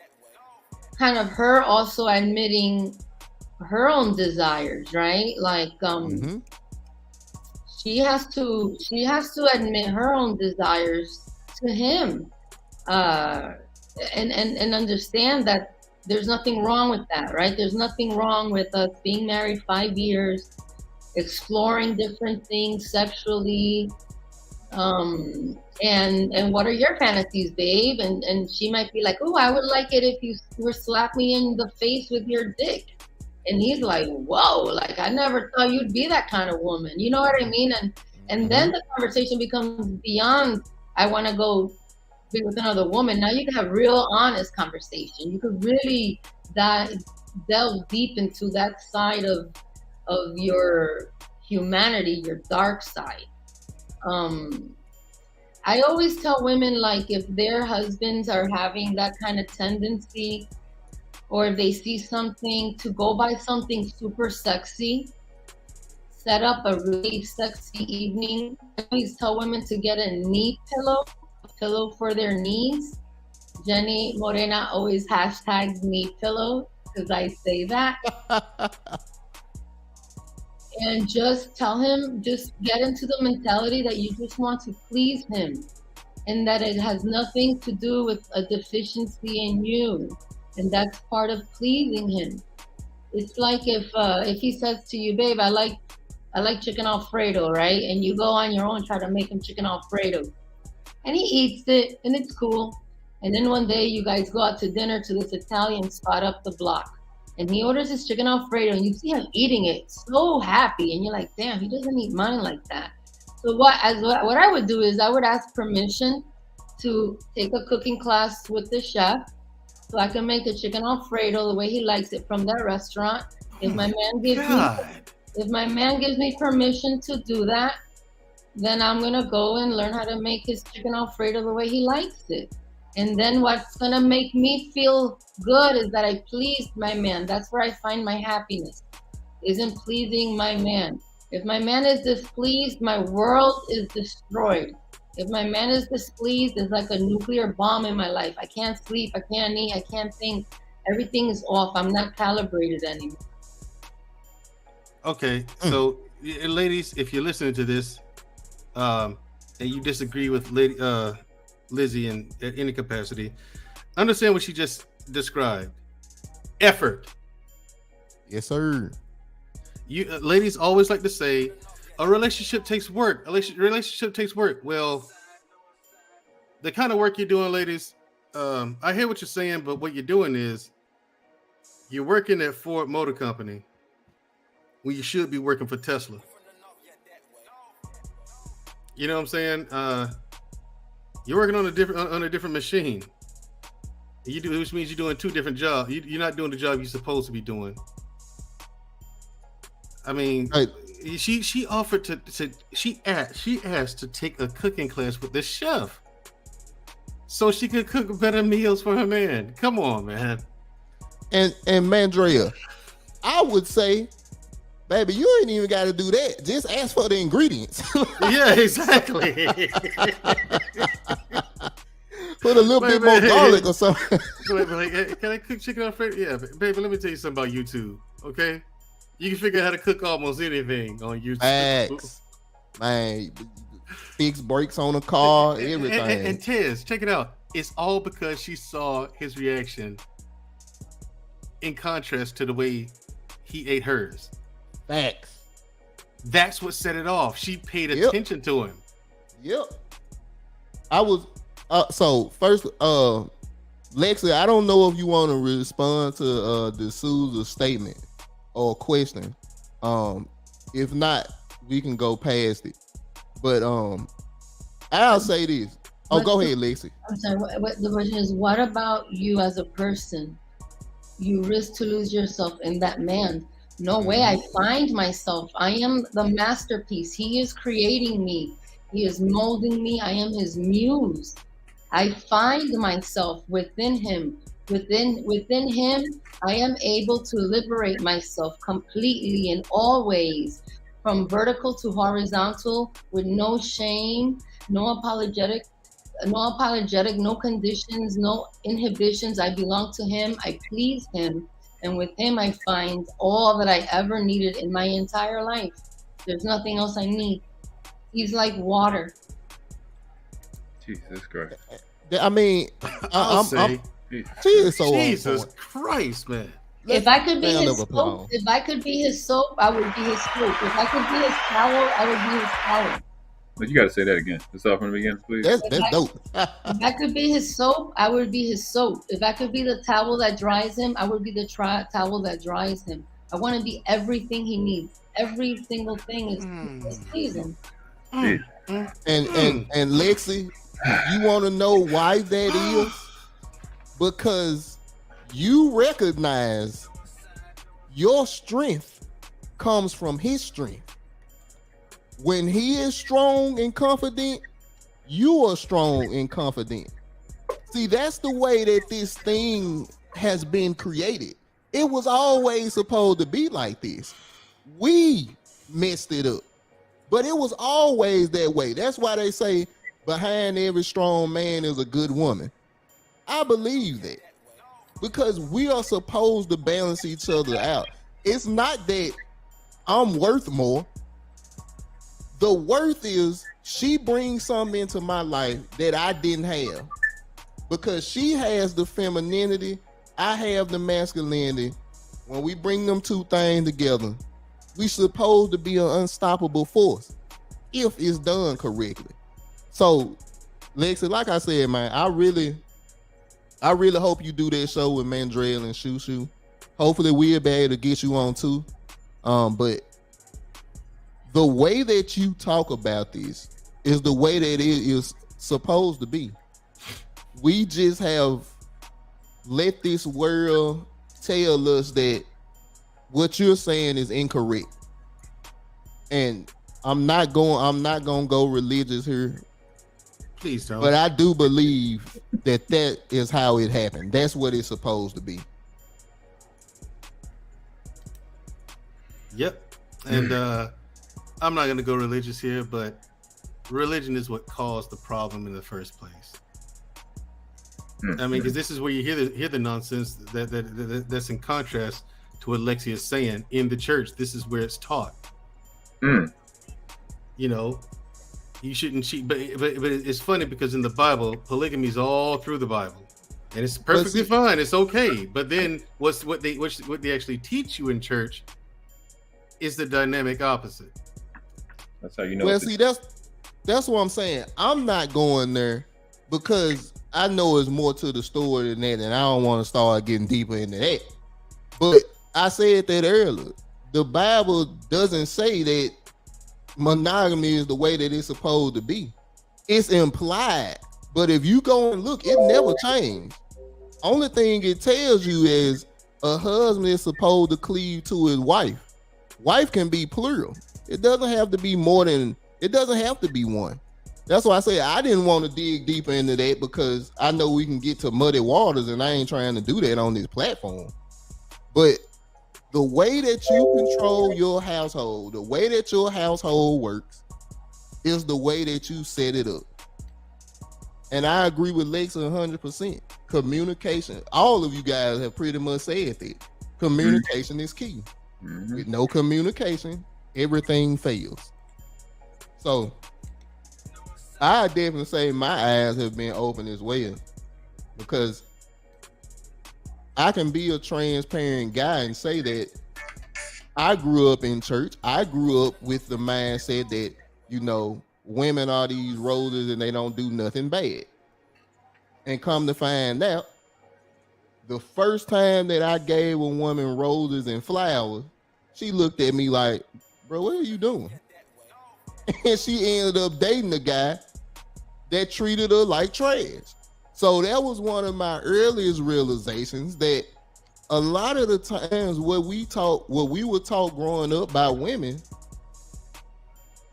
kind of her also admitting her own desires, right? Like, she has to admit her own desires to him, and understand that there's nothing wrong with that, right? There's nothing wrong with us being married 5 years, exploring different things sexually. And what are your fantasies, babe? And she might be like, oh, I would like it if you were slap me in the face with your dick. And he's like, whoa, like, I never thought you'd be that kind of woman. You know what I mean? And then the conversation becomes beyond, I want to go be with another woman. Now you can have real honest conversation. You could really delve deep into that side of your humanity, your dark side. I always tell women, like, if their husbands are having that kind of tendency, or if they see something, to go buy something super sexy, set up a really sexy evening. I always tell women to get a knee pillow, a pillow for their knees. Jenny Morena always hashtags knee pillow because I say that. And just tell him, just get into the mentality that you just want to please him, and that it has nothing to do with a deficiency in you. And that's part of pleasing him. It's like if he says to you, babe, I like chicken Alfredo, right? And you go on your own, try to make him chicken Alfredo. And he eats it, and it's cool. And then one day you guys go out to dinner to this Italian spot up the block. And he orders his chicken Alfredo, and you see him eating it so happy. And you're like, damn, he doesn't eat mine like that. So what I would do is I would ask permission to take a cooking class with the chef, so I can make the chicken Alfredo the way he likes it from that restaurant. If my man gives me permission to do that, then I'm gonna go and learn how to make his chicken Alfredo the way he likes it. And then what's gonna make me feel good is that I pleased my man. That's where I find my happiness, is in pleasing my man. If my man is displeased, my world is destroyed. If my man is displeased, it's like a nuclear bomb in my life. I can't sleep, I can't eat, I can't think. Everything is off. I'm not calibrated anymore. Okay, so ladies, if you're listening to this, and you disagree with Lizzie in any capacity, understand what she just described. Effort. Yes, sir. You ladies always like to say a relationship takes work. A relationship takes work. Well, the kind of work you're doing, ladies, I hear what you're saying, but what you're doing is you're working at Ford Motor Company when you should be working for Tesla. You know what I'm saying? You're working on a different machine. You do, which means you're doing two different jobs. You're not doing the job you're supposed to be doing. I mean, she offered she asked to take a cooking class with the chef, so she could cook better meals for her man. Come on, man. And Mandrea, I would say, baby, you ain't even got to do that. Just ask for the ingredients. Yeah, exactly. Put a little bit more garlic or something. Like, hey, can I cook chicken Alfredo? Yeah, baby, let me tell you something about YouTube, okay? You can figure out how to cook almost anything on YouTube. Facts. Man, fix brakes on a car, everything. And Tez, check it out. It's all because she saw his reaction in contrast to the way he ate hers. Facts. That's what set it off. She paid attention to him. Yep. I was so first, Lexi, I don't know if you want to respond to the Sousa statement or question. If not, we can go past it. But I'll say this. Oh, go ahead, Lexi. I'm sorry. What the question is? What about you as a person? You risk to lose yourself in that man. No way. I find myself. I am the masterpiece. He is creating me. He is molding me. I am his muse. I find myself within him. Within him, I am able to liberate myself completely in all ways, from vertical to horizontal, with no shame, no apologetic, no conditions, no inhibitions. I belong to him. I please him. And with him, I find all that I ever needed in my entire life. There's nothing else I need. He's like water. Jesus Christ. I mean, Jesus Christ, man. If I could be his soap, if I could be his soap, I would be his soap. If I could be his towel, I would be his towel. But you got to say that again. Let's start from the beginning, please. That's dope. If I could be his soap, I would be his soap. If I could be the towel that dries him, I would be the towel that dries him. I want to be everything he needs. Every single thing is pleasing. And Lexi, you want to know why that is? Because you recognize your strength comes from his strength. When he is strong and confident, you are strong and confident. See, that's the way that this thing has been created. It was always supposed to be like this. We messed it up, but it was always that way. That's why they say behind every strong man is a good woman. I believe that because we are supposed to balance each other out. It's not that I'm worth more. The worth is she brings something into my life that I didn't have, because she has the femininity, I have the masculinity. When we bring them two things together, we supposed to be an unstoppable force if it's done correctly. So, Lexi, like I said, man, I really hope you do that show with Mandrell and Shushu. Hopefully we'll be able to get you on too. But the way that you talk about this is the way that it is supposed to be. We just have let this world tell us that what you're saying is incorrect. And I'm not gonna go religious here. Please don't. But I do believe that is how it happened. That's what it's supposed to be. Yep. And I'm not going to go religious here, but religion is what caused the problem in the first place. I mean, because this is where you hear the nonsense that's in contrast to what Lexi is saying in the church. This is where it's taught. You know, you shouldn't cheat, but it's funny because in the Bible, polygamy is all through the Bible, and it's perfectly fine. It's okay. But then what they actually teach you in church is the dynamic opposite. That's how you know. Well, see, that's what I'm saying. I'm not going there because I know it's more to the story than that, and I don't want to start getting deeper into that. But I said that earlier. The Bible doesn't say that monogamy is the way that it's supposed to be. It's implied. But if you go and look, it never changed. Only thing it tells you is a husband is supposed to cleave to his wife. Wife can be plural. It doesn't have to be more than, it doesn't have to be one. That's why I say I didn't want to dig deeper into that, because I know we can get to muddy waters, and I ain't trying to do that on this platform. But the way that you control your household, the way that your household works, is the way that you set it up. And I agree with Lex 100%. Communication. All of you guys have pretty much said that. Communication is key. With no communication, everything fails. So I definitely say my eyes have been open as well, because I can be a transparent guy and say that I grew up in church. I grew up with the mindset that, you know, women are these roses and they don't do nothing bad. And come to find out, the first time that I gave a woman roses and flowers, she looked at me like, bro, what are you doing? And she ended up dating a guy that treated her like trash. So that was one of my earliest realizations, that a lot of the times what we were taught growing up by women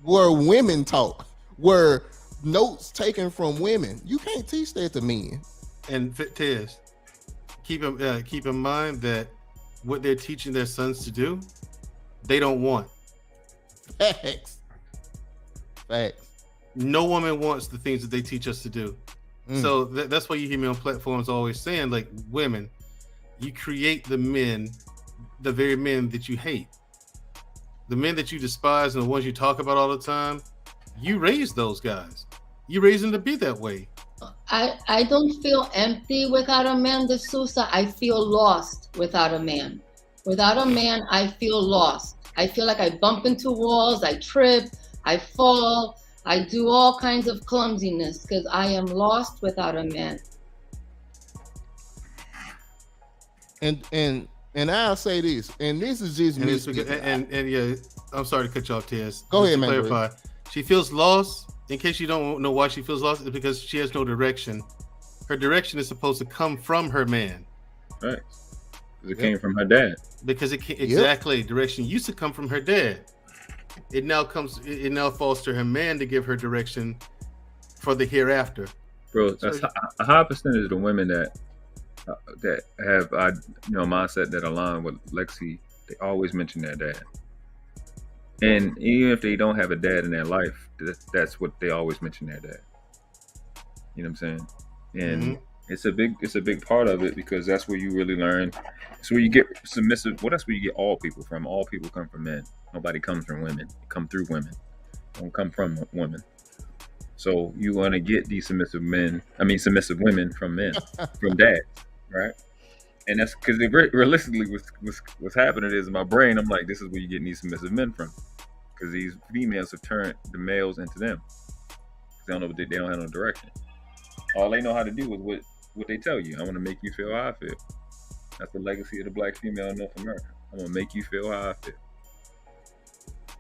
were women talk, were notes taken from women. You can't teach that to men. And Tez, keep in mind that what they're teaching their sons to do, they don't want. Facts. No woman wants the things that they teach us to do. So that's why you hear me on platforms always saying, like, women, you create the men, the very men that you hate. The men that you despise and the ones you talk about all the time, you raise those guys. You raise them to be that way. I don't feel empty without a man, De Sousa. I feel lost without a man. Without a man, I feel lost. I feel like I bump into walls, I trip, I fall, I do all kinds of clumsiness because I am lost without a man. And I'll say this, and this is just me. And yeah, I'm sorry to cut you off, Tez. Go ahead, to man. Clarify. She feels lost. In case you don't know why she feels lost, it's because she has no direction. Her direction is supposed to come from her man. Right. Because it came from her dad. Because exactly, direction used to come from her dad. It now falls to her man to give her direction for the hereafter. Bro, that's a high percentage of the women that have mindset that align with Lexi, they always mention their dad. And even if they don't have a dad in their life, that's what they always mention, their dad. You know what I'm saying? And it's a big part of it, because that's where you really learn. It's where you get submissive. Well, that's where you get all people from. All people come from men. Nobody comes from women. They come through women. Don't come from women. So you want to get these submissive women from men, from dads, right? And that's because realistically, what's happening is in my brain, I'm like, this is where you get these submissive men from, because these females have turned the males into them. They don't know they don't have no direction. All they know how to do is what they tell you. I want to make you feel how I feel. That's the legacy of the black female in North America. I'm gonna make you feel how I feel.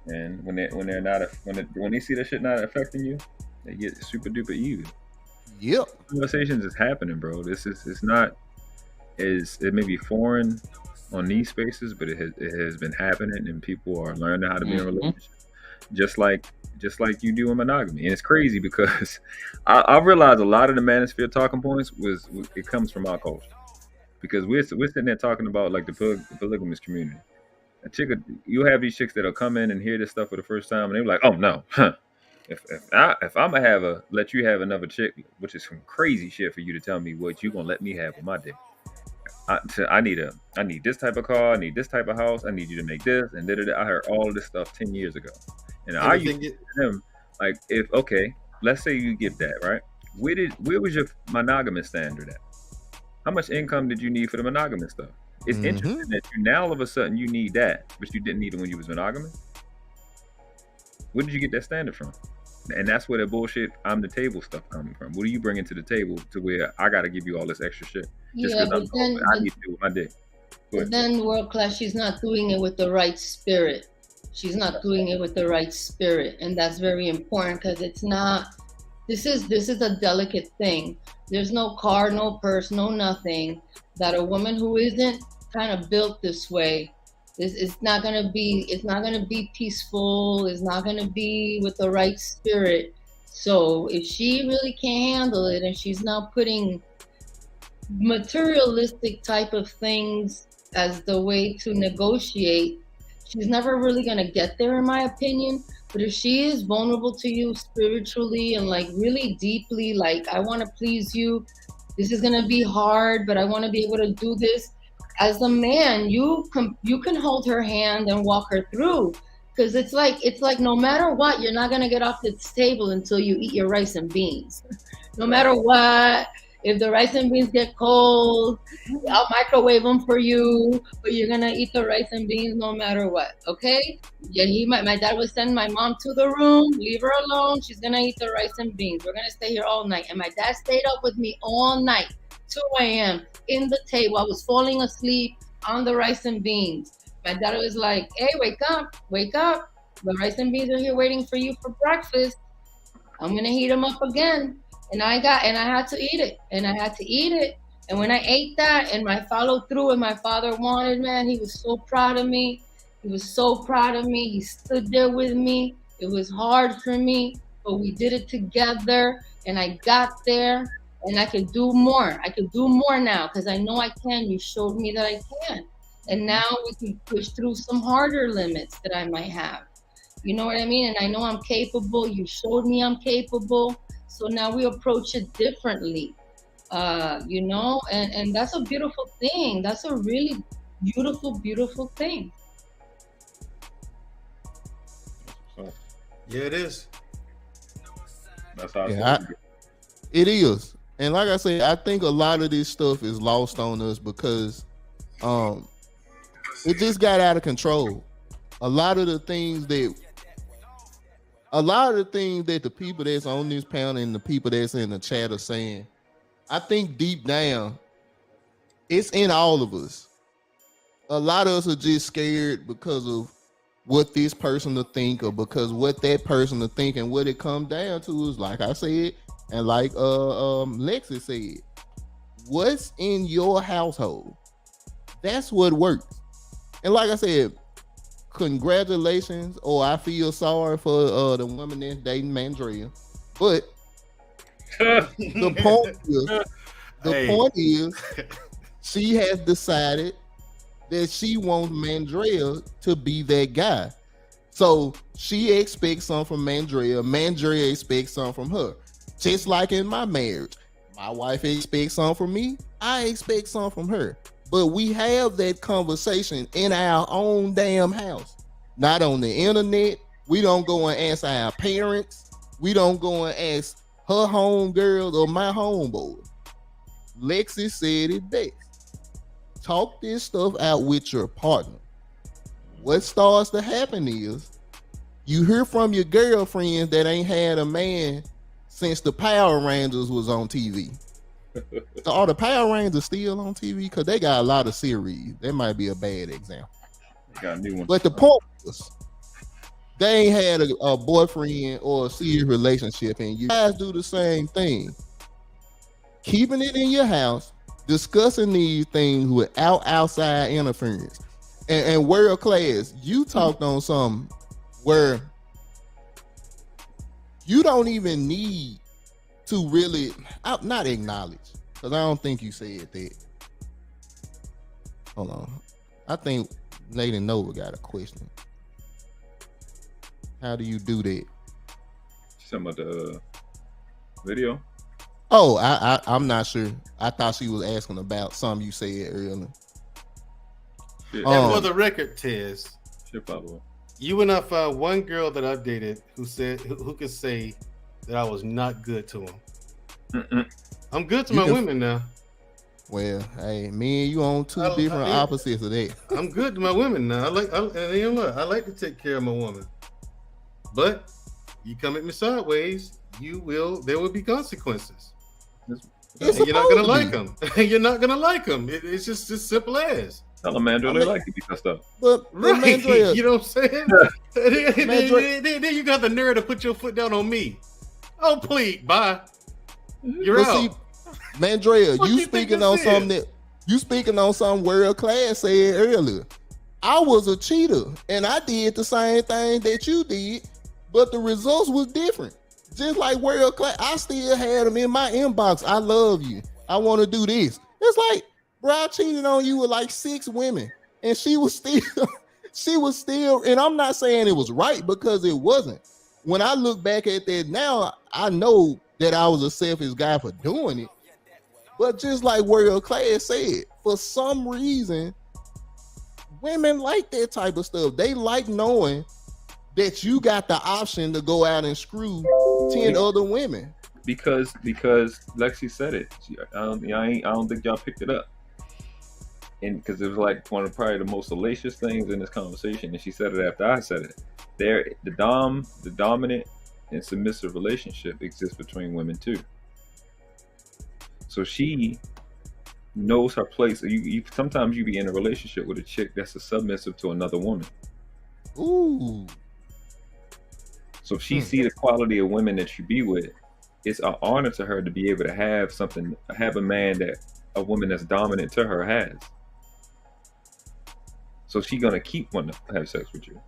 And when they see that shit not affecting you, they get super duper evil. Yep. Conversations is happening, bro. It's not. It may be foreign on these spaces, but it has been happening, and people are learning how to be in a relationship, just like you do in monogamy. And it's crazy because I realized a lot of the manosphere talking points it comes from our culture, because we're sitting there talking about like the polygamous community. You have these chicks that'll come in and hear this stuff for the first time, and they're like, "Oh no, if I'm gonna let you have another chick, which is some crazy shit for you to tell me what you gonna let me have with my dick. I need this type of car, I need this type of house, I need you to make this, and I heard all of this stuff 10 years ago. And I used to them like, let's say you get that, right? Where was your monogamous standard at? How much income did you need for the monogamous stuff? It's interesting that now all of a sudden you need that, but you didn't need it when you was monogamous. Where did you get that standard from? And that's where the bullshit I'm the table stuff coming from. What are you bringing to the table to where I got to give you all this extra shit just because I need to do with my dick? But then world class, she's not doing it with the right spirit. She's not doing it with the right spirit, and that's very important, because it's not this is a delicate thing. There's no car, no purse, no nothing that a woman who isn't kind of built this way it's not gonna be peaceful. It's not gonna be with the right spirit. So if she really can't handle it and she's not putting materialistic type of things as the way to negotiate, she's never really gonna get there, in my opinion. But if she is vulnerable to you spiritually and like really deeply, like I want to please you, this is gonna be hard, but I want to be able to do this. As a man, you can hold her hand and walk her through, because it's like no matter what, you're not gonna get off this table until you eat your rice and beans. No matter what. If the rice and beans get cold, I'll microwave them for you, but you're gonna eat the rice and beans no matter what, okay? Yeah, my dad would send my mom to the room, leave her alone, she's gonna eat the rice and beans. We're gonna stay here all night. And my dad stayed up with me all night, 2 a.m. in the table. I was falling asleep on the rice and beans. My dad was like, hey, wake up. The rice and beans are here waiting for you for breakfast. I'm gonna heat them up again. And I had to eat it. And when I ate that and I followed through and my father wanted, man, he was so proud of me. He stood there with me. It was hard for me, but we did it together and I got there and I could do more. I could do more now because I know I can. You showed me that I can. And now we can push through some harder limits that I might have. You know what I mean? And I know I'm capable. You showed me I'm capable. So now we approach it differently, and that's a beautiful thing. That's a really beautiful, beautiful thing. Yeah, it is. That's how it is. And like I said, I think a lot of this stuff is lost on us because it just got out of control. A lot of the things that the people that's on this panel and the people that's in the chat are saying, I think deep down, it's in all of us. A lot of us are just scared because of what this person will think or because what that person will think. And what it comes down to is, like I said, and like Lexi said, what's in your household? That's what works. And like I said, congratulations, or I feel sorry for the woman that's dating Mandrea. But the point is, she has decided that she wants Mandrea to be that guy. So she expects something from Mandrea. Mandrea expects something from her. Just like in my marriage, my wife expects something from me. I expect something from her. But we have that conversation in our own damn house, not on the internet. We don't go and ask our parents. We don't go and ask her homegirls or my homeboy. Lexi said it best. Talk this stuff out with your partner. What starts to happen is you hear from your girlfriends that ain't had a man since the Power Rangers was on TV. Are the Power Rangers still on TV? Because they got a lot of series. That might be a bad example. They got a new one. But the point is, they ain't had a boyfriend or a serious relationship, and you guys do the same thing. Keeping it in your house, discussing these things without outside interference. And world class, you talked on something where you don't even need to really not acknowledge, because I don't think you said that. Hold on. I think Lady Nova got a question. How do you do that? Some of the video. Oh, I'm not sure. I thought she was asking about something you said earlier. And for the record, Tez, by the way, you went off one girl that I dated who could say that I was not good to him. I'm good to my women now. Well, hey, me and you on two different opposites of that. I'm good to my women now. I like to take care of my woman. But you come at me sideways, there will be consequences. And you're not gonna like them. You're not gonna like them. It's just as simple as. Tell them, man, they like to be cussed up. But right, you know what I'm saying? then you got the nerve to put your foot down on me. Oh, please, bye. You're But out. see, Mandrea, What you you think speaking on this something is? that you speaking on something world class said earlier. I was a cheater and I did the same thing that you did, but the results was different. Just like world class, I still had them in my inbox. I love you. I want to do this. It's like, bro, I cheated on you with like 6 women, and she was still, and I'm not saying it was right because it wasn't. When I look back at that now, I know that I was a selfish guy for doing it. But just like world class said, for some reason, women like that type of stuff. They like knowing that you got the option to go out and screw 10 other women. Because Lexi said it. I don't think y'all picked it up. And because it was like one of probably the most salacious things in this conversation, and she said it after I said it. The dominant and submissive relationship exists between women too. So she knows her place. Sometimes you be in a relationship with a chick that's a submissive to another woman. Ooh. So if she see the quality of women that you be with, it's an honor to her to be able to have a man that a woman that's dominant to her has. So she's gonna keep wanting to have sex with you.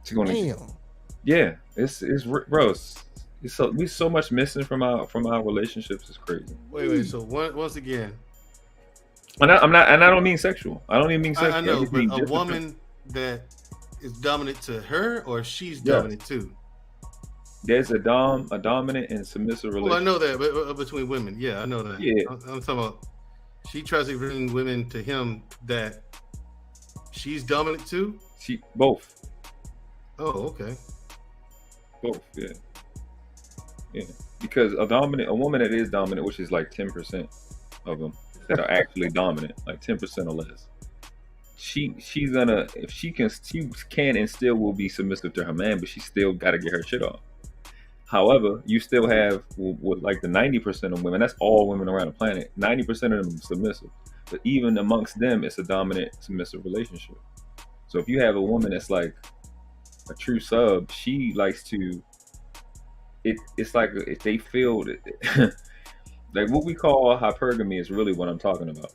She's gonna. Damn. Yeah, it's bro. We so much missing from our relationships. It's crazy. Wait. So once again, and I don't mean sexual. I don't even mean sexual. I know, just but mean a different. woman that is dominant to her, or she's dominant too. There's a dominant and submissive relationship. Well, I know that, but between women, yeah, I know that. Yeah, I'm talking about. She tries to bring women to him that she's dominant to. Both. Oh, okay. Both, yeah. Because a woman that is dominant, which is like 10% of them that are actually dominant, like 10% or less. She's gonna, if she can and still will be submissive to her man, but she still got to get her shit off. However, you still have with like the 90% of women. That's all women around the planet. 90% of them are submissive, but even amongst them, it's a dominant submissive relationship. So if you have a woman that's like a true sub, she likes to. It's like if they feel that, like what we call hypergamy is really what I'm talking about.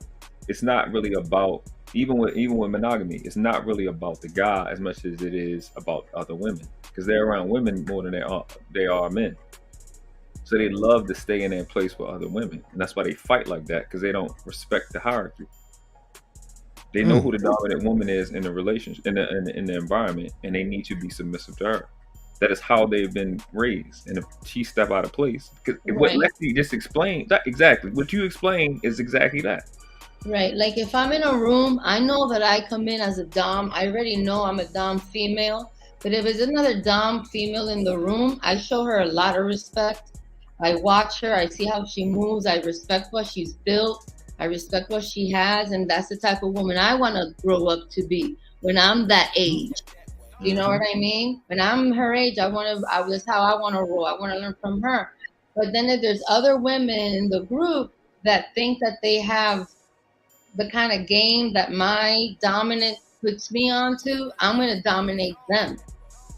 It's not really about even with monogamy. It's not really about the guy as much as it is about other women, because they're around women more than they are men. So they love to stay in that place with other women, and that's why they fight like that, because they don't respect the hierarchy. They know who the dominant woman is in the relationship, in the environment, and they need to be submissive to her. That is how they've been raised. And if she step out of place, because what Lexi just explained, that exactly what you explained is exactly that. Right. Like if I'm in a room, I know that I come in as a dom. I already know I'm a dom female. But if there's another dom female in the room, I show her a lot of respect. I watch her. I see how she moves. I respect what she's built. I respect what she has. And that's the type of woman I want to grow up to be when I'm that age. You know what I mean? When I'm her age, that's how I want to roll. I want to learn from her. But then if there's other women in the group that think that they have the kind of game that my dominant puts me onto, I'm going to dominate them.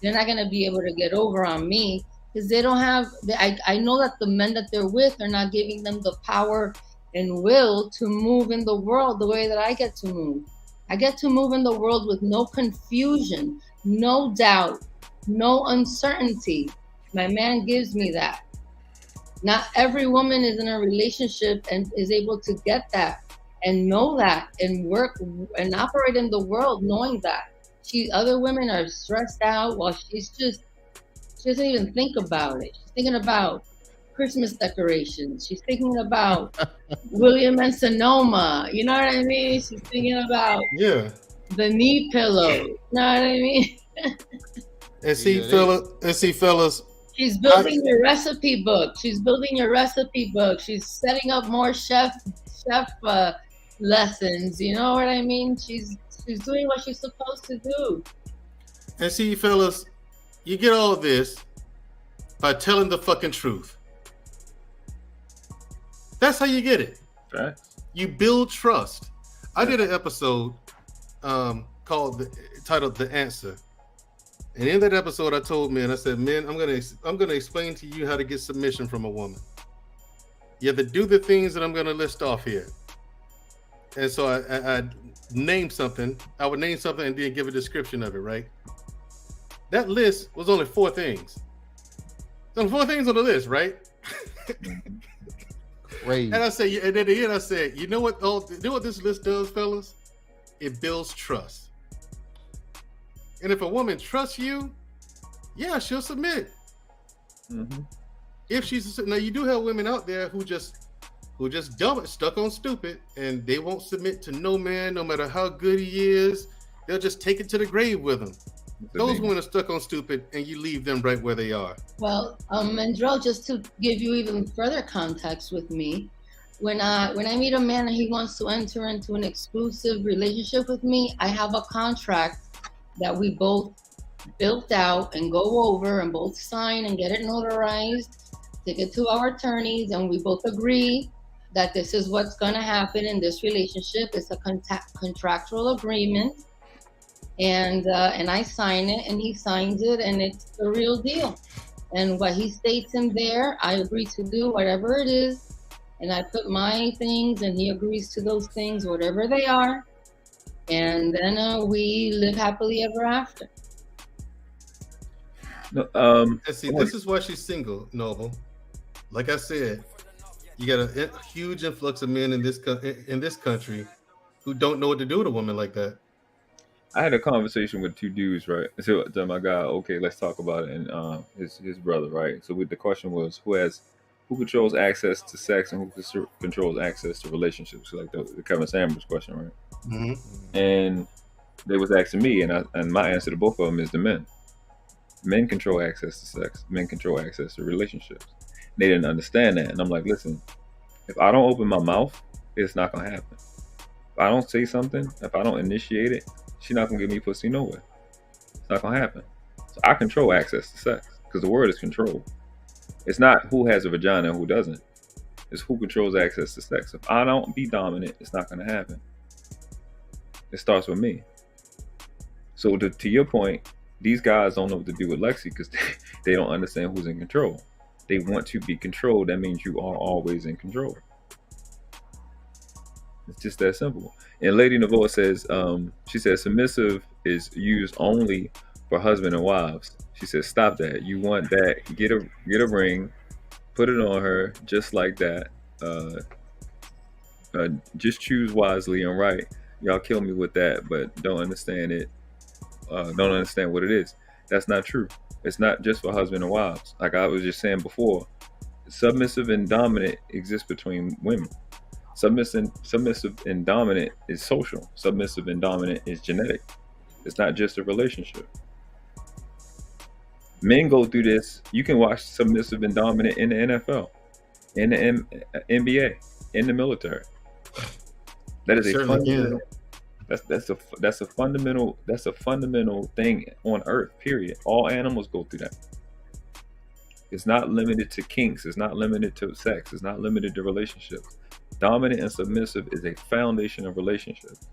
They're not going to be able to get over on me because they don't have, I know that the men that they're with are not giving them the power and will to move in the world the way that I get to move. I get to move in the world with no confusion, no doubt, no uncertainty. My man gives me that. Not every woman is in a relationship and is able to get that and know that and work and operate in the world knowing that. Other women are stressed out while she doesn't even think about it. She's thinking about Christmas decorations. She's thinking about William and Sonoma. You know what I mean? She's thinking about the knee pillow. You know what I mean? And see, fellas. She's building your recipe book. She's setting up more chef lessons. You know what I mean? She's doing what she's supposed to do. And see, fellas, you get all of this by telling the fucking truth. That's how you get it. Right. You build trust. I did an episode titled "The Answer," And in that episode, I told men, I said, men, I'm gonna explain to you how to get submission from a woman. You have to do the things that I'm gonna list off here. And so I named something. I would name something and then give a description of it, right? That list was only 4 things. So 4 things on the list, right? Crazy. And I said, and at the end, I said, you know what this list does, fellas? It builds trust. And if a woman trusts you, yeah, she'll submit. Mm-hmm. If she's now, you do have women out there who just dumb it, stuck on stupid, and they won't submit to no man, no matter how good he is. They'll just take it to the grave with them. Those women are stuck on stupid, and you leave them right where they are. Well, Mandrell, just to give you even further context with me, when I meet a man and he wants to enter into an exclusive relationship with me, I have a contract that we both built out and go over and both sign and get it notarized, take it to our attorneys, and we both agree that this is what's going to happen in this relationship. It's a contractual agreement. And I sign it and he signs it, and it's the real deal. And what he states in there, I agree to do whatever it is, and I put my things and he agrees to those things, whatever they are, and then we live happily ever after. No, and see, this is why she's single, Noble. Like I said, you got a huge influx of men in this country who don't know what to do with a woman like that. I had a conversation with 2 dudes, right? So then my guy, okay, let's talk about it, and his brother, right? So the question was, who controls access to sex and who controls access to relationships? Like the Kevin Samuels question, right? Mm-hmm. And they was asking me, and my answer to both of them is the men. Men control access to sex. Men control access to relationships. They didn't understand that, and I'm like, listen, if I don't open my mouth, it's not gonna happen. If I don't say something, if I don't initiate it, she's not gonna give me pussy nowhere. It's not gonna happen. So I control access to sex because the word is control. It's not who has a vagina and who doesn't. It's who controls access to sex. If I don't be dominant, it's not gonna happen. It starts with me. So to your point, these guys don't know what to do with Lexi because they don't understand who's in control. They want to be controlled. That means you are always in control. It's just that simple. And Lady Navoa says, she says submissive is used only for husband and wives. She says, stop that. You want that, get a ring, put it on her just like that. Just choose wisely and right. Y'all kill me with that, but don't understand it. Don't understand what it is. That's not true. It's not just for husband and wives. Like I was just saying before, submissive and dominant exists between women. Submissive and dominant is social. Submissive and dominant is genetic. It's not just a relationship. Men go through this. You can watch submissive and dominant in the NFL, in the NBA, in the military. That is a fundamental. That's a fundamental thing on Earth. Period. All animals go through that. It's not limited to kinks. It's not limited to sex. It's not limited to relationships. Dominant and submissive is a foundation of relationships.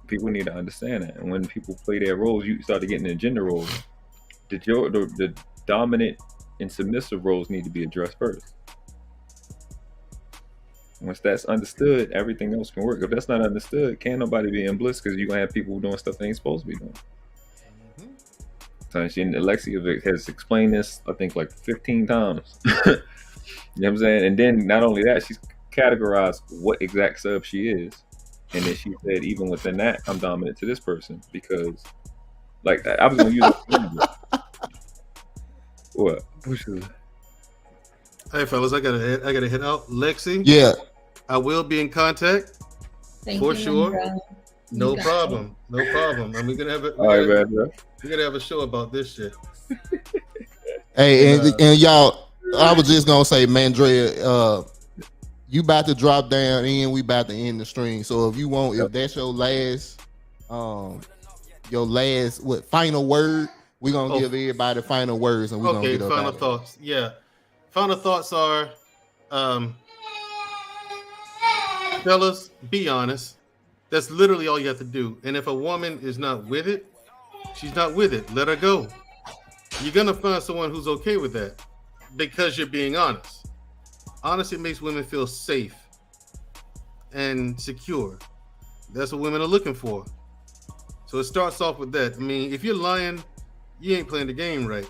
People need to understand that. And when people play their roles, you start getting in gender roles. The dominant and submissive roles need to be addressed first. Once that's understood, everything else can work. If that's not understood, can't nobody be in bliss because you're going to have people doing stuff they ain't supposed to be doing. So Alexia has explained this, I think, like 15 times. You know what I'm saying? And then not only that, she's categorized what exact sub she is. And then she said, even within that, I'm dominant to this person because, like, I was going to use it. What? Hey, fellas, I gotta head out. Lexi, yeah, I will be in contact for sure. No problem. And we're gonna have a show about this shit. Hey, and y'all, I was just gonna say, Mandrea, you about to drop down and we about to end the stream. So if you want, if that's your last final word, we're gonna give everybody final words and we're gonna get up final out thoughts. Yeah. Final thoughts are, fellas, be honest. That's literally all you have to do. And if a woman is not with it, She's not with it. Let her go. You're gonna find someone who's okay with that because you're being honest. Honesty makes women feel safe and secure. That's what women are looking for. So it starts off with that. I mean, if you're lying, you ain't playing the game right.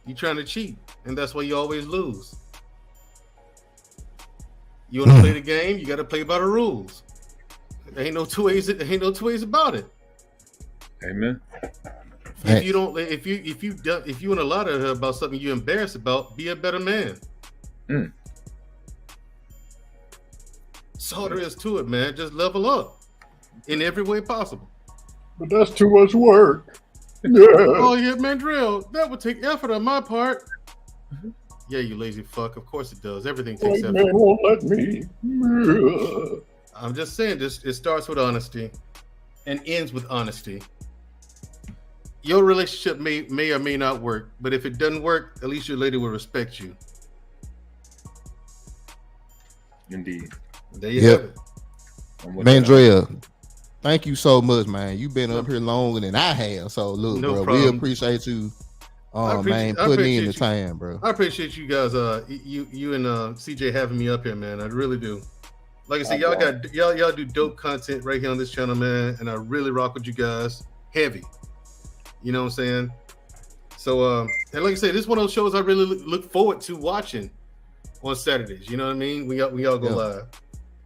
You're trying to cheat, and that's why you always lose. You want to play the game, you got to play by the rules. There ain't no two ways. There ain't no two ways about it. Amen. If you don't, if you want to lie to her about something you're embarrassed about, be a better man. That's all there is to it, man. Just level up in every way possible. But that's too much work. Yeah. Oh yeah, Mandrill, that would take effort on my part. Yeah, you lazy fuck. Of course it does. Everything takes effort. Man won't let me. I'm just saying, it starts with honesty and ends with honesty. Your relationship may or may not work, but if it doesn't work, at least your lady will respect you. Indeed. There you have it. Mandrill, thank you so much, man. You've been up here longer than I have. So look, No bro, problem. we appreciate you, man, putting in the time, bro. I appreciate you guys, you and CJ having me up here, man. I really do. Like I said, y'all do dope content right here on this channel, man, and I really rock with you guys heavy. You know what I'm saying? So, and like I said, this is one of those shows I really look forward to watching on Saturdays. You know what I mean? We all go live,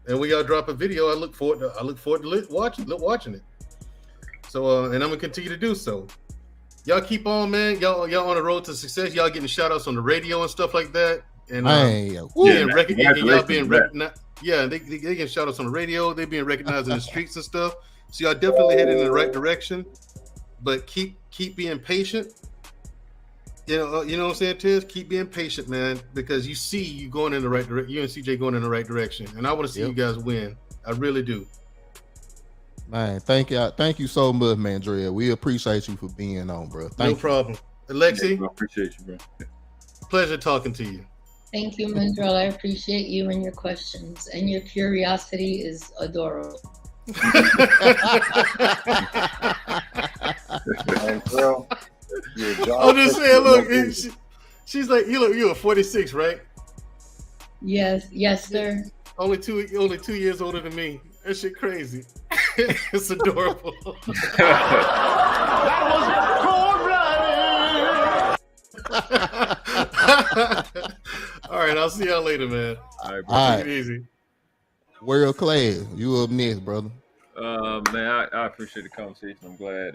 and we all drop a video. I look forward to watching it. So, and I'm gonna continue to do so. Y'all keep on, man. Y'all on the road to success. Y'all getting shout outs on the radio and stuff like that. And y'all being recognized. Yeah, they getting shout outs on the radio. They being recognized in the streets and stuff. So y'all definitely heading in the right direction. But keep being patient. You know what I'm saying, Tiz? Keep being patient, man, because you going in the right direction. You and CJ going in the right direction, and I want to see you guys win. I really do. Man, thank you so much, Mandrill. We appreciate you for being on, bro. No problem. Alexi, I appreciate you, bro. Pleasure talking to you. Thank you, Mandrill. I appreciate you and your questions, and your curiosity is adorable. I'm just saying, look, she's like, you're 46, right? Yes, sir. Only two years older than me. That shit crazy. It's adorable. All right, I'll see y'all later, man. All right, bro. Take it easy. World class, you up next, brother. Man, I appreciate the conversation. I'm glad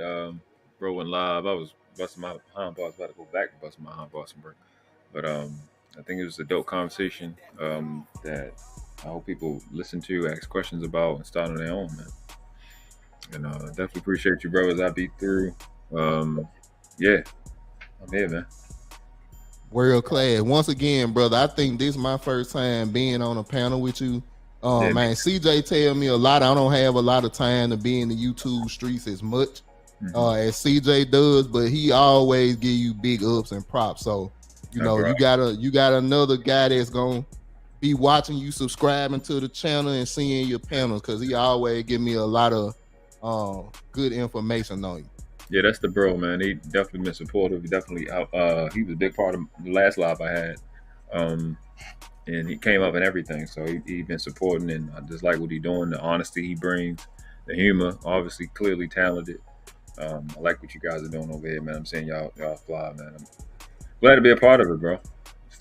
bro went live. I was busting my hind parts, about to go back and bust my hind parts and break. But I think it was a dope conversation that I hope people listen to, ask questions about, and start on their own, man. And definitely appreciate you, bro, as I beat through. Yeah, I'm here, man. World class. Once again, brother, I think this is my first time being on a panel with you. Man, CJ tell me a lot. I don't have a lot of time to be in the YouTube streets as much as CJ does, but he always give you big ups and props. So, you got another guy that's gonna be watching you, subscribing to the channel and seeing your panels, because he always give me a lot of good information on you. Yeah, that's the bro, man. He definitely been supportive. He definitely he was a big part of the last live I had. And he came up in everything. So he been supporting, and I just like what he doing, the honesty he brings, the humor, obviously clearly talented. I like what you guys are doing over here, man. I'm saying y'all fly, man. I'm glad to be a part of it, bro.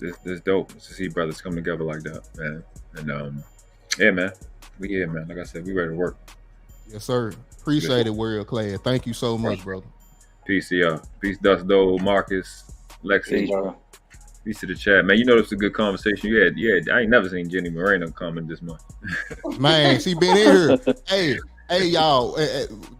It's dope to see brothers come together like that, man. And yeah, man. We here, man. Like I said, we ready to work. Yes, sir. Appreciate it, World Class. Thank you so much, brother. Peace, peace, Dust Dole, Marcus, Lexi. Peace to the chat, man. You know this is a good conversation. Yeah. I ain't never seen Jenny Moreno comment this much. Man, she been in here. Hey, y'all.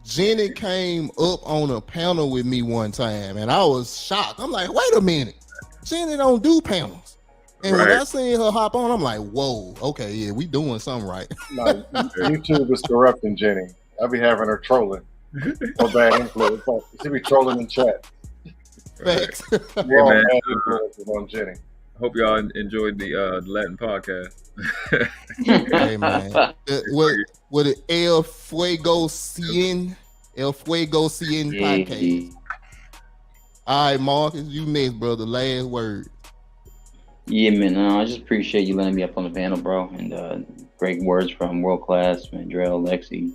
Jenny came up on a panel with me one time, and I was shocked. I'm like, wait a minute, Jenny don't do panels. And when I seen her hop on, I'm like, whoa, okay, yeah, we doing something right. No, YouTube is corrupting Jenny. I be having her trolling. No bad influence. She be trolling in chat. Facts. Yeah, man. On Jenny. Hope y'all enjoyed the Latin podcast. Hey, man. What El Fuego 100 podcast. All right, Marcus, you next, brother. Last word. Yeah, man. I just appreciate you letting me up on the panel, bro. And great words from World Class, Mandrell, Lexi.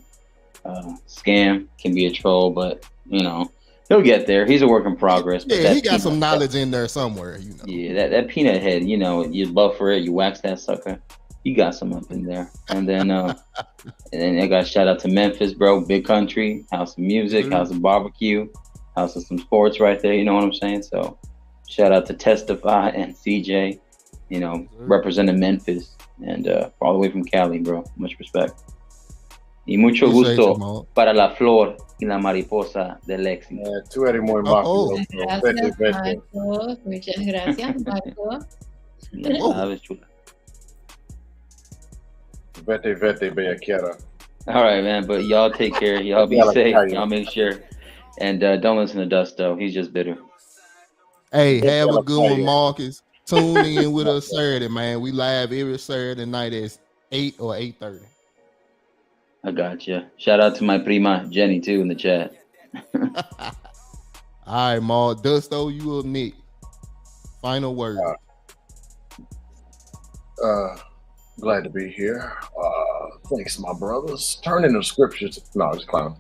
Scam can be a troll, but you know he'll get there. He's a work in progress. But Yeah, that he got peanut, some knowledge in there somewhere, you know. yeah, that peanut head, you know, you buffer it, you wax that sucker. You got some up in there. And then I got shout out to Memphis, bro. Big country, house of music, house of barbecue, house of some sports right there. You know what I'm saying? So shout out to Testify and CJ, you know, representing Memphis and all the way from Cali, bro. Much respect. Y mucho gusto para la flor y la mariposa de Lexi. Tú eres muy Gracias, Marcos. Muchas gracias, Marcos. Ya sabes, chula. Vete, bella quiera. All right, man. But y'all take care. Y'all be safe. Y'all make sure. And don't listen to Dust, though. He's just bitter. Hey, have a good one, Marcus. Tune in with us Saturday, man. We live every Saturday night at 8 or 8:30. I got you. Shout out to my prima Jenny too in the chat. All right, Ma. Dusto, you up next. Final word. Glad to be here. Thanks, my brothers. Turning the scriptures. No, just clown.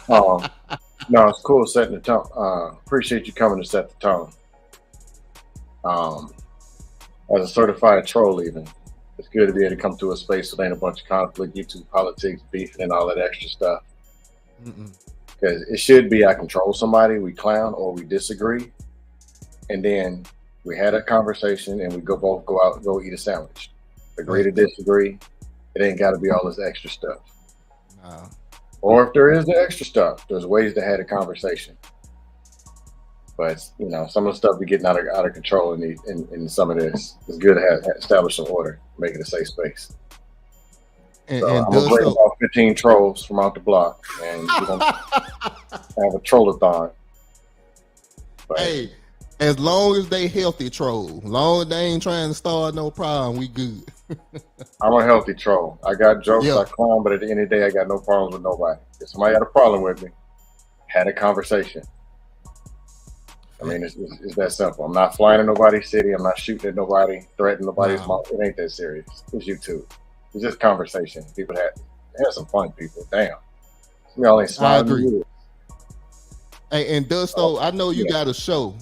No, it's cool setting the tone. Appreciate you coming to set the tone. As a certified troll, even. It's good to be able to come to a space that ain't a bunch of conflict, YouTube politics, beef, and all that extra stuff. Because it should be I control somebody, we clown, or we disagree, and then we had a conversation and we both go out and go eat a sandwich. Agree to disagree. It ain't got to be all this extra stuff. No. Or if there is the extra stuff, there's ways to have a conversation. But you know, some of the stuff be getting out of control in some of this. It's good to have establish some order, make it a safe space. So I'm gonna bring about 15 trolls from out the block, and we're gonna have a trollathon. But, hey, as long as they healthy troll, long as they ain't trying to start no problem, we good. I'm a healthy troll. I got jokes, I clown, but at the end of the day, I got no problems with nobody. If somebody had a problem with me, had a conversation. I mean, it's that simple. I'm not flying in nobody's city. I'm not shooting at nobody, threatening nobody's mouth. It ain't that serious. It's YouTube. It's just conversation. People have some fun, people. Damn. Y'all ain't smiling. Hey, and Dusto, I know you got a show.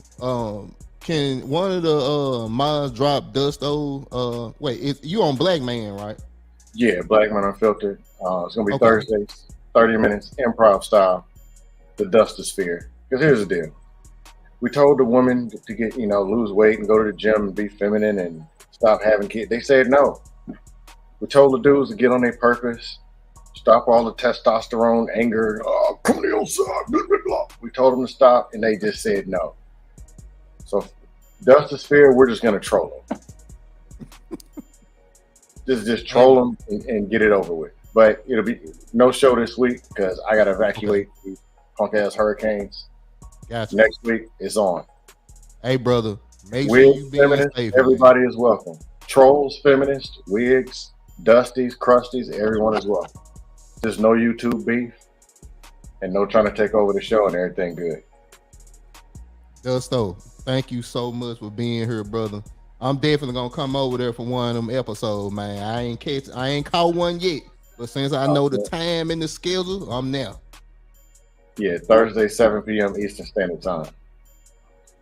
Can one of the mods drop Dusto? Wait, you on Black Man, right? Yeah, Black Man Unfiltered. It's gonna be Thursdays, 30 minutes, improv style, the Dustosphere. Because here's the deal. We told the woman to get, lose weight and go to the gym and be feminine and stop having kids. They said no. We told the dudes to get on their purpose, stop all the testosterone, anger, come to the outside, blah, blah, blah. We told them to stop, and they just said no. So, Dustosphere, we're just going to troll them. just troll them and get it over with. But it'll be no show this week because I got to evacuate these punk-ass hurricanes. Gotcha. Next week, it's on. Hey, brother, make Wigs, sure you be feminists, safe. everybody is welcome. Trolls, feminists, wigs, dusties, crusties, everyone is welcome. Just no YouTube beef and no trying to take over the show and everything good. Dusto, thank you so much for being here, brother. I'm definitely gonna come over there for one of them episodes, man. I ain't caught one yet, but since I know the time and the schedule, I'm there. Yeah, Thursday, 7 p.m. Eastern Standard Time.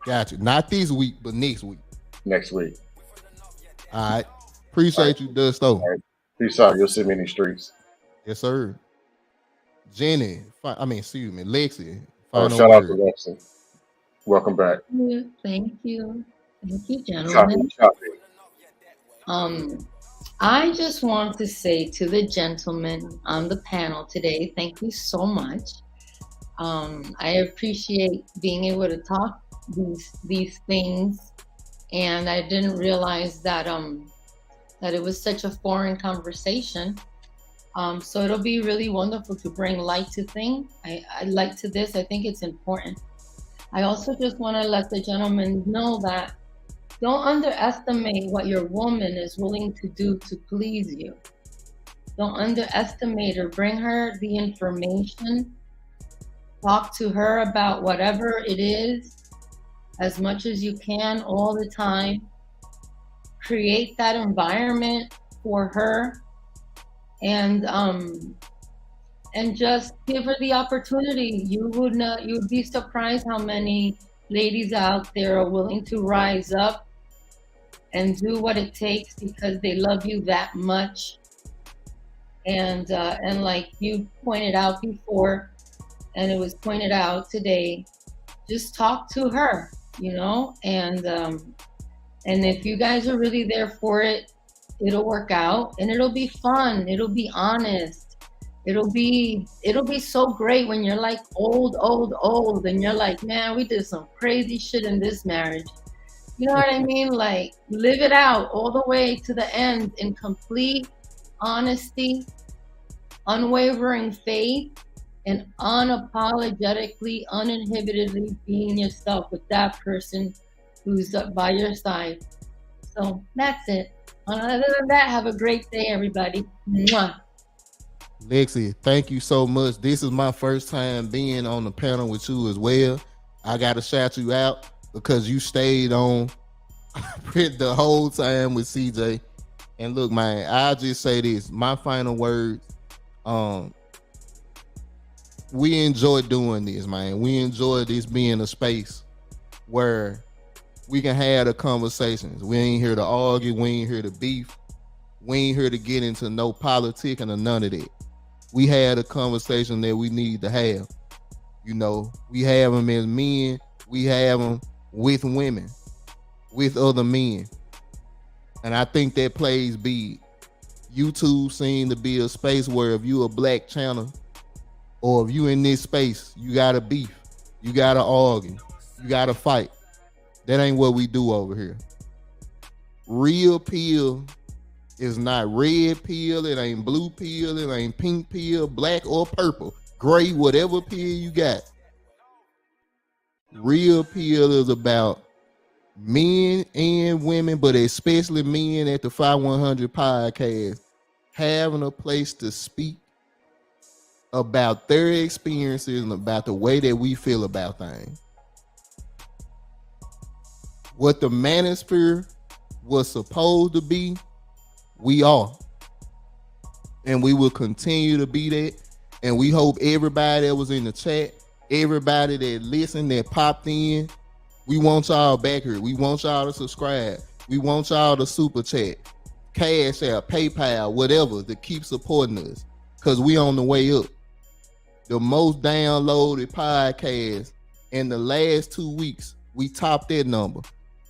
Gotcha. Not this week, but next week. Next week. All right. Appreciate you, Dusto. All right. Peace out. You'll see me in the streets. Yes, sir. Jenny, Lexi. Shout out to Lexi. Welcome back. Thank you. Thank you, gentlemen. I just want to say to the gentlemen on the panel today, thank you so much. I appreciate being able to talk these things, and I didn't realize that that it was such a foreign conversation. So it'll be really wonderful to bring light to things. I like to this. I think it's important. I also just want to let the gentlemen know that don't underestimate what your woman is willing to do to please you. Don't underestimate her. Bring her the information. Talk to her about whatever it is as much as you can all the time. Create that environment for her, and just give her the opportunity. You would be surprised how many ladies out there are willing to rise up and do what it takes because they love you that much. And like you pointed out before, and it was pointed out today, just talk to her, and if you guys are really there for it, it'll work out, and it'll be fun. It'll be honest. It'll be so great when you're like old, and you're like, man, we did some crazy shit in this marriage. You know what I mean? Like, live it out all the way to the end in complete honesty, unwavering faith, and unapologetically, uninhibitedly being yourself with that person who's by your side. So that's it. Other than that, have a great day, everybody. Mwah. Lexi, thank you so much. This is my first time being on the panel with you as well. I got to shout you out because you stayed on the whole time with CJ. And look, man, I'll just say this. My final words, we enjoy doing this, man. We enjoy this being a space where we can have the conversations. We ain't here to argue. We ain't here to beef. We ain't here to get into no politic and none of that. We had a conversation that we need to have. We have them as men. We have them with women, with other men. And I think that plays big. YouTube seems to be a space where if you a black channel or if you in this space, you got to beef. You got to argue. You got to fight. That ain't what we do over here. Real pill is not red pill. It ain't blue pill. It ain't pink pill, black or purple, gray, whatever pill you got. Real pill is about men and women, but especially men at the fye100 podcast, having a place to speak about their experiences and about the way that we feel about things. What the manosphere was supposed to be, we are. And we will continue to be that. And we hope everybody that was in the chat, everybody that listened, that popped in, we want y'all back here. We want y'all to subscribe. We want y'all to super chat, Cash App, PayPal, whatever, to keep supporting us. Because we on the way up. The most downloaded podcast in the last 2 weeks, we topped that number.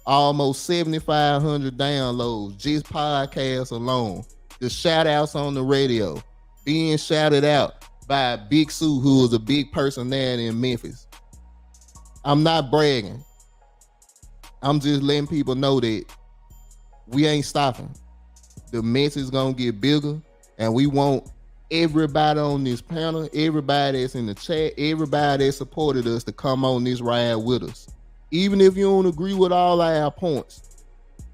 Almost 7,500 downloads, just podcasts alone. The shout outs on the radio, being shouted out by Big Sue, who is a big personality in Memphis. I'm not bragging. I'm just letting people know that we ain't stopping. The mess is gonna get bigger, and we want everybody on this panel, everybody that's in the chat, everybody that supported us to come on this ride with us. Even if you don't agree with all our points,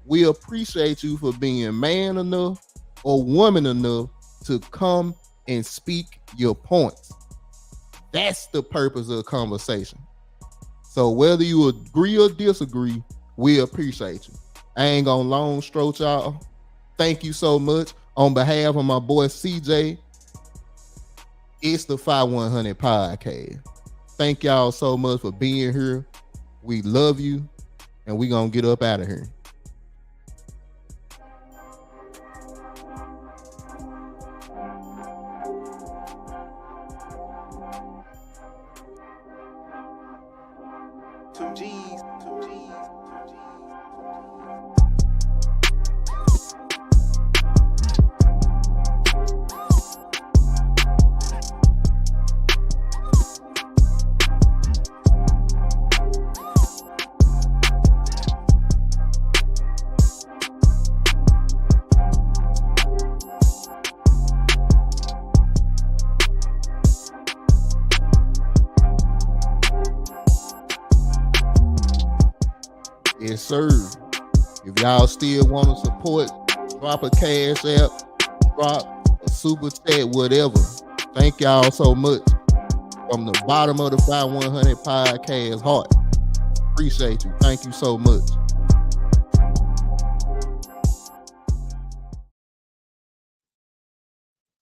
we appreciate you for being man enough or woman enough to come and speak your points. That's the purpose of the conversation. So whether you agree or disagree, we appreciate you. I ain't gonna long stroke y'all. Thank you so much. On behalf of my boy CJ, it's the fye100 podcast. Thank y'all so much for being here. We love you, and we gonna get up out of here. Yes, sir. If y'all still want to support, drop a Cash App, drop a super chat, whatever. Thank y'all so much from the bottom of the fye100 podcast heart. appreciate you. Thank you so much.